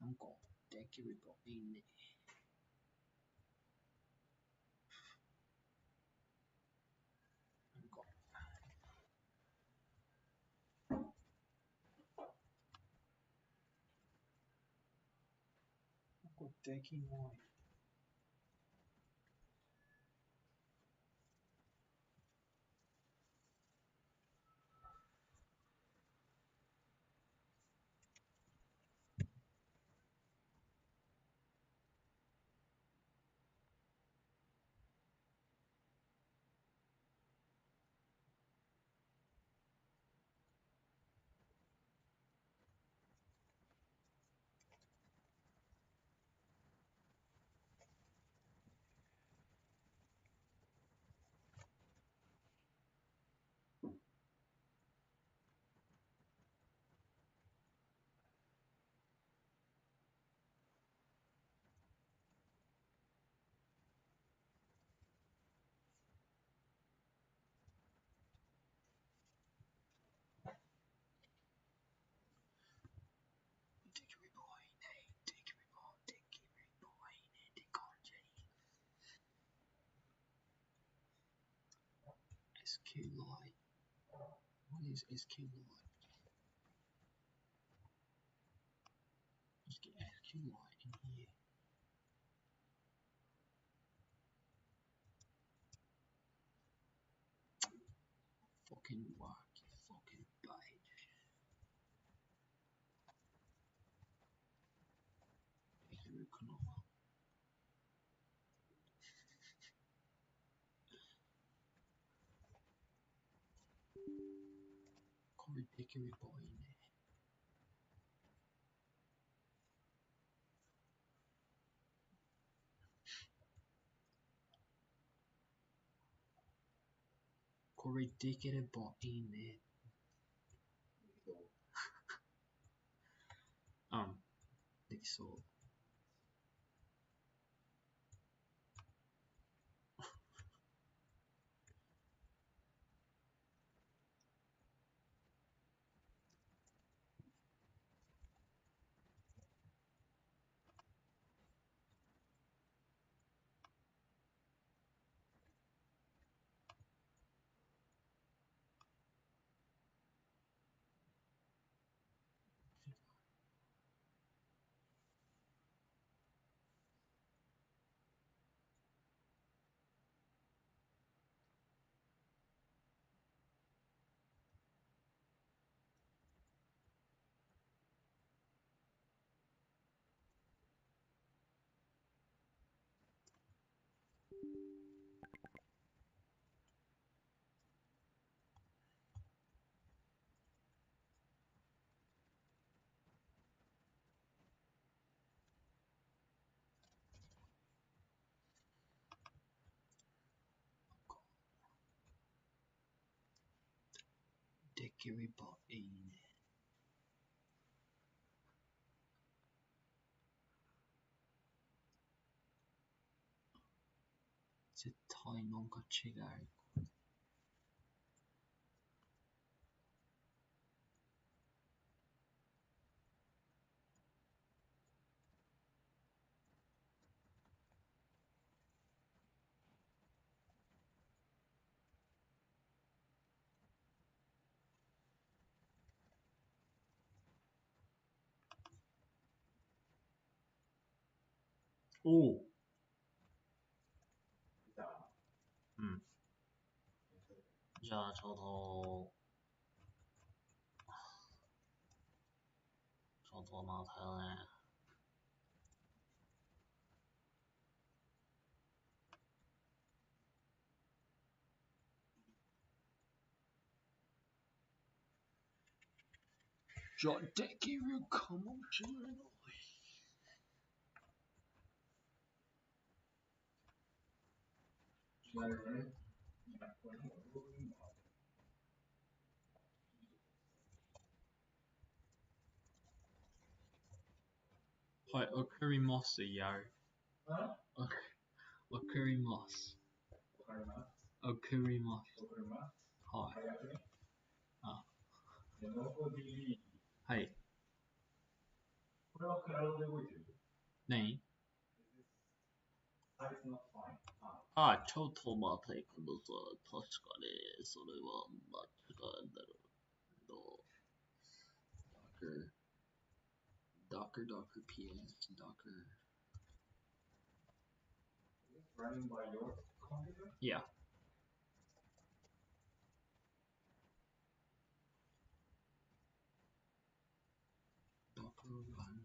なんかできればいいね。なんかできない。SQ Live. What is SQLite. Let's get SQLite in here. Fucking work, you fucking bitch. Hikaru Konoha. Corey Dickery boy in there. Corey Dickery boy in there. So Dickery boy in there. 絶対なんか違う。おお。うん。じゃあちょっと待てよね。じゃあできるかもしれない。はい、わかりますよ。わかります。わかります。はい。あ、はい。これはクラウドで動いてる？何？あ、ちょっと待ってください。確かに、それは間違いだろう。Docker PS, Docker. Running by your computer? Yeah. Docker run.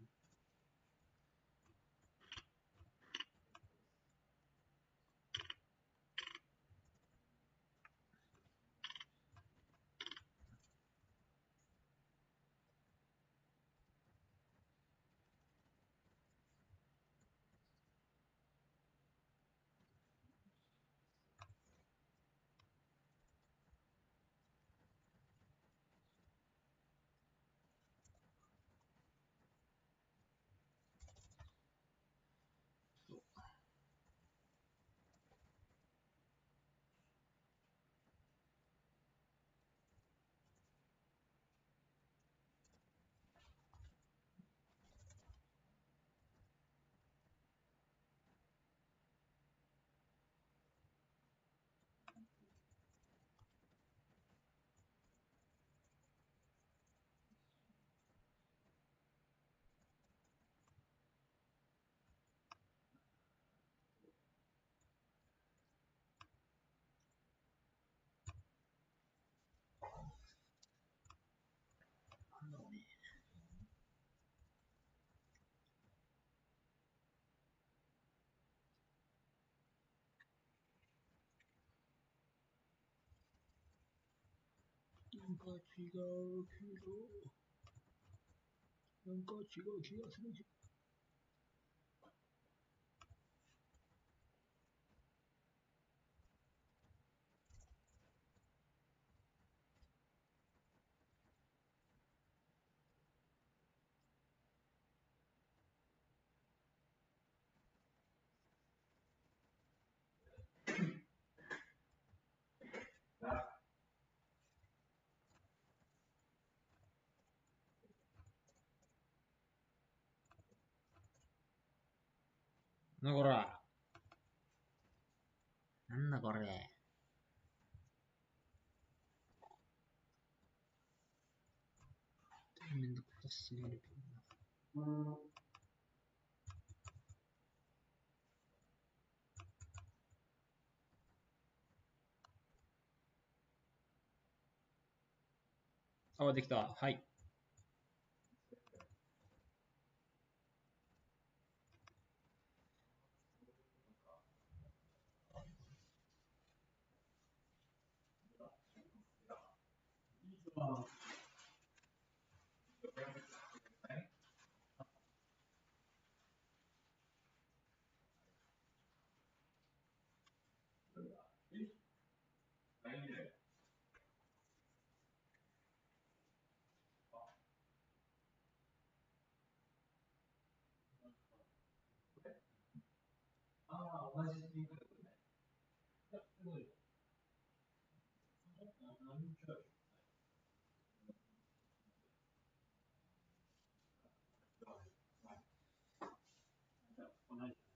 か違うけど、なんか違う気がする。なんだこら。なんだこれ。めんどくさすぎるけどな。あ、できた。はい。ああ、同じリンクだよね。いや、すごい。何も違う。同じ。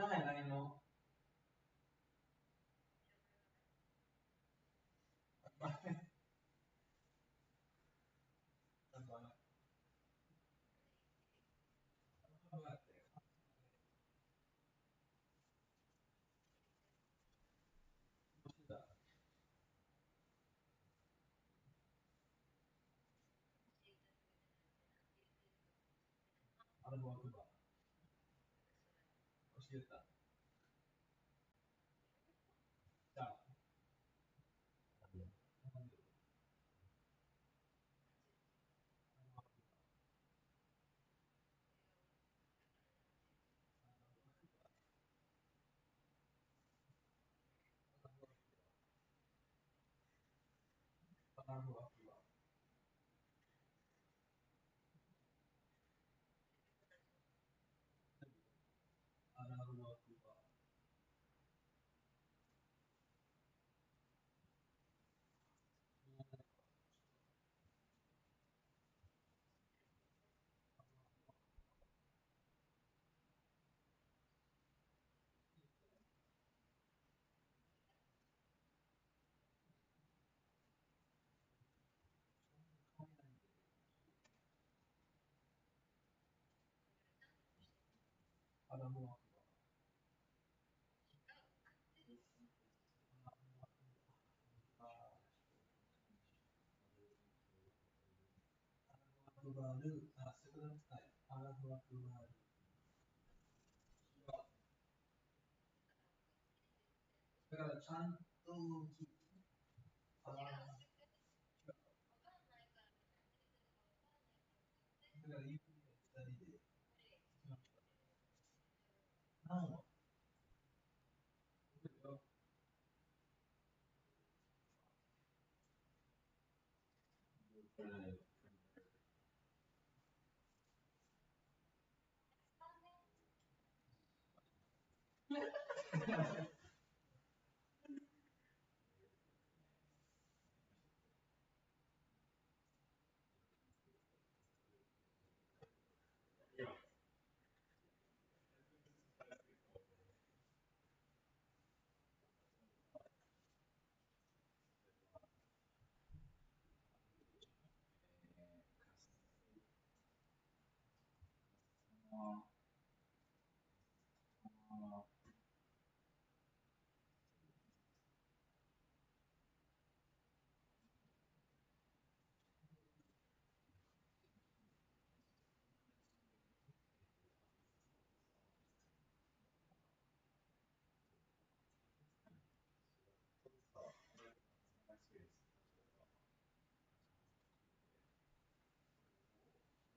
は、何も。あれも悪だ。教えた。じゃあ。なるほど。あ、なるほど。あ、なるほど。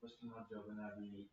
Başka cevabına bir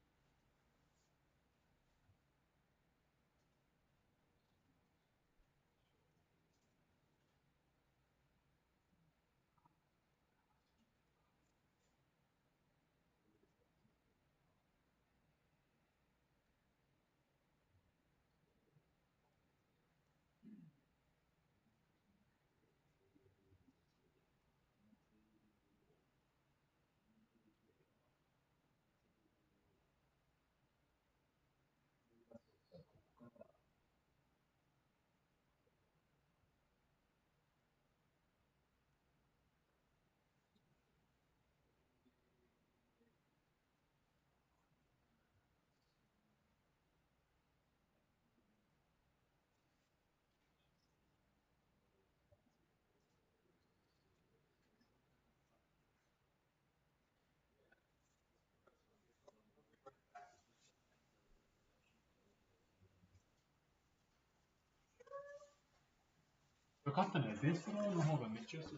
よかったね。ベースローの方がめっちゃ安い。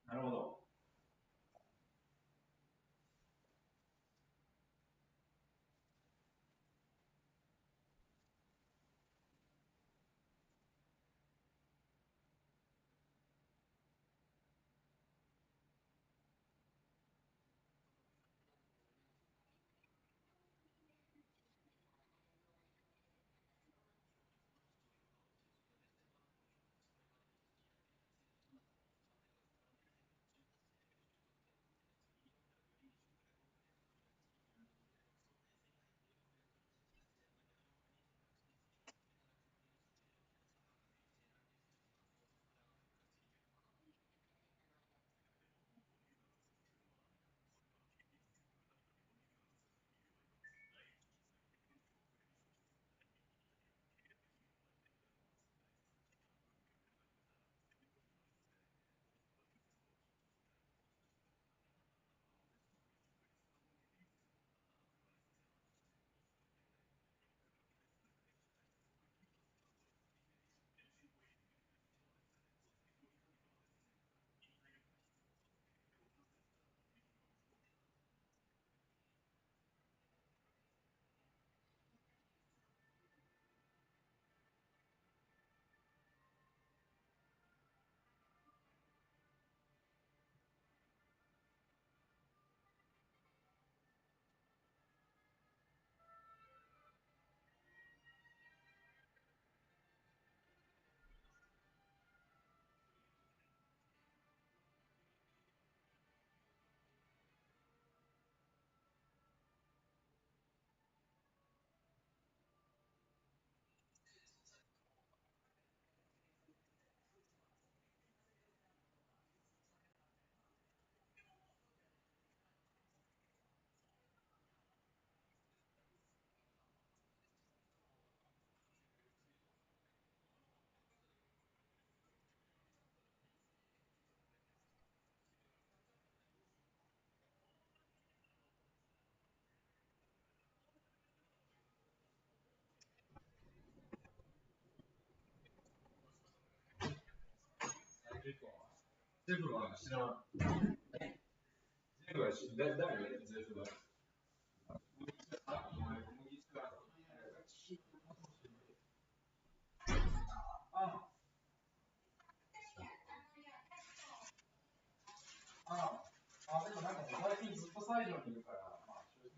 なるほど。ジェフは知らん。ジェフは誰ジェフは。でもなんか最近ずっと西条にいるから、まあ正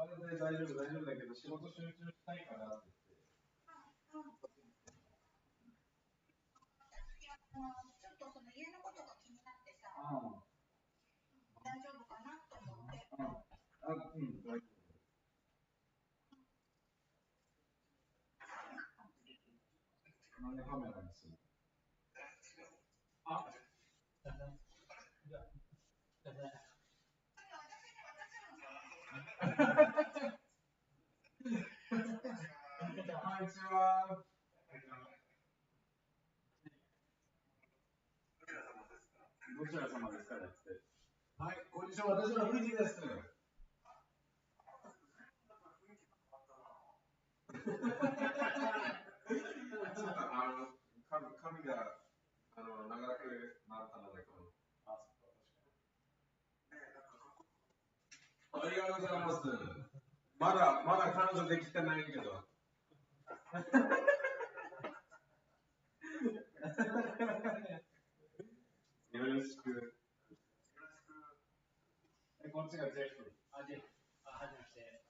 直全然大丈夫だけど、仕事集中したいからって言って。ちょっとその家のことが気になってさ、大丈夫かなと思って。大丈夫。なんでカメラにするあこんにちは。どちら様ですかって。はい、こんにちは。私は藤です。ちょっと髪が長くなったので、ありがとうございます。まだ彼女できてないけど。よろしく。こっちがジェフ。ジェフ。はじめまして。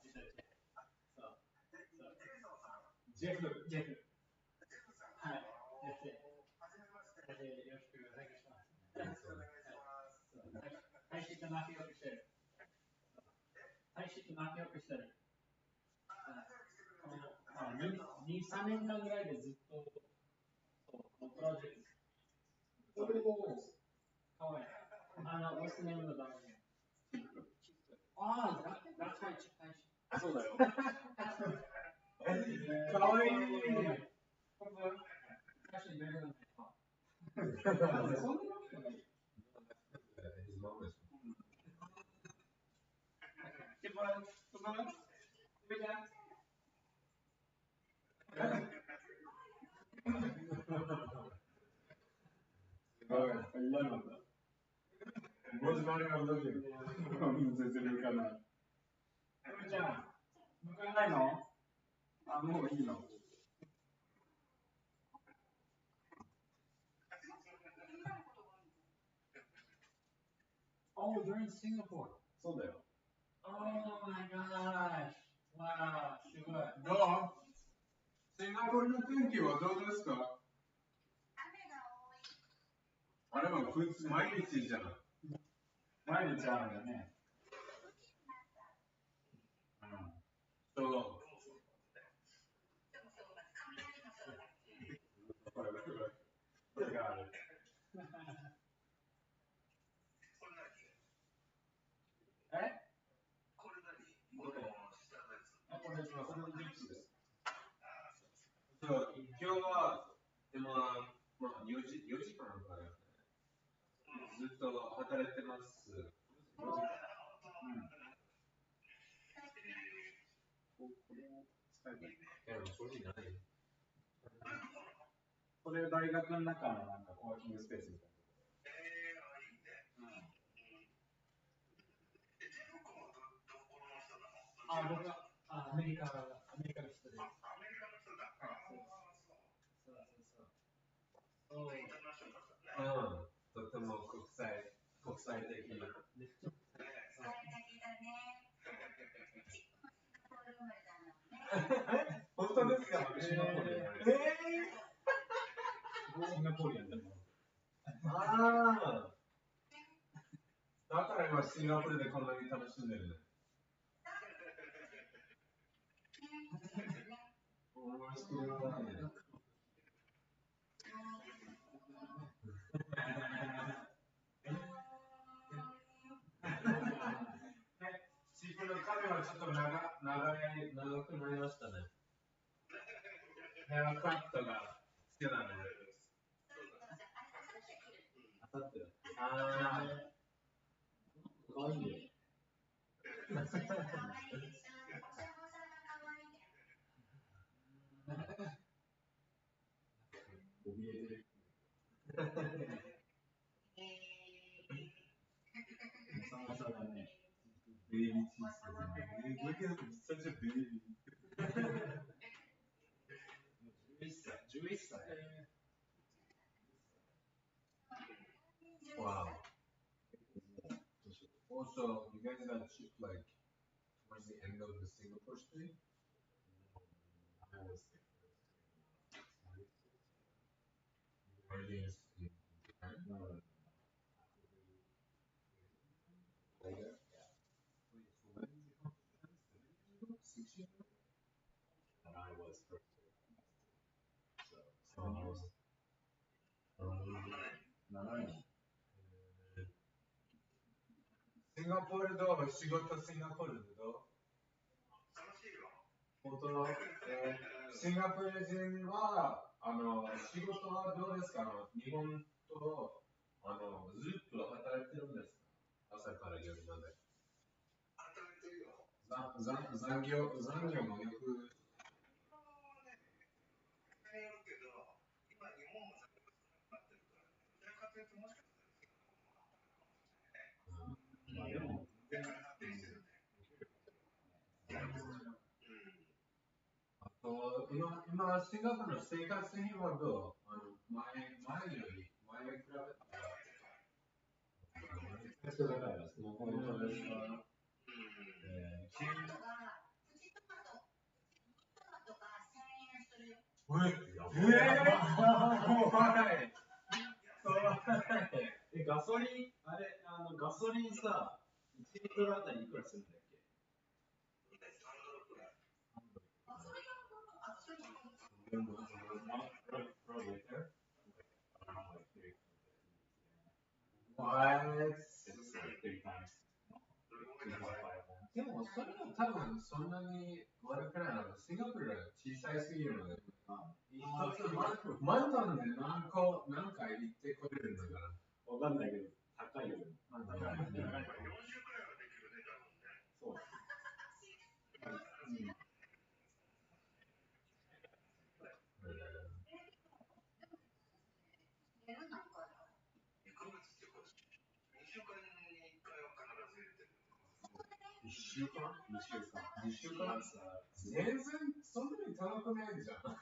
ジェフ。はい。よろしくお願いします。配信と仲良くしてる。2、3年間ぐらいでずっと、このプロジェクト。かわいい。What's the name of the dog again? That's my chick. そうだよ。かわいい。Actually better than I thought. そんなわけない。嫌なんだ。文字回りが難しい。全然向かない。じゃあ、向かないの？もういいの。Oh, you're in Singapore. そうだよ。Oh my gosh. Wow, すごい。どう？シンガポールの天気はどうですか？あれは毎日じゃん。毎日あるんだね。そう。これがある。これのジプスです。今日は、4時間からずっと働いてます。これ大学の中のなんかコワーキングスペースみたいな。僕はアメリカの人です。アメリカの人だ。とても国際的な。本当ですか？シンガポールでシンガポールやんだもん。だから今シンガポールでこんなに楽しんでるね。面白いね。シープの髪はちょっと長くなりましたね。ヘアカットが好きなので。あさってかわいいね。Baby teeth. Look at him, such a baby. 11歳。Wow. Also, you guys got ship like towards the end of the Singapore street? I was Everything is in Japan? No. Like that? Yeah. Wait, so when did you come to Japan? 7 years ago? 6 years ago? And I was first year. So, 7 years. シンガポールどう仕事シンガポールでどう本当シンガポール人は仕事はどうですか日本とずっと働いてるんですか朝から夜まで。残業もよくまあでも、今、シンガポールの生活費はどう前より、前比べたら、だから、その本当ですか怖いガソリン、ガソリンさ、1リットルあたりいくらするんだっけでも、それは多分そんなに悪くないの。シンガポールは小さいすぎるので、一つマントンで何回行ってこれるのかなわかんないけど、高いよ。そう。1週間 ?2 週間 ?2 週間全然そんなに高くないじゃん。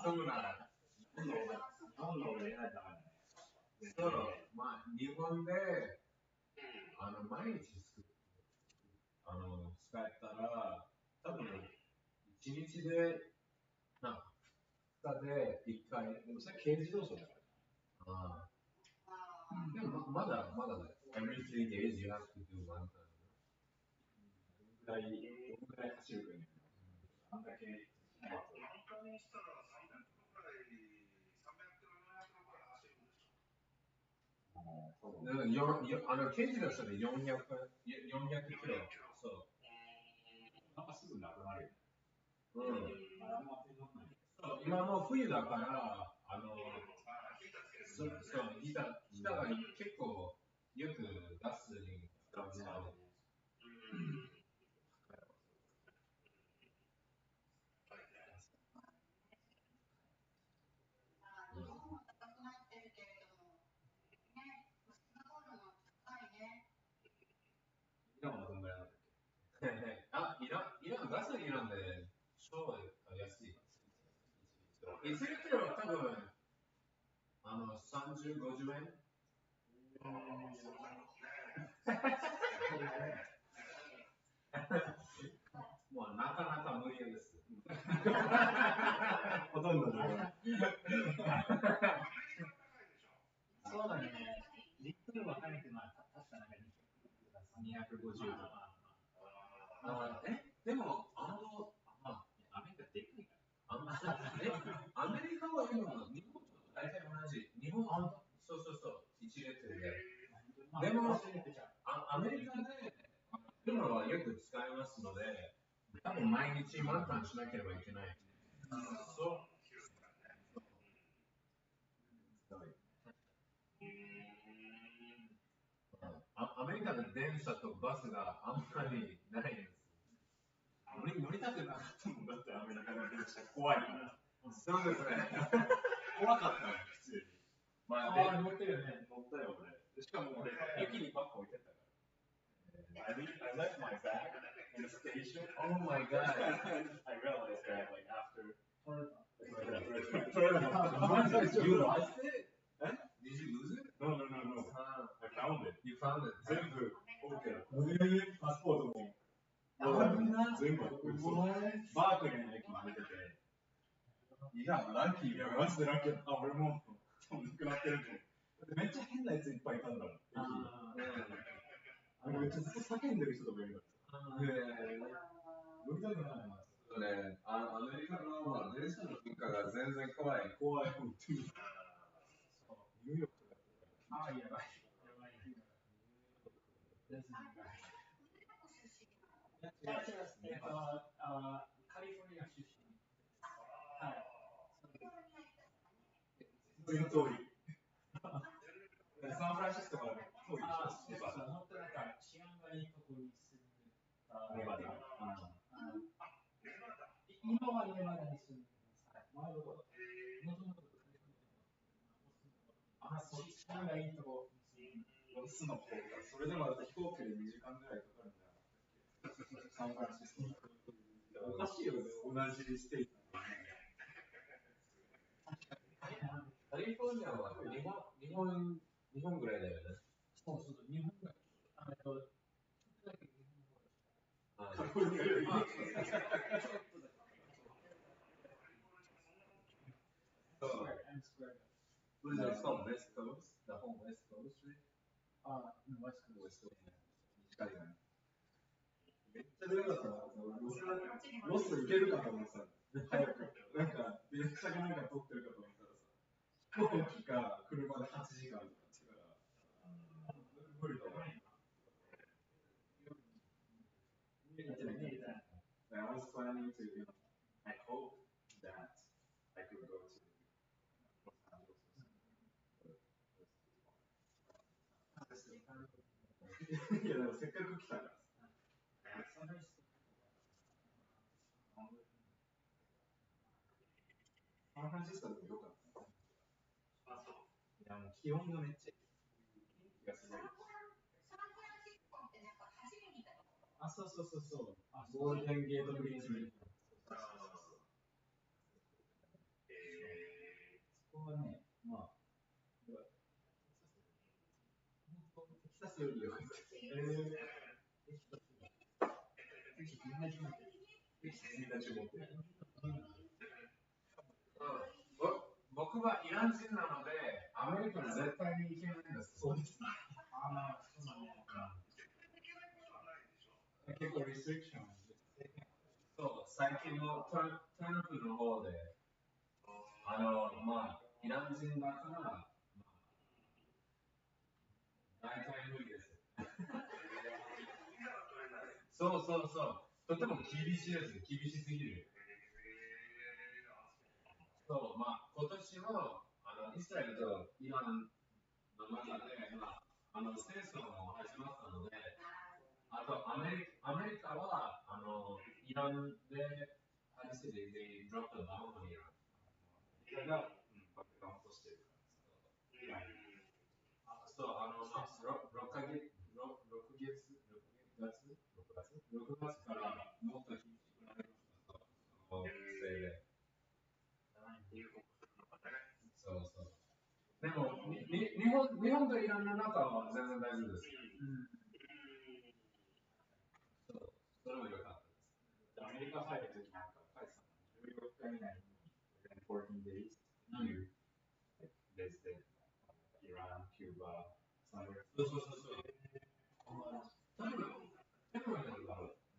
そうなら。日本の方が偉いだからね。そう、まあ、日本で、毎日使ったら、多分、1日で、2日で1回。でもそれ軽自動車だから。でもまだだよ。Every 3 days you have to do one time. どのくらい走るかにあんだけ。満タンにしたら300キロくらい、300キロ、400キロくらい走るんでしょ。軽自動車で400キロ。そう。なんかすぐなくなるよね。そう、今もう冬だから、そう、ギターが結構よくガスに使うね。イランはどんぐらいなんだっけイランガソリンなんで超安い。1リットルは多分30、50円もうなかなか無理です。ほとんどだよ。そうだね。リットルは入ってない。確か250とか。でも、アメリカでかいから。アメリカは今、日本と大体同じ。日本は、そう、1レットルで。でも、アメリカで、車はよく使いますので、多分毎日満タンしなければいけない。そう。アメリカで電車とバスがあんまりないです。乗りたくなかったもんだって、アメリカの電車怖いから。そうですね。怖かったの、普通に。まあ、乗ってるよね。乗ったよ、俺。しかも俺、駅にバッグ置いてったから。I left my bag in the station. Oh my god. I realized that like after. You lost it? Did you lose it? No. I found it. You found it. 全部 OK パスポートも。全部 OK バークリーの駅に置いてて。いや、ラッキー。いや、マジでラッキー。あ、俺もなくなってるって。めっちゃ変なやついっぱいいたんだもん。めっちゃずっと叫んでる人とかいるから。乗りたくないな。ね、アメリカの、まあ、電車の文化が全然怖い。怖い、本当に。ニューヨークとか。ああ、やばい。カリフォルニア出身。はい。その通り。サンフランシスコから遠いでしょ。本当なんか治安がいいところに住んでた。ネバダ。今はネバダに住んでます。前はもともと治安がいいところに住んでます。の方がそれでもだって飛行機で2時間ぐらいかかるんじゃなかったっけ？サンフランシスコ。おかしいよね、同じステート。カリフォルニアは日本ぐらいだよね。そう、日本ぐらい。カリフォルニアより。Was it called West Coast? The whole West Coast, right? West Coast. 近いよね。めっちゃ出なかったな。ロス行けるかと思ってた。早く。なんか、電車がなんか通ってるかと思ったらさ、飛行機か車で8時間とかってから、無理だわ。I was planning to, I hope that I could go to Los Angeles. いや、でもせっかく来たから。サンフランシスコでもよかった。いや、もう気温がめっちゃいい。気がすごい。あ、そう。ゴールデンゲートブリッジに。そこはね、まあ、テキサスより良かった。僕はイラン人なので、アメリカに絶対に行けないんです。そうですね。そうだね。結構リストリクション。そう、最近のトランプの方で、まあ、イラン人だから、大体無理です。そう。とても厳しいです。厳しすぎる。そう、まあ、今年も、イスラエルとイランの中で、まあ、戦争も始まったので、あとアメリカは、イランで、they dropped a bomb on Iran. イランが、爆弾を落としてるから。そう、まあ、6月からもっと厳しくなりました。そのせいで。そう。でも、日本とイランの中は全然大丈夫です。そう、それも良かったです。アメリカ入るときなんか、カイさん14日以内に、14 days, you visited Iran, Cuba, そう。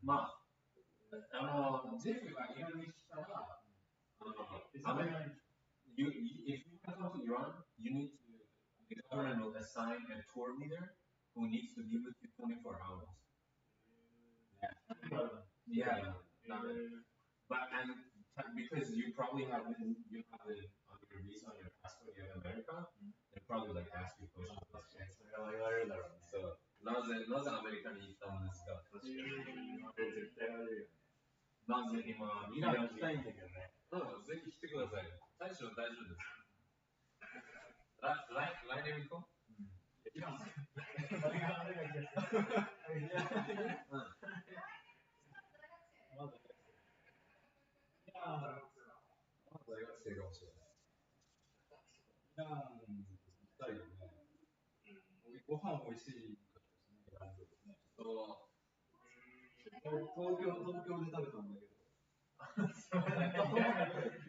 まあ、ジェフがイランに来たら、if you come to Iran, you need to, the government will assign a tour leader who needs to be with you 24 hours. Yeah. But because you probably have it on your visa, on your passport, you have America, they probably like ask you questions. So, なぜアメリカに行ったんですか？絶対あるよね。なぜ今、イラン行きたいんだけどね。ぜひ来てください。大丈夫です。来年行こう。いや、大学生かもしれない。イラン行きたいよね。ご飯美味しいからですね、イラン料理ね。そう。東京で食べたんだけど。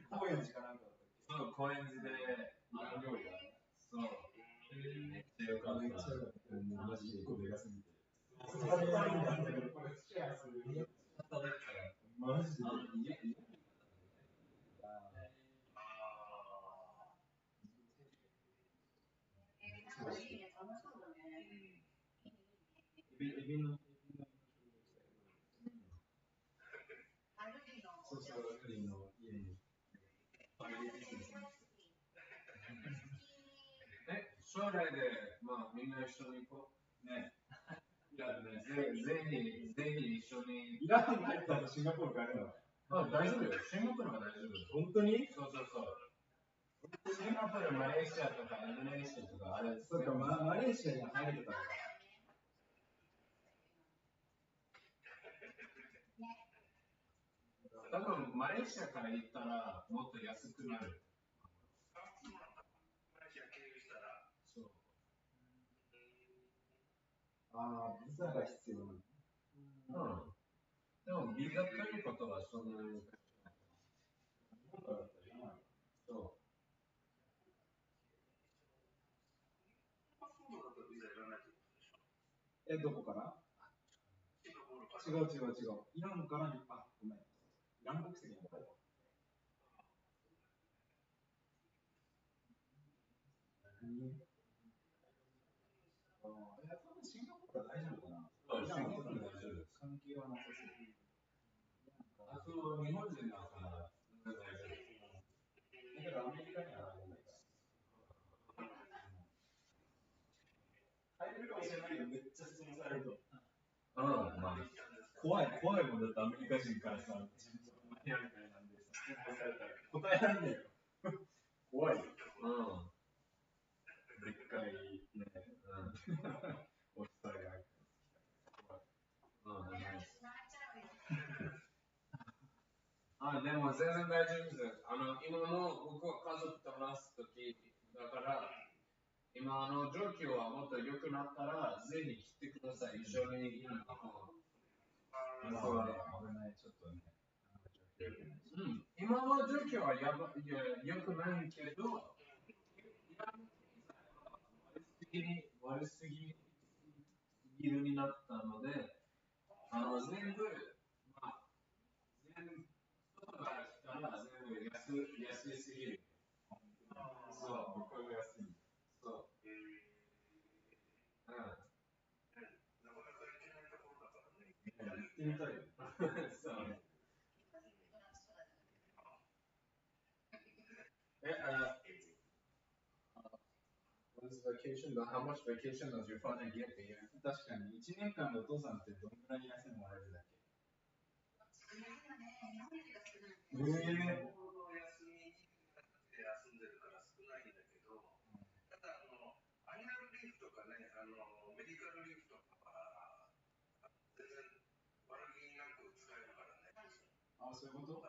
高円寺かなんかだったっけ。そう、高円寺でイラン料理だね。そう。めっちゃよかった。めっちゃよかった。マジで1個でかすぎて。そうそうそう。これシェアする。マジで。エビのそうそう、ルリの家に。将来で、まあ、みんな一緒に行こう。ね。いやね、ぜひ一緒に。イラン入ったらシンガポール帰るの。あ、大丈夫よ。シンガポールは大丈夫。本当に？そうそうそう。シンガポール、マレーシアとかインドネシアとか、あれ。そうか、マレーシアに入れたのか。多分マレーシアから行ったらもっと安くなる。そう。ああ、ビザが必要なの。うん。でも、ビザ取ることはそんなに難しくない。日本からだったらいらない。そう。どこから違う。イランからに、あ、ごめん。イラン国籍の方だ。多分シンガポールは大丈夫かな。シンガポールは大丈夫。関係はなさそう。あと、日本人だから全然大丈夫。だけどアメリカには入れないから。入れるかもしれないけど、めっちゃ質問されると。まあ、怖いもんだってアメリカ人からさ、自分の部屋みたいなんでさ、質問されたら答えられないよ。怖いよ。でっかいね、おっさんが。でも全然大丈夫です。今も僕は家族と話すときだから、今状況はもっと良くなったら、ぜひ来てください。一緒に。そうだね。危ない、ちょっとね。今の状況は良くないけど、悪すぎるになったので、全部、まあ、外から来たら全部安すぎる。そう、僕が安い。そう。行ってみたいよ。そう。What is vacation? How much vacation does your father get a year? 確かに、1年間でお父さんってどんぐらい休みもらえるだっけ？あ、そういうこと？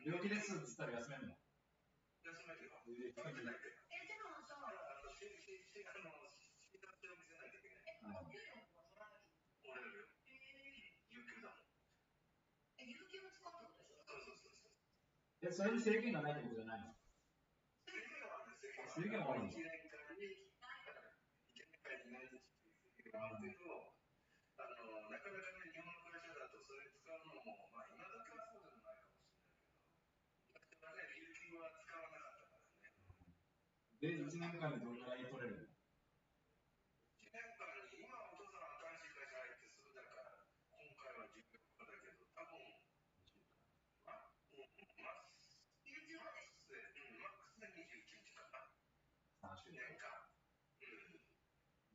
病気ですっつったら休めるの？それに制限がないってことじゃないの？制限はあるんだ。で、1年間でどのぐらい取れるの？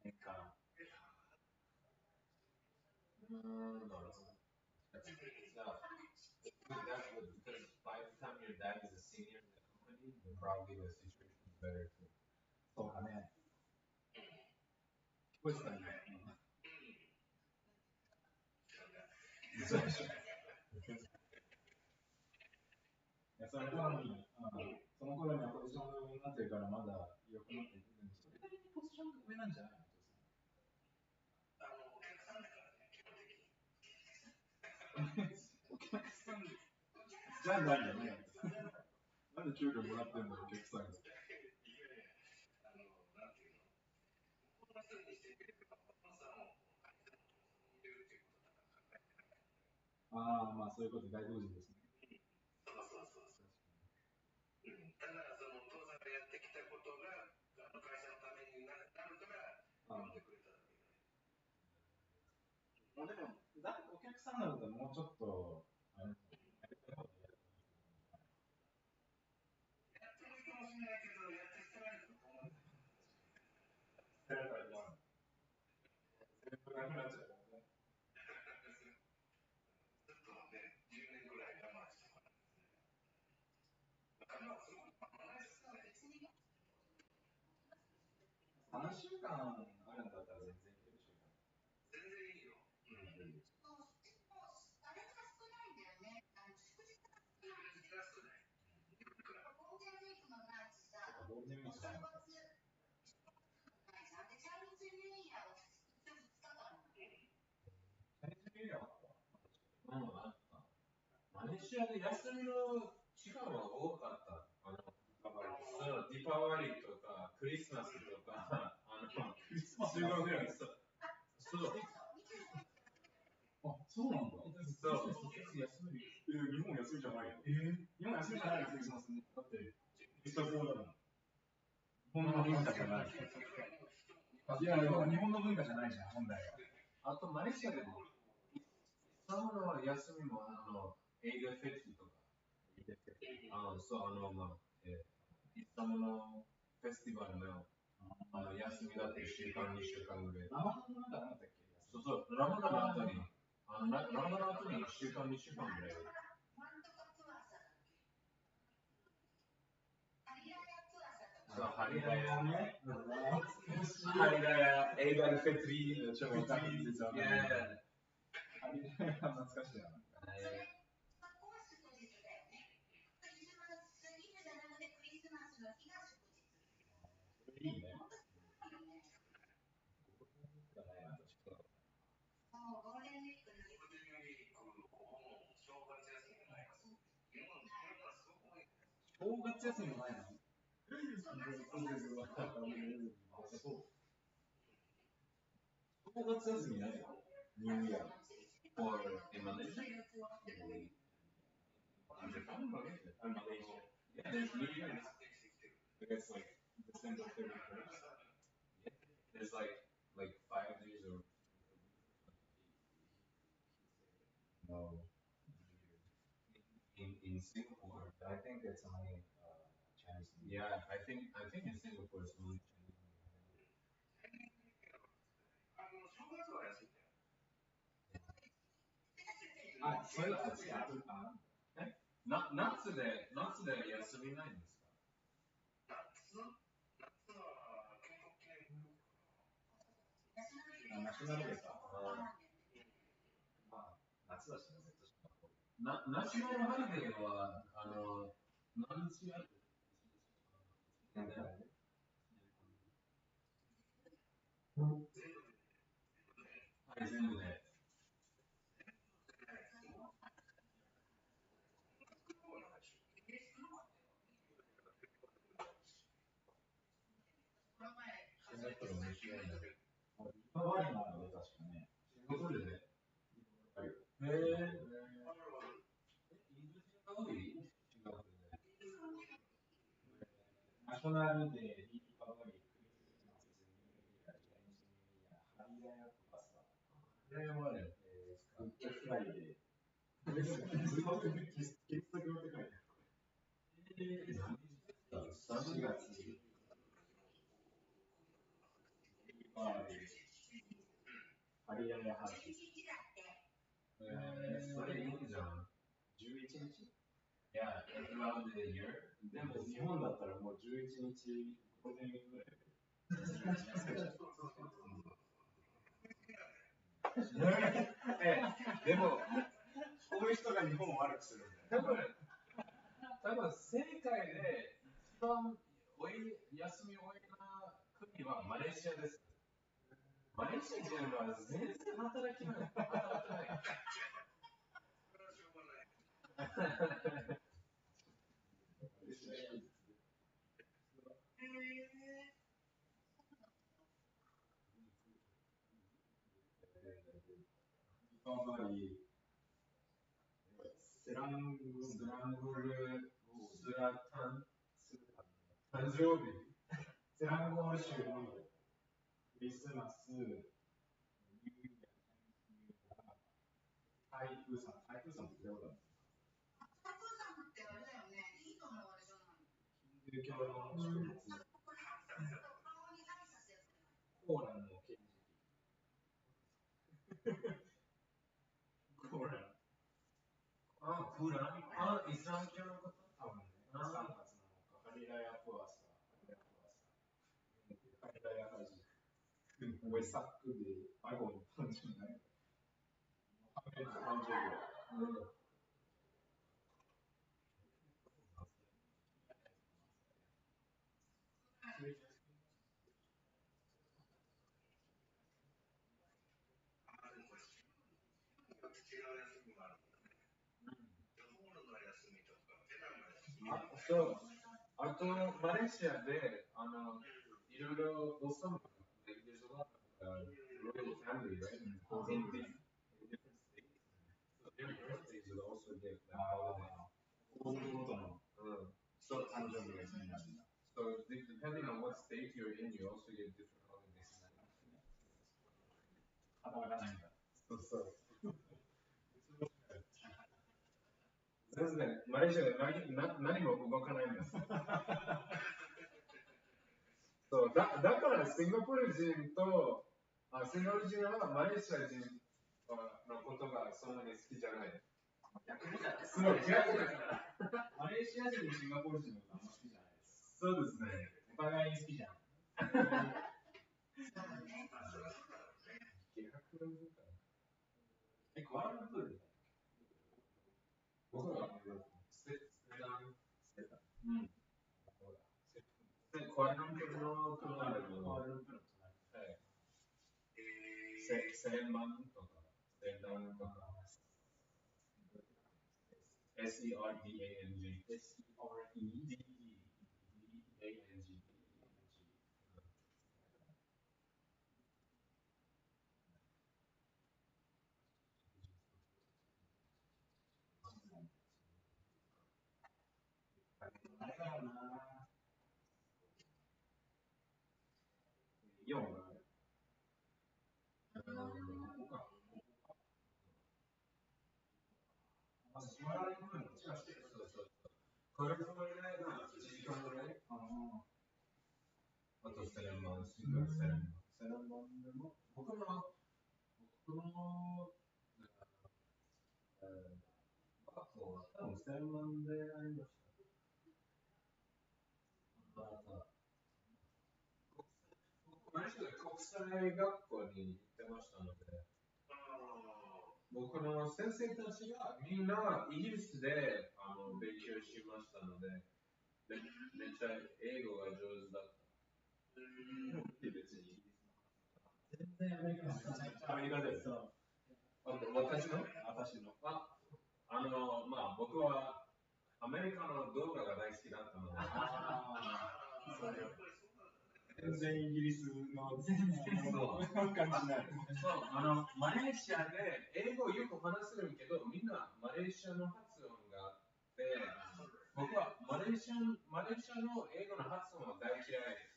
年間。なるほど。That's good because by the time your dad is a senior in the company, then probably the situation is better too. そうかね。聞こえてたね。そうでしょ。いや、それ多分、その頃にはポジションが上になってるからまだ良くなっていくんですけど、それなりにポジションが上なんじゃないの？お客さんじゃないよね。なんで給料もらってんのお客さんが。ああ、まあそういうこと、外国人ですね。まあでも、お客さんなのともうちょっと、あれ3週間あるんだったら全然いけるでしょ。全然いいよ。ゴールデンウィークじゃないのか。うん、あった。マレーシアで休みの期間は多かった。ディパワリとか、クリスマスとか、クリスマスがぐらいそう。あ、そうなんだ。そう。休み。日本休みじゃないよ。日本休みじゃないよ、クリスマスに。だって、キリスト教だもん。日本の文化じゃない。いや、日本の文化じゃないじゃん、本来は。あと、マレーシアでも、サムの休みも、エイドフェスとか。そう、イスラムのフェスティバルの、休みだって1週間、2週間ぐらい。ラマダンの中なんだっけ？そうそう、ラマダンの後に、ラマダンの後に1週間、2週間ぐらい。そう、ハリラヤね。ハリラヤ、エイダルフェトリー、超わかりづらい。ハリラヤ懐かしいな。いいね。正月休みもないの？正月休みないの？ニューイヤー。Or in Malaysia? Japan? Malaysia. Yeah, there's New Year's. It's like December 31st. There's like 5 days or no. In Singapore, I think it's only Chinese New Year. Yeah, I think in Singapore it's only Chinese New Year. あ、それは違う。夏で休みないんですか？ナショナルデーか。まあ、夏だしね、絶対。ナショナルハリデーは、何日ある？はい、全部で。シンガポール面白いんだけど。今ワインなんだね、確かね。シンガポールで。へえ。インド人が多い？シンガポールで。ナショナルデー、リパブリック、クリスマス、ニューイヤー、チャイニーズニューイヤー、ハリラヤとかさ。ハリラヤもある。グッドフライデー。キリスト教って書いてある。3月。ハリラヤハリ。それいいじゃん。11日？Yeah, around the year. でも日本だったらもう11日、ゴールデンウィークぐらい。でも、こういう人が日本を悪くするんだよ。多分世界で一番休み多いな国はマレーシアです。マレーシア人は全然働きない。スラングル、スラタン、誕生日、スランゴー州のクリスマス、ニューイヤー、台風さんってどうだろう。ヒンドゥー教の祝日、コーランの刑事。コーラン。クーランイスラム教のこと多分ね。3月7日、ハリラヤプアサ。ハリラヤハジ。ウェサックで、バイボル誕生日ね。モハメド誕生日。あと、マレーシアで、いろいろおさま、there's a lot of royal family, right? In different states. So their birthdays will also get like holiday. So, depending on what state you're in, you also get different holidays. 働かないんだ。そうそう。全然、マレーシアで何も動かないんです。そうだからシンガポール人はマレーシア人のことがそんなに好きじゃない。逆にじゃない。そう、逆だから。マレーシア人もシンガポール人のことあんま好きじゃないです。そうですね。お互いに好きじゃん。クアラルンプール僕はステダン。うん。クアラルンプールの隣のセンマンとかセダンとか SERDANG SEREDANG あれだよな。4がある。シマラリンプールの近くで、カリフォルニアが1時間ぐらい。あとセレマン、セレマンでも、僕の、バットは多分セレマンでありました。国際学校に行ってましたので、僕の先生たちがみんなイギリスで勉強しましたので、めっちゃ英語が上手だった。別に全然アメリカです。アメリカです。私の僕はアメリカの動画が大好きだったので。全然イギリスの感じない。そう、マレーシアで英語をよく話せるけど、みんなマレーシアの発音があって、僕はマレーシアの英語の発音は大嫌いです。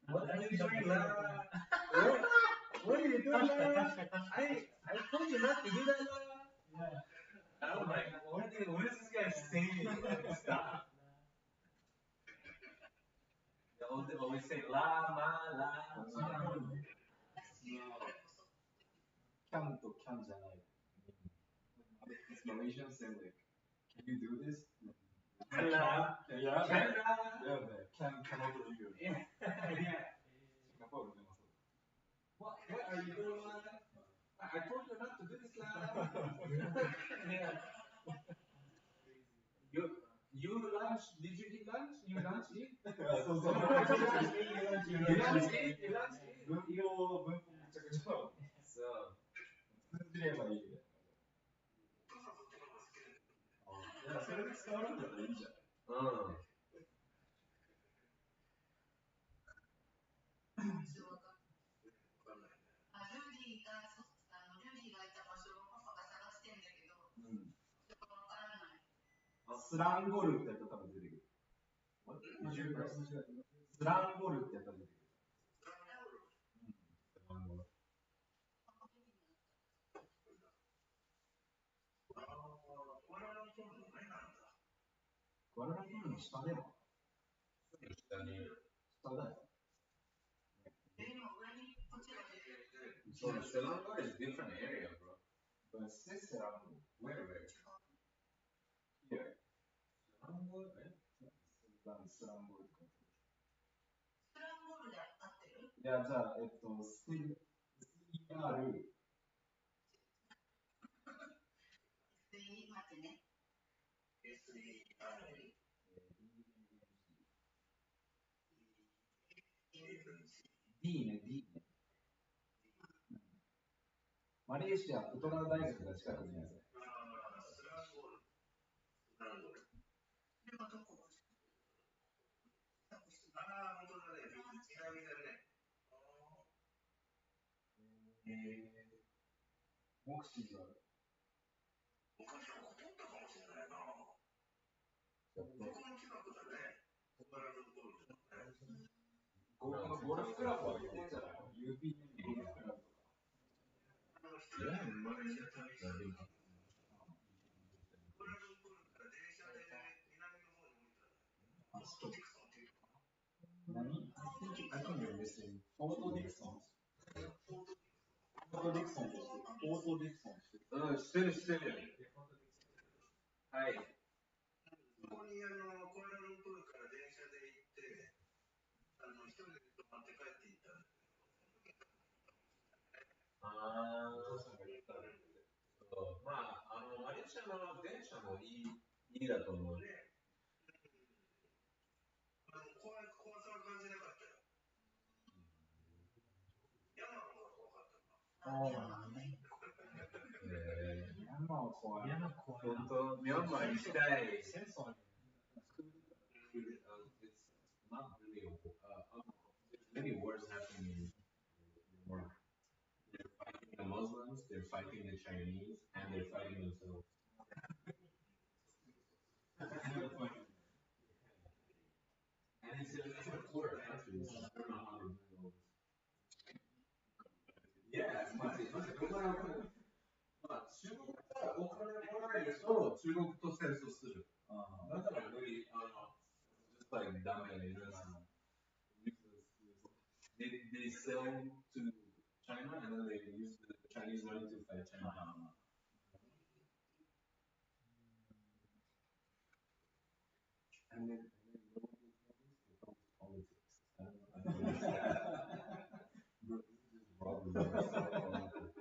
What are you doing, Lara? What are you doing, Lara? I told you not to do that, Lara. I'm like, what is this guy saying? Stop. They always say la, ma, la. Can to can じゃない。It's Malaysian say like, can
you do this?
Canada.
Yeah.
Canada.
Cannot you. Yeah. Singapore でもそう。What are you doing? I told you not to do this now. You lunch? Did you eat lunch? You lunch eat? そうそう。You lunch eat? 文法めちゃくちゃ。そう。通じればいいみたいな。いや、それで伝わるんだったらいいじゃん。うん。スランゴルってやったら多分出てくる。スランゴルってやったら出てくる。スランゴル。クアラルンプールの下では下だよ。So Selangor is different area, bro. But this Selangor, where? Here. Selangor, eh? Selangor って書いてある。いや、じゃあ、SER。待ってね。D ね、D ね。マレーシア、ウトラ大学が近くにある。目視がある。ゴルフクラブは行ってんじゃないの ?UPN ゴルフクラブとか。何 I think you're missing フォートディクソン。フォートディクソンとして。フォートディクソンして。うん、してるしてる。はい。ここにコアラルンプールから電車で行って、一人で泊まって帰っていったんだけど。あー、お父さんが言ったんだけど。そう、まあ、マレーシアの電車もいいだと思うね。怖さは感じなかったよ。山は怖かったか。山は怖い。本当、ミャンマー行きたい。戦争に。It's not really there's many wars happening in Myanmar. They're fighting the Muslims, they're fighting the Chinese, and they're fighting themselves. And it's a quarter country, so I don't know how to do all this. Yeah, まあ、中国がお金もらえると中国と戦争する。だから無理、just like ダメいろんな。They sell to China and then they use the Chinese money to fight China. And then politics. I don't know. Bro, this is just robbery. Politics.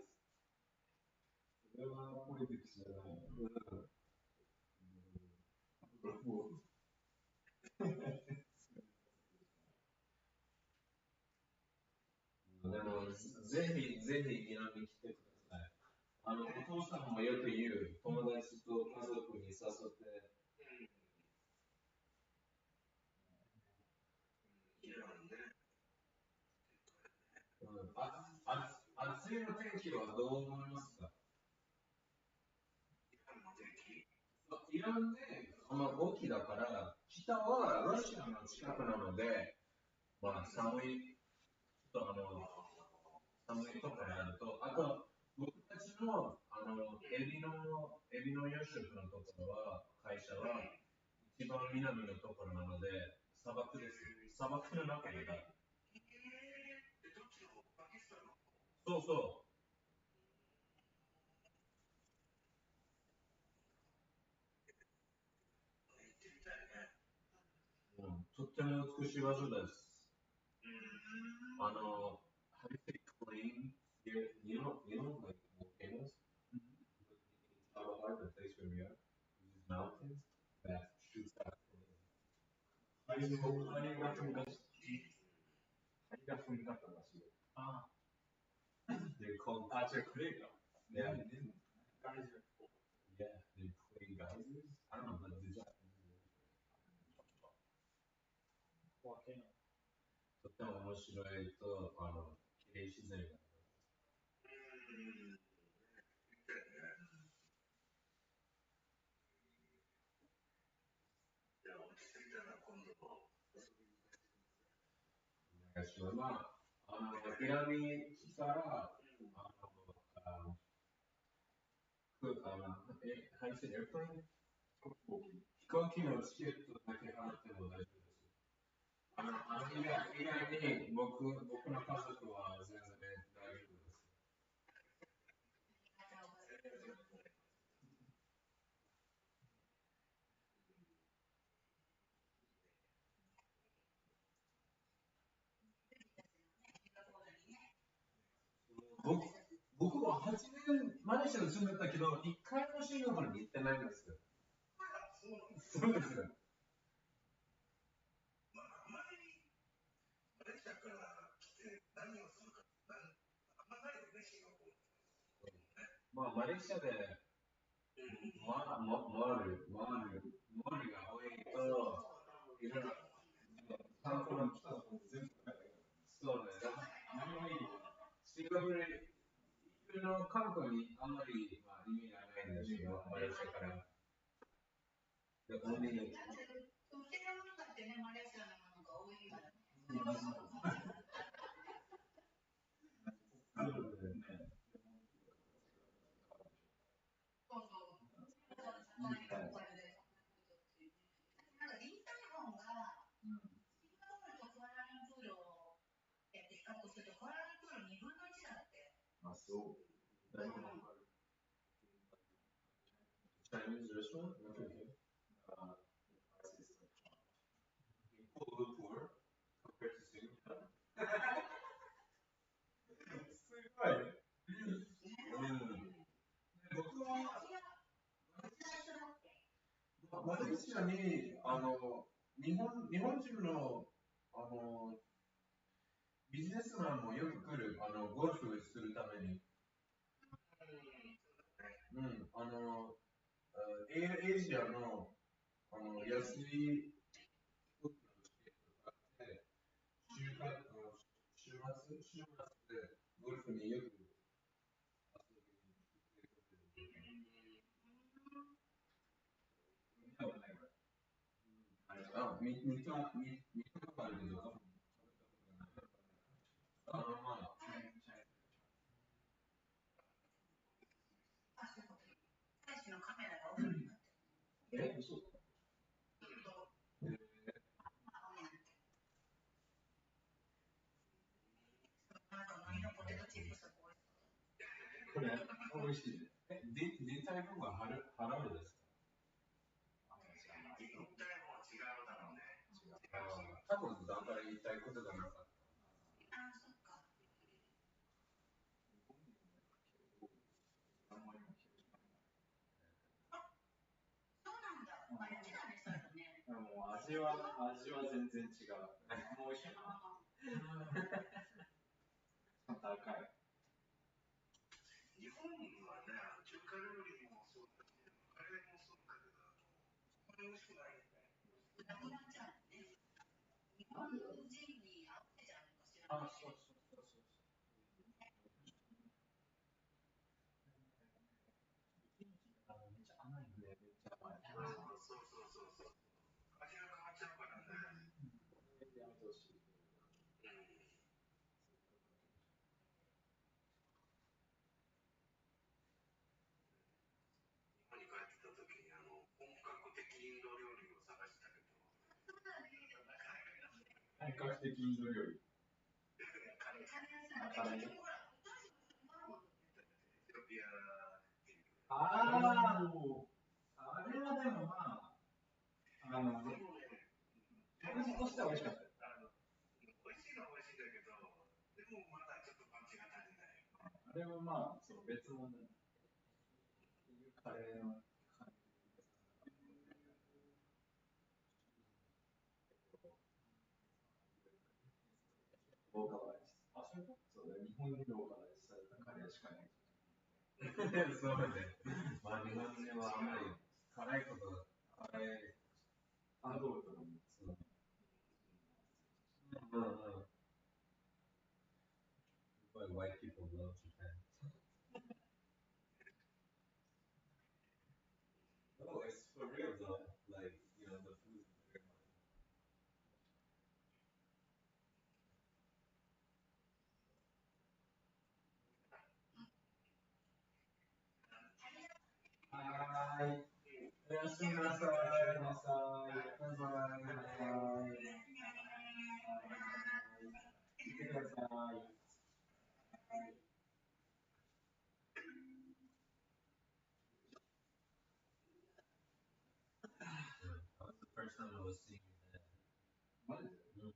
それはポリティクスじゃない。でも、ぜひ南に来てください。お父さんもよく言う、友達と家族に誘って。暑いの天気はどう思いますか？イランね、雨期だから、北はロシアの近くなので、まあ寒いと寒いところにあると、あと僕たちのエビの養殖のところは会社は一番南のところなので砂漠です。砂漠の中にだ。そうそう。
とっても美しい場所です。how do you say clean? Like volcanoes? The place where we are, these mountains that shoots out flames. 針が踏み方らしいよ。They're called. Yeah. Yeah, they clay geysers. I don't know, but the Japanese. とっても面白いと、綺麗自然があります。お願いします。ピラミッドから、how do you say airplane? 飛行機のチケットだけ払っても大丈夫です。以外に僕の家族は全然大丈夫です。僕は8年マレーシアに住んでたけど、1回もシンガポールに行ってないんですよ。そうですよ。まあ、マレーシアで、モールが多いと、いろいろ観光の人も全部そうね。シンガポールの観光にあんまり、意味がないんですけど、マレーシアから。で、そう。Chinese restaurant? Okay. Poor compared to Singapore. すごい。僕はマレーシアに日本人のビジネスマンもよく来るゴルフするために。エアジアの安い飛行機のチケット買って週末でゴルフによく遊びに行ってくれる。見たことあるけど、嘘。これ、美味しいね。出たい方が払うですか？多分だから言いたいことがなかった。味は全然違う。もう美味しいな。高い。日本はね、中華料理もそうだし、カレーもそうだけど、あんまり美味しくないよね。なくなっちゃうね。日本人に合ってちゃうのかしら。そう。めっちゃ甘いね。めっちゃ甘い。そう。味が変わっちゃうからね。やめてほしい。日本に帰ってた時に本格的インド料理を探したけど。本格的インド料理。カレー。エチオピアっていう。あれはでもじとしては美味しかったです。美味しいのは美味しいんだけど、でもまだちょっとパンチが足りない。あれはまあ、その別物っていうカレーの感じですかね。ローカライズ。あ、そういうことそうだ、日本にローカライズされたカレーしかない。そうね。まあ、日本人はあんまり辛いこと、辛い、担当とかもそう。But white people love Japan. No, it's for real though. Like, you know, the food is very much. Hi. おやすみなさい。バイバイ。見てください。That was the first time I was seeing that. What is it?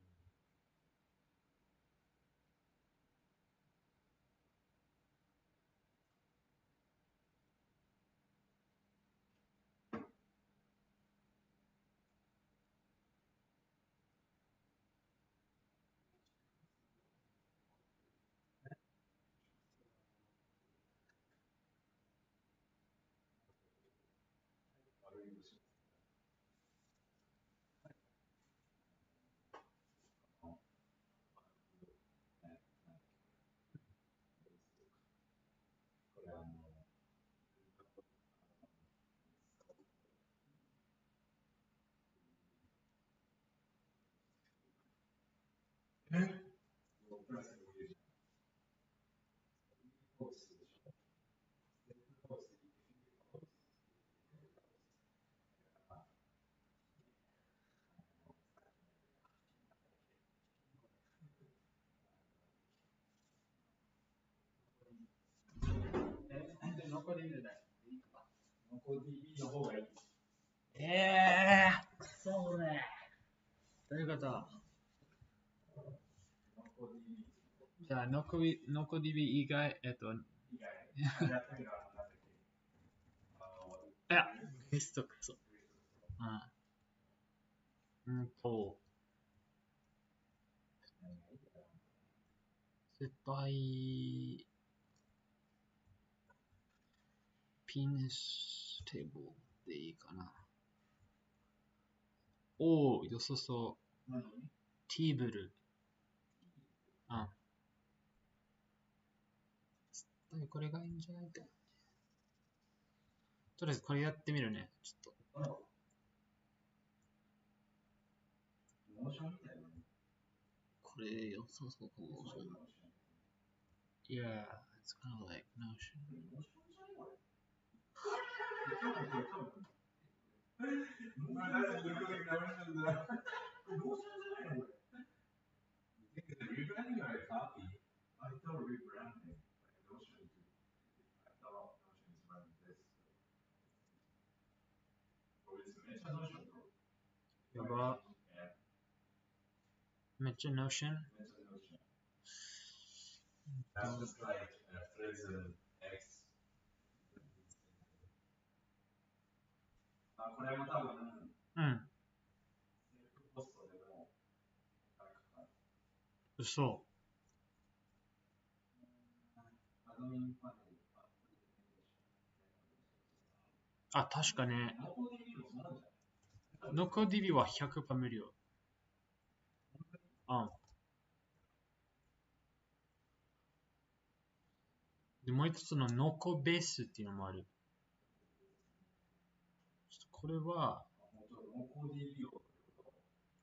Yeah. そうね。ということ。じゃあ、ノコディビ以外、いや、ゲストこそ。絶対、ピンステーブルでいいかな。おお、よさそう。ティーブル。これがいいんじゃないか。とりあえずこれやってみるね。ちょっと。これ良さそうかも。Yeah, it's kind of like Notion. やば。めっちゃ Notion? That's just like threads and X. これも多分、ポストでも、嘘。あ、確かね。ノコディビは100%無料。で、もう一つのノコベースっていうのもある。これは、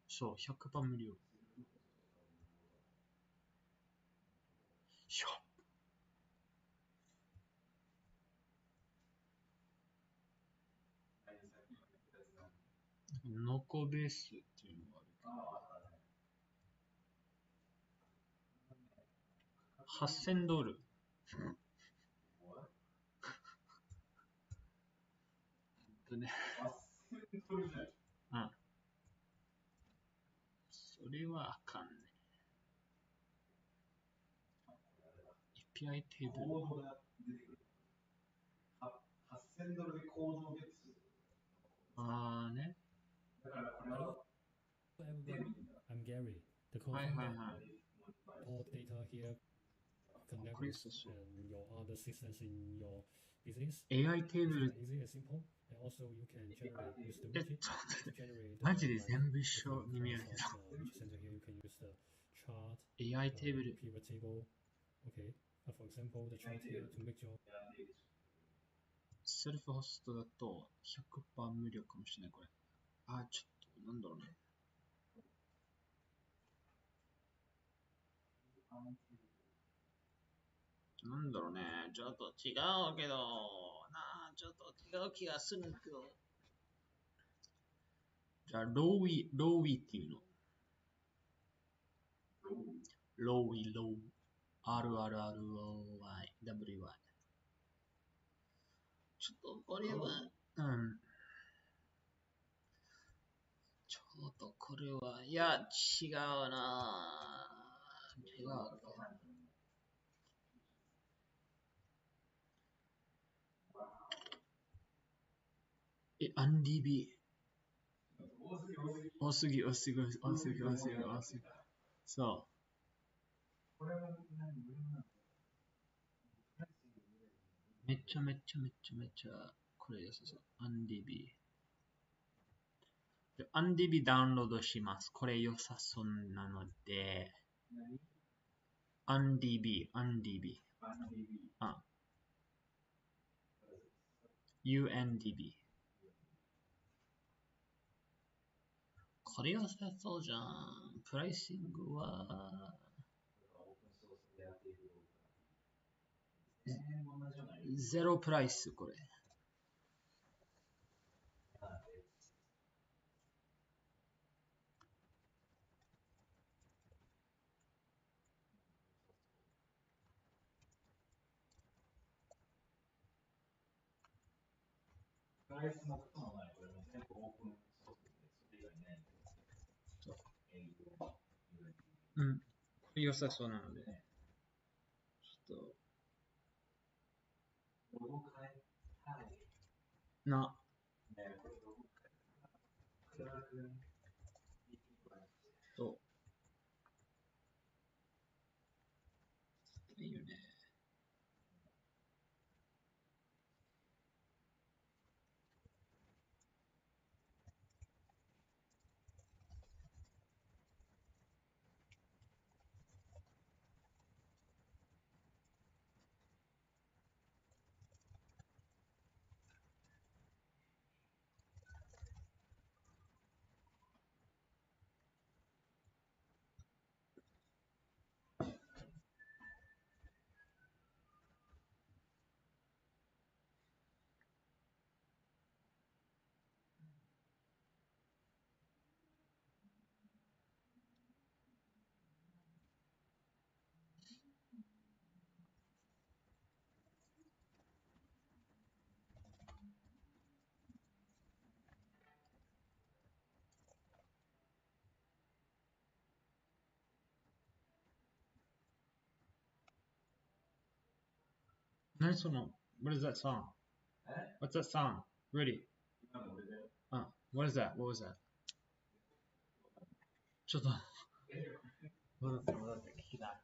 そう、100% 無料。ノコベースっていうのもある。$8,000。ね。それはあかんね。API テーブル。あーね。
Hello, everybody. I'm Gary, the co-founder. All data here connect with your other systems in your business.
AI テーブル。
It's easy and simple. And also you can generate use the widget to generate
マジで全部一緒に見えるけど。
which center here you can use the chart,
AI テーブル。
pivot table. Okay. For example, the chart here to make your
セルフホストだと 100% 無料かもしれない、これ。あ、ちょっと、なんだろうね。なんだろうね。ちょっと違うけど、なあ、ちょっと違う気がするんだけど。じゃあ、ローウィっていうの。ローウィ、RRROY、WY。ちょっとこれは、ちょっとこれは、いや、違うな違う。アンディビ多すぎ。そう。めちゃ、これ良さそう。アンディビアンディビダウンロードします。これ良さそうなので、アンディビあ、UNDB。これ良さそうじゃん。プライシングは、ゼロプライス、これ。うん。これ良さそうなので、ちょっと、な、と、いいよね。何その What is that song? What's that song? Ready? What is that? What was that? ちょっと戻って聞きたい。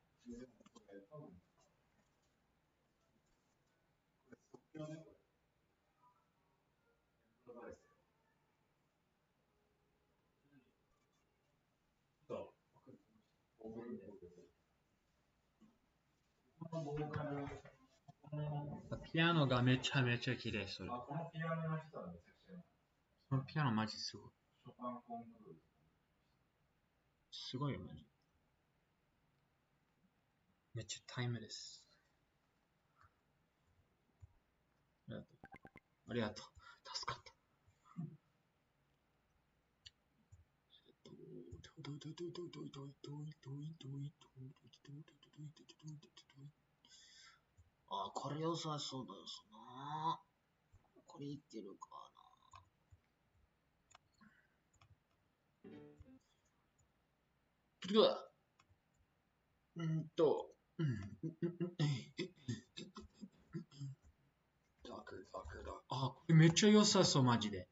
ピアノがめちゃめちゃ綺麗、それ。そのピアノマジすごい。すごいよ、マジ。めっちゃタイムレス。ありがとう。助かった。あ、これ良さそうですな。これいけるかな。うわうんと、うんダークダークダーク。あ、これめっちゃ良さそう、マジで。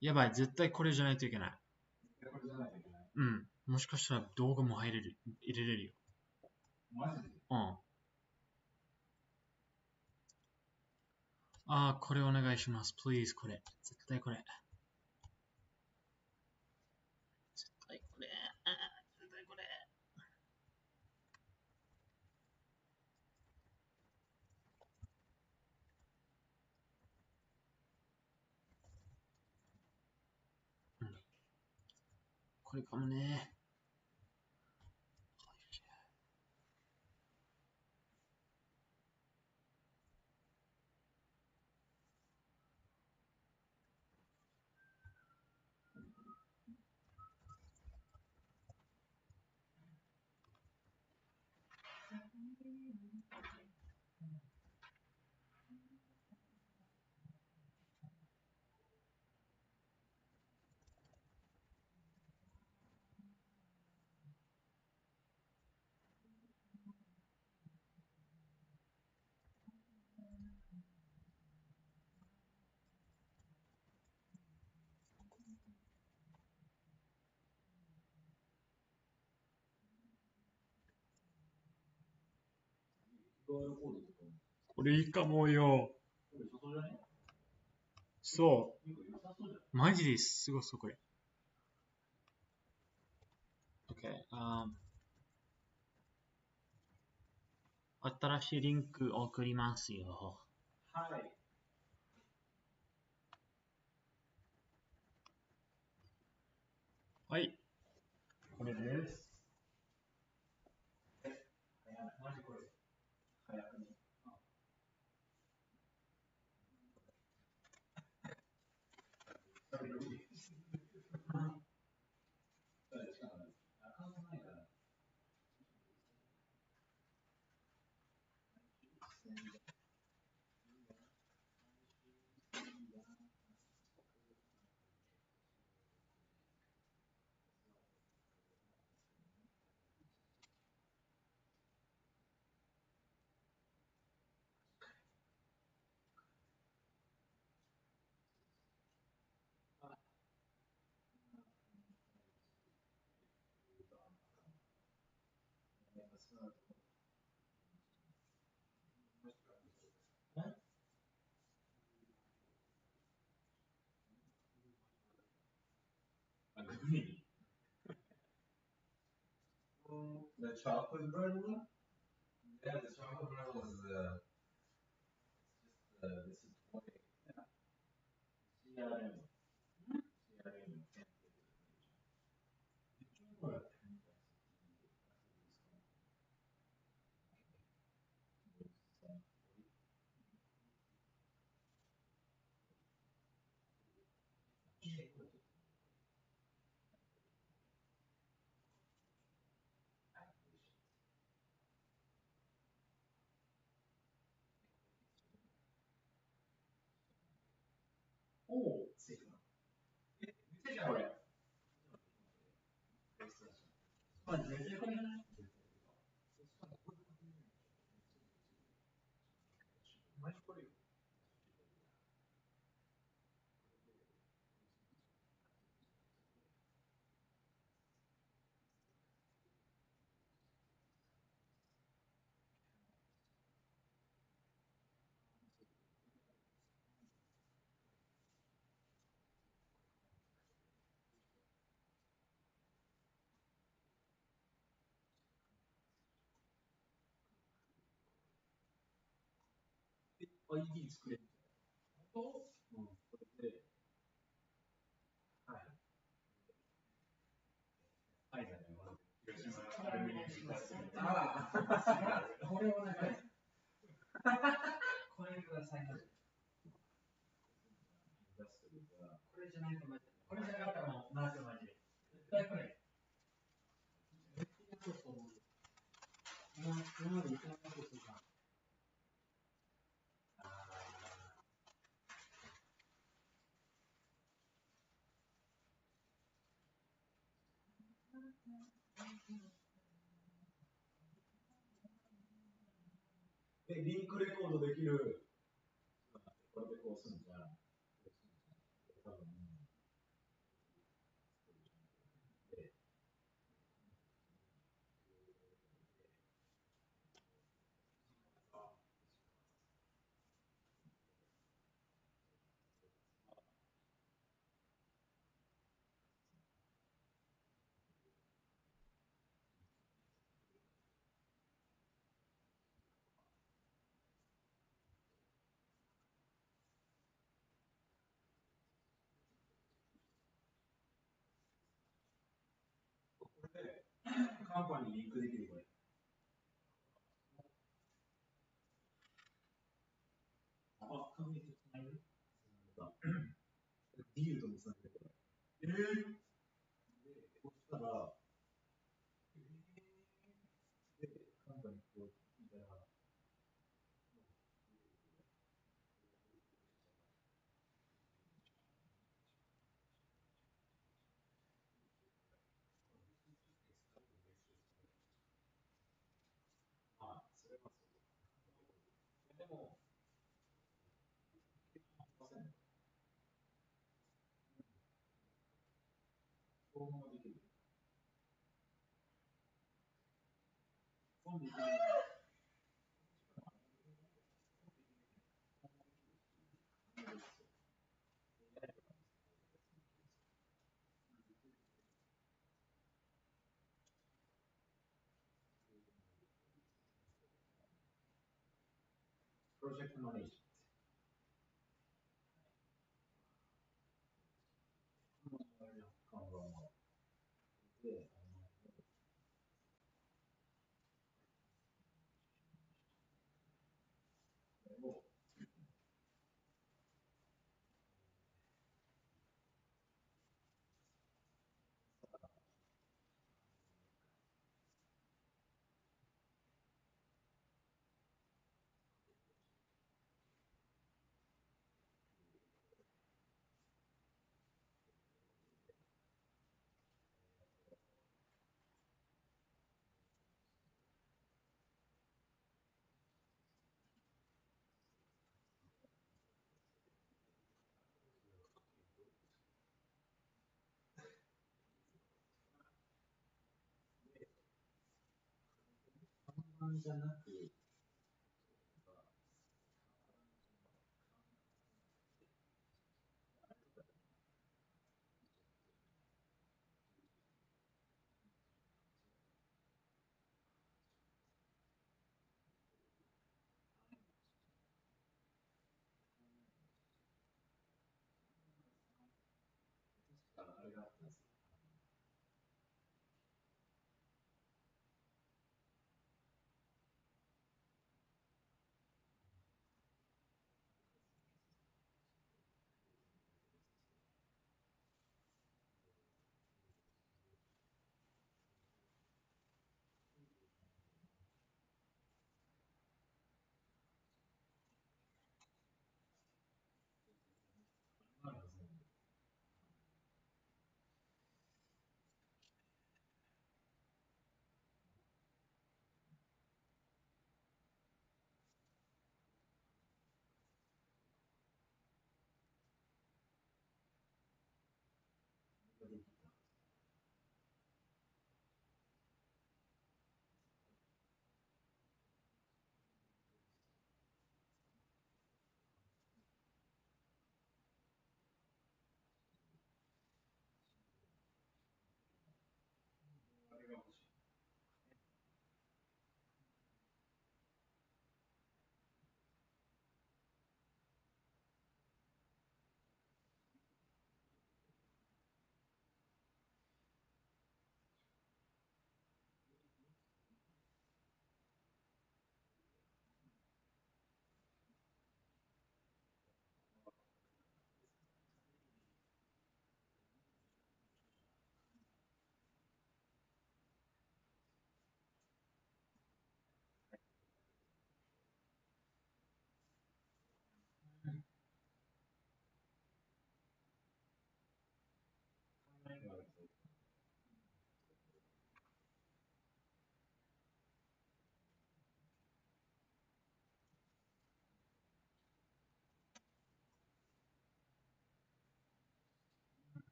やばい、絶対これじゃないといけない。うん。もしかしたら動画も入れる、入れれるよ。うん。あー、これお願いします。please これ。絶対これ。絶対これ。絶対これ。うん。これかもね。これいいかもよ。そう。マジですごそう、これ。OK。新しいリンク送りますよ。はい。はい。これです。マジこれ。早くに。The chocolate vanilla? Yeah, the chocolate vanilla was just this is toy. Yeah. Oh, sì. Invece c'è ora. ID 作れる。と、これで、はい。はい、広島アルミニウムああ、これをね、これください。これじゃないとマジで。これじゃなかったらもう、マジで。絶対これ。今までいかなかったですか。
リンクレコードできる。これでこうすんじゃん。多分、カンパニーリンクできるこれ。あ、カンパニーとつなげるディールともつなげるこれ。そしたら、カンパニーこう聞いたら、あ、それはそう。でも、ません。このままできる。本できる。プロジェクトマネージメント。看板は。で、を看板じゃなく、あれがあったんですよ。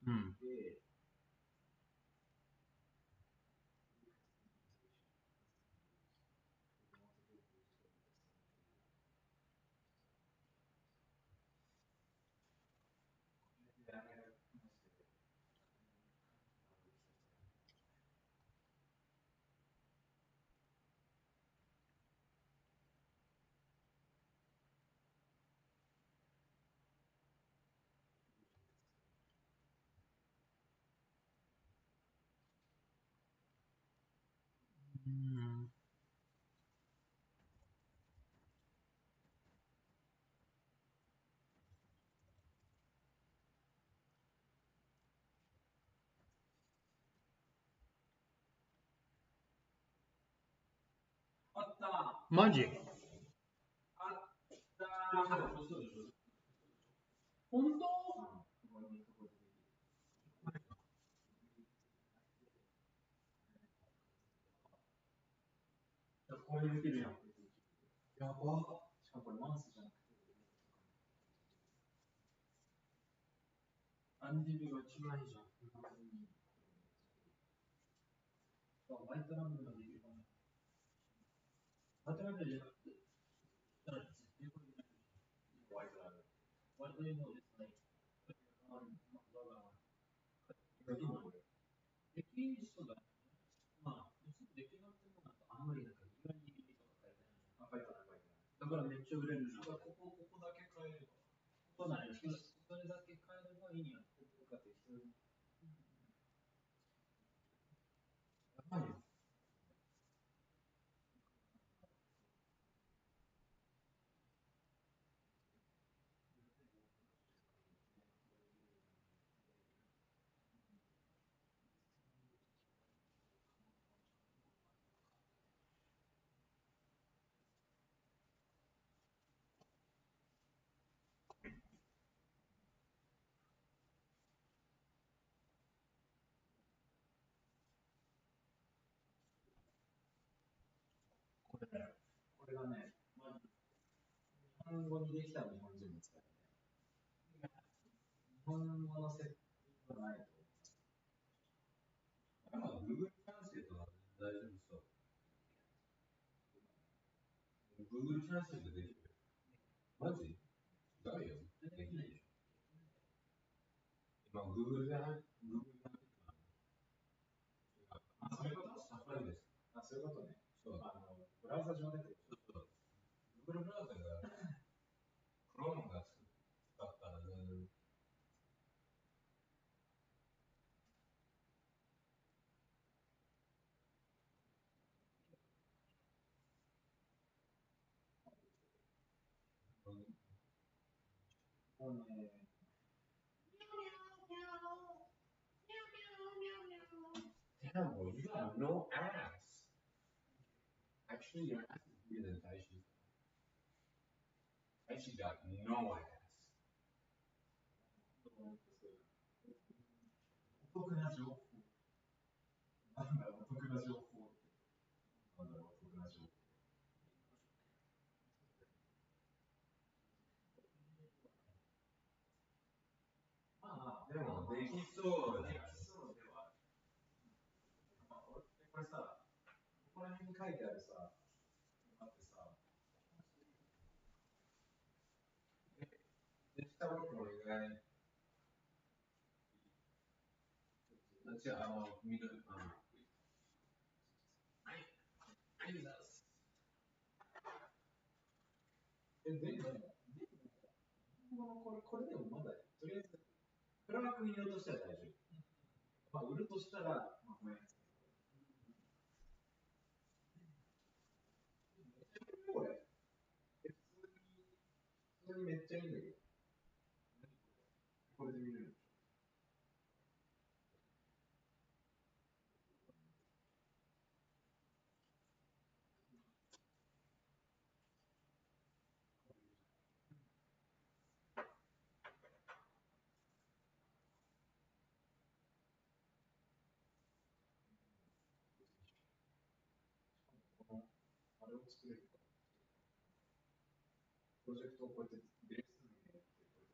で、
マジ
本当これできるやん。やば。しかもこれマウスじゃなくて、アンディビが一番いいじゃん。ワイトランドができるかな。ワイトランドじゃなくて、ワイトランド。ワイトランドですね。できる人が、まあ、別にできなくてもなんかあんまりなんか意外にとか書いてない。書いてない。だからめっちゃ売れるじゃん。ここだけ変えれば。そうだね。それだけ変えればいいんや。ここが適当に。やばいよ。これがね、まず、日本語にできたら日本人も使えるね。日本語の設定がないと。まあ、Google トランスレートは大丈夫そう。Google トランスレートできる。マジ？違うよ。できないでしょ。今、Google じゃない？ Google じゃない？あ、そういうこと？サファリです。あ、そういうことね。そう。ブラウザ上でってこと？そう。Google ブラウザが、Chrome が使ったらね、もうね、Terrible, you have no ass. Actually, your ass is bigger than Taishi's. Taishi got no ass. お得な情報。なんだろう、お得な情報って。なんだろう、お得な情報。まあ、でも、できそうだよね。できそうではある。まあ、これさ、ここら辺に書いてあるさ、あってさ、できた僕の意外、違う、緑、はい、はい、ざす。これでもまだ、とりあえず、プラ枠見ようとしたら大丈夫。まあ、売るとしたら、まあ、ごめん。これ。普通にめっちゃいいんだけど。これで見れる。あれを作れるか。プロジェクトをこうやってベースに入れて、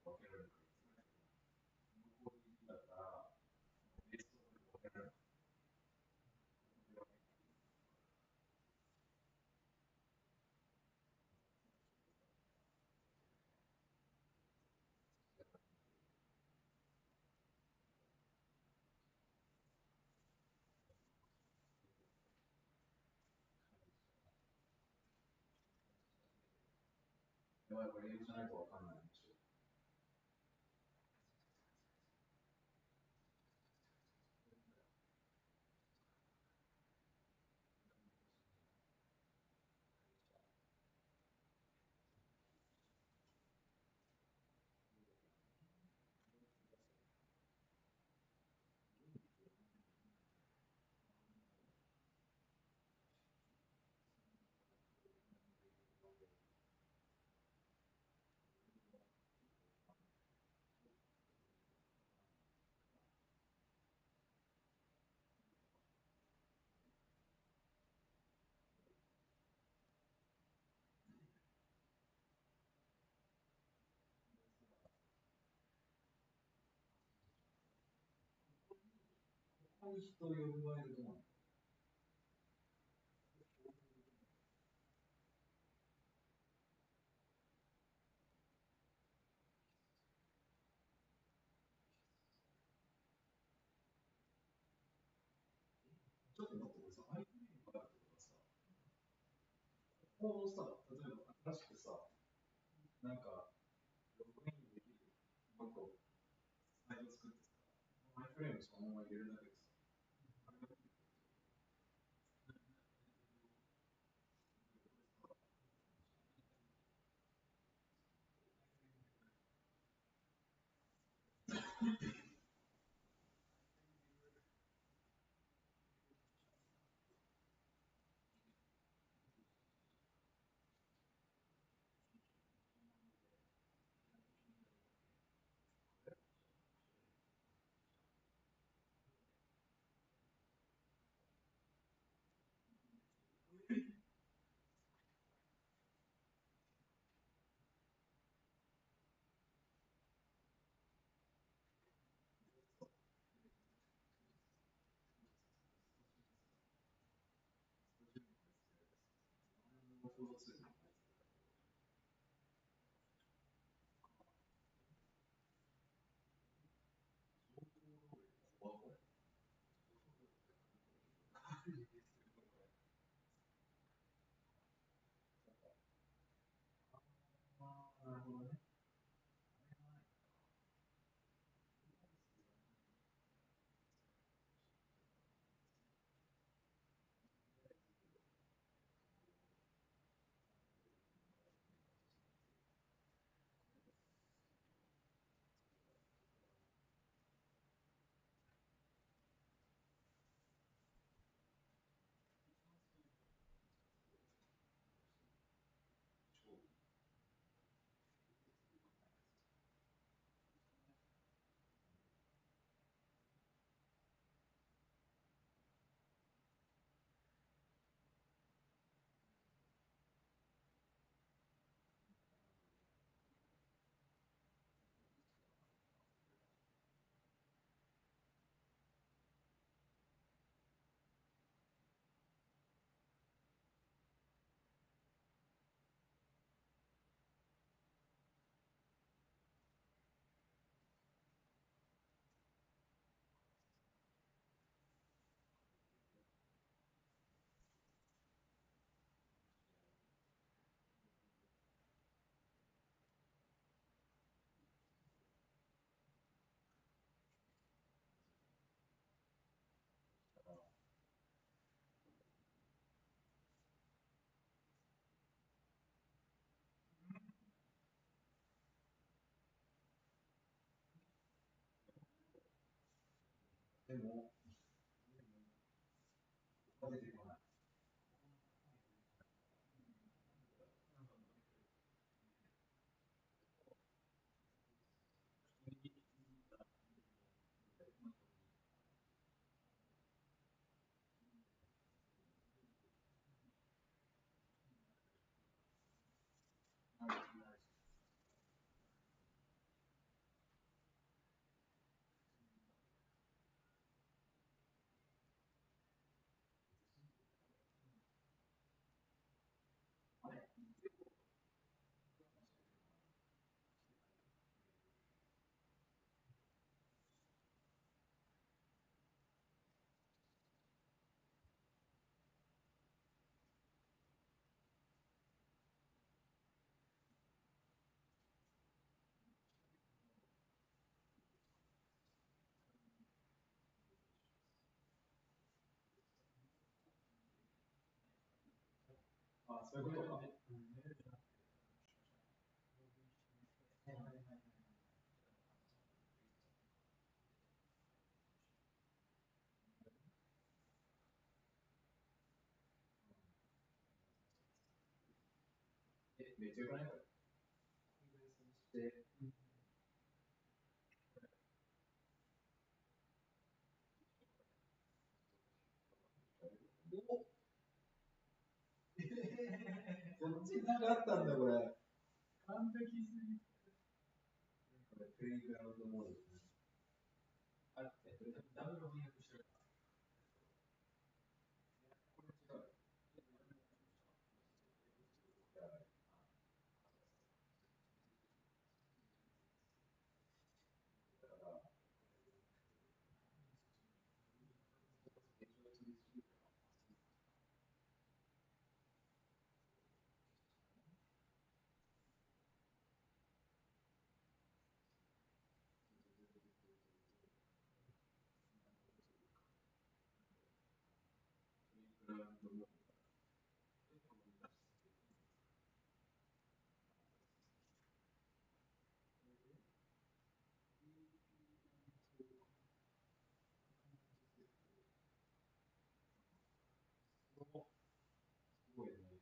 こうやって分けられるから。こういうだったら、やばい、これ英語じゃないとわかんないんでしょ。ここに人を呼ぶ場合はどうなの？ちょっと待って、これさ、アイフレームがあるってことはさ、ここをさ、例えば新しくさ、なんか、ログインできるもっとサイト作ってさ、アイフレームそのまま入れるだけでさ、あれができる。なるほどね。でも、出てこない。そういうことか。めっちゃよくないこれ。こっちなかったんだこれ。完璧すぎ。これプレイグラウンドモードですね。あれ、ダブル翻訳してる。これ違う。すごいね。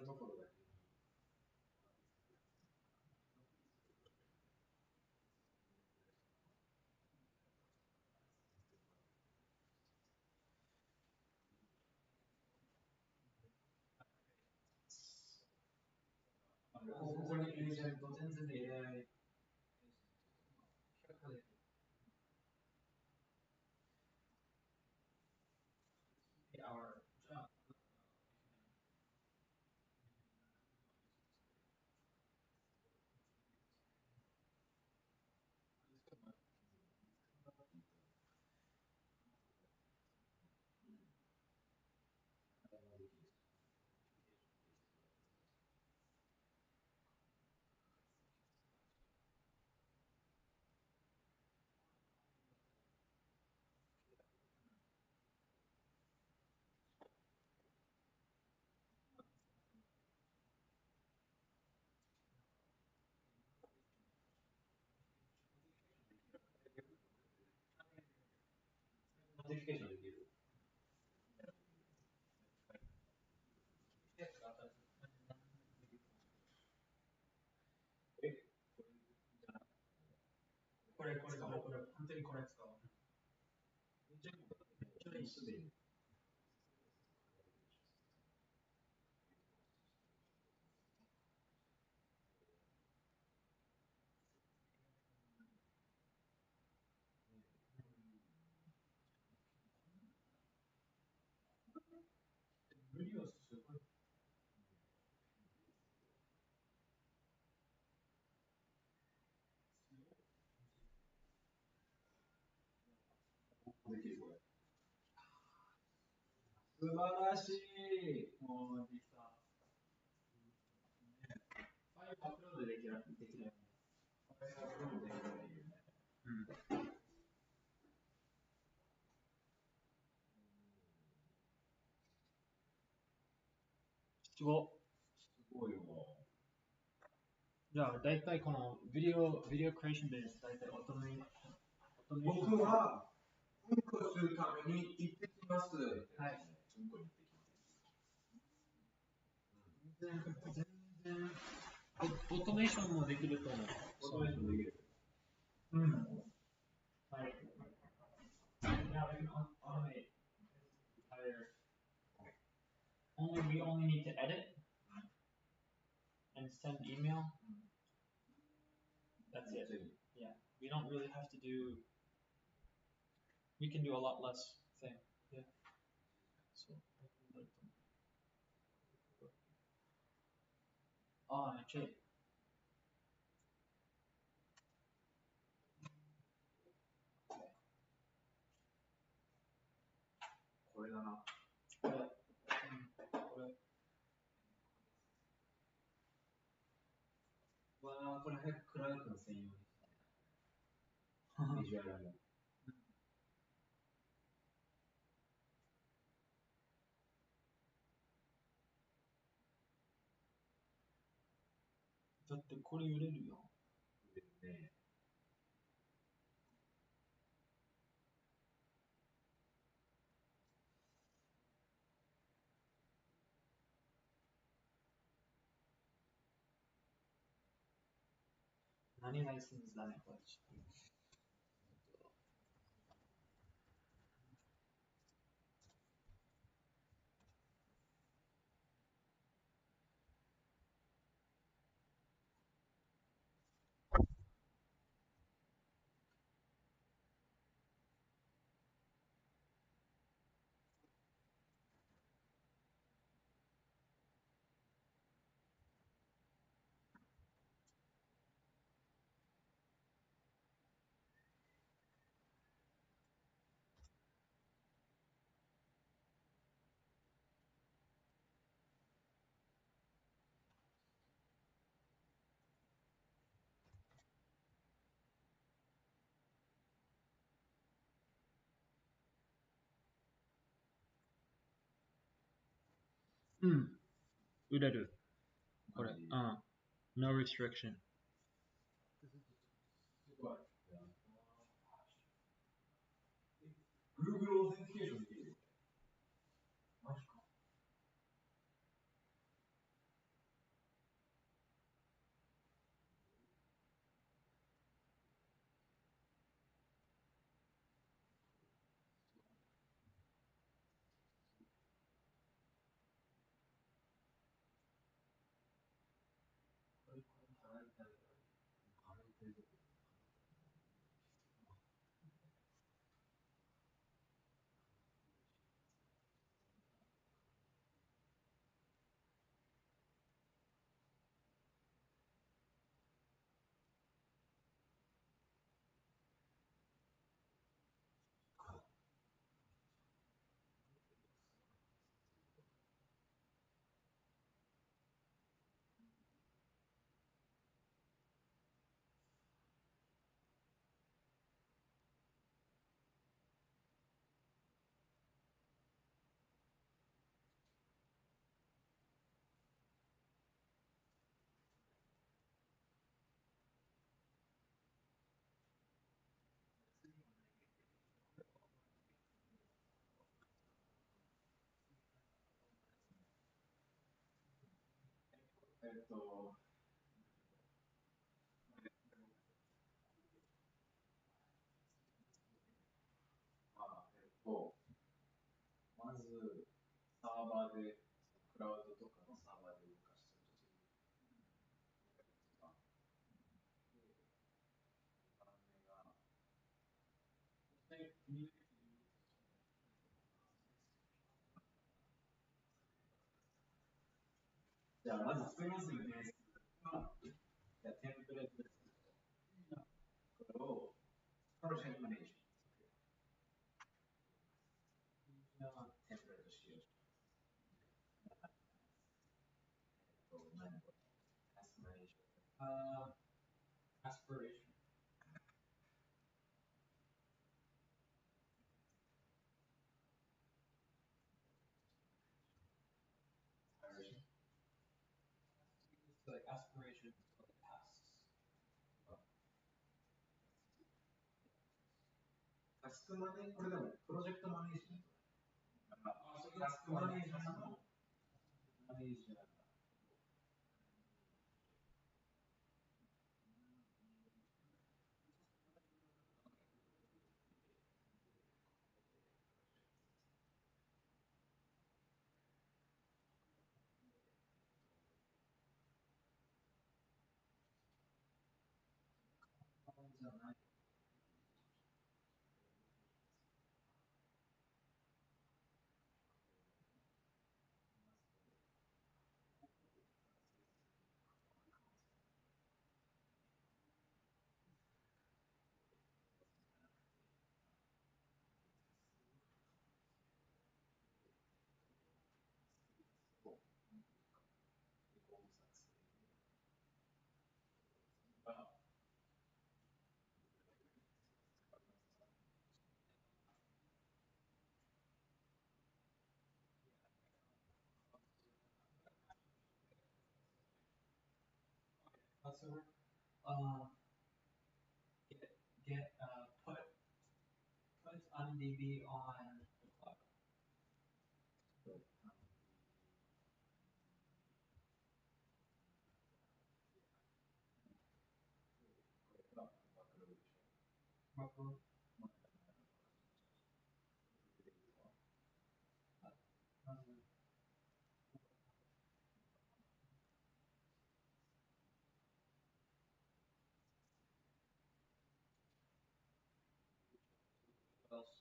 ところだけ。ここにエージェント全然で AI 百科でour job. ノーティフィケーションできる。え、これ、本当にこれ使う。じゃあ、一緒でいい。無理をする。できるこれ。素晴らしい。もうできた。ファイルアップロードできない。ファイルアップロードできない。うん。すご。すごいわ。じゃあ、だいたいこのビデオクリエーションでだいたいオートメーション。僕は、うんこするために行ってきます。はい。うんこに行ってきます。全然、オートメーションもできると思う。オートメーションできる。うん。はい。Yeah, we can automate entire. We only need to edit and send email. That's it. Yeah, we don't really have to do. We can do a lot less thing. Yeah. So. ああ、ちょい。これだな。これ。これ早くクラウドの専用にしたいな。ビジュアルも。
だってこれ売れるよ。
売れるね。
何ライセンスだね、これ。うん。売れる。これ。うん。No restriction.
すごい。Google オーセンティケーションできるよ。マジか。これ払いたい。払いたいぞ。えっと、まず、サーバーで、クラウドとかのサーバーで動かしてるときに、じゃあ、まず作りますよね。じゃあ、テンプレートです。これを、プロジェクトマネージメント。テンプレート使用します。何これ aspiration. Aspiration. Aspiration. It's like aspiration for the tasks. タスクマネー、これでもプロジェクトマネージメント。タスクマネージャーのマネージャー。じゃない。
server. Put UnDB on the cloud. Buckle. What else?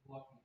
Blocking.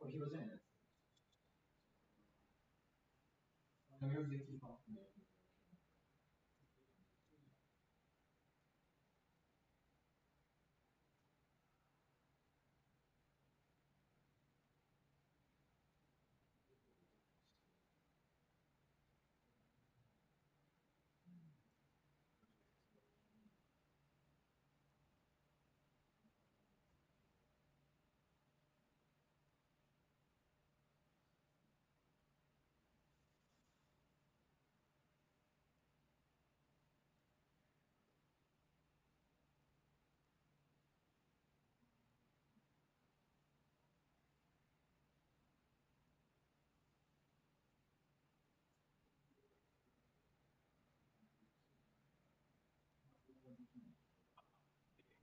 He was in it. Music is not me.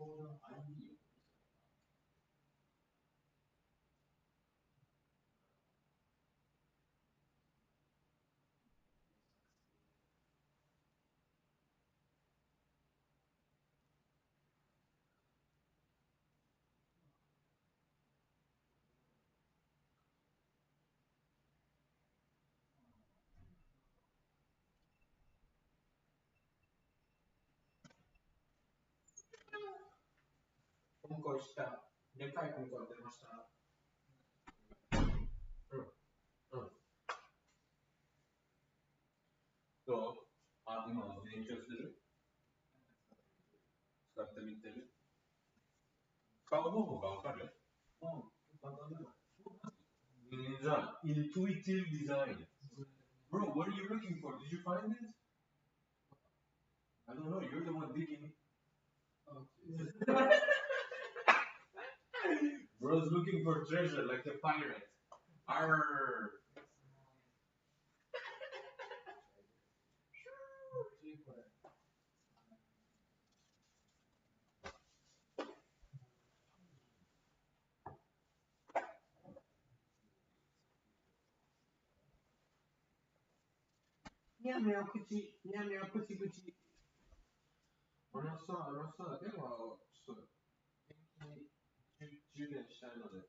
ID. 今回した。でかい今回出ました。どう今勉強する使ってみてる使う方法がわかる簡単だよ。じゃあ、intuitive design. Bro, what are you looking for? Did you find it? I don't know, you're the one digging. Bro's looking for treasure like a pirate. Arr! にゃみゃ口、にゃみゃプチプチ。でも、ちょっと、充電したいので。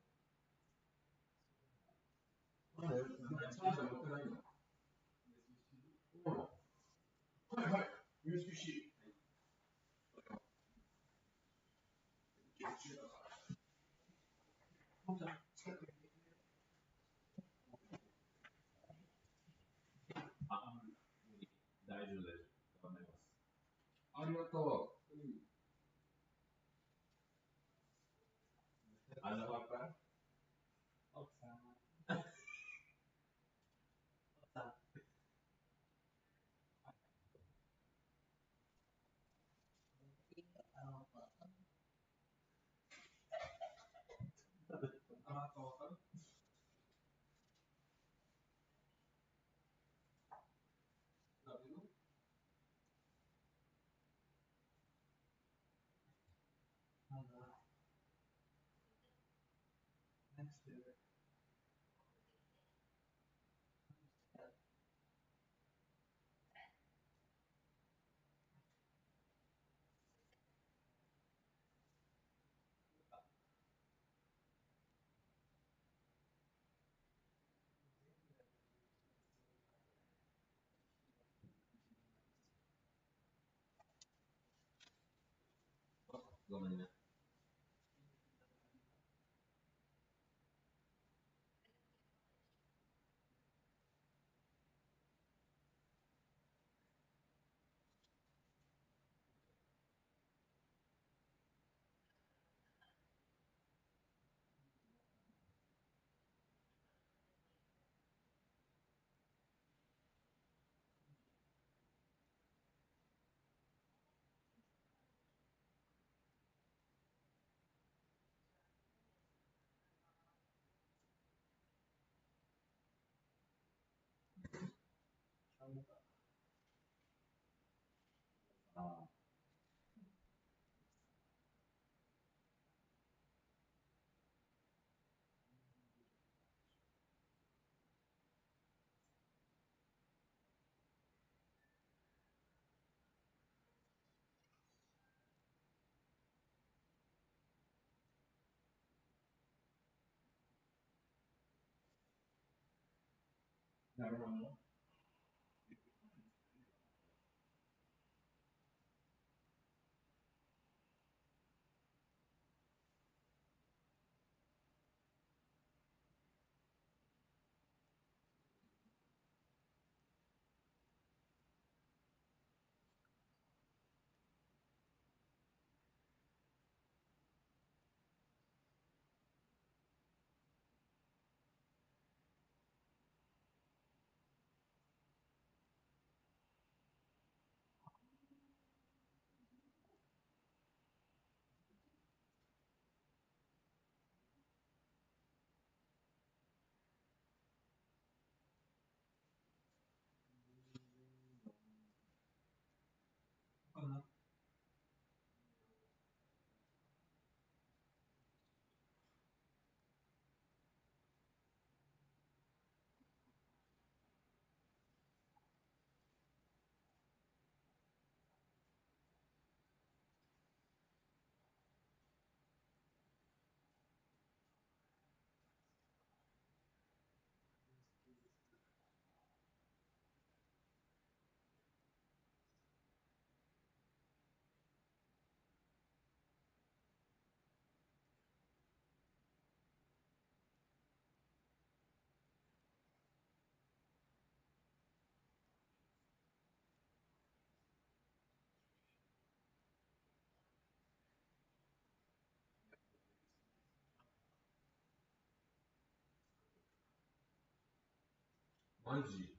Manji,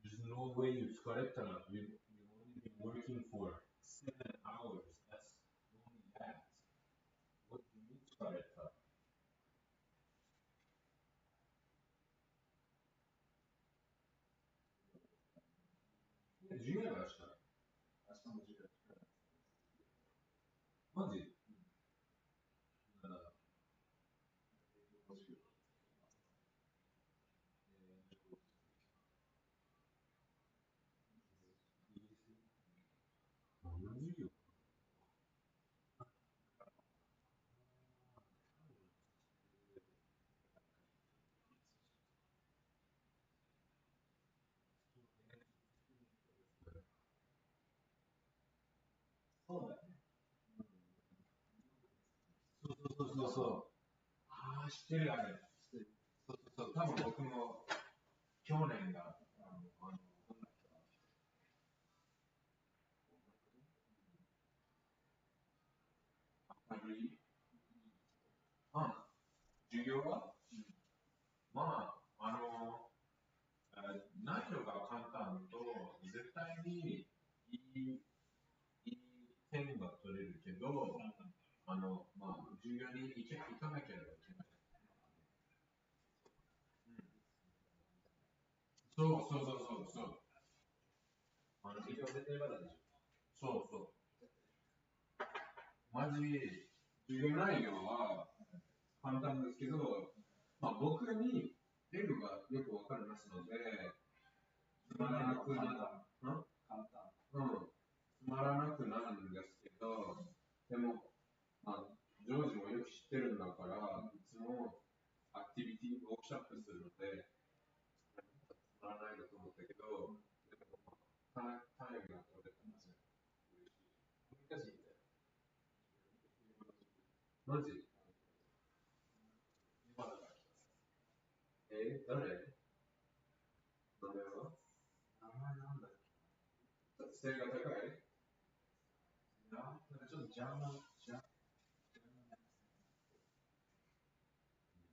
there's no way you correct enough. You've only been working for 7 hours. That's only that. What do you need to correct up? Dziwne właśnie. Manji. そうそう。ああ、知ってるあれ。そうそうそう。多分僕も去年が、授業は、まあ、難易度が簡単と、絶対にいい点が取れるけど、まあ、授業に行かなければいけない。そうそうそうそうそう。授業絶対まだでしょ。そうそう。マジ、授業内容は簡単ですけど、まあ、僕にレルがよくわかりますので、つまらなくなる。つまらなくなるんですけど、でも、まあ、ジョージもよく知ってるんだから、いつもアクティビティ、ワークショップするので、つまらないなと思ったけど、でも、タイムが取れたんですよ。難しいんだよ。マジ今だから誰名前は名前なんだっけ背が高いなんかちょっとジャーマン、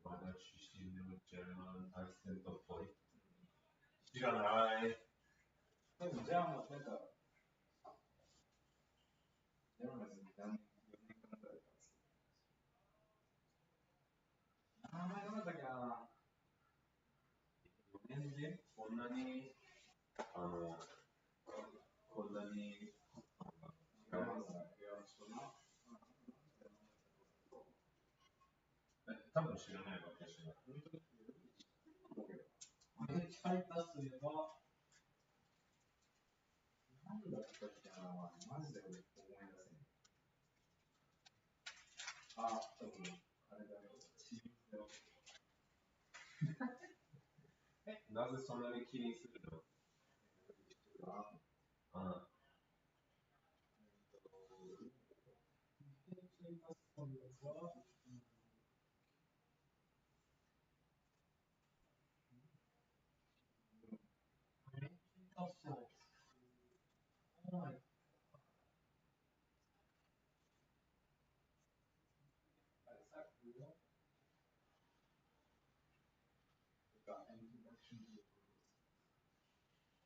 私自身のジャーマンアクセントっぽい。知らない。でもジャーマンなんか、ジャーマン別に何年間だったんですけど。名前なんだっけな4年でこんなに、こんなに違いますね。多分知らないわけしない。書いたすれば、なんだったっけな、マジで思い出せない。あ、多分あれだよ。チームだよ。なぜそんなに気にするのあ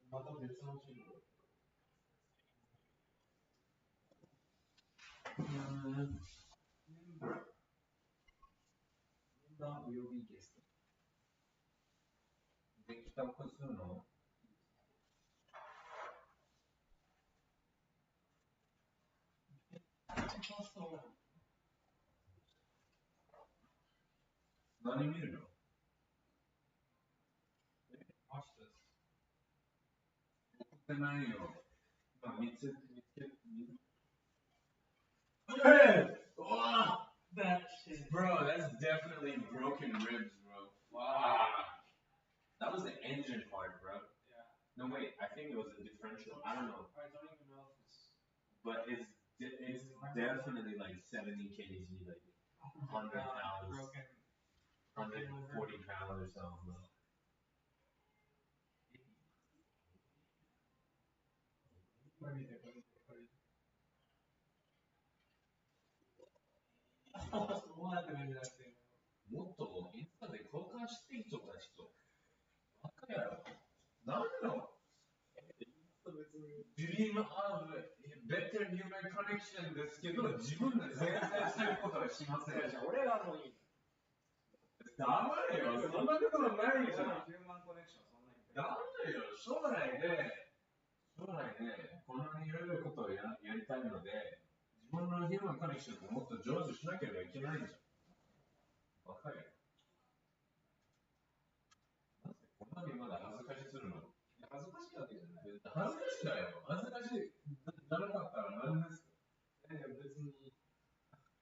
また別のチームメンバーおよびゲスト。できた個数の何見るの明日です。送ってないよ。まあ、見つけ、Hey! Oh! That shit. Bro, that's definitely broken ribs, bro. Wow. That was the engine part, bro. Yeah. No, wait, I think it was a differential. I don't know. I don't even know if it's. But it's definitely like 70 kg, like 100 pounds. Broken. 140 pounds or something, bro. What do you think? そうなってないんじゃなくて、もっとインスタで交換していいとか人、ばっかやろ。なんの Dream of better human connection ですけど、自分で全然そういうことはしません。俺らもいい。ダメよ、そんなことはないじゃん。ヒューマンコネクションそんなに。ダメよ、将来ね、こんなにいろいろことをやりたいので、自分のヒューマンコネクションをもっと上手しなければいけないじゃん。わかるよ。こんなにまだ恥ずかしするの恥ずかしいわけじゃない。恥ずかしいだよ。恥ずかしい。じゃなかったら何ですか別に。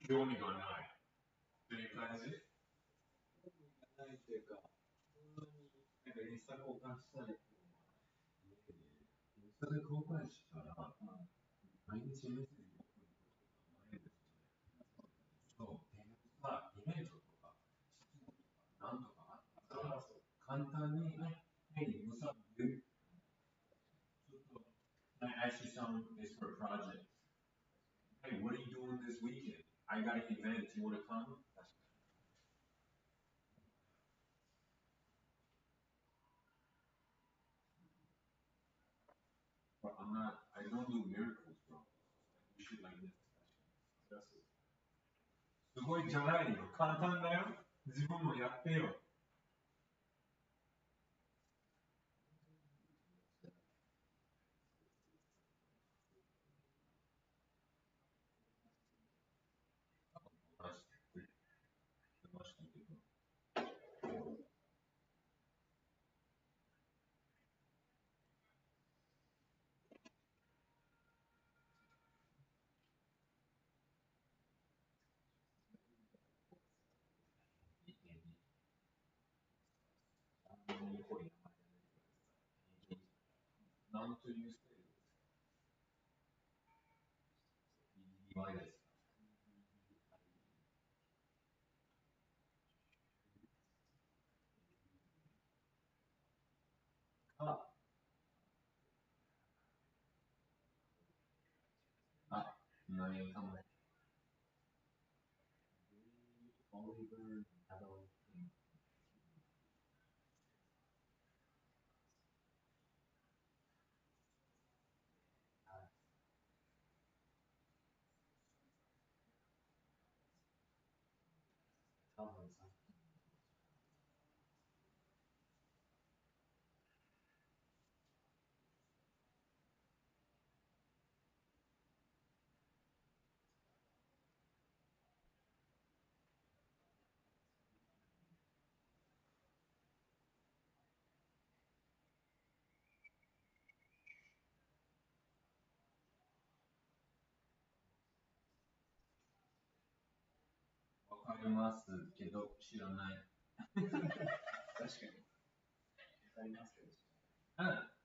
興味がない。という感じ興味がないというか、そんなにインスタ交換したいっていうのは、インスタで交換したら、毎日メッセージを送ることがないですよね。そう。でもさ、イン Actually, some is for a project. Hey, what are you doing this weekend? I got an event. You want to come? But I'm not. I don't do miracles, bro. We should like this. That's it. すごいじゃないよ。簡単だよ。自分もやってよ。なんというスタイルですか？あ、あ、何を頼む？Oliver Metal King. 多分さ。わかりますけど知らない。確かに。わかりますけど。うん。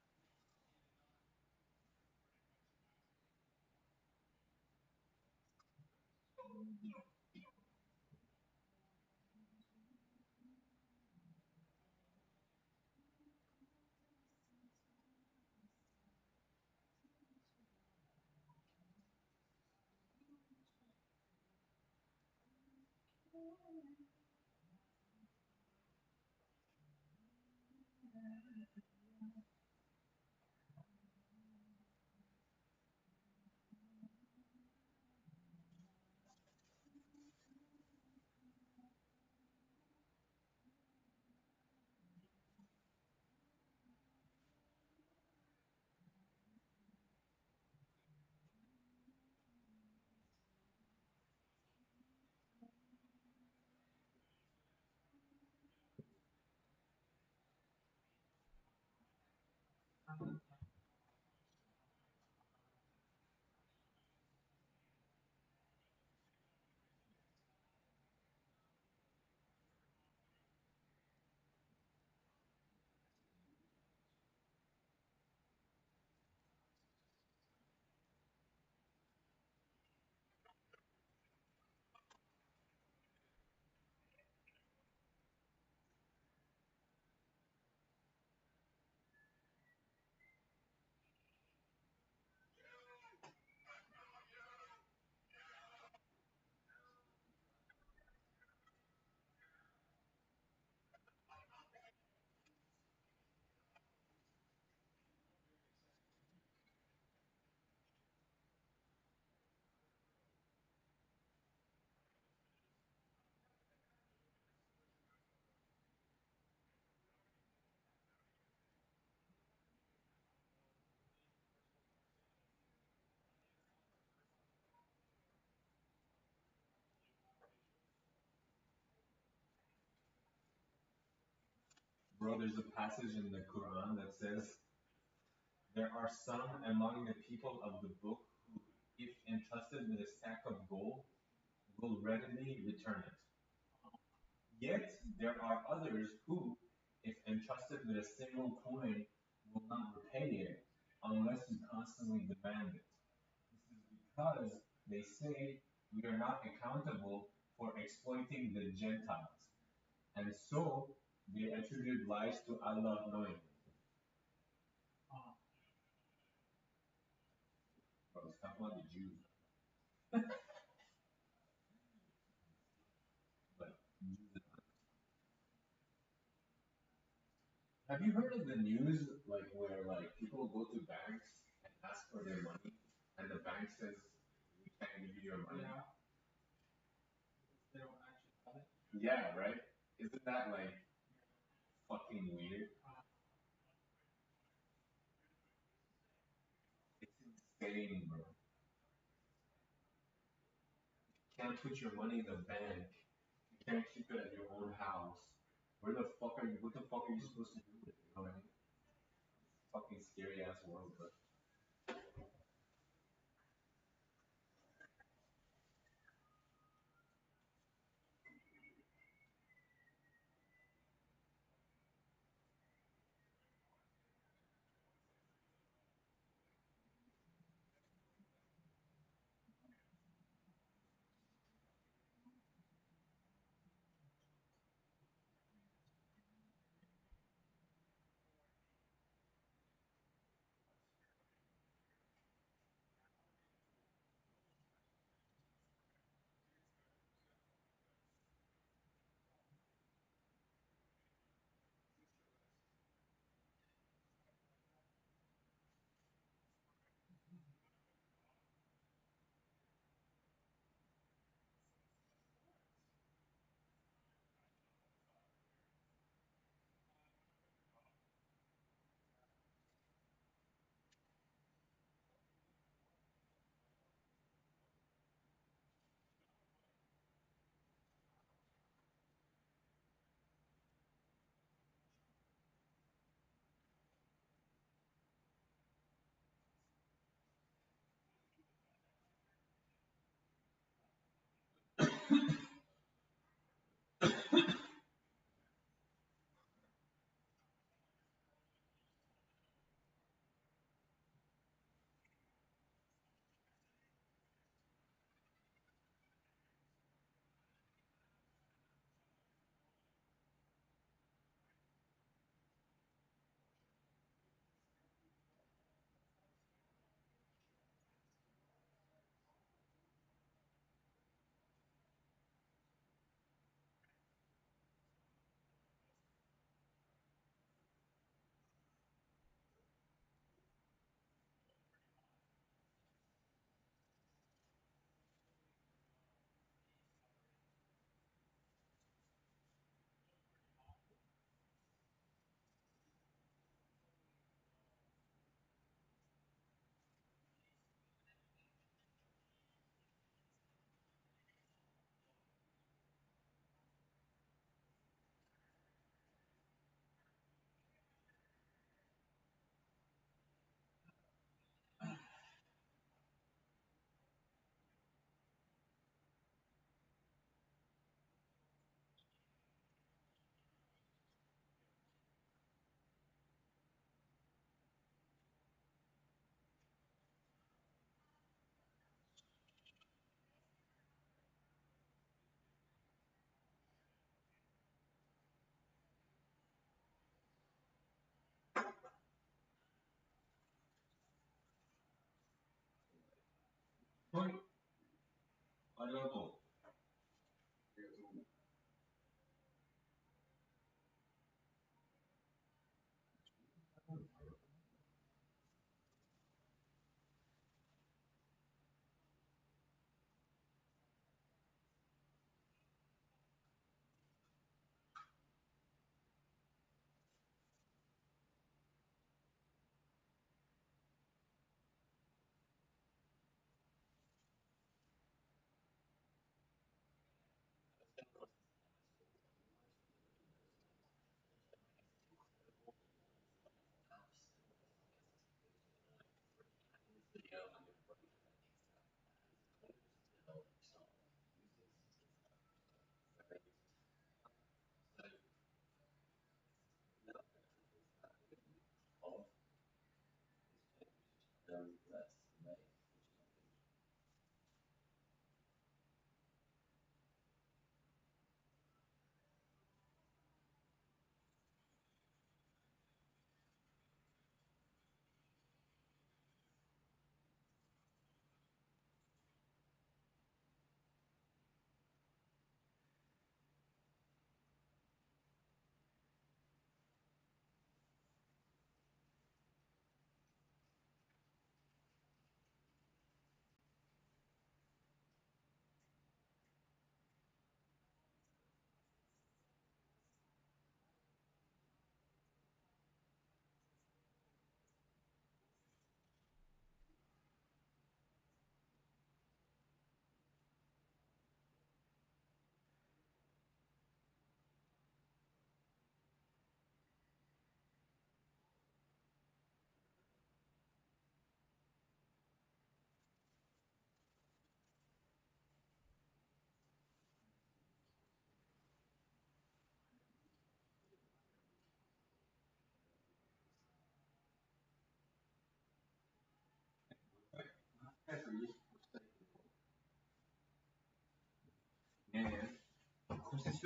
Bro, there's a passage in the Quran that says, there are some among the people of the book who, if entrusted with a sack of gold, will readily return it. Yet there are others who, if entrusted with a single coin, will not repay it unless you constantly demand it. This is because they say we are not accountable for exploiting the Gentiles, and so they attribute lies to Allah knowingly. I was talking about the Jews. But have you heard of the news, like where like people go to banks and ask for their money, and the bank says we can't give you your money? Yeah. They don't actually have it. Yeah, right. Isn't that like fucking weird? It's insane, bro. You can't put your money in the bank. You can't keep it at your own house. Where the fuck are you? What the fuck are you supposed to do with it? You know what I mean? Fucking scary ass world, but. Point. I don't know.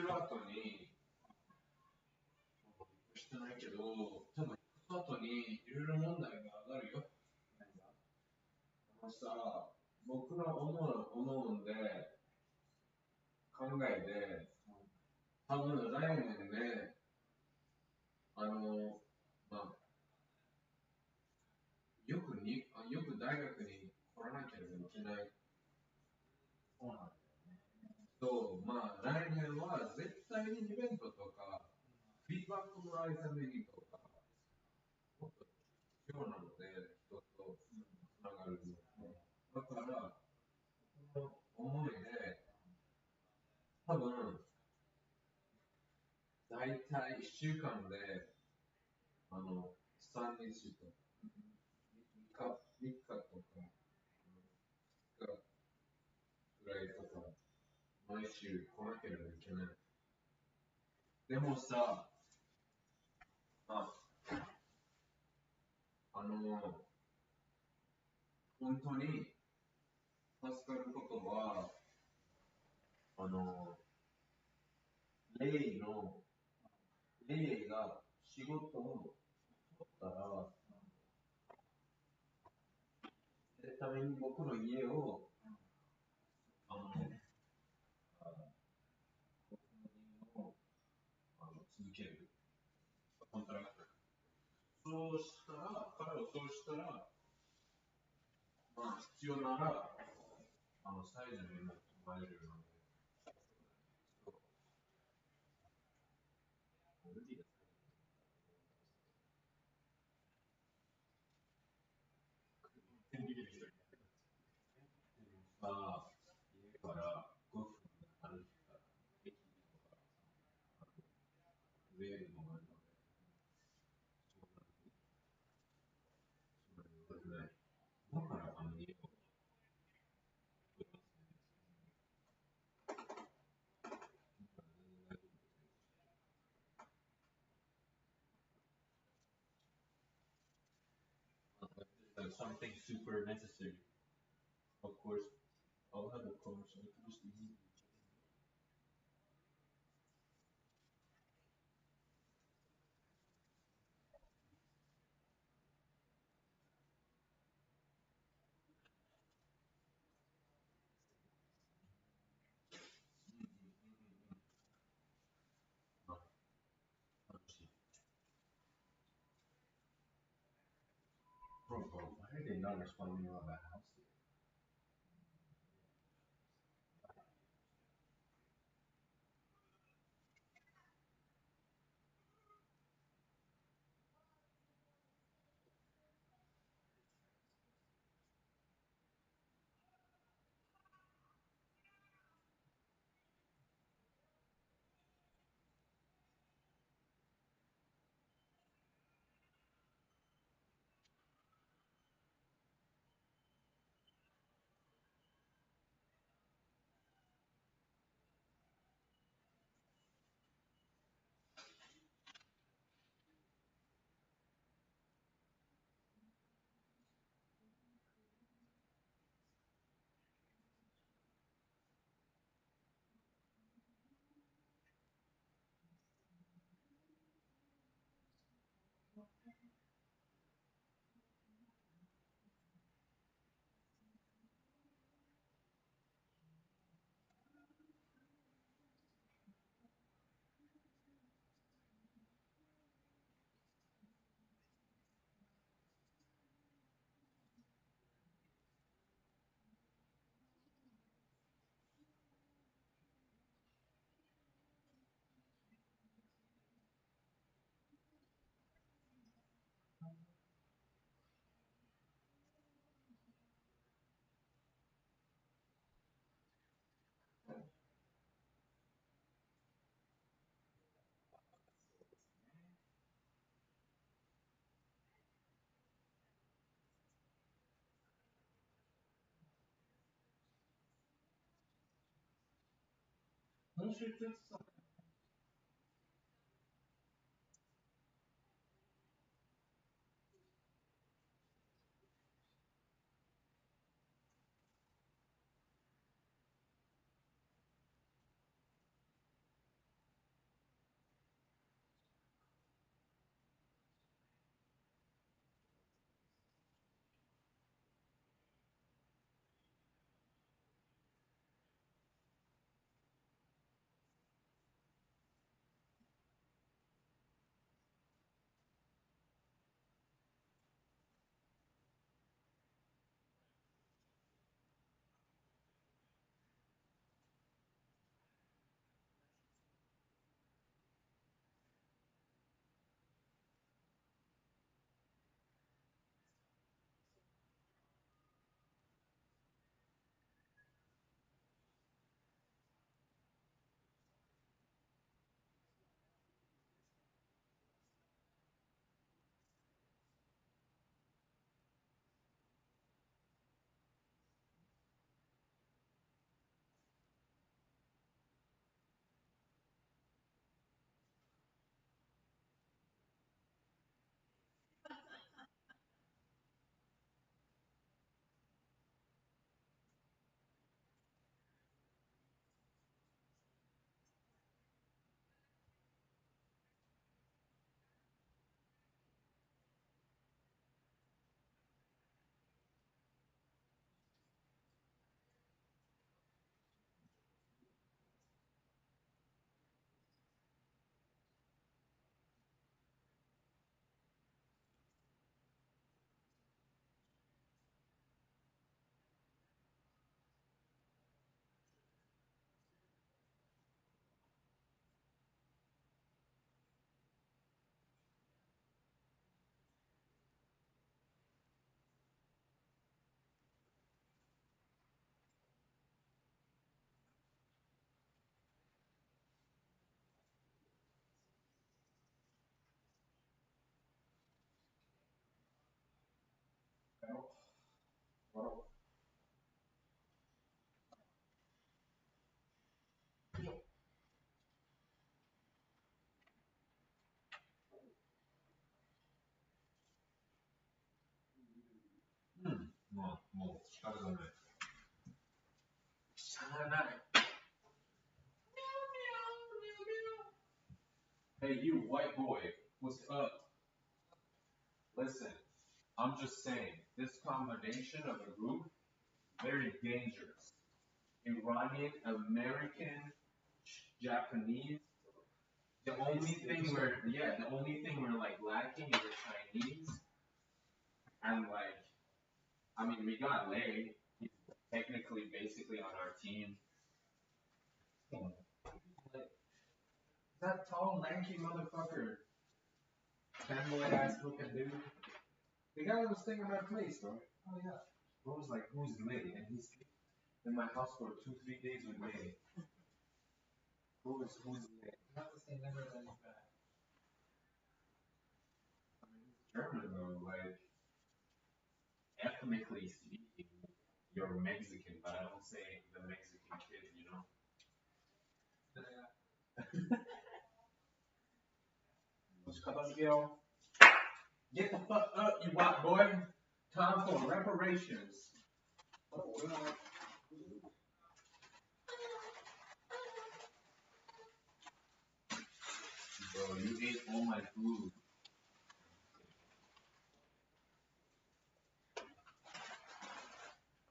る後に、してないけど、多分行く後にいろいろ問題が上がるよ。そしたら、僕の思うんで、考えで、多分来年ね、まあ、よく大学に来らなければいけない。そうなんだよね。そう、まあ、来年は絶対にイベントとか、フィードバックもらえためにとか、もっと必要なので、人とつながるの。だから、この思いで、多分、大体1週間で、3日とか、3日とか、2日ぐらいとか、毎週来なければいけない。でもさ、まあ、本当に助かることは、レイの、レイが仕事を取ったら、絶対に僕の家を、僕の家を続ける。コントラクト。そうしたら、彼はそうしたら、まあ、必要なら、サイズにも泊まれるので、そう。無理です。さあ、家から5分歩いたら、駅とか、ウェールもあるので、そんなに悪くない。だから、家を取りますね。Something super necessary. Of course, I'll have a car, so I can just easily. Bro, why are they not responding about that house? Não sei se Hey, you white boy, what's up? Listen, I'm just saying, this combination of a group, very dangerous. Iranian, American, Japanese. The only thing we're like lacking is the Chinese. And like, I mean, we got Lei. He's technically basically on our team. Like, that tall, lanky motherfucker, fanboy ass looking dude. The guy that was staying at my place, bro. Oh yeah. I was like, who's Lei? And he's in my house for 2-3 days with Lei. Who's Lei? Not to say never let you back. I mean, he's German though, like ethnically speaking, you're Mexican, but I don't say the Mexican kid, you know. Get the fuck up, you white boy. Time for reparations. Bro, you ate all my food.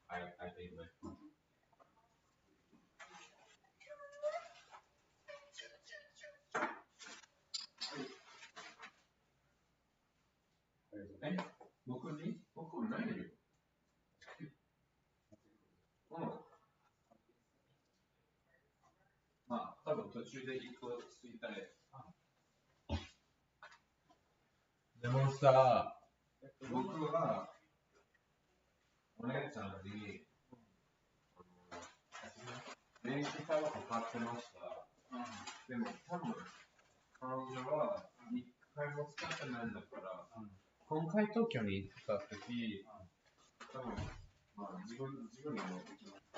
I ate my food.え、僕ないよ。うん。まあ、多分途中で行くついたり。でもさ、僕は、お姉ちゃんに、電気タバコ買ってました。でも多分、彼女は一回も使ってないんだから、今回東京に行った時、多分、まあ自分にもできます。